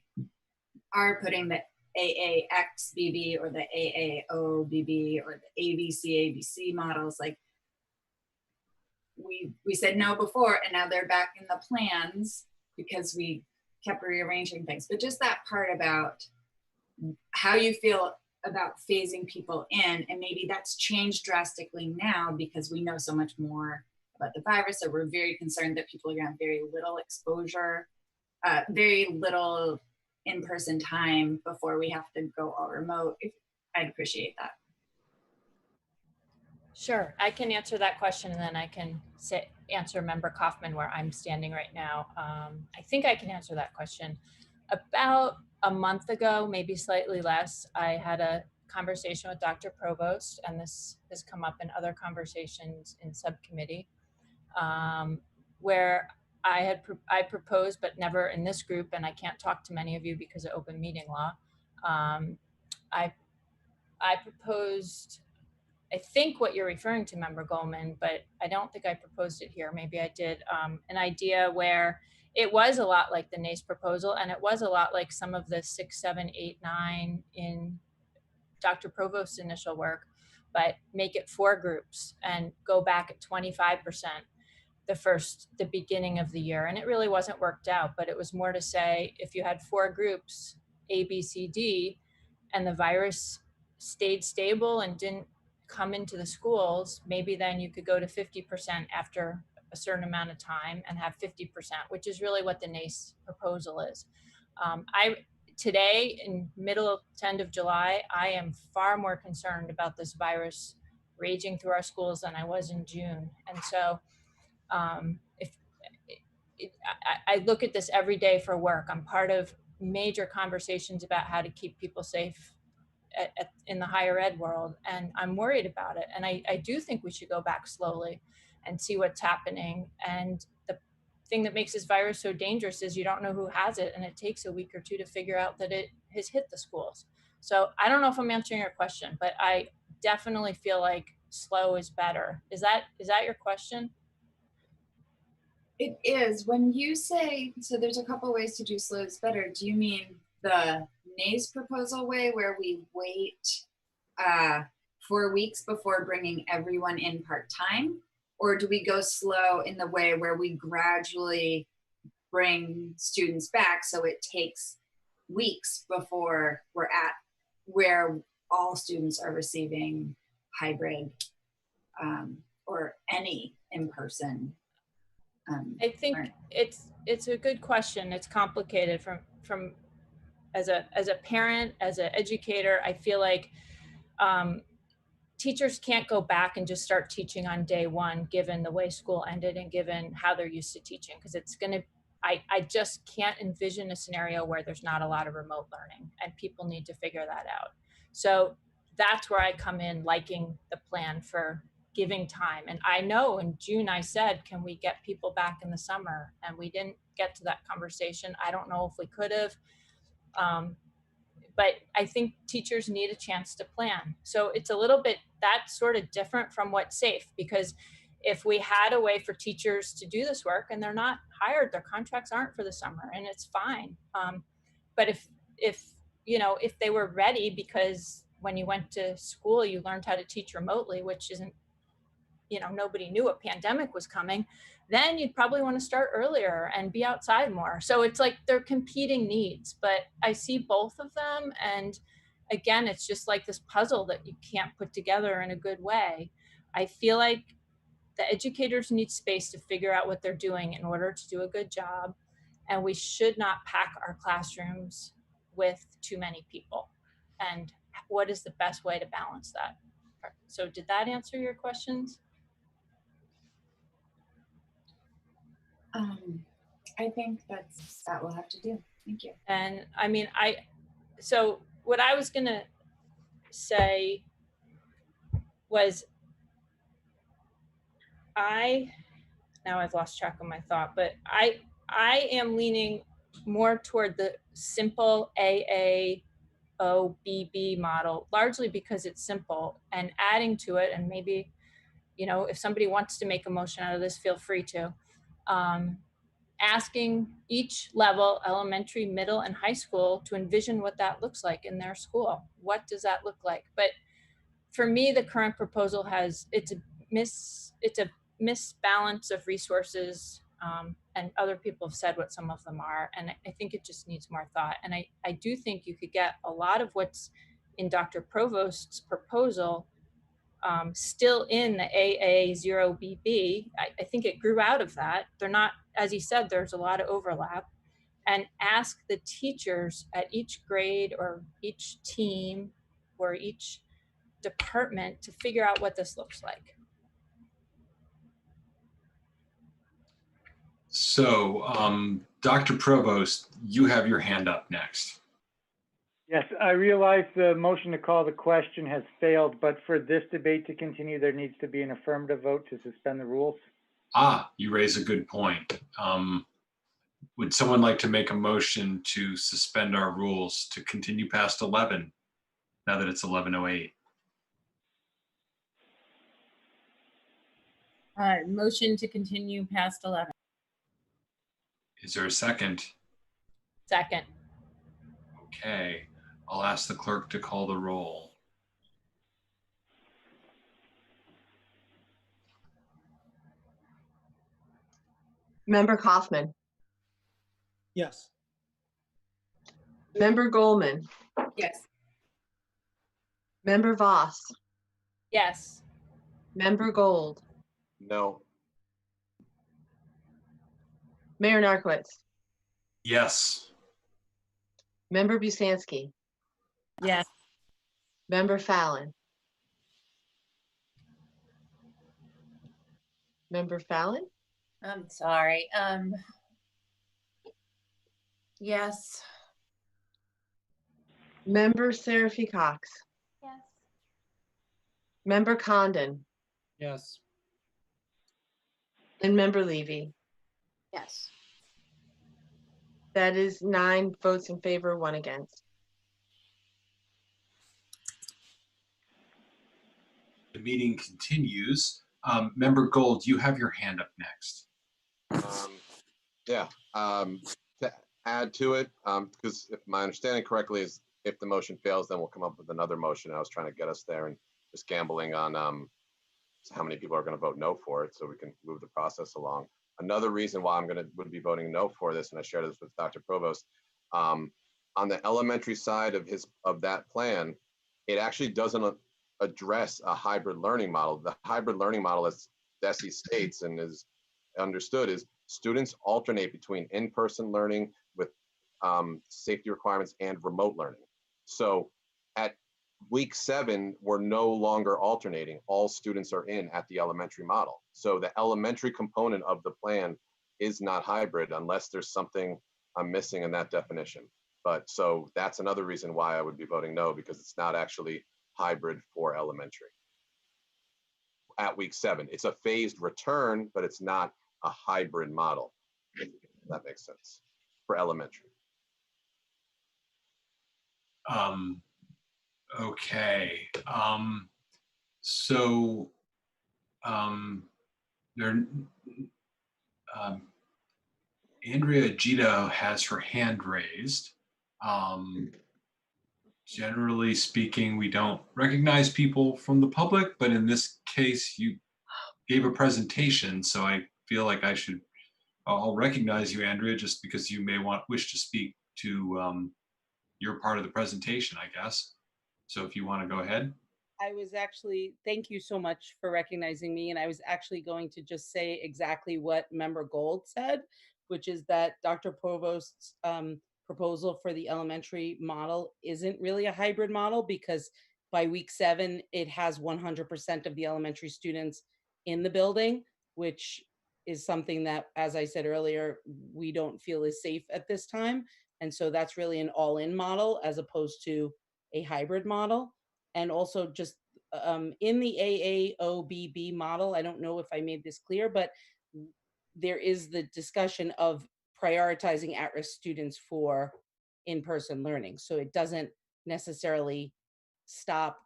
are putting the AAXBB or the AAOBB or the ABC models. Like we said no before, and now they're back in the plans because we kept rearranging things. But just that part about how you feel about phasing people in, and maybe that's changed drastically now because we know so much more about the virus, so we're very concerned that people are going to have very little exposure, very little in-person time before we have to go all remote. I'd appreciate that. Sure, I can answer that question, and then I can answer Member Kaufman where I'm standing right now. I think I can answer that question. About a month ago, maybe slightly less, I had a conversation with Dr. Provost, and this has come up in other conversations in subcommittee, where I proposed, but never in this group, and I can't talk to many of you because of open meeting law. I proposed, I think what you're referring to, Member Goldman, but I don't think I proposed it here. Maybe I did. An idea where it was a lot like the NACE proposal, and it was a lot like some of the 6, 7, 8, 9 in Dr. Provost's initial work, but make it 4 groups and go back at 25% the beginning of the year. And it really wasn't worked out, but it was more to say, if you had 4 groups, A, B, C, D, and the virus stayed stable and didn't come into the schools, maybe then you could go to 50% after a certain amount of time and have 50%, which is really what the NACE proposal is. Today, in middle to end of July, I am far more concerned about this virus raging through our schools than I was in June. And so I look at this every day for work. I'm part of major conversations about how to keep people safe in the higher ed world, and I'm worried about it. And I do think we should go back slowly and see what's happening. And the thing that makes this virus so dangerous is you don't know who has it, and it takes a week or 2 to figure out that it has hit the schools. So I don't know if I'm answering your question, but I definitely feel like slow is better. Is that your question? It is. When you say, so there's a couple ways to do slow is better, do you mean the NACE proposal way where we wait 4 weeks before bringing everyone in part-time? Or do we go slow in the way where we gradually bring students back so it takes weeks before we're at where all students are receiving hybrid or any in-person? I think it's a good question. It's complicated from as a parent, as an educator, I feel like teachers can't go back and just start teaching on day one, given the way school ended and given how they're used to teaching, because it's going to, I just can't envision a scenario where there's not a lot of remote learning, and people need to figure that out. So that's where I come in, liking the plan for giving time. And I know in June I said, can we get people back in the summer? And we didn't get to that conversation. I don't know if we could have. But I think teachers need a chance to plan. So it's a little bit, that's sort of different from what's safe, because if we had a way for teachers to do this work and they're not hired, their contracts aren't for the summer, and it's fine. But if you know, if they were ready, because when you went to school, you learned how to teach remotely, which isn't, you know, nobody knew a pandemic was coming, then you'd probably want to start earlier and be outside more. So it's like they're competing needs, but I see both of them. And again, it's just like this puzzle that you can't put together in a good way. I feel like the educators need space to figure out what they're doing in order to do a good job. And we should not pack our classrooms with too many people. And what is the best way to balance that? So did that answer your questions? I think that we'll have to do. Thank you. And I mean, so what I was gonna say was, now I've lost track of my thought, but I am leaning more toward the simple AAOBB model, largely because it's simple, and adding to it, and maybe, you know, if somebody wants to make a motion out of this, feel free to. Asking each level, elementary, middle, and high school, to envision what that looks like in their school. What does that look like? But for me, the current proposal it's a misbalance of resources, and other people have said what some of them are, and I think it just needs more thought. And I do think you could get a lot of what's in Dr. Provost's proposal still in the AA0BB. I think it grew out of that. They're not, as he said, there's a lot of overlap. And ask the teachers at each grade or each team or each department to figure out what this looks like. So, Dr. Provost, you have your hand up next. Yes, I realize the motion to call the question has failed, but for this debate to continue, there needs to be an affirmative vote to suspend the rules. You raise a good point. Would someone like to make a motion to suspend our rules to continue past 11, now that it's 11:08? Motion to continue past 11. Is there a second? Second. Okay, I'll ask the clerk to call the roll. Member Kaufman, Yes. Member Goldman, Yes. Member Voss, Yes. Member Gold, No. Mayor Narcoitz, Yes. Member Busansky, Yes. Member Fallon, Member Fallon, I'm sorry. Yes. Member Seraphy Cox, Yes. Member Condon, Yes. and Member Levy. Yes. That is 9 votes in favor, 1 against. The meeting continues. Member Gold, you have your hand up next. To add to it, because if my understanding correctly is if the motion fails, then we'll come up with another motion. I was trying to get us there and just gambling on how many people are going to vote no for it so we can move the process along. Another reason why would be voting no for this, and I shared this with Dr. Provost, on the elementary side of that plan, it actually doesn't address a hybrid learning model. The hybrid learning model, as Desi states and is understood, is students alternate between in-person learning with safety requirements, and remote learning. So at week 7, we're no longer alternating. All students are in at the elementary model. So the elementary component of the plan is not hybrid unless there's something I'm missing in that definition. But so that's another reason why I would be voting no, because it's not actually hybrid for elementary. At week 7, it's a phased return, but it's not a hybrid model. If that makes sense for elementary. Okay. So there, Andrea Gito has her hand raised. Generally speaking, we don't recognize people from the public, but in this case, you gave a presentation, so I feel like I'll recognize you, Andrea, just because you may wish to speak to your part of the presentation, I guess. So if you want to go ahead. I was actually, thank you so much for recognizing me. And I was actually going to just say exactly what Member Gold said, which is that Dr. Provost's proposal for the elementary model isn't really a hybrid model, because by week 7, it has 100% of the elementary students in the building, which is something that, as I said earlier, we don't feel is safe at this time. And so that's really an all-in model as opposed to a hybrid model. And also just in the AAOBB model, I don't know if I made this clear, but there is the discussion of prioritizing at-risk students for in-person learning. So it doesn't necessarily stop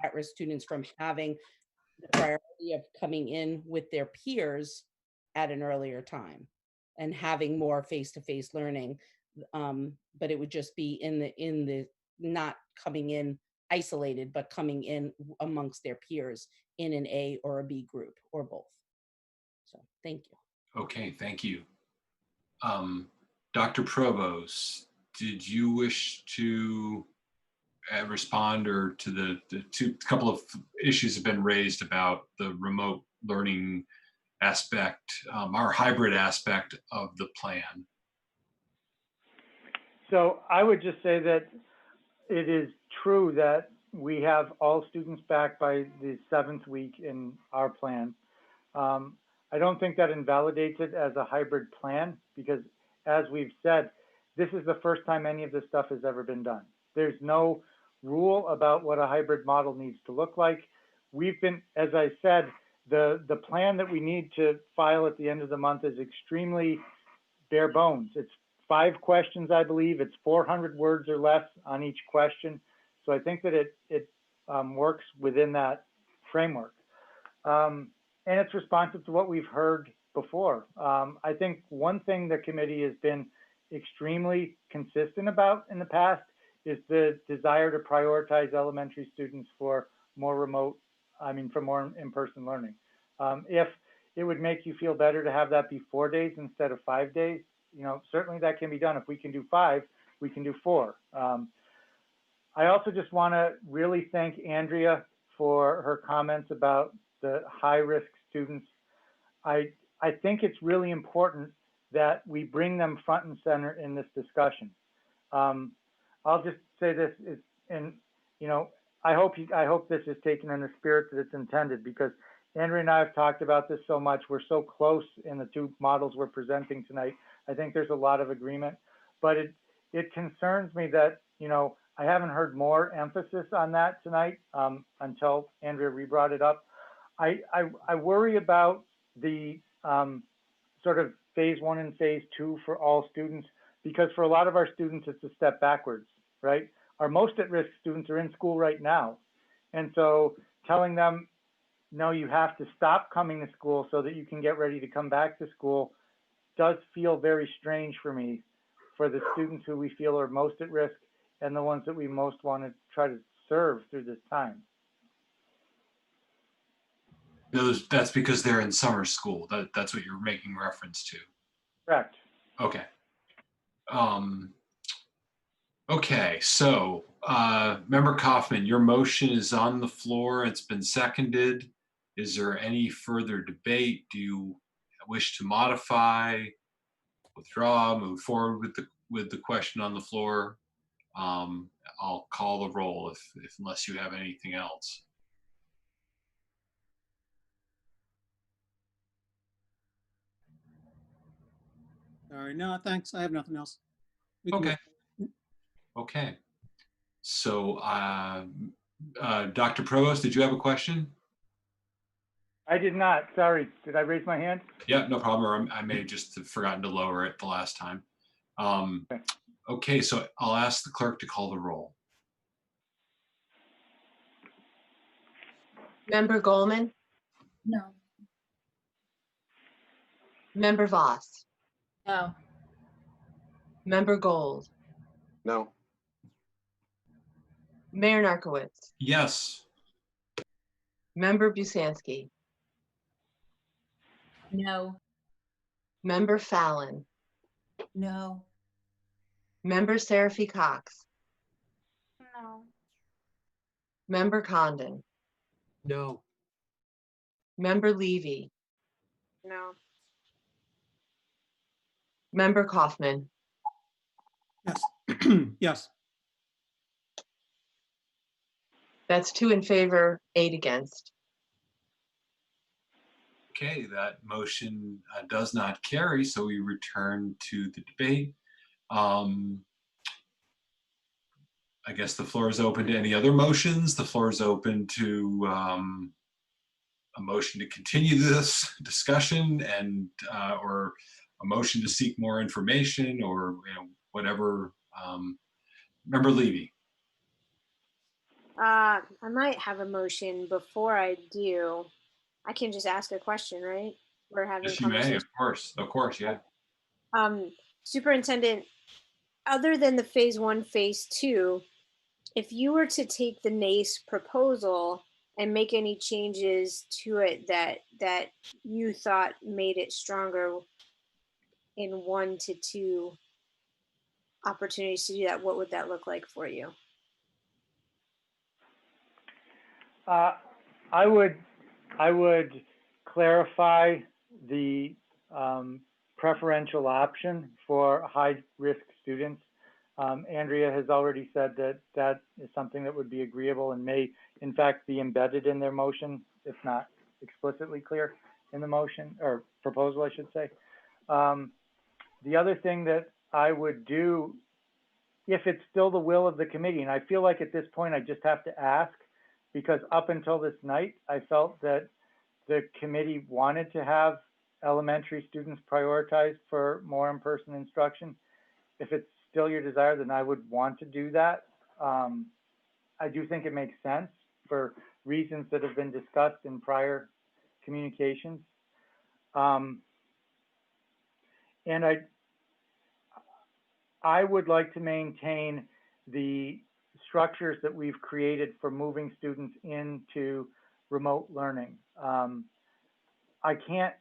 at-risk students from having the priority of coming in with their peers at an earlier time and having more face-to-face learning. But it would just be in the not coming in isolated, but coming in amongst their peers in an A or a B group or both. So thank you. Okay, thank you. Dr. Provost, did you wish to respond or to the couple of issues have been raised about the remote learning aspect, our hybrid aspect of the plan? So I would just say that it is true that we have all students back by the 7th week in our plan. I don't think that invalidates it as a hybrid plan, because as we've said, this is the first time any of this stuff has ever been done. There's no rule about what a hybrid model needs to look like. We've been, as I said, the plan that we need to file at the end of the month is extremely bare bones. It's 5 questions, I believe. It's 400 words or less on each question. So I think that it works within that framework. And it's responsive to what we've heard before. I think one thing the committee has been extremely consistent about in the past is the desire to prioritize elementary students for more for more in-person learning. If it would make you feel better to have that be 4 days instead of 5 days, certainly that can be done. If we can do 5, we can do 4. I also just want to really thank Andrea for her comments about the high-risk students. I think it's really important that we bring them front and center in this discussion. I'll just say this is, and I hope this is taken in the spirit that it's intended, because Andrea and I have talked about this so much. We're so close in the 2 models we're presenting tonight. I think there's a lot of agreement, but it concerns me that I haven't heard more emphasis on that tonight until Andrea re-brought it up. I worry about the sort of phase 1 and phase 2 for all students, because for a lot of our students, it's a step backwards, right? Our most at-risk students are in school right now. And so telling them, no, you have to stop coming to school so that you can get ready to come back to school does feel very strange for me, for the students who we feel are most at risk and the ones that we most want to try to serve through this time. That's because they're in summer school. That's what you're making reference to. Correct. Okay. Okay, so Member Kaufman, your motion is on the floor. It's been seconded. Is there any further debate? Do you wish to modify, withdraw, move forward with the with the question on the floor, I'll call the roll if unless you have anything else. Sorry, no, thanks. I have nothing else. We can Okay. move. Okay. So, Dr. Provost, did you have a question? I did not. Sorry. Did I raise my hand? Yeah, no problem. Or I may have just have forgotten to lower it the last time. Okay, so I'll ask the clerk to call the roll. Member Goldman, No. Member Voss, No. Member Gold, No. Mayor Narkowitz, Yes. Member Busansky, No. Member Fallon, No. Member Seraphy Cox, No. Member Condon, No. Member Levy, No. Member Kaufman. Yes. Yes. That's 2 in favor, 8 against. Okay, that motion does not carry, so we return to the debate. I guess the floor is open to any other motions. The floor is open to a motion to continue this discussion and or a motion to seek more information or whatever. Member Levy. I might have a motion. Before I do, I can just ask a question, right? We're having Yes, you may, conversation. of course, yeah. Superintendent, other than the phase 1, phase 2, if you were to take the NACE proposal and make any changes to it that you thought made it stronger in 1 to 2 opportunities to do that, what would that look like for you? I would clarify the preferential option for high-risk students. Andrea has already said that that is something that would be agreeable and may, in fact, be embedded in their motion, if not explicitly clear in the motion or proposal, I should say. The other thing that I would do, if it's still the will of the committee, and I feel like at this point I just have to ask, because up until this night, I felt that the committee wanted to have elementary students prioritized for more in-person instruction. If it's still your desire, then I would want to do that. I do think it makes sense for reasons that have been discussed in prior communications. And I would like to maintain the structures that we've created for moving students into remote learning. I can't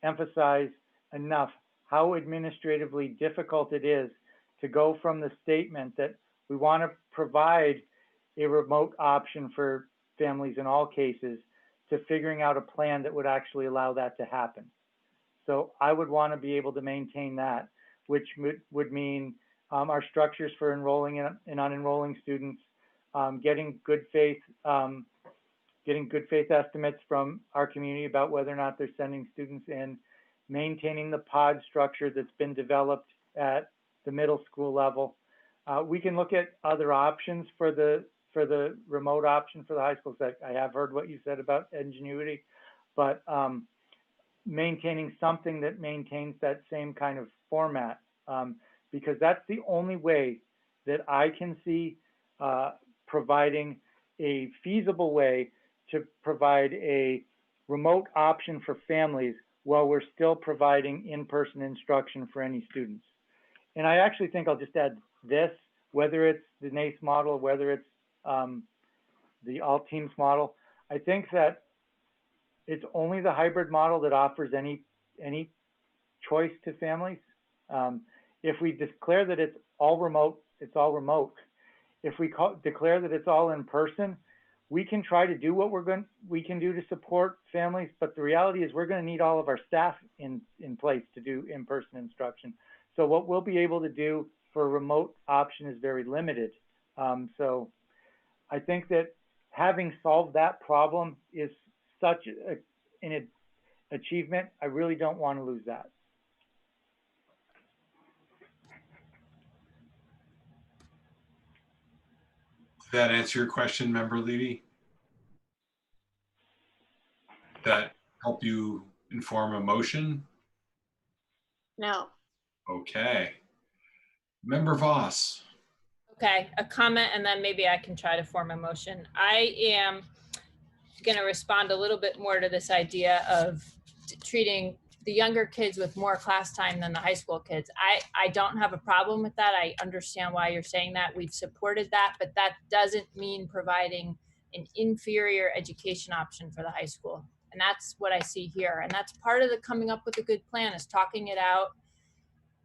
emphasize enough how administratively difficult it is to go from the statement that we want to provide a remote option for families in all cases to figuring out a plan that would actually allow that to happen. So I would want to be able to maintain that, which would mean our structures for enrolling and unenrolling students, getting good faith estimates from our community about whether or not they're sending students in, maintaining the pod structure that's been developed at the middle school level. We can look at other options for the remote option for the high schools. I have heard what you said about ingenuity, but maintaining something that maintains that same kind of format, because that's the only way that I can see providing a feasible way to provide a remote option for families while we're still providing in-person instruction for any students. And I actually think I'll just add this, whether it's the NACE model, whether it's the all teams model, I think that it's only the hybrid model that offers any choice to families. If we declare that it's all remote, it's all remote. If we declare that it's all in person, we can try to do what we can do to support families, but the reality is we're going to need all of our staff in place to do in-person instruction. So what we'll be able to do for a remote option is very limited. So I think that having solved that problem is such an achievement. I really don't want to lose that. Did that answer your question, Member Levy? That help you inform a motion? No. Okay. Member Voss. Okay, a comment and then maybe I can try to form a motion. I am going to respond a little bit more to this idea of treating the younger kids with more class time than the high school kids. I don't have a problem with that. I understand why you're saying that. We've supported that, but that doesn't mean providing an inferior education option for the high school. And that's what I see here. And that's part of the coming up with a good plan, is talking it out,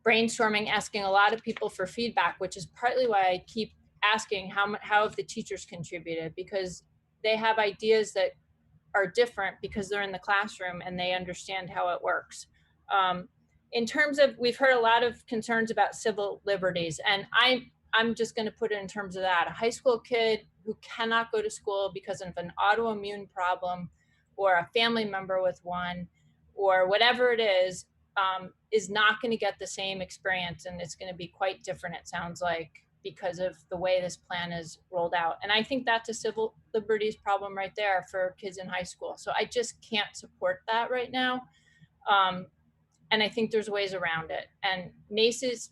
brainstorming, asking a lot of people for feedback, which is partly why I keep asking how have the teachers contributed, because they have ideas that are different because they're in the classroom and they understand how it works. In terms of, we've heard a lot of concerns about civil liberties, and I'm just going to put it in terms of that. A high school kid who cannot go to school because of an autoimmune problem or a family member with one or whatever it is not going to get the same experience, and it's going to be quite different, it sounds like, because of the way this plan is rolled out. And I think that's a civil liberties problem right there for kids in high school. So I just can't support that right now. And I think there's ways around it. And NACE's,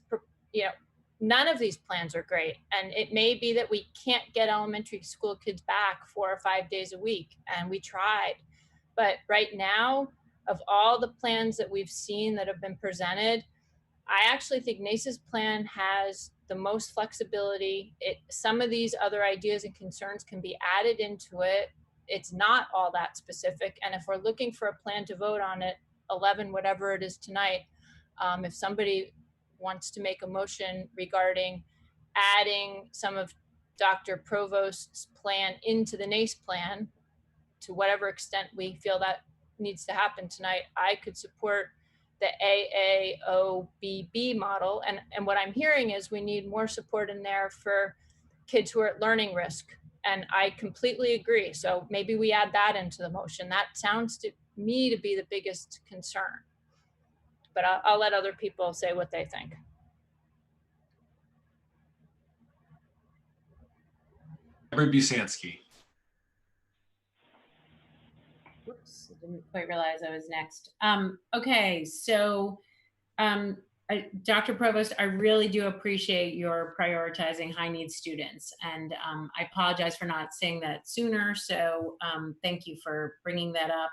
none of these plans are great. And it may be that we can't get elementary school kids back 4 or 5 days a week. And we tried. But right now, of all the plans that we've seen that have been presented, I actually think NACE's plan has the most flexibility. Some of these other ideas and concerns can be added into it. It's not all that specific. And if we're looking for a plan to vote on it, 11, whatever it is tonight, if somebody wants to make a motion regarding adding some of Dr. Provost's plan into the NACE plan, to whatever extent we feel that needs to happen tonight, I could support the AAOBB model. And what I'm hearing is we need more support in there for kids who are at learning risk. And I completely agree. So maybe we add that into the motion. That sounds to me to be the biggest concern. But I'll let other people say what they think. Member Busanski. Whoops, I didn't quite realize I was next. Okay, so Dr. Provost, I really do appreciate your prioritizing high needs students. And I apologize for not saying that sooner. So thank you for bringing that up.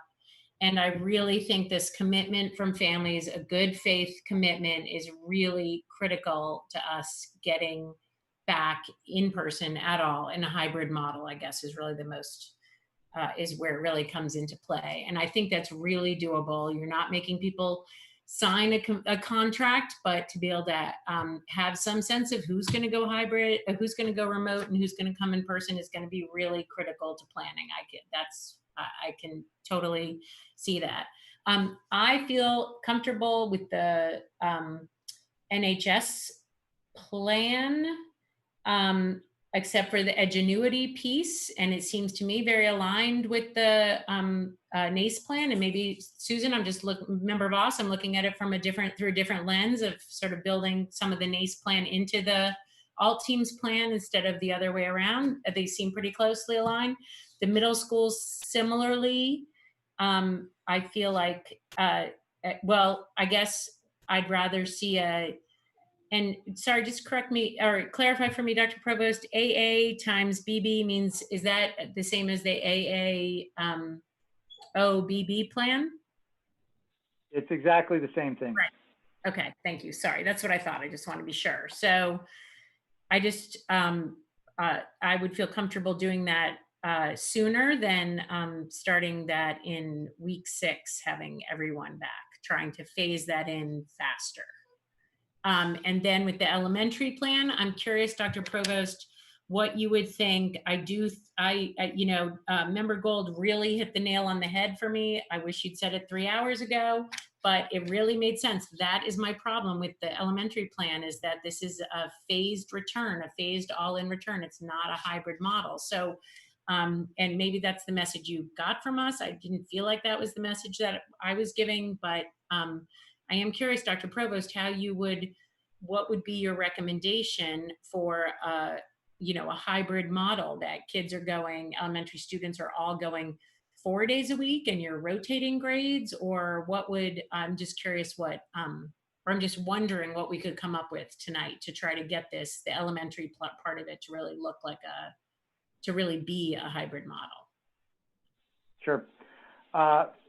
And I really think this commitment from families, a good faith commitment, is really critical to us getting back in person at all in a hybrid model, I guess, is really the most is where it really comes into play. And I think that's really doable. You're not making people sign a contract, but to be able to have some sense of who's going to go hybrid, who's going to go remote, and who's going to come in person is going to be really critical to planning. I can totally see that. I feel comfortable with the NHS plan, except for the edgenuity piece. And it seems to me very aligned with the NACE plan. And maybe Susan, I'm just Member Voss, I'm looking at it from through a different lens of sort of building some of the NACE plan into the alt teams plan instead of the other way around. They seem pretty closely aligned. The middle schools similarly, I feel like, well, I guess I'd rather see and sorry, just correct me or clarify for me, Dr. Provost, AA times BB means, is that the same as the AAOBB plan? It's exactly the same thing. Right. Okay, thank you. Sorry, that's what I thought. I just want to be sure. So I just, I would feel comfortable doing that sooner than starting that in week 6, having everyone back, trying to phase that in faster. And then with the elementary plan, I'm curious, Dr. Provost, what you would think. Member Gold really hit the nail on the head for me. I wish you'd said it 3 hours ago. but it really made sense. That is my problem with the elementary plan, is that this is a phased return, a phased all-in return. It's not a hybrid model. So, and maybe that's the message you got from us. I didn't feel like that was the message that I was giving, but I am curious, Dr. Provost, what would be your recommendation for you know, a hybrid model that kids are going, elementary students are all going 4 days a week and you're rotating grades? Or what would, I'm just curious what, or I'm just wondering what we could come up with tonight to try to get this, the elementary part of it, to really look like to really be a hybrid model. Sure.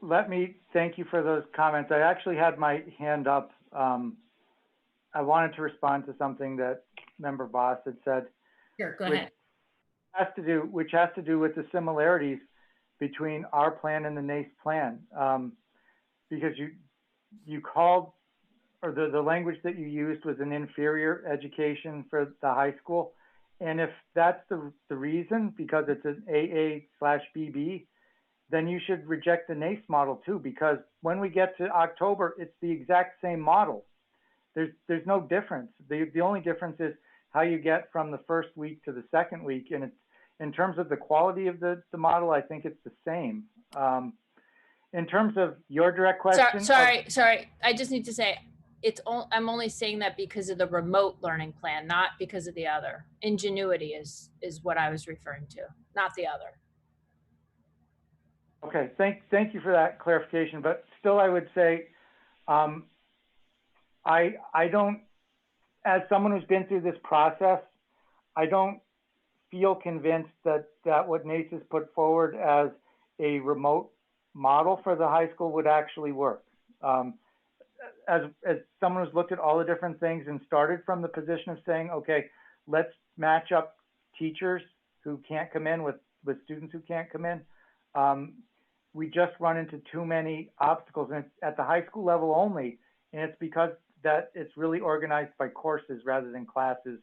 Let me thank you for those comments. I actually had my hand up. I wanted to respond to something that Member Voss had said. Sure, go ahead. Which has to do with the similarities between our plan and the NACE plan. Because you called, or the language that you used was an inferior education for the high school. And if that's the reason, because it's an AA/BB, then you should reject the NACE model too, because when we get to October, it's the exact same model. There's no difference. The only difference is how you get from the first week to the second week. And it's, in terms of the quality of the model, I think it's the same. In terms of your direct question. Sorry. I just need to say, I'm only saying that because of the remote learning plan, not because of the other. Ingenuity is what I was referring to, not the other. Okay, thank you for that clarification. But still, I would say, I don't, as someone who's been through this process, I don't feel convinced that what NACE has put forward as a remote model for the high school would actually work. As someone who's looked at all the different things and started from the position of saying, okay, let's match up teachers who can't come in with students who can't come in, we just run into too many obstacles, and it's at the high school level only, and it's because that it's really organized by courses rather than classes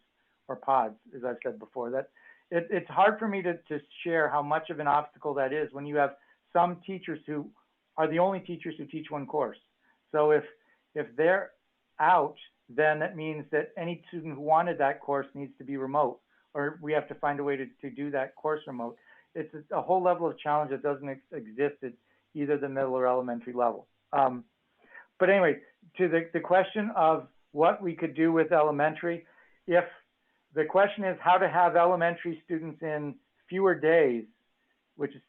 or pods, as I've said before. That it's hard for me to share how much of an obstacle that is when you have some teachers who are the only teachers who teach one course. So if they're out, then that means that any student who wanted that course needs to be remote, or we have to find a way to do that course remote. It's a whole level of challenge that doesn't exist at either the middle or elementary level. But anyway, to the question of what we could do with elementary, if the question is how to have elementary students in fewer days, which is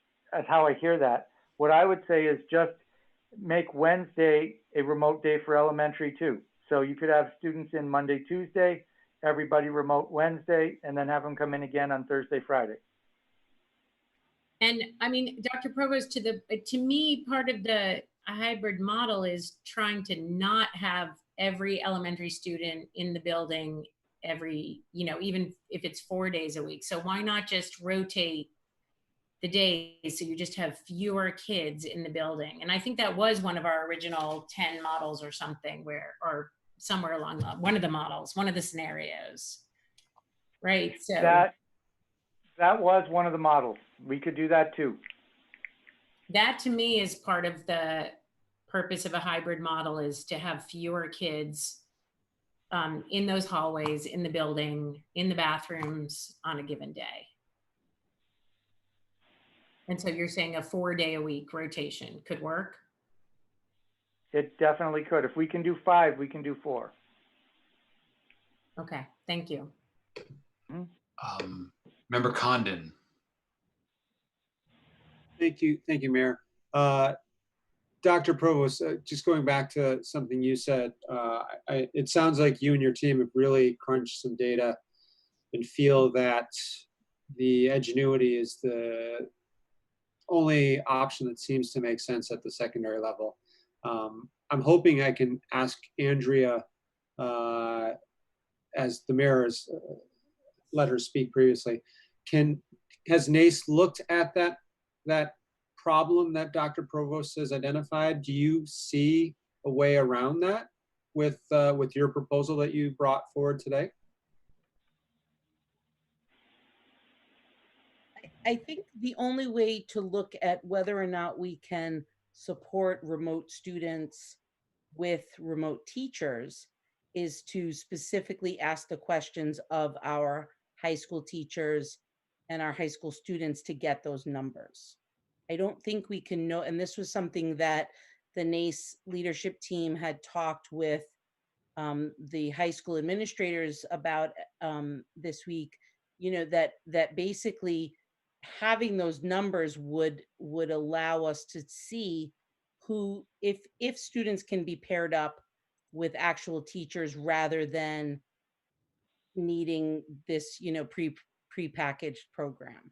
how I hear that, what I would say is just make Wednesday a remote day for elementary too. So you could have students in Monday, Tuesday, everybody remote Wednesday, and then have them come in again on Thursday, Friday. And I mean, Dr. Provost, to me, part of the hybrid model is trying to not have every elementary student in the building every, even if it's 4 days a week. So why not just rotate the days so you just have fewer kids in the building? And I think that was one of our original 10 models or something, or somewhere along one of the models, one of the scenarios, right? So that was one of the models. We could do that too. That to me is part of the purpose of a hybrid model, is to have fewer kids in those hallways, in the building, in the bathrooms on a given day. And so you're saying a 4-day-a-week rotation could work? It definitely could. If we can do 5, we can do 4. Okay, thank you. Member Condon. Thank you, Mayor. Dr. Provost, just going back to something you said, it sounds like you and your team have really crunched some data and feel that the Edgenuity is the only option that seems to make sense at the secondary level. I'm hoping I can ask Andrea, as the mayor has let her speak previously, has NACE looked at that problem that Dr. Provost has identified? Do you see a way around that with your proposal that you brought forward today? I think the only way to look at whether or not we can support remote students with remote teachers is to specifically ask the questions of our high school teachers and our high school students to get those numbers. I don't think we can know, and this was something that the NACE leadership team had talked with the high school administrators about this week, that basically having those numbers would allow us to see who, if students can be paired up with actual teachers rather than needing this, prepackaged program.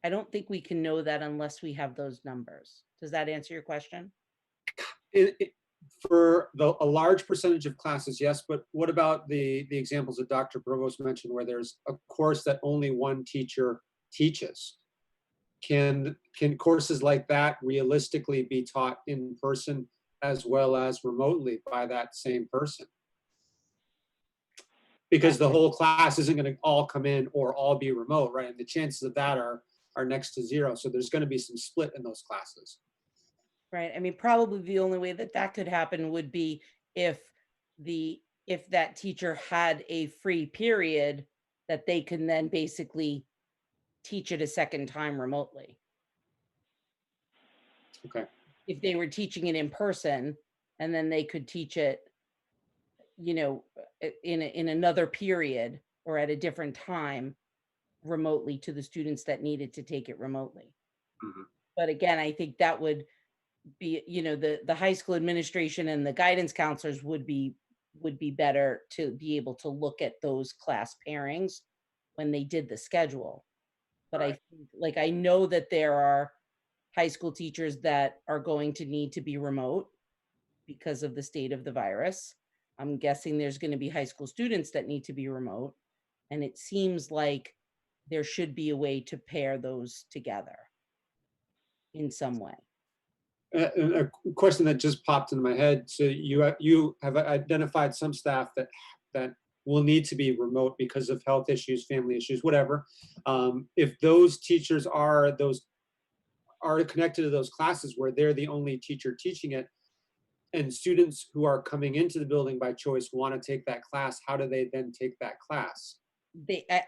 I don't think we can know that unless we have those numbers. Does that answer your question? For a large percentage of classes, yes, but what about the examples that Dr. Provost mentioned where there's a course that only one teacher teaches? Can courses like that realistically be taught in person as well as remotely by that same person? Because the whole class isn't going to all come in or all be remote, right? And the chances of that are next to zero. So there's going to be some split in those classes. Right. I mean, probably the only way that could happen would be if that teacher had a free period that they can then basically teach it a second time remotely. Okay. If they were teaching it in person and then they could teach it, in another period or at a different time remotely to the students that needed to take it remotely. Mm-hmm. But again, I think that would be, the high school administration and the guidance counselors would be better to be able to look at those class pairings when they did the schedule. But I think, I know that there are high school teachers that are going to need to be remote because of the state of the virus. I'm guessing there's going to be high school students that need to be remote. And it seems like there should be a way to pair those together in some way. A question that just popped into my head. So you have identified some staff that will need to be remote because of health issues, family issues, whatever. If those teachers are connected to those classes where they're the only teacher teaching it, and students who are coming into the building by choice want to take that class, how do they then take that class?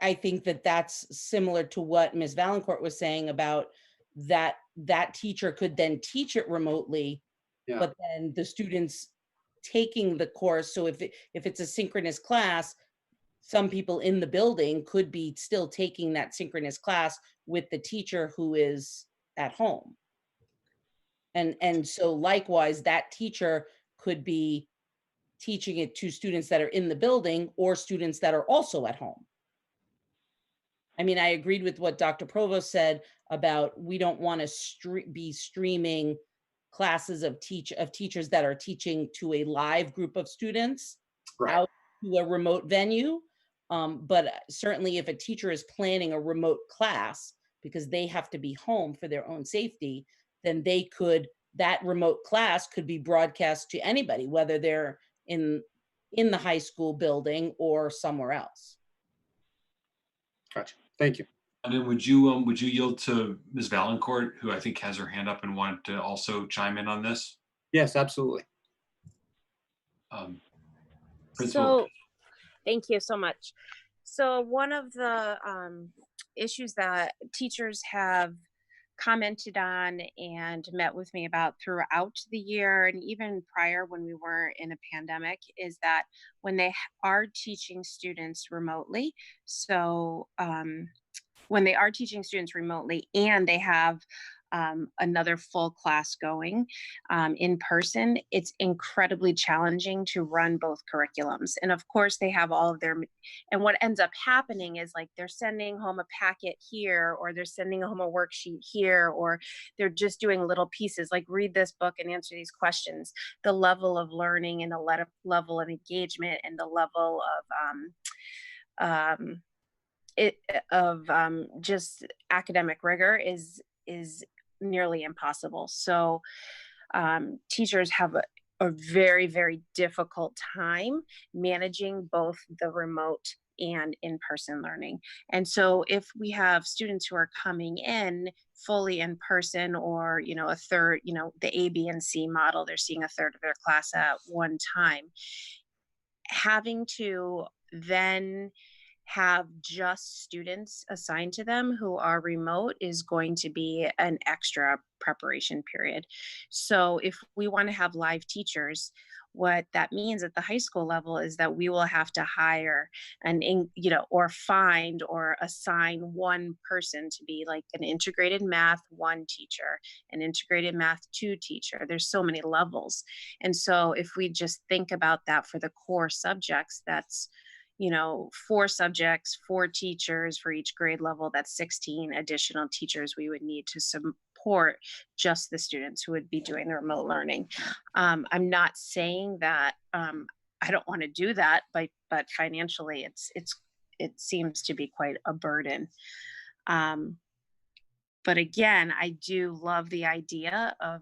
I think that's similar to what Ms. Valancourt was saying about that teacher could then teach it remotely, but then the students taking the course. So if it's a synchronous class, some people in the building could be still taking that synchronous class with the teacher who is at home. And so likewise, that teacher could be teaching it to students that are in the building or students that are also at home. I mean, I agreed with what Dr. Provost said about we don't want to be streaming classes of teachers that are teaching to a live group of students out to a remote venue. But certainly if a teacher is planning a remote class because they have to be home for their own safety, then that remote class could be broadcast to anybody, whether they're in the high school building or somewhere else. Gotcha. Thank you. And then would you yield to Ms. Valancourt, who I think has her hand up and wanted to also chime in on this? Yes, absolutely. So, thank you so much. So one of the issues that teachers have commented on and met with me about throughout the year and even prior when we were in a pandemic is that when they are teaching students remotely, when they are teaching students remotely and they have another full class going in person, it's incredibly challenging to run both curriculums. And of course they have all of and what ends up happening is like they're sending home a packet here, or they're sending home a worksheet here, or they're just doing little pieces like read this book and answer these questions. The level of learning and the level of engagement and the level of just academic rigor is nearly impossible. So teachers have a very, very difficult time managing both the remote and in-person learning. And so if we have students who are coming in fully in person, or, you know, a third, you know, the A, B, and C model, they're seeing a third of their class at one time, having to then have just students assigned to them who are remote is going to be an extra preparation period. So if we want to have live teachers, what that means at the high school level is that we will have to hire you know, or find or assign one person to be like an integrated math 1 teacher, an integrated math 2 teacher. There's so many levels. And so if we just think about that for the core subjects, that's, you know, 4 subjects, 4 teachers for each grade level. That's 16 additional teachers we would need to support just the students who would be doing the remote learning. I'm not saying that I don't want to do that, but financially, it seems to be quite a burden. But again, I do love the idea of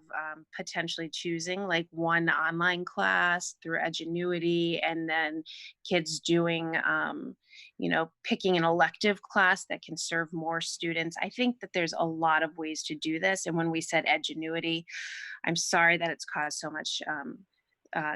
potentially choosing like one online class through Edgenuity, and then kids doing, you know, picking an elective class that can serve more students. I think that there's a lot of ways to do this. And when we said Edgenuity, I'm sorry that it's caused so much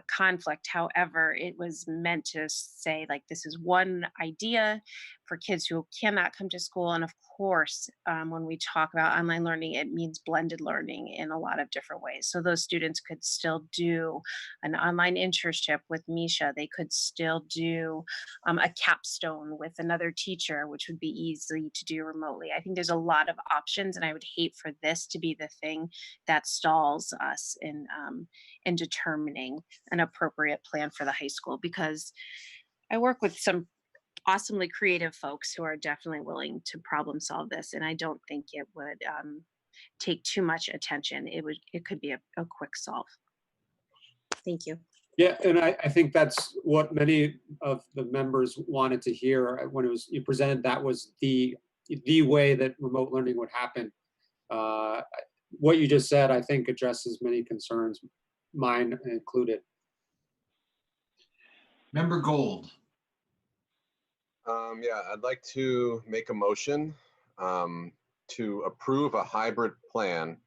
conflict. However, it was meant to say, like, this is one idea for kids who cannot come to school. And of course, when we talk about online learning, it means blended learning in a lot of different ways. So those students could still do an online internship with Misha. They could still do a capstone with another teacher, which would be easy to do remotely. I think there's a lot of options, and I would hate for this to be the thing that stalls us in determining an appropriate plan for the high school, because I work with some awesomely creative folks who are definitely willing to problem solve this, and I don't think it would take too much attention. It could be a quick solve. Thank you. Yeah, and I think that's what many of the members wanted to hear when you presented. That was the way that remote learning would happen. What you just said, I think, addresses many concerns, mine included. Member Gold. Yeah, I'd like to make a motion to approve a hybrid plan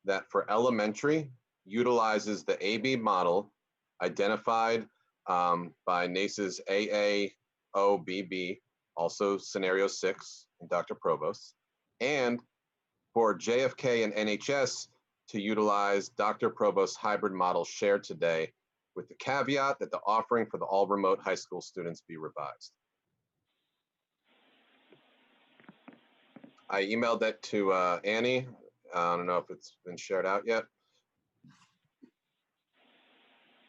that for elementary utilizes the AB model identified by NACE's AAOBB, also scenario 6, and Dr. Provost, and for JFK and NHS to utilize Dr. Provost's hybrid model shared today, with the caveat that the offering for the all remote high school students be revised. I emailed that to Annie. I don't know if it's been shared out yet,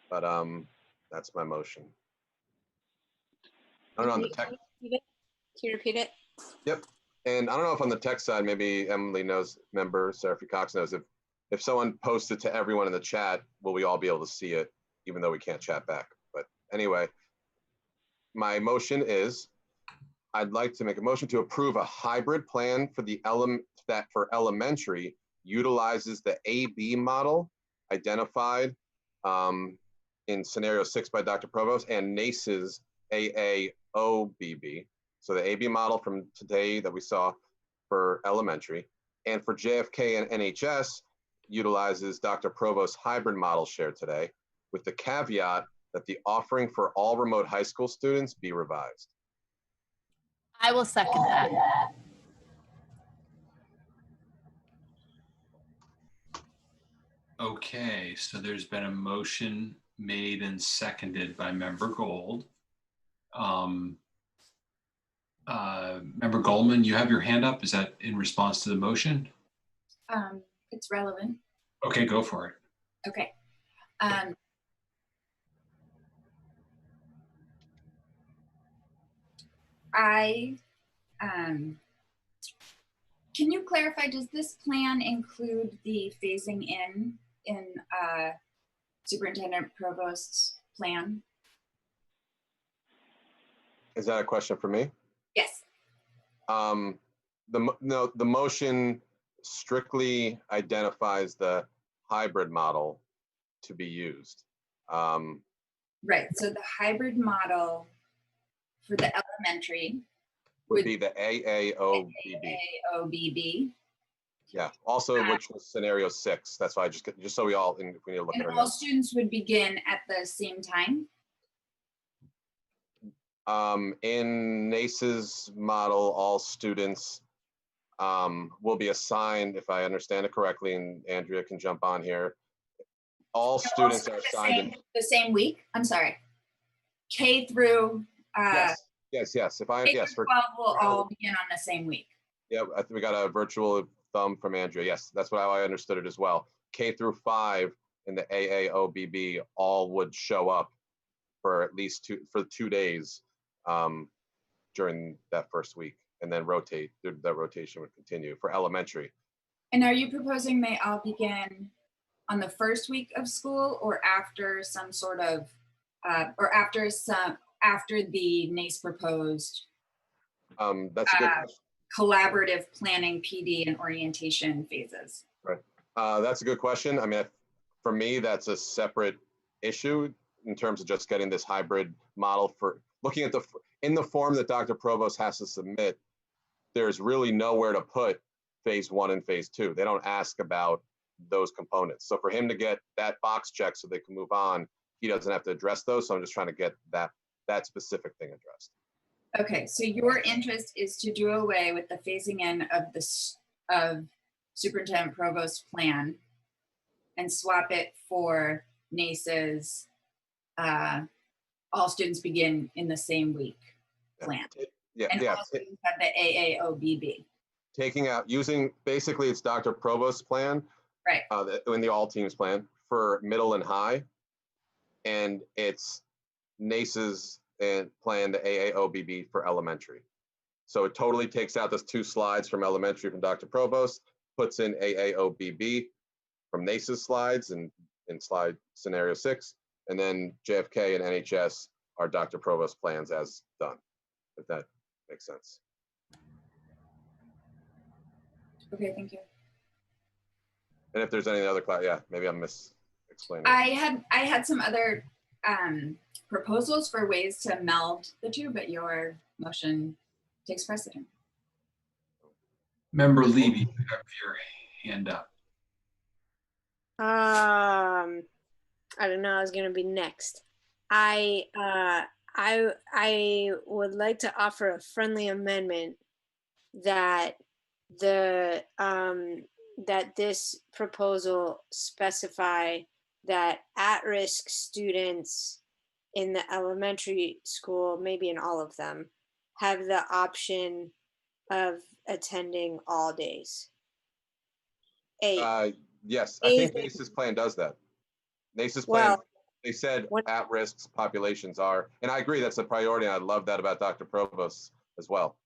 but that's my motion. I don't know on the tech. Can you repeat it? Yep. And I don't know if on the tech side, maybe Emily knows, member Seraphy Cox knows, if someone posts it to everyone in the chat, will we all be able to see it, even though we can't chat back? But anyway, my motion is, I'd like to make a motion to approve a hybrid plan for the that for elementary utilizes the AB model identified in scenario 6 by Dr. Provost and NACE's AAOBB. So the AB model from today that we saw for elementary, and for JFK and NHS utilizes Dr. Provost's hybrid model shared today, with the caveat that the offering for all remote high school students be revised. I will second that. Okay, so there's been a motion made and seconded by Member Gold. Member Goldman, you have your hand up. Is that in response to the motion? It's relevant. Okay, go for it. Okay. Can you clarify, does this plan include the phasing in Superintendent Provost's plan? Is that a question for me? Yes. The motion strictly identifies the hybrid model to be used. Right, so the hybrid model for the elementary would be the AAOBB. AAOBB. Yeah, also which was scenario 6. That's why just so we all, if we need to look And at our all notes. students would begin at the same time? In NACE's model, all students will be assigned, if I understand it correctly, and Andrea can jump on here. All students are assigned the same week. I'm sorry. K through yes. If I K yes through for 12 will all begin on the same week. yeah, I think we got a virtual thumb from Andrea. Yes, that's how I understood it as well. K through 5 in the AAOBB all would show up for at least 2 days during that first week, and then rotate. The rotation would continue for elementary. And are you proposing they all begin on the first week of school, or after some sort of, after the NACE proposed That's a good question. collaborative planning, PD, and orientation phases? Right. That's a good question. I mean, for me, that's a separate issue in terms of just getting this hybrid model. For looking at in the form that Dr. Provost has to submit, there's really nowhere to put phase 1 and phase 2. They don't ask about those components. So for him to get that box checked so they can move on, he doesn't have to address those. So I'm just trying to get that specific thing addressed. Okay, so your interest is to do away with the phasing in of Superintendent Provost's plan and swap it for NACE's all students begin in the same week plan. And all students have the AAOBB. Taking out, using, basically it's Dr. Provost's plan, right? In the all teams plan for middle and high, and it's NACE's plan, the AAOBB for elementary. So it totally takes out those 2 slides from elementary from Dr. Provost, puts in AAOBB from NACE's slides and in slide scenario 6, and then JFK and NHS are Dr. Provost's plans as done, if that makes sense. Okay, thank you. And if there's any other class, yeah, maybe I'm explaining. I had some other proposals for ways to meld the two, but your motion takes precedent. Member Levy, you have your hand up. I don't know. I was going to be next. I would like to offer a friendly amendment that that this proposal specify that at-risk students in the elementary school, maybe in all of them, have the option of attending all days. Yes, I think NACE's plan does that. NACE's plan, they said at-risk populations are, and I agree that's a priority, and I love that about Dr. Provost as well.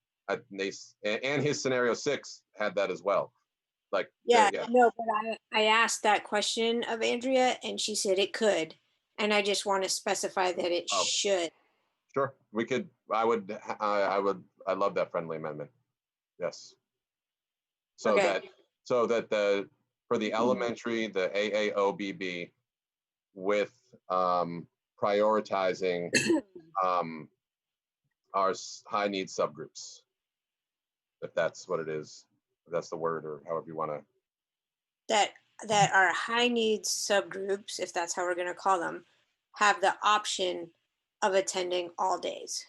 NACE, and his scenario 6 had that as well. Like, no, but I asked that question of Andrea, and she said it could, and I just want to specify that it should. Sure, we could. I love that friendly amendment. Yes. So that for the elementary, the AAOBB with prioritizing our high need subgroups, if that's what it is, if that's the word, or however you want to. That our high needs subgroups, if that's how we're going to call them, have the option of attending all days.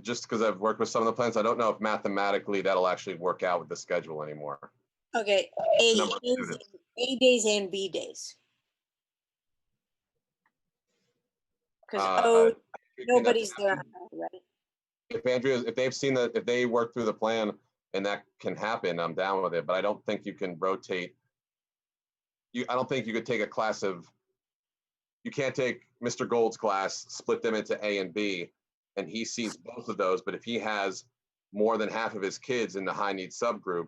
Just because I've worked with some of the plans, I don't know if mathematically that'll actually work out with the schedule anymore. Okay, A days and B days. Because nobody's there, right? If they've seen that, if they work through the plan and that can happen, I'm down with it. But I don't think you can rotate. I don't think you could take a class of. You can't take Mr. Gold's class, split them into A and B, and he sees both of those. But if he has more than half of his kids in the high need subgroup,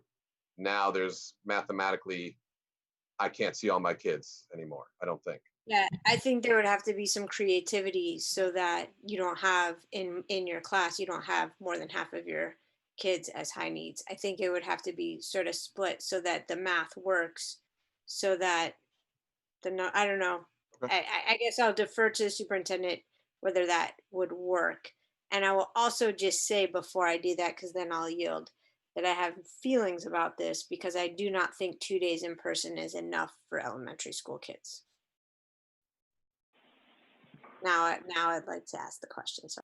now there's mathematically, I can't see all my kids anymore. I don't think. Yeah, I think there would have to be some creativity so that you don't have in your class, you don't have more than half of your kids as high needs. I think it would have to be sort of split so that the math works, so that no, I don't know. I guess I'll defer to the superintendent whether that would work. And I will also just say before I do that, because then I'll yield, that I have feelings about this because I do not think 2 days in person is enough for elementary school kids. Now I'd like to ask the question. So.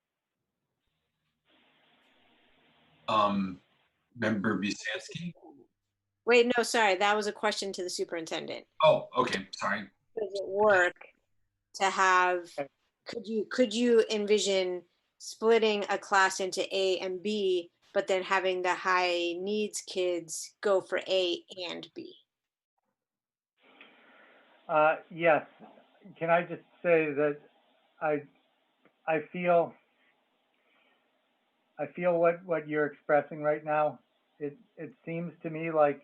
Member Busansky? Wait, no, sorry, that was a question to the superintendent. Oh, okay, sorry. Does it work to have, could you envision splitting a class into A and B, but then having the high needs kids go for A and B? Yes. Can I just say that I feel what you're expressing right now. It seems to me like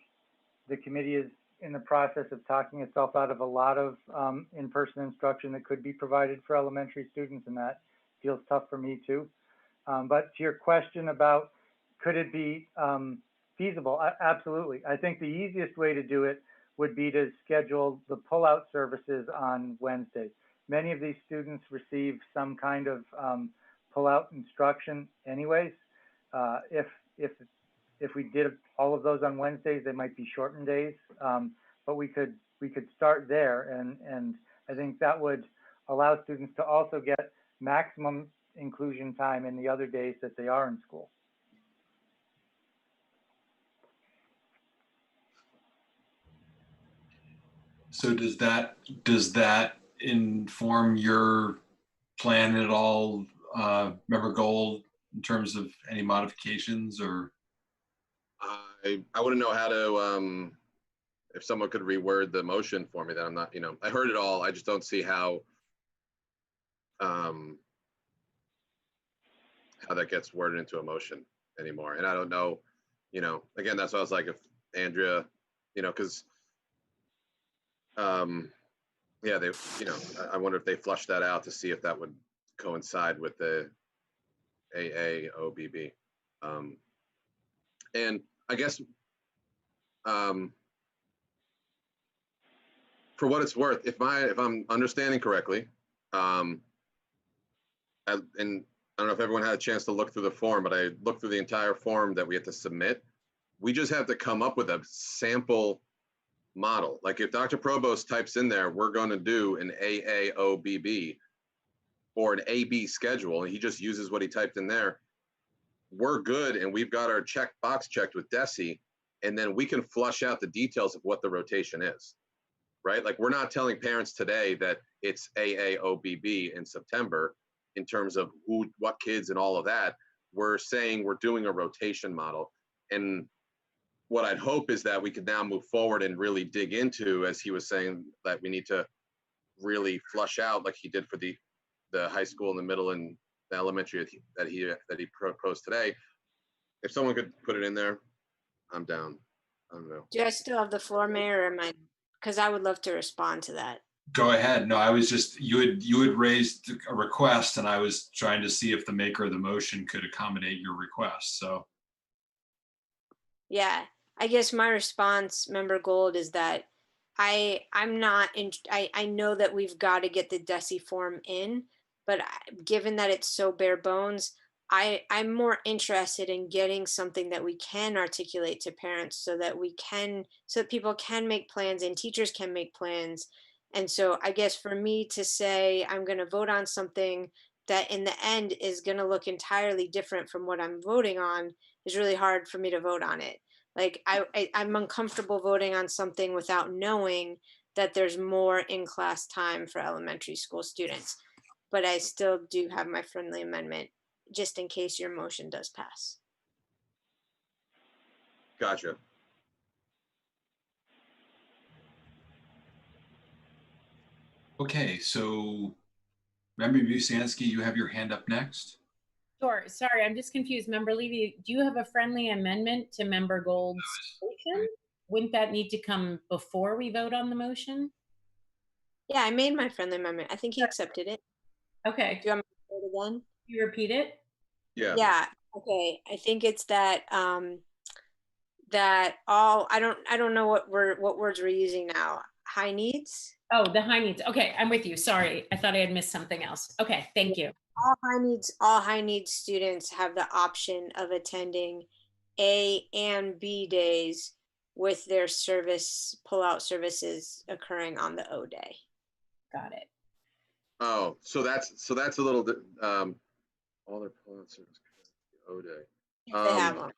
the committee is in the process of talking itself out of a lot of in-person instruction that could be provided for elementary students, and that feels tough for me too. But to your question about could it be feasible? Absolutely. I think the easiest way to do it would be to schedule the pull-out services on Wednesdays. Many of these students receive some kind of pull-out instruction anyways. If we did all of those on Wednesdays, they might be shortened days, but we could start there, and I think that would allow students to also get maximum inclusion time in the other days that they are in school. So does that inform your plan at all, Member Gold, in terms of any modifications or? I wouldn't know how to, if someone could reword the motion for me, that I'm not, I heard it all. I just don't see how that gets worded into a motion anymore. And I don't know, again, that's why I was like, if Andrea, because, yeah, they, I wonder if they flushed that out to see if that would coincide with the AAOBB. And I guess, for what it's worth, if I'm understanding correctly, and I don't know if everyone had a chance to look through the form, but I looked through the entire form that we have to submit. We just have to come up with a sample model. Like if Dr. Provost types in there, we're going to do an AAOBB or an AB schedule, and he just uses what he typed in there, we're good, and we've got our box checked with DESE, and then we can flush out the details of what the rotation is, right? Like we're not telling parents today that it's AAOBB in September in terms of what kids and all of that. We're saying we're doing a rotation model. And what I'd hope is that we could now move forward and really dig into, as he was saying, that we need to really flush out like he did for the high school and the middle and the elementary that he proposed today. If someone could put it in there, I'm down. I don't know. Do I still have the floor, Mayor, or am I, because I would love to respond to that. Go ahead. No, I was just, you had raised a request, and I was trying to see if the maker of the motion could accommodate your request, so. Yeah, I guess my response, Member Gold, is that I'm not in, I know that we've got to get the DESE form in, but given that it's so bare bones, I'm more interested in getting something that we can articulate to parents so that people can make plans and teachers can make plans. And so I guess for me to say I'm going to vote on something that in the end is going to look entirely different from what I'm voting on is really hard for me to vote on it. Like I'm uncomfortable voting on something without knowing that there's more in-class time for elementary school students. But I still do have my friendly amendment just in case your motion does pass. Gotcha. Okay, so Member Busansky, you have your hand up next. Sure. Sorry, I'm just confused. Member Levy, do you have a friendly amendment to Member Gold's motion? Wouldn't that need to come before we vote on the motion? Yeah, I made my friendly amendment. I think he accepted it. Okay. Do you want me to say it again? You repeat it? Yeah. Yeah. Okay. I think it's that that all I don't know what words we're using now. high needs. Oh, the high needs. Okay, I'm with you. Sorry, I thought I had missed something else. Okay, thank you. All high needs students have the option of attending A and B days with their pull-out services occurring on the O day. Got it. Oh, so that's a little bit, all their pull-out service, O day. If they have them.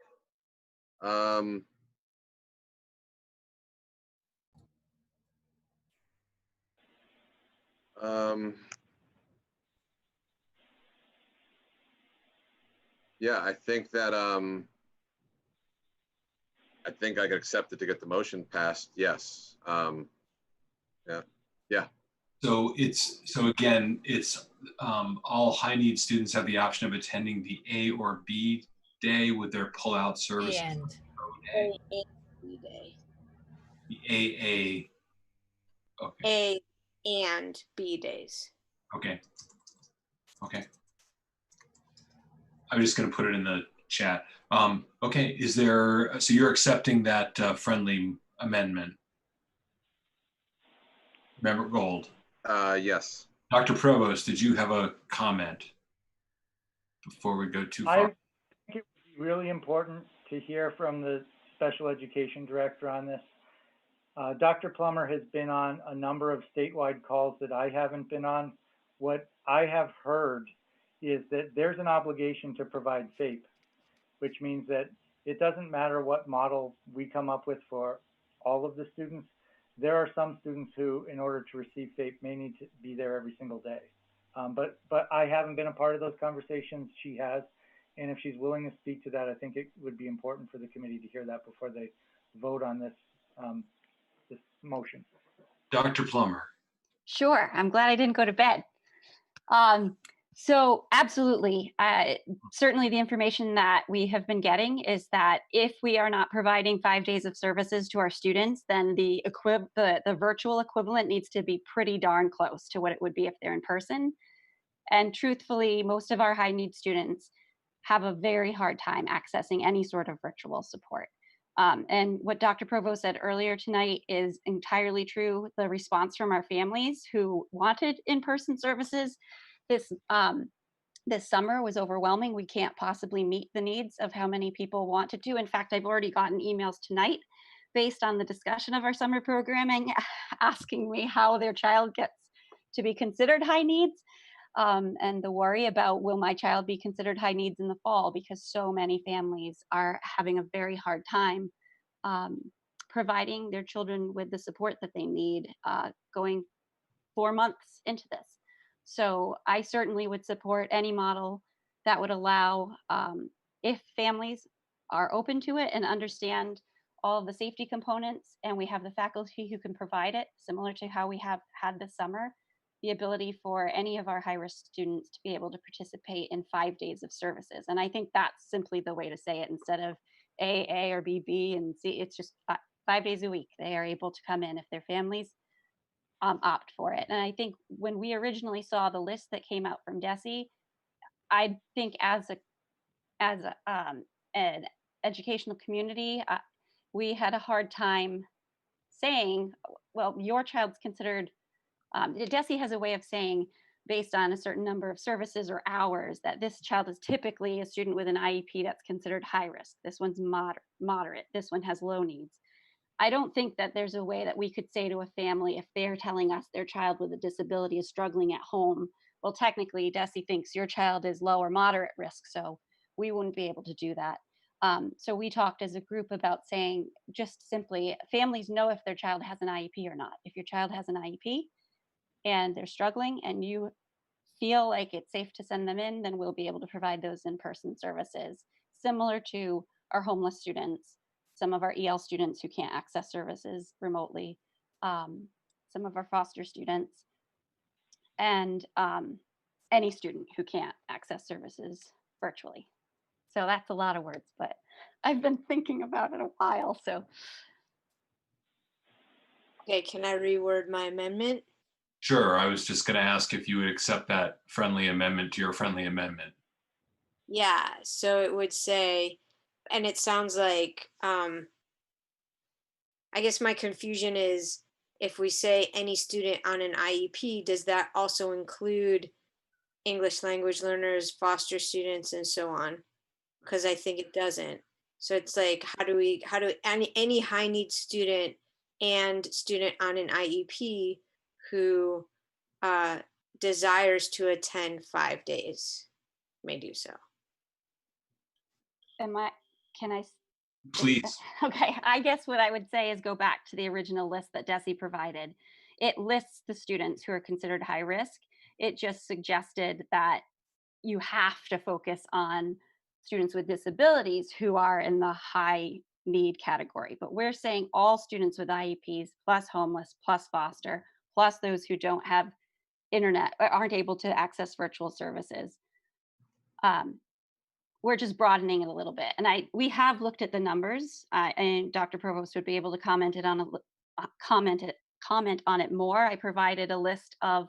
Yeah, I think that, I think I could accept it to get the motion passed. Yes. Yeah. So again, it's all high need students have the option of attending the A or B day with their pull-out service. And A and B day. The AA. Okay. A and B days. Okay. I'm just going to put it in the chat. Okay. So you're accepting that friendly amendment? Member Gold. Yes. Dr. Provost, did you have a comment before we go too far? I think it would be really important to hear from the special education director on this. Dr. Plummer has been on a number of statewide calls that I haven't been on. What I have heard is that there's an obligation to provide FAPE, which means that it doesn't matter what model we come up with for all of the students. There are some students who, in order to receive FAPE, may need to be there every single day. But I haven't been a part of those conversations. She has. And if she's willing to speak to that, I think it would be important for the committee to hear that before they vote on this, this motion. Dr. Plummer. Sure. I'm glad I didn't go to bed. So absolutely, certainly the information that we have been getting is that if we are not providing 5 days of services to our students, then the virtual equivalent needs to be pretty darn close to what it would be if they're in person. And truthfully, most of our high need students have a very hard time accessing any sort of virtual support. And what Dr. Provost said earlier tonight is entirely true. The response from our families who wanted in-person services this summer was overwhelming. We can't possibly meet the needs of how many people wanted to. In fact, I've already gotten emails tonight based on the discussion of our summer programming asking me how their child gets to be considered high needs. And the worry about will my child be considered high needs in the fall, because so many families are having a very hard time providing their children with the support that they need going 4 months into this. So I certainly would support any model that would allow, if families are open to it and understand all of the safety components, and we have the faculty who can provide it, similar to how we have had this summer, the ability for any of our high-risk students to be able to participate in 5 days of services. And I think that's simply the way to say it, instead of A or B and C. It's just 5 days a week. They are able to come in if their families opt for it. And I think when we originally saw the list that came out from DESE, I think as an educational community, we had a hard time saying, well, your child's considered, DESE has a way of saying, based on a certain number of services or hours, that this child is typically a student with an IEP that's considered high risk. This one's moderate. This one has low needs. I don't think that there's a way that we could say to a family, if they're telling us their child with a disability is struggling at home, well, technically DESE thinks your child is low or moderate risk, so we wouldn't be able to do that. So we talked as a group about saying, just simply, families know if their child has an IEP or not. If your child has an IEP and they're struggling and you feel like it's safe to send them in, then we'll be able to provide those in-person services, similar to our homeless students, some of our EL students who can't access services remotely, some of our foster students, and any student who can't access services virtually. So that's a lot of words, but I've been thinking about it a while, so. Okay, can I reword my amendment? Sure, I was just gonna ask if you would accept that friendly amendment to your friendly amendment. Yeah, so it would say, and it sounds like, I guess my confusion is if we say any student on an IEP, does that also include English language learners, foster students, and so on? Because I think it doesn't. So it's like, how do any high need student and student on an IEP who desires to attend 5 days may do so. Can I? Please. Okay, I guess what I would say is go back to the original list that Desi provided. It lists the students who are considered high risk. It just suggested that you have to focus on students with disabilities who are in the high need category. But we're saying all students with IEPs plus homeless plus foster plus those who don't have internet or aren't able to access virtual services. We're just broadening it a little bit. And we have looked at the numbers, and Dr. Provost would be able to comment on it more. I provided a list of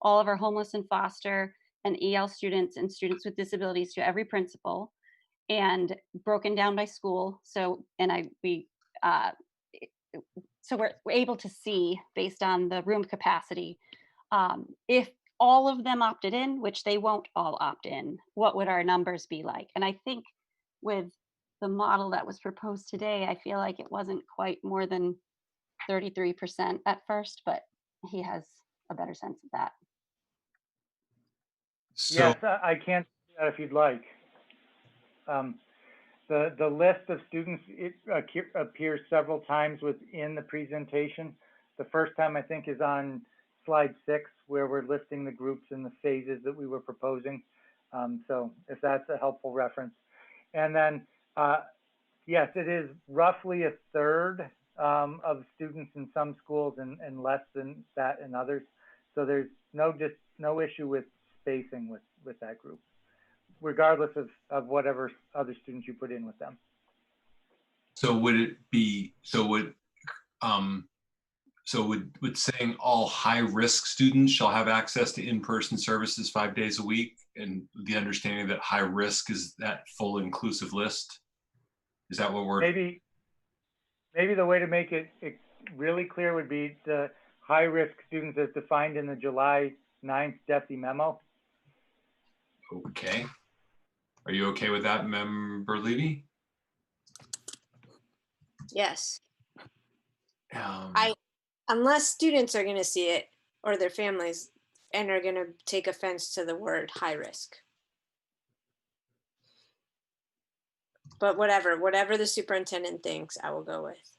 all of our homeless and foster and EL students and students with disabilities to every principal, and broken down by school. So we're able to see, based on the room capacity, if all of them opted in, which they won't all opt in, what would our numbers be like? And I think with the model that was proposed today, I feel like it wasn't quite more than 33% at first, but he has a better sense of that. So, yes, I can do that if you'd like. The list of students, it appears several times within the presentation. The first time, I think, is on slide 6, where we're listing the groups and the phases that we were proposing. So if that's a helpful reference. And then, yes, it is roughly a third of students in some schools and less than that in others. So there's no issue with spacing with that group, regardless of whatever other students you put in with them. so would saying all high risk students shall have access to in-person services 5 days a week, and the understanding that high risk is that full inclusive list? Is that what we're? Maybe the way to make it really clear would be the high risk students as defined in the July 9th DESI memo. Okay. Are you okay with that, Member Levy? Yes. Unless students are going to see it, or their families, and are going to take offense to the word high risk. But whatever the superintendent thinks, I will go with.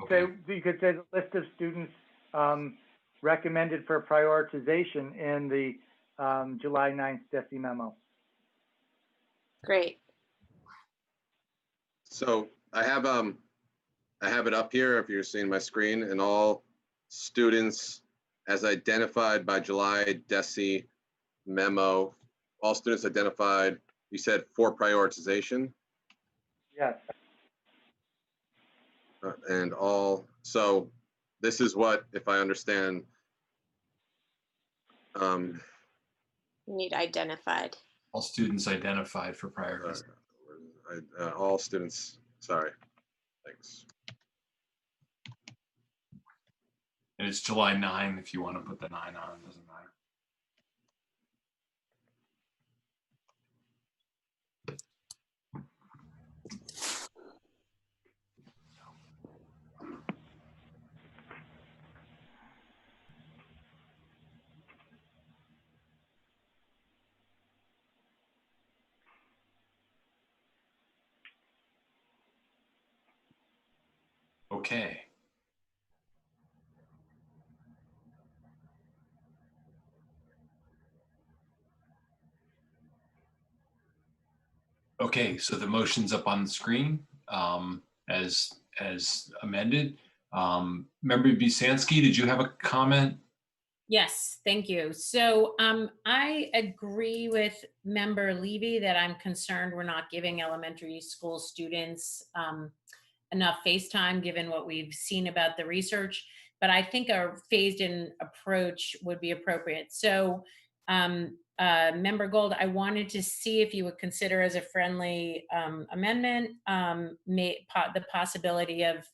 Okay. So you could say the list of students recommended for prioritization in the July 9th DESI memo. Great. So I have it up here if you're seeing my screen, and all students as identified by July DESI memo, all students identified, you said for prioritization? Yes. So this is what, if I understand. You need identified. All students identified for priorities. All students, sorry, thanks. And it's July 9 if you want to put the 9 on, it doesn't matter. Okay. Okay, so the motion's up on the screen as amended. Member Busansky, did you have a comment? Yes, thank you. So I agree with Member Levy that I'm concerned we're not giving elementary school students enough face time given what we've seen about the research, but I think a phased in approach would be appropriate. So Member Gold, I wanted to see if you would consider as a friendly amendment the possibility of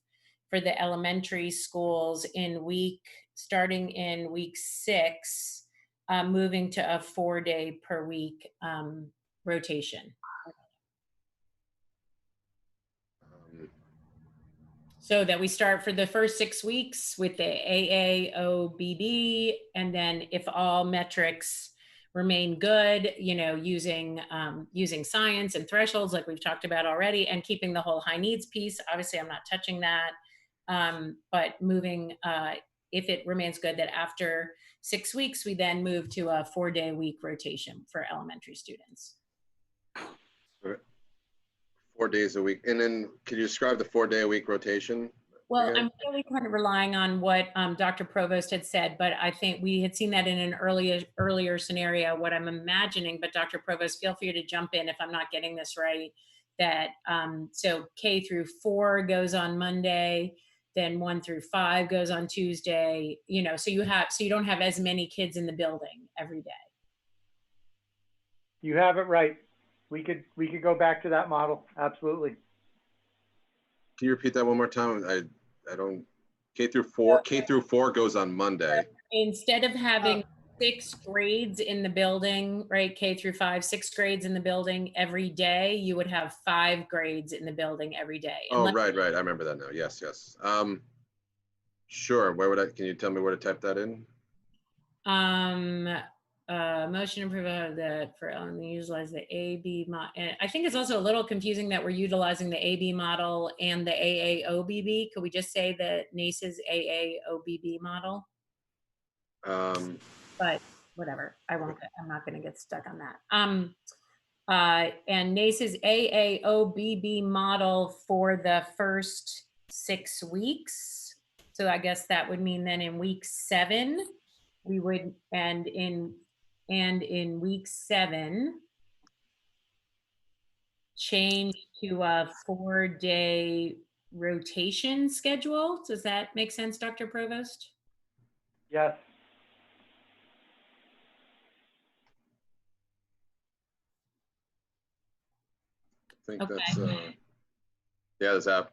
for the elementary schools starting in week 6, moving to a 4-day per week rotation. So that we start for the first 6 weeks with the AAOBB, and then if all metrics remain good, using science and thresholds like we've talked about already, and keeping the whole high needs piece. Obviously, I'm not touching that, but moving, if it remains good, that after 6 weeks, we then move to a 4-day week rotation for elementary students. 4 days a week. And then can you describe the 4-day-a-week rotation? Well, I'm really kind of relying on what Dr. Provost had said, but I think we had seen that in an earlier scenario, what I'm imagining, but Dr. Provost, feel free to jump in if I'm not getting this right, that so K through 4 goes on Monday, then 1 through 5 goes on Tuesday, so you don't have as many kids in the building every day. You have it right. We could go back to that model. Absolutely. Can you repeat that one more time? I don't. K through 4 goes on Monday. Instead of having 6 grades in the building, right? K through 5, 6 grades in the building every day. You would have 5 grades in the building every day. Oh, right. I remember that now. Yes. Sure. Can you tell me where to type that in? Motion to approve that for utilize the AB model. I think it's also a little confusing that we're utilizing the AB model and the AAOBB. Could we just say that NACE's AAOBB model? But whatever, I'm not going to get stuck on that. And NACE's AAOBB model for the first 6 weeks. So I guess that would mean then in week 7, we would, and in week 7, change to a 4-day rotation schedule. Does that make sense, Dr. Provost? Yes. I think that's, yeah, that's out.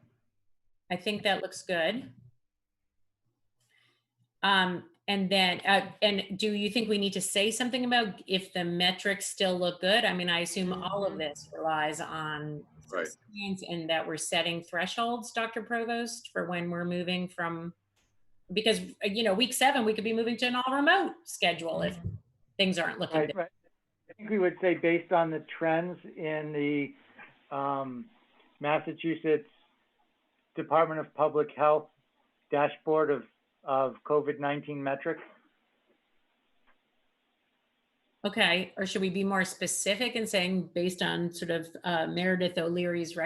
I think that looks good. And then, and do you think we need to say something about if the metrics still look good? I mean, I assume all of this relies on science and that we're setting thresholds, Dr. Provost, for when we're moving from, because, week 7, we could be moving to an all remote schedule if things aren't looking good. Right. I think we would say based on the trends in the Massachusetts Department of Public Health dashboard of COVID-19 metrics. Okay, or should we be more specific in saying based on sort of Meredith O'Leary's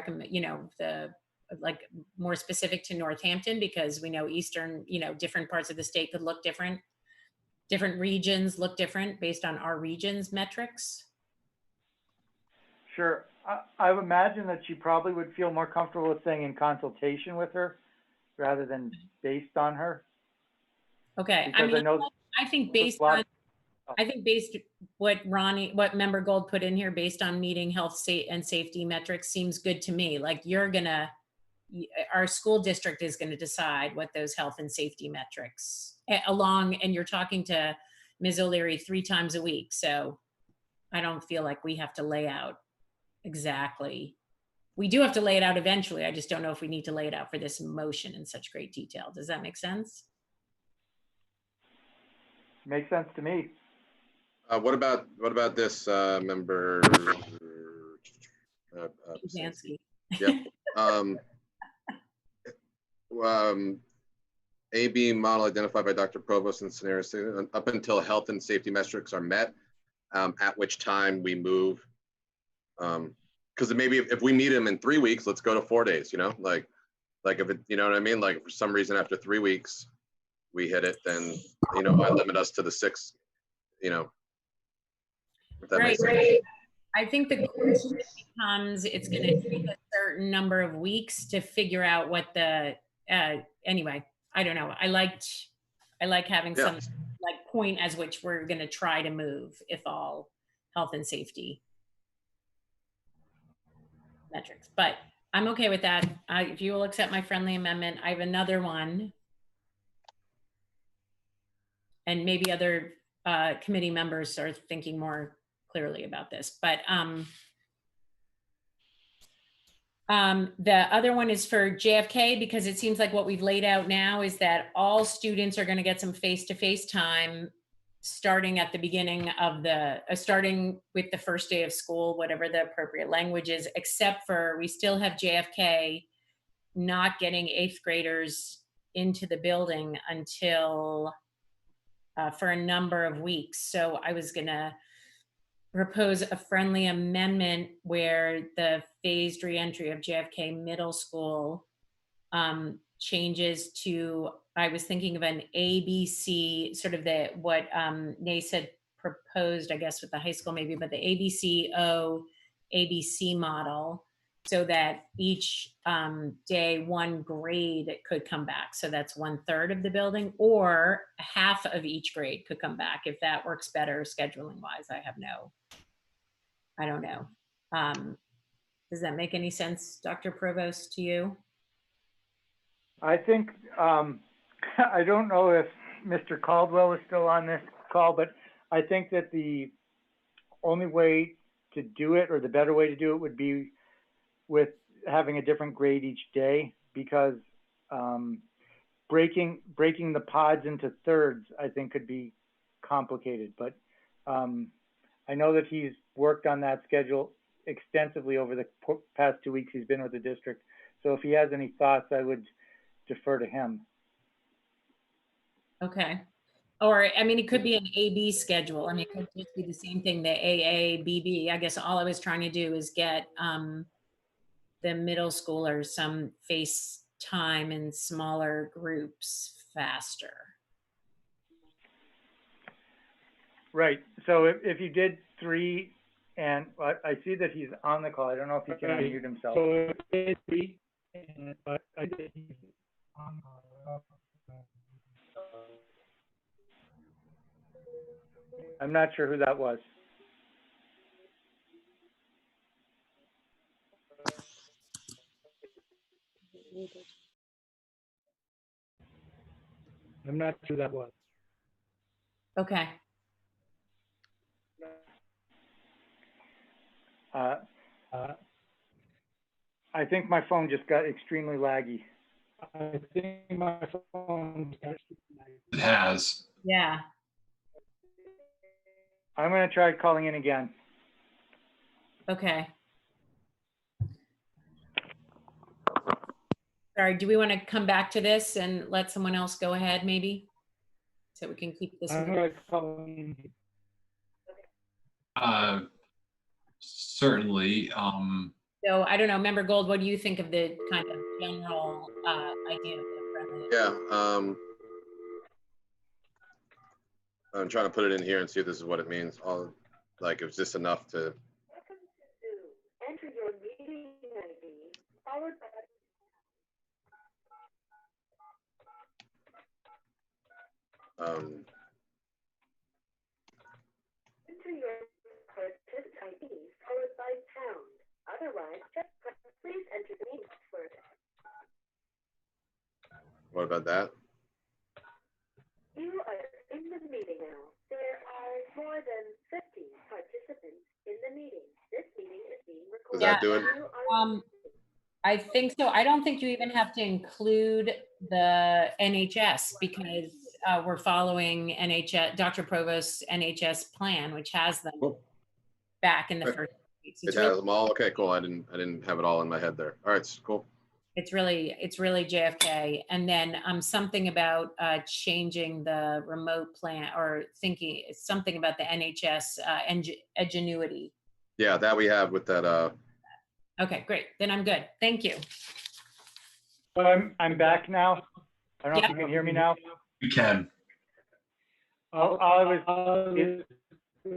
more specific to Northampton, because we know Eastern, different parts of the state could look different. Different regions look different based on our region's metrics. Sure, I would imagine that she probably would feel more comfortable with saying in consultation with her rather than based on her. Okay, Because I think based on what Member Gold put in here, based on meeting health and safety metrics, seems good to me. Like our school district is gonna decide what those health and safety metrics and you're talking to Ms. O'Leary 3 times a week. So I don't feel like we have to lay out exactly. We do have to lay it out eventually. I just don't know if we need to lay it out for this motion in such great detail. Does that make sense? Makes sense to me. What about this member? Zansky. Yep. AB model identified by Dr. Provost in scenario up until health and safety metrics are met, at which time we move. Because maybe if we meet him in 3 weeks, let's go to 4 days. Like if it, you know what I mean? Like for some reason after 3 weeks we hit it, then I limit us to the 6. If that makes sense. Right. I think the question becomes it's going to take a certain number of weeks to figure out what the anyway. I don't know. I like having some point as which we're going to try to move if all health and safety metrics. But I'm okay with that. If you will accept my friendly amendment, I have another one. And maybe other committee members are thinking more clearly about this, but the other one is for JFK, because it seems like what we've laid out now is that all students are going to get some face-to-face time starting at the beginning of the, starting with the first day of school, whatever the appropriate language is, except for we still have JFK not getting 8th graders into the building until for a number of weeks. So I was going to propose a friendly amendment where the phased reentry of JFK Middle School changes to, I was thinking of an ABC, sort of the, what Nace had proposed, I guess with the high school maybe, but the ABCO ABC model, so that each day one grade could come back. So that's 1/3 of the building, or half of each grade could come back if that works better scheduling wise. I don't know. Does that make any sense, Dr. Provost, to you? I think, I don't know if Mr. Caldwell is still on this call, but I think that the only way to do it, or the better way to do it, would be with having a different grade each day, because breaking the pods into thirds, I think, could be complicated. But I know that he's worked on that schedule extensively over the past 2 weeks he's been with the district. So if he has any thoughts, I would defer to him. Okay. Or, I mean, it could be an AB schedule. I mean, it could just be the same thing, the AA, BB. I guess all I was trying to do is get the middle schoolers some face time in smaller groups faster. Right. So if you did 3, and I see that he's on the call. I don't know if he can unmute himself. So it's 3, but I did on. I'm not sure who that was. I'm not sure that was. Okay. I think my phone just got extremely laggy. I think my phone. It has. Yeah. I'm going to try calling in again. Okay. Sorry, do we want to come back to this and let someone else go ahead maybe? So we can keep this. I'm going to call in. Certainly. So I don't know, Member Gold, what do you think of the kind of general idea of the friendly? Yeah, I'm trying to put it in here and see if this is what it means. Like, is this enough to? Enter your meeting ID followed by. Enter your participant ID followed by pound. Otherwise, just please enter the meeting password. What about that? You are in the meeting now. There are more than 50 participants in the meeting. This meeting is being recorded. Does that do it? I think so. I don't think you even have to include the NHS, because we're following NHS, Dr. Provost's NHS plan, which has them back in the first weeks. It has them all. Okay, cool. I didn't have it all in my head there. All right, cool. It's really JFK. And then something about changing the remote plan, or thinking something about the NHS ingenuity. Yeah, that we have with that. Okay, great. Then I'm good. Thank you. So I'm back now. I don't know if you can hear me now. You can. All I was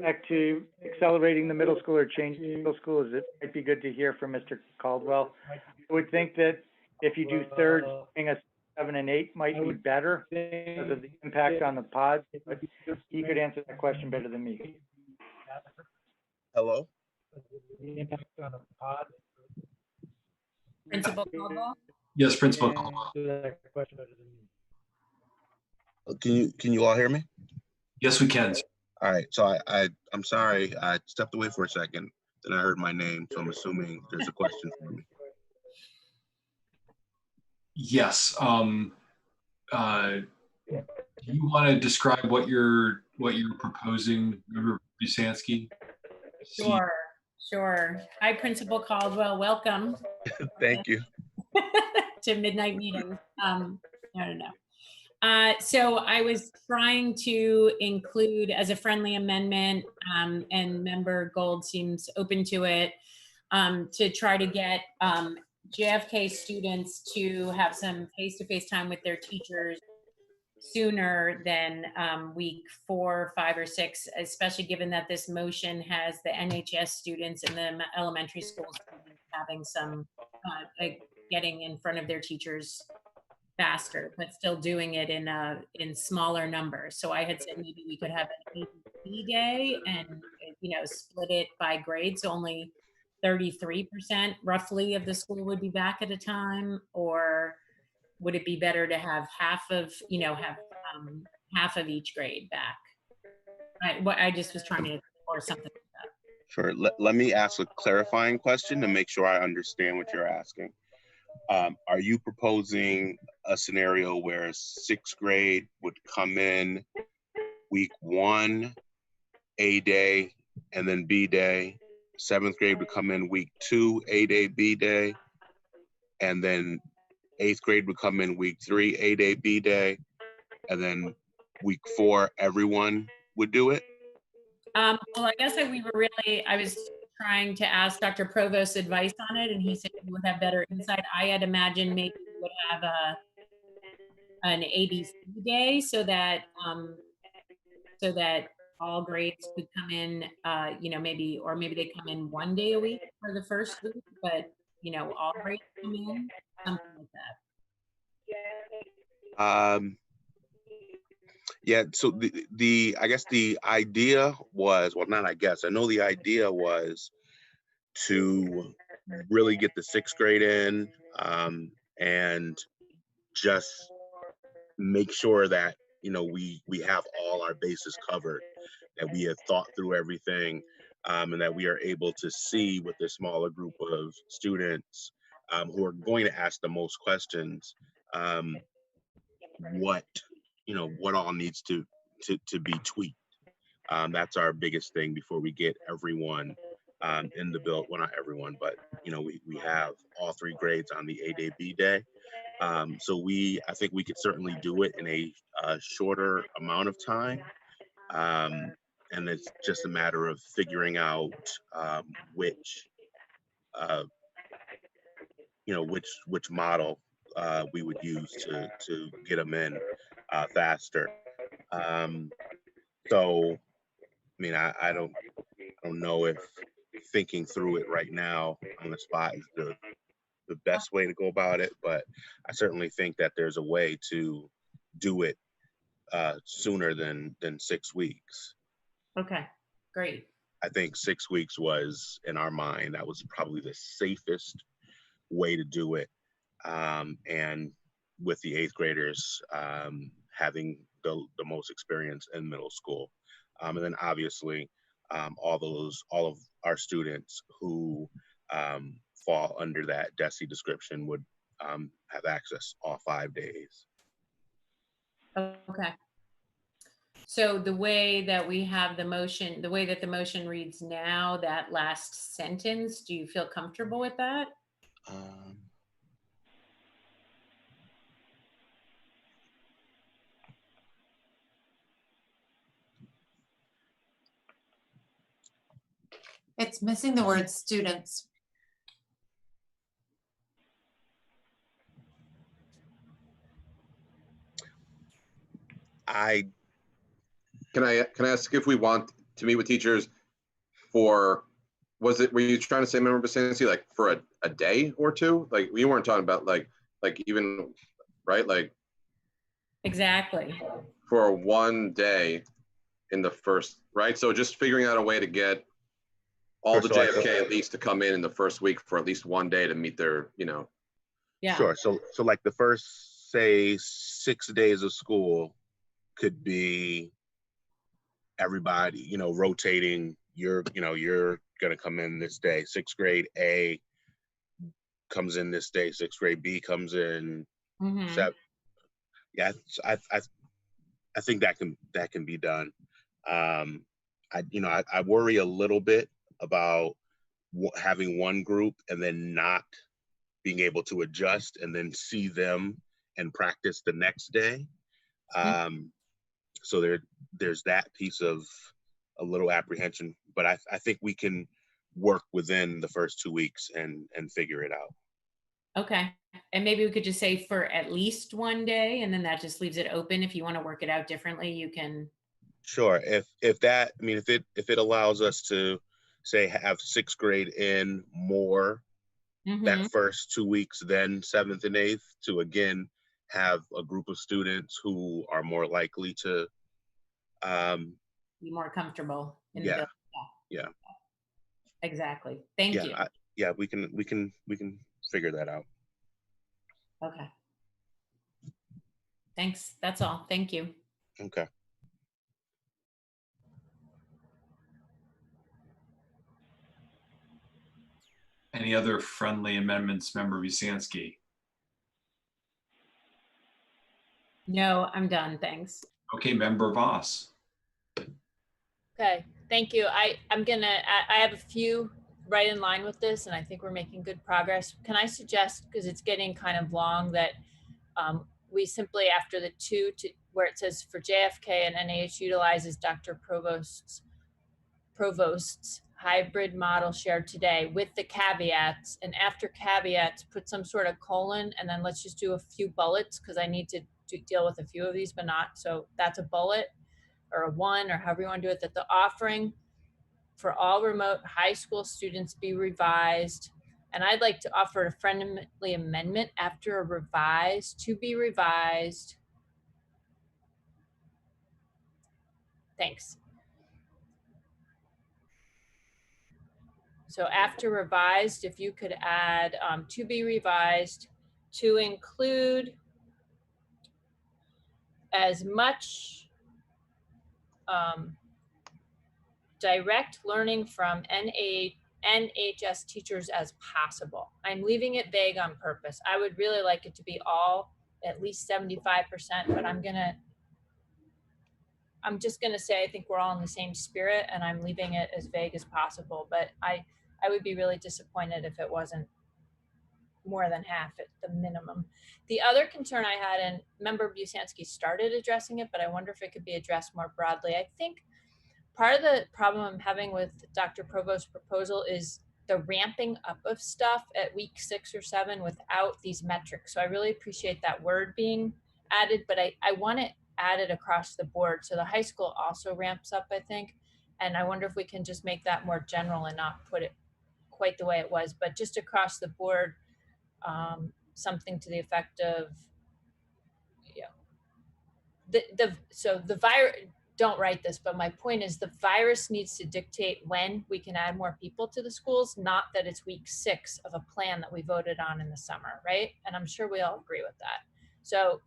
back to accelerating the middle school or changing middle schools. It might be good to hear from Mr. Caldwell. I would think that if you do thirds, being a 7 and 8 might be better because of the impact on the pods, but he could answer that question better than me. Hello? The impact on the pod. Principal Caldwell? Yes, Principal Answer Caldwell. that question better than me. Can you all hear me? Yes, we can. All right, so I'm sorry, I stepped away for a second, then I heard my name, so I'm assuming there's a question for me. Yes. Do you want to describe what you're proposing, Member Busansky? Sure. Hi, Principal Caldwell. Welcome. Thank you. To midnight meetings. No. So I was trying to include as a friendly amendment, and Member Gold seems open to it, to try to get JFK students to have some face-to-face time with their teachers sooner than week 4, 5, or 6, especially given that this motion has the NHS students and the elementary school students having some getting in front of their teachers faster, but still doing it in smaller numbers. So I had said maybe we could have an ABC day and split it by grade, so only 33% roughly of the school would be back at a time, or would it be better to have half of each grade back? I just was trying to, or something like that. Sure, let me ask a clarifying question to make sure I understand what you're asking. Are you proposing a scenario where 6th grade would come in week 1, A day, and then B day? 7th grade would come in week 2, A day, B day, and then 8th grade would come in week 3, A day, B day, and then week 4, everyone would do it? Well, I guess I was trying to ask Dr. Provost's advice on it, and he said he would have better insight. I had imagined maybe we would have an ABC day so that all grades could come in, maybe they come in 1 day a week for the first week, but all grades come in, something like that. Yeah, so I guess the idea was, well, not I guess, I know the idea was to really get the 6th grade in, and just make sure that, we have all our bases covered, that we have thought through everything, and that we are able to see with this smaller group of students who are going to ask the most questions, what all needs to be tweaked. That's our biggest thing before we get everyone in the build. Well, not everyone, but we have all 3 grades on the A day, B day. So I think we could certainly do it in a shorter amount of time. And it's just a matter of figuring out which model we would use to get them in faster. So, I mean, I don't know if thinking through it right now on the spot is the best way to go about it, but I certainly think that there's a way to do it sooner than 6 weeks. Okay, great. I think 6 weeks was, in our mind, that was probably the safest way to do it. And with the 8th graders having the most experience in middle school. And then obviously all of our students who fall under that DESE description would have access all 5 days. Okay. So the way that we have the motion, the way that the motion reads now, that last sentence, do you feel comfortable with that? It's missing the word students. Can I ask if we want to meet with teachers were you trying to say, Member Basansi, like for a day or two? Like we weren't talking about like even, right? Like exactly. For 1 day in the first, right? So just figuring out a way to get all the JFK at least to come in the first week for at least 1 day to meet their, Yeah. Sure. So like the first, say, 6 days of school could be everybody, rotating. You're going to come in this day. 6th grade A comes in this day. 6th grade B comes in. Mm-hmm. Yeah, I think that can be done. I worry a little bit about having one group and then not being able to adjust and then see them and practice the next day. So there's that piece of a little apprehension, but I think we can work within the first 2 weeks and figure it out. Okay. And maybe we could just say for at least one day, and then that just leaves it open. If you want to work it out differently, you can. Sure. If it allows us to say have 6th grade in more that first 2 weeks, then 7th and 8th, to again have a group of students who are more likely to Be more comfortable in the yeah, building. yeah, Exactly. Thank you. we can figure that out. Okay. Thanks. That's all. Thank you. Okay. Any other friendly amendments, Member Busanski? No, I'm done. Thanks. Okay, Member Voss. Okay. Thank you. I have a few right in line with this, and I think we're making good progress. Can I suggest, because it's getting kind of long, that we simply, after the two to where it says for JFK and NIH utilizes Dr. Provost's hybrid model shared today with the caveats, and after caveats put some sort of colon, and then let's just do a few bullets because I need to deal with a few of these, but not, so that's a bullet or a one, or however you want to do it, that the offering for all remote high school students be revised. And I'd like to offer a friendly amendment after a revised, to be revised. Thanks. So after revised, if you could add to be revised to include as much direct learning from NHS teachers as possible. I'm leaving it vague on purpose. I would really like it to be all at least 75%, but I'm just gonna say I think we're all in the same spirit, and I'm leaving it as vague as possible. But I would be really disappointed if it wasn't more than half at the minimum. The other concern I had, and Member Busanski started addressing it, but I wonder if it could be addressed more broadly. I think part of the problem I'm having with Dr. Provost's proposal is the ramping up of stuff at week 6 or 7 without these metrics. So I really appreciate that word being added, but I want it added across the board. So the high school also ramps up, I think. And I wonder if we can just make that more general and not put it quite the way it was, but just across the board, something to the effect of, so the virus, don't write this, but my point is the virus needs to dictate when we can add more people to the schools, not that it's week 6 of a plan that we voted on in the summer, right? And I'm sure we all agree with that. So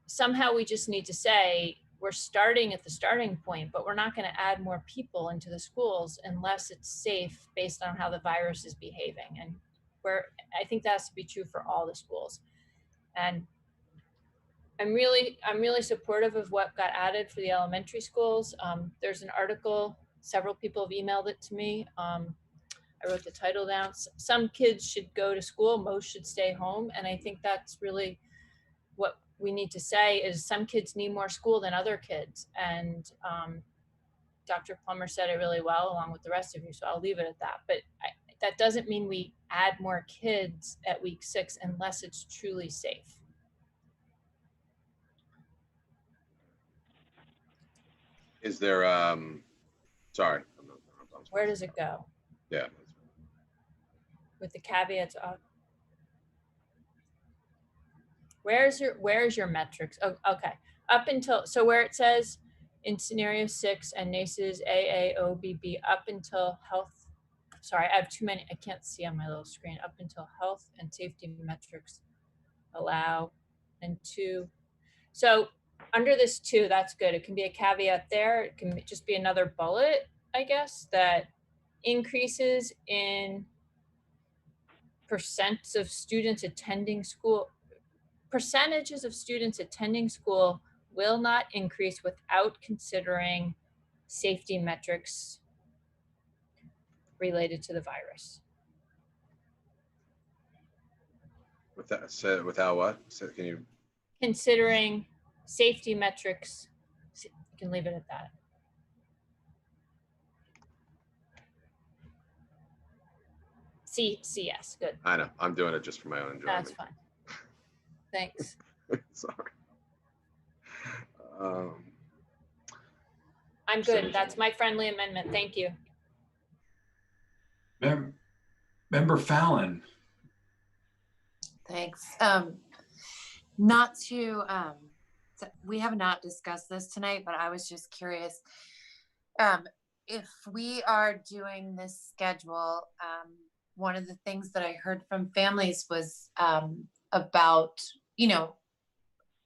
somehow we just need to say we're starting at the starting point, but we're not going to add more people into the schools unless it's safe based on how the virus is behaving. And I think that has to be true for all the schools. And I'm really supportive of what got added for the elementary schools. There's an article, several people have emailed it to me. I wrote the title down. Some kids should go to school, most should stay home. And I think that's really what we need to say is some kids need more school than other kids. And Dr. Plummer said it really well, along with the rest of you, so I'll leave it at that. But that doesn't mean we add more kids at week 6 unless it's truly safe. Is there, sorry. Where does it go? Yeah. With the caveats of, where's your metrics? Oh, okay. Up until, so where it says in scenario 6 and NACE's AAOBB up until health sorry, I have too many, I can't see on my little screen, up until health and safety metrics allow, and 2. So under this 2, that's good. It can be a caveat there. It can just be another bullet, I guess, that increases in percents of students attending school, percentages of students attending school will not increase without considering safety metrics related to the virus. Without what? So can you? Considering safety metrics, you can leave it at that. CS, good. I know, I'm doing it just for my own enjoyment. That's fine. Thanks. Sorry. I'm good. That's my friendly amendment. Thank you. Member Fallon. Thanks. Not to, we have not discussed this tonight, but I was just curious. If we are doing this schedule, one of the things that I heard from families was about,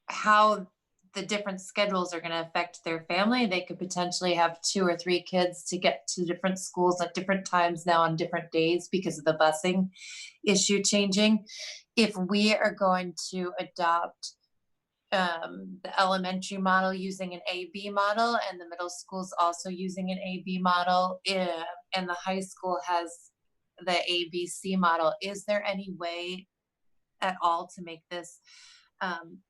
how the different schedules are going to affect their family. They could potentially have 2 or 3 kids to get to different schools at different times now on different days because of the busing issue changing. If we are going to adopt the elementary model using an A-B model and the middle school's also using an A-B model, and the high school has the A-B-C model, is there any way at all to make this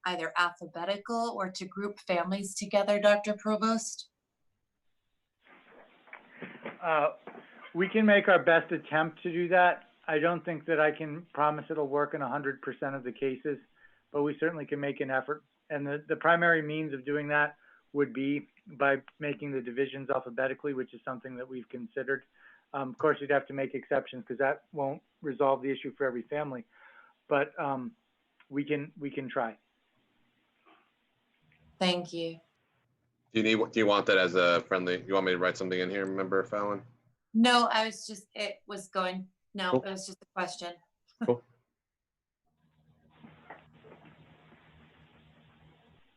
either alphabetical or to group families together, Dr. Provost? We can make our best attempt to do that. I don't think that I can promise it'll work in 100% of the cases, but we certainly can make an effort. And the primary means of doing that would be by making the divisions alphabetically, which is something that we've considered. Of course, you'd have to make exceptions because that won't resolve the issue for every family, but we can try. Thank you. Do you want that as a friendly? You want me to write something in here, Member Fallon? No, it was going. No, Cool. It was just a question. Cool.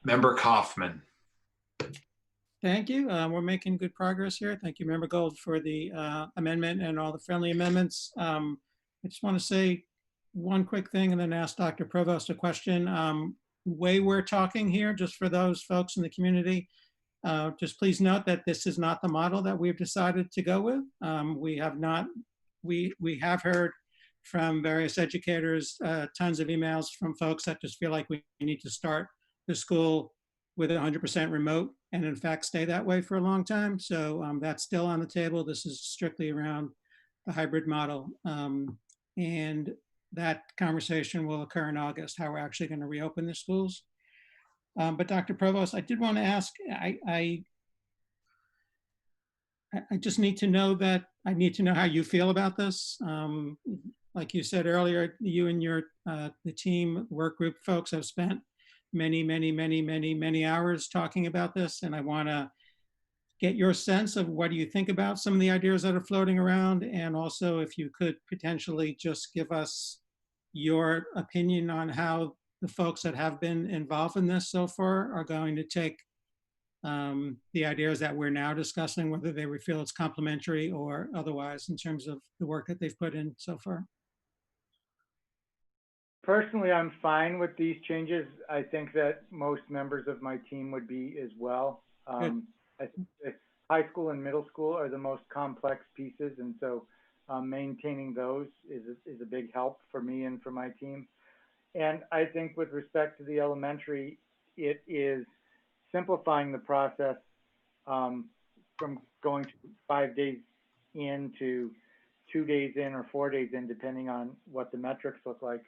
Member Kaufman. Thank you. We're making good progress here. Thank you, Member Gold, for the amendment and all the friendly amendments. I just want to say one quick thing and then ask Dr. Provost a question. Way we're talking here, just for those folks in the community, just please note that this is not the model that we've decided to go with. We have heard from various educators, tons of emails from folks that just feel like we need to start the school with 100% remote and in fact stay that way for a long time. So that's still on the table. This is strictly around the hybrid model. And that conversation will occur in August, how we're actually going to reopen the schools. But Dr. Provost, I did want to ask, I just need to know how you feel about this. Like you said earlier, you and the team work group folks have spent many hours talking about this. And I want to get your sense of what do you think about some of the ideas that are floating around. And also if you could potentially just give us your opinion on how the folks that have been involved in this so far are going to take the ideas that we're now discussing, whether they would feel it's complementary or otherwise in terms of the work that they've put in so far. Personally, I'm fine with these changes. I think that most members of my team would be as well. I think that high school and middle school are the most complex pieces, and so maintaining those is a big help for me and for my team. And I think with respect to the elementary, it is simplifying the process from going to 5 days in to 2 days in or 4 days in, depending on what the metrics look like.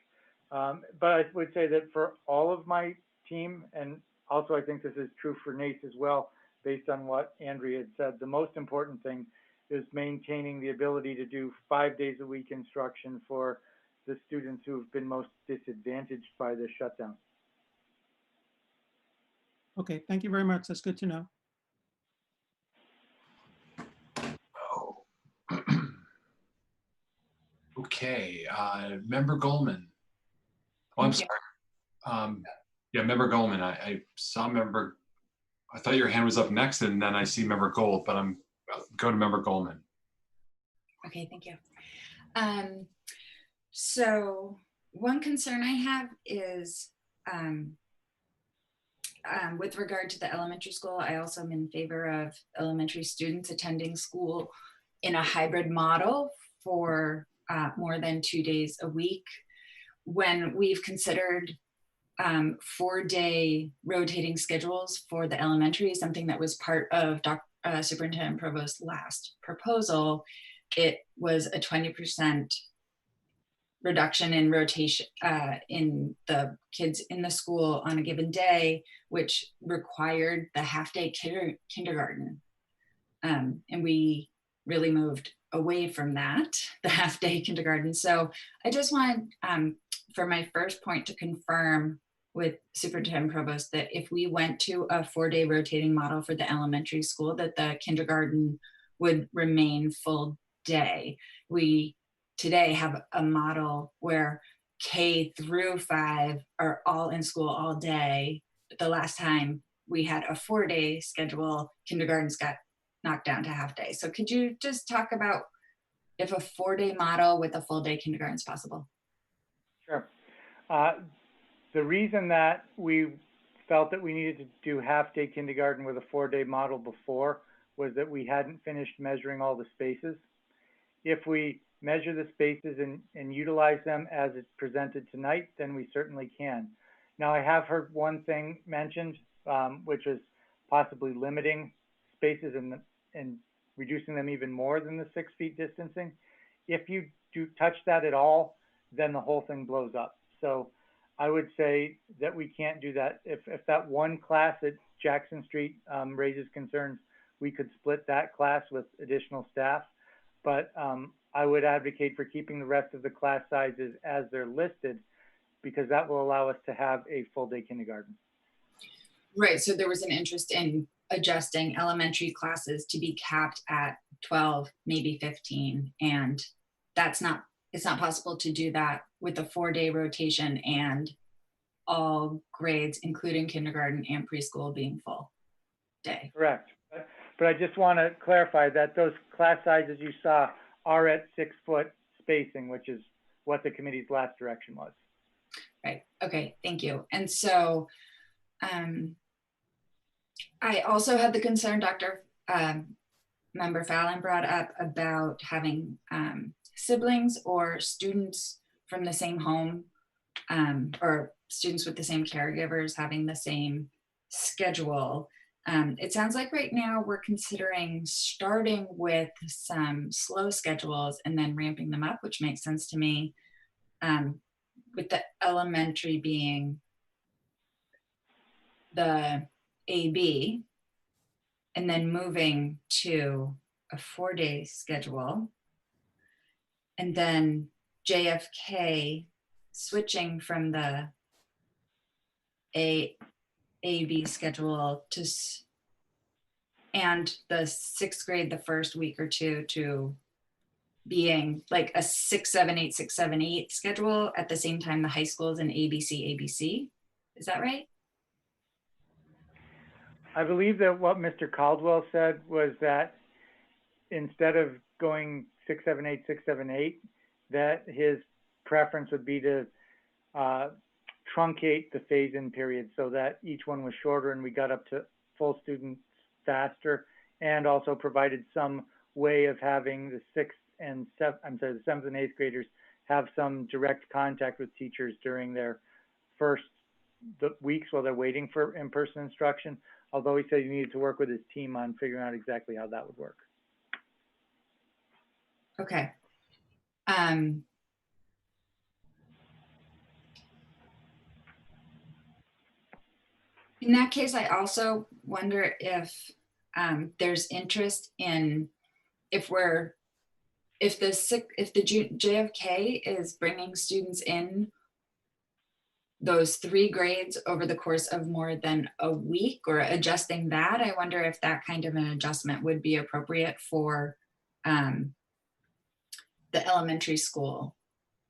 But I would say that for all of my team, and also I think this is true for NACE as well, based on what Andrea had said, the most important thing is maintaining the ability to do 5 days a week instruction for the students who have been most disadvantaged by the shutdown. Okay, thank you very much. That's good to know. Okay, Member Goldman. Oh, I'm Thank sorry. Yeah, Member Goldman, I saw Member, I thought your hand was up next and then I see Member Gold, but go to Member Goldman. Okay, thank you. So one concern I have is with regard to the elementary school, I also am in favor of elementary students attending school in a hybrid model for more than 2 days a week. When we've considered 4-day rotating schedules for the elementary, something that was part of Superintendent Provost's last proposal, it was a 20% reduction in rotation in the kids in the school on a given day, which required the half-day kindergarten. And we really moved away from that, the half-day kindergarten. So I just wanted, for my first point, to confirm with Superintendent Provost that if we went to a 4-day rotating model for the elementary school, that the kindergarten would remain full day. We today have a model where K through 5 are all in school all day. The last time we had a 4-day schedule, kindergartens got knocked down to half day. So could you just talk about if a 4-day model with a full day kindergarten is possible? Sure. The reason that we felt that we needed to do half-day kindergarten with a 4-day model before was that we hadn't finished measuring all the spaces. If we measure the spaces and utilize them as it's presented tonight, then we certainly can. Now, I have heard one thing mentioned, which is possibly limiting spaces and reducing them even more than the 6 feet distancing. If you do touch that at all, then the whole thing blows up. So I would say that we can't do that. If that one class at Jackson Street raises concerns, we could split that class with additional staff. But I would advocate for keeping the rest of the class sizes as they're listed, because that will allow us to have a full day kindergarten. Right, so there was an interest in adjusting elementary classes to be capped at 12, maybe 15, and it's not possible to do that with a 4-day rotation and all grades, including kindergarten and preschool, being full day. Correct. But I just want to clarify that those class sizes you saw are at 6-foot spacing, which is what the committee's last direction was. Right, okay, thank you. And so I also had the concern Dr. Member Fallon brought up about having siblings or students from the same home or students with the same caregivers having the same schedule. It sounds like right now we're considering starting with some slow schedules and then ramping them up, which makes sense to me, with the elementary being the AB, and then moving to a 4-day schedule, and then JFK switching from the AB schedule to, and the 6th grade the first week or two to being like a 6-7-8 6-7-8 schedule at the same time the high school is an ABC. Is that right? I believe that what Mr. Caldwell said was that instead of going 6-7-8 6-7-8, that his preference would be to truncate the phase-in period so that each one was shorter and we got up to full students faster, and also provided some way of having the 7th and 8th graders have some direct contact with teachers during their first weeks while they're waiting for in-person instruction, although he said he needed to work with his team on figuring out exactly how that would work. Okay. In that case, I also wonder if there's interest in if the JFK is bringing students in those 3 grades over the course of more than a week or adjusting that. I wonder if that kind of an adjustment would be appropriate for the elementary school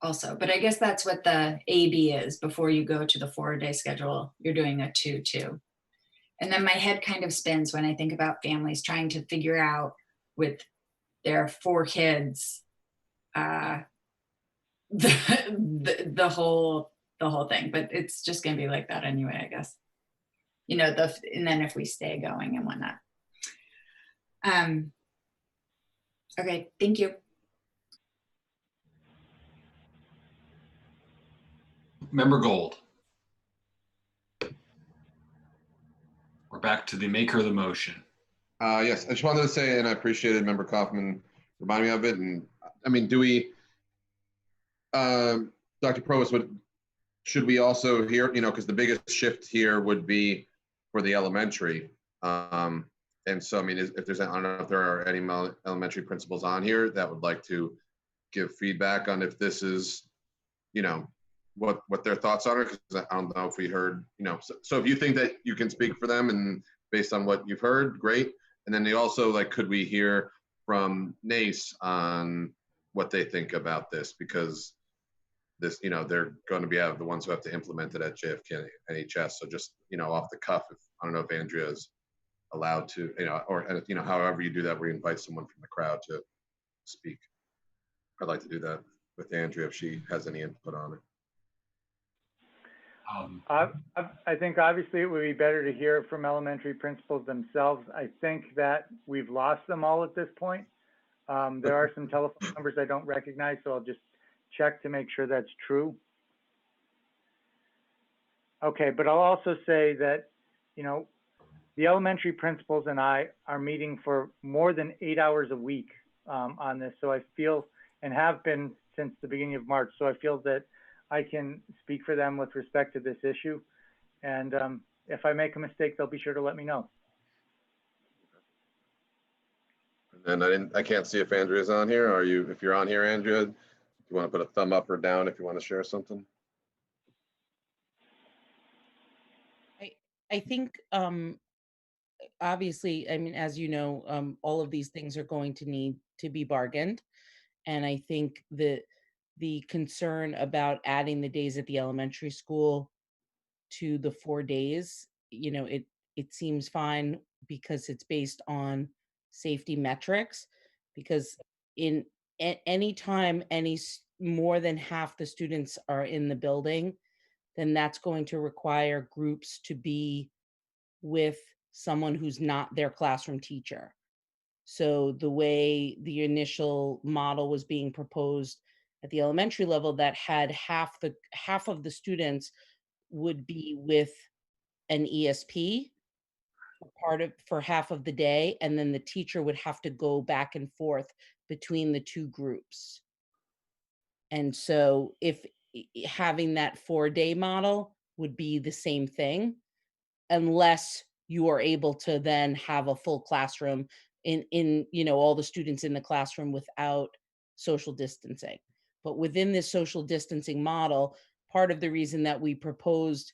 also, but I guess that's what the AB is. Before you go to the 4-day schedule, you're doing a 2-2. And then my head kind of spins when I think about families trying to figure out with their 4 kids, the whole thing, but it's just gonna be like that anyway, I guess. You know, and then if we stay going and whatnot. Okay, thank you. Member Gold. We're back to the maker of the motion. Yes, I just wanted to say, and I appreciated Member Kaufman reminding me of it. And I mean, do we, Dr. Provost, should we also hear, you know, because the biggest shift here would be for the elementary. And so, I mean, if there's, I don't know if there are any elementary principals on here that would like to give feedback on if this is, you know, what their thoughts are, because I don't know if we heard, you know, so if you think that you can speak for them and based on what you've heard, great. And then they also, like, could we hear from NACE on what they think about this? Because this, you know, they're going to be the ones who have to implement it at JFK NHS. So just, you know, off the cuff, I don't know if Andrea is allowed to, you know, or, you know, however you do that, where you invite someone from the crowd to speak. I'd like to do that with Andrea if she has any input on it. I think obviously it would be better to hear from elementary principals themselves. I think that we've lost them all at this point. There are some telephone numbers I don't recognize, so I'll just check to make sure that's true. Okay, but I'll also say that, you know, the elementary principals and I are meeting for more than 8 hours a week on this. So I feel, and have been since the beginning of March, so I feel that I can speak for them with respect to this issue. And if I make a mistake, they'll be sure to let me know. And I can't see if Andrea's on here. Are you, if you're on here, Andrea, do you want to put a thumb up or down if you want to share something? I think obviously, I mean, as you know, all of these things are going to need to be bargained. And I think that the concern about adding the days at the elementary school to the 4 days, you know, it seems fine because it's based on safety metrics. Because in any time more than half the students are in the building, then that's going to require groups to be with someone who's not their classroom teacher. So the way the initial model was being proposed at the elementary level, that had half of the students would be with an ESP for half of the day, and then the teacher would have to go back and forth between the two groups. And so if having that 4-day model would be the same thing, unless you are able to then have a full classroom in you know, all the students in the classroom without social distancing. But within this social distancing model, part of the reason that we proposed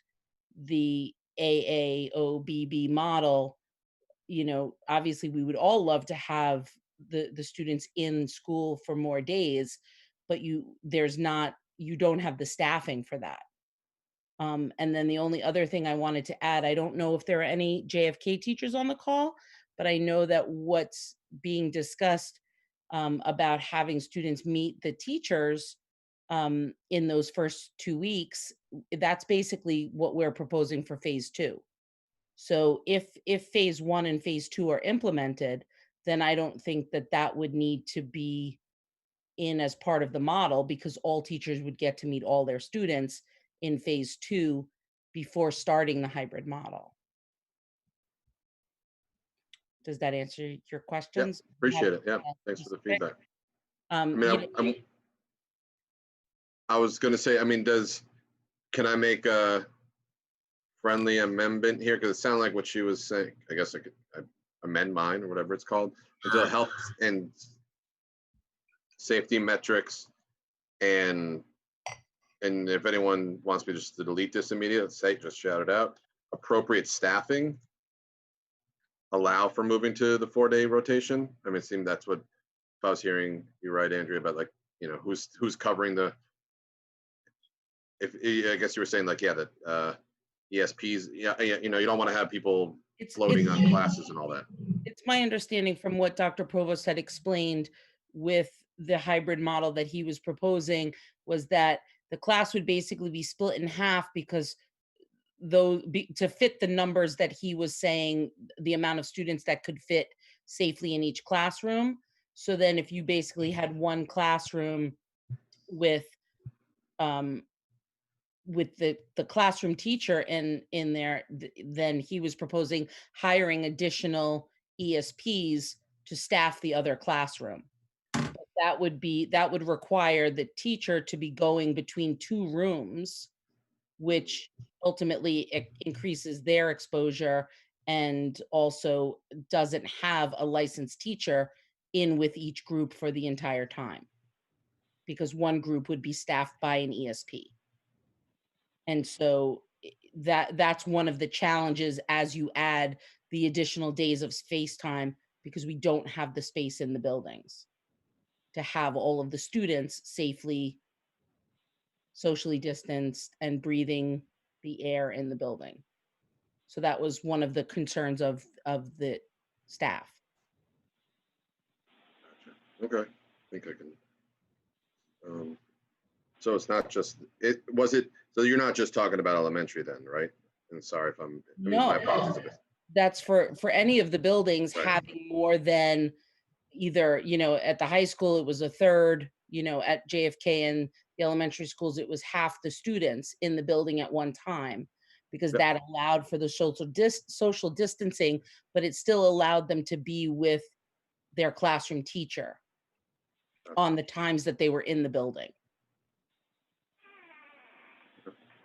the AAOBB model, you know, obviously we would all love to have the students in school for more days, but you don't have the staffing for that. And then the only other thing I wanted to add, I don't know if there are any JFK teachers on the call, but I know that what's being discussed about having students meet the teachers in those first 2 weeks, that's basically what we're proposing for phase 2. So if phase 1 and phase 2 are implemented, then I don't think that would need to be in as part of the model, because all teachers would get to meet all their students in phase 2 before starting the hybrid model. Does that answer your questions? Yeah, appreciate it. Yeah, thanks for the feedback. I was going to say, I mean, can I make a friendly amendment here? Because it sounded like what she was saying. I guess I could amend mine or whatever it's called. Until health and safety metrics, and if anyone wants me just to delete this immediately, just shout it out. Appropriate staffing allow for moving to the 4-day rotation. I mean, it seemed that's what, if I was hearing you right, Andrea, about, like, you know, who's covering the if I guess you were saying like, yeah, that ESPs, yeah, you know, you don't want to have people floating on classes and all that. It's my understanding from what Dr. Provost had explained with the hybrid model that he was proposing was that the class would basically be split in half because to fit the numbers that he was saying, the amount of students that could fit safely in each classroom. So then if you basically had one classroom with the classroom in there, then he was proposing hiring additional ESPs to staff the other classroom. But that would require the teacher to be going between two rooms, which ultimately increases their exposure and also doesn't have a licensed teacher in with each group for the entire time, because one group would be staffed by an ESP. And so that's one of the challenges as you add the additional days of space time, because we don't have the space in the buildings to have all of the students safely socially distanced and breathing the air in the building. So that was one of the concerns of the staff. Okay, I think I can. So it's not just so you're not just talking about elementary then, right? And sorry if my apologies a bit. That's for any of the buildings having more than either, at the high school, it was a third, at JFK and the elementary schools, it was half the students in the building at one time, because that allowed for the social distancing, but it still allowed them to be with their classroom teacher on the times that they were in the building.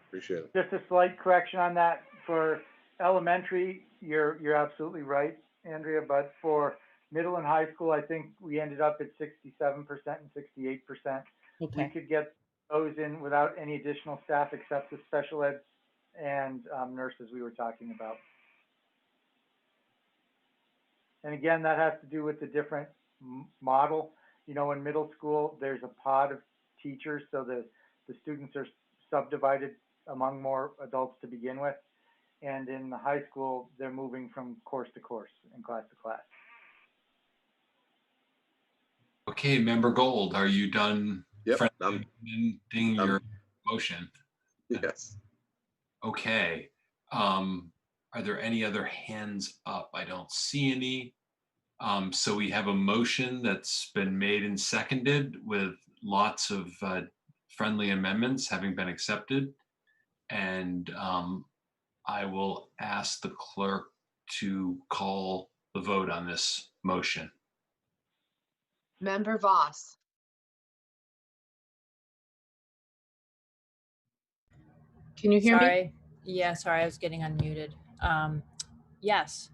Appreciate it. Just a slight correction on that. For elementary, you're absolutely right, Andrea, but for middle and high school, I think we ended up at 67% and 68%. Okay. We could get those in without any additional staff except the special ed and nurses we were talking about. And again, that has to do with the different model. In middle school, there's a pod of teachers, so the students are subdivided among more adults to begin with. And in the high school, they're moving from course to course and class to class. Okay, Member Gold, are you done? Yep, amending your motion? Yes. Okay. Are there any other hands up? I don't see any. So we have a motion that's been made and seconded with lots of friendly amendments having been accepted. And I will ask the clerk to call the vote on this motion. Member Voss. Can you hear me? Sorry. Yeah, sorry, I was getting unmuted. Yes.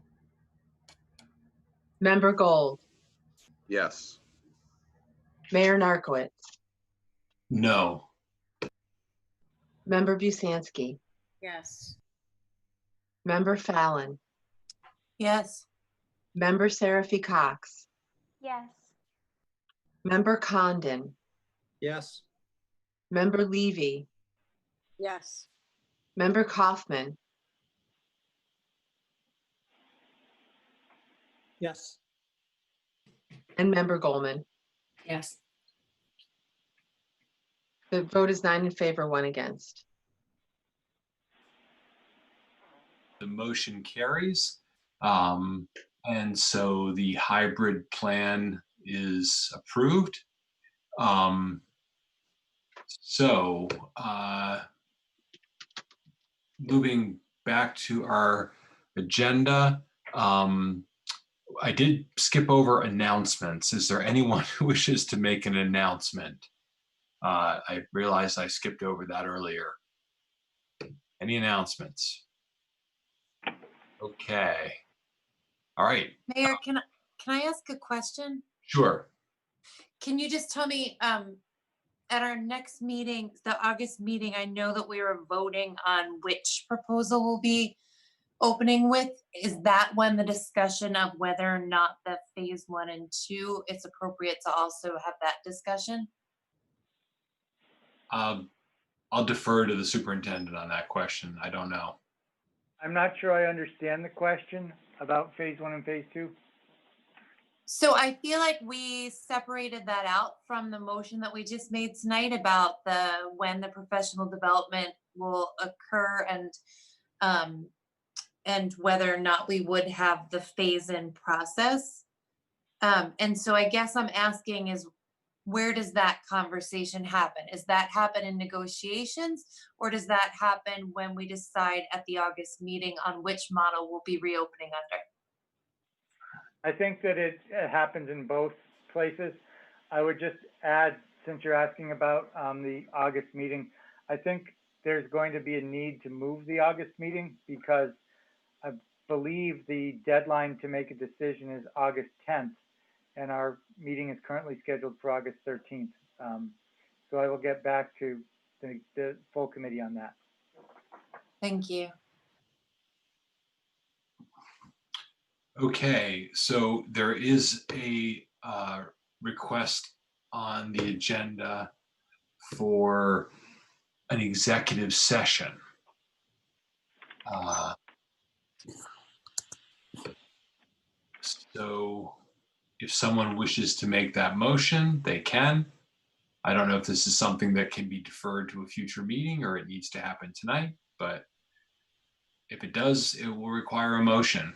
Member Gold. Yes. Mayor Narcoitz. No. Member Busansky. Yes. Member Fallon. Yes. Member Seraphy Cox. Yes. Member Condon. Yes. Member Levy. Yes. Member Kaufman. Yes. And Member Goldman. Yes. The vote is 9 in favor, 1 against. The motion carries. And so the hybrid plan is approved. Moving back to our agenda, I did skip over announcements. Is there anyone who wishes to make an announcement? I realized I skipped over that earlier. Any announcements? Okay. All right. Mayor, can I ask a question? Sure. Can you just tell me, at our next meeting, the August meeting, I know that we were voting on which proposal we'll be opening with. Is that when the discussion of whether or not the phase 1 and 2, it's appropriate to also have that discussion? I'll defer to the superintendent on that question. I don't know. I'm not sure I understand the question about phase 1 and phase 2. So I feel like we separated that out from the motion that we just made tonight about when the professional development will occur and whether or not we would have the phase-in process. And so I guess I'm asking is, where does that conversation happen? Is that happen in negotiations, or does that happen when we decide at the August meeting on which model we'll be reopening under? I think that it happens in both places. I would just add, since you're asking about the August meeting, I think there's going to be a need to move the August meeting because I believe the deadline to make a decision is August 10th, and our meeting is currently scheduled for August 13th. So I will get back to the full committee on that. Thank you. Okay, so there is a request on the agenda for an executive session. So if someone wishes to make that motion, they can. I don't know if this is something that can be deferred to a future meeting or it needs to happen tonight, but if it does, it will require a motion.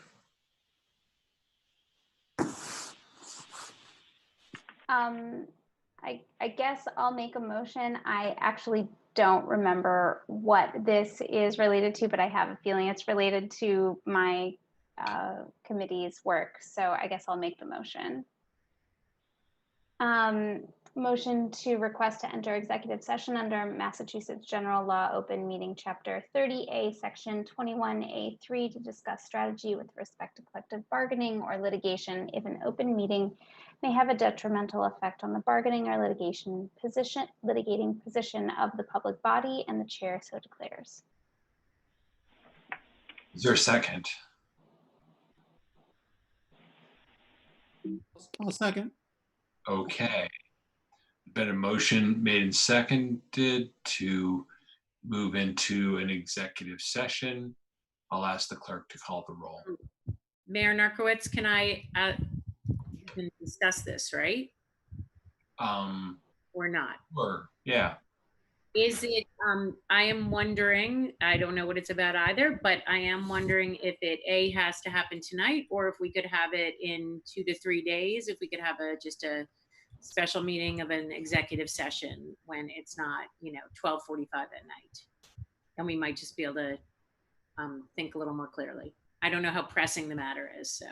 I guess I'll make a motion. I actually don't remember what this is related to, but I have a feeling it's related to my committee's work. So I guess I'll make the motion. Motion to request to enter executive session under Massachusetts General Law Open Meeting Chapter 30A, Section 21A3 to discuss strategy with respect to collective bargaining or litigation if an open meeting may have a detrimental effect on the bargaining or litigating position of the public body, and the chair so declares. Is there a second? I'll second. Okay. Been a motion made and seconded to move into an executive session. I'll ask the clerk to call the roll. Mayor Narkowitz, can I you can discuss this, right? Or not? Sure, yeah. Is it, I am wondering, I don't know what it's about either, but I am wondering if it has to happen tonight, or if we could have it in 2 to 3 days, if we could have just a special meeting of an executive session when it's not, 12:45 at night. And we might just be able to think a little more clearly. I don't know how pressing the matter is, so.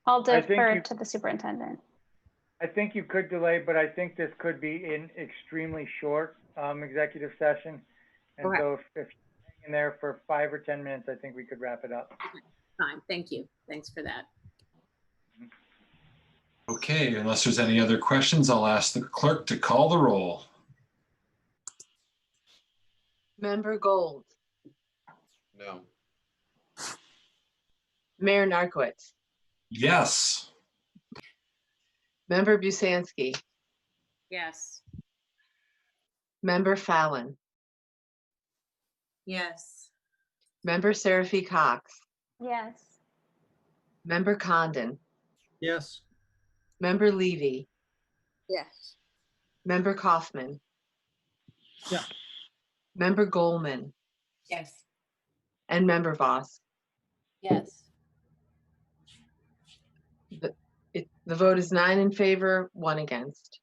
I'll defer to the superintendent. I think you could delay, but I think this could be an extremely short executive session. And Okay. so if you're hanging there for 5 or 10 minutes, I think we could wrap it up. Fine, thank you. Thanks for that. Okay, unless there's any other questions, I'll ask the clerk to call the roll. Member Gold, No. Mayor Narkowitz, Yes. Member Busansky, Yes. Member Fallon, Yes. Member Seraphy Cox, Yes. Member Condon, Yes. Member Levy, Yes. Member Kaufman, Yeah. Member Goldman, Yes. and Member Voss. Yes. The vote is 9 in favor, 1 against.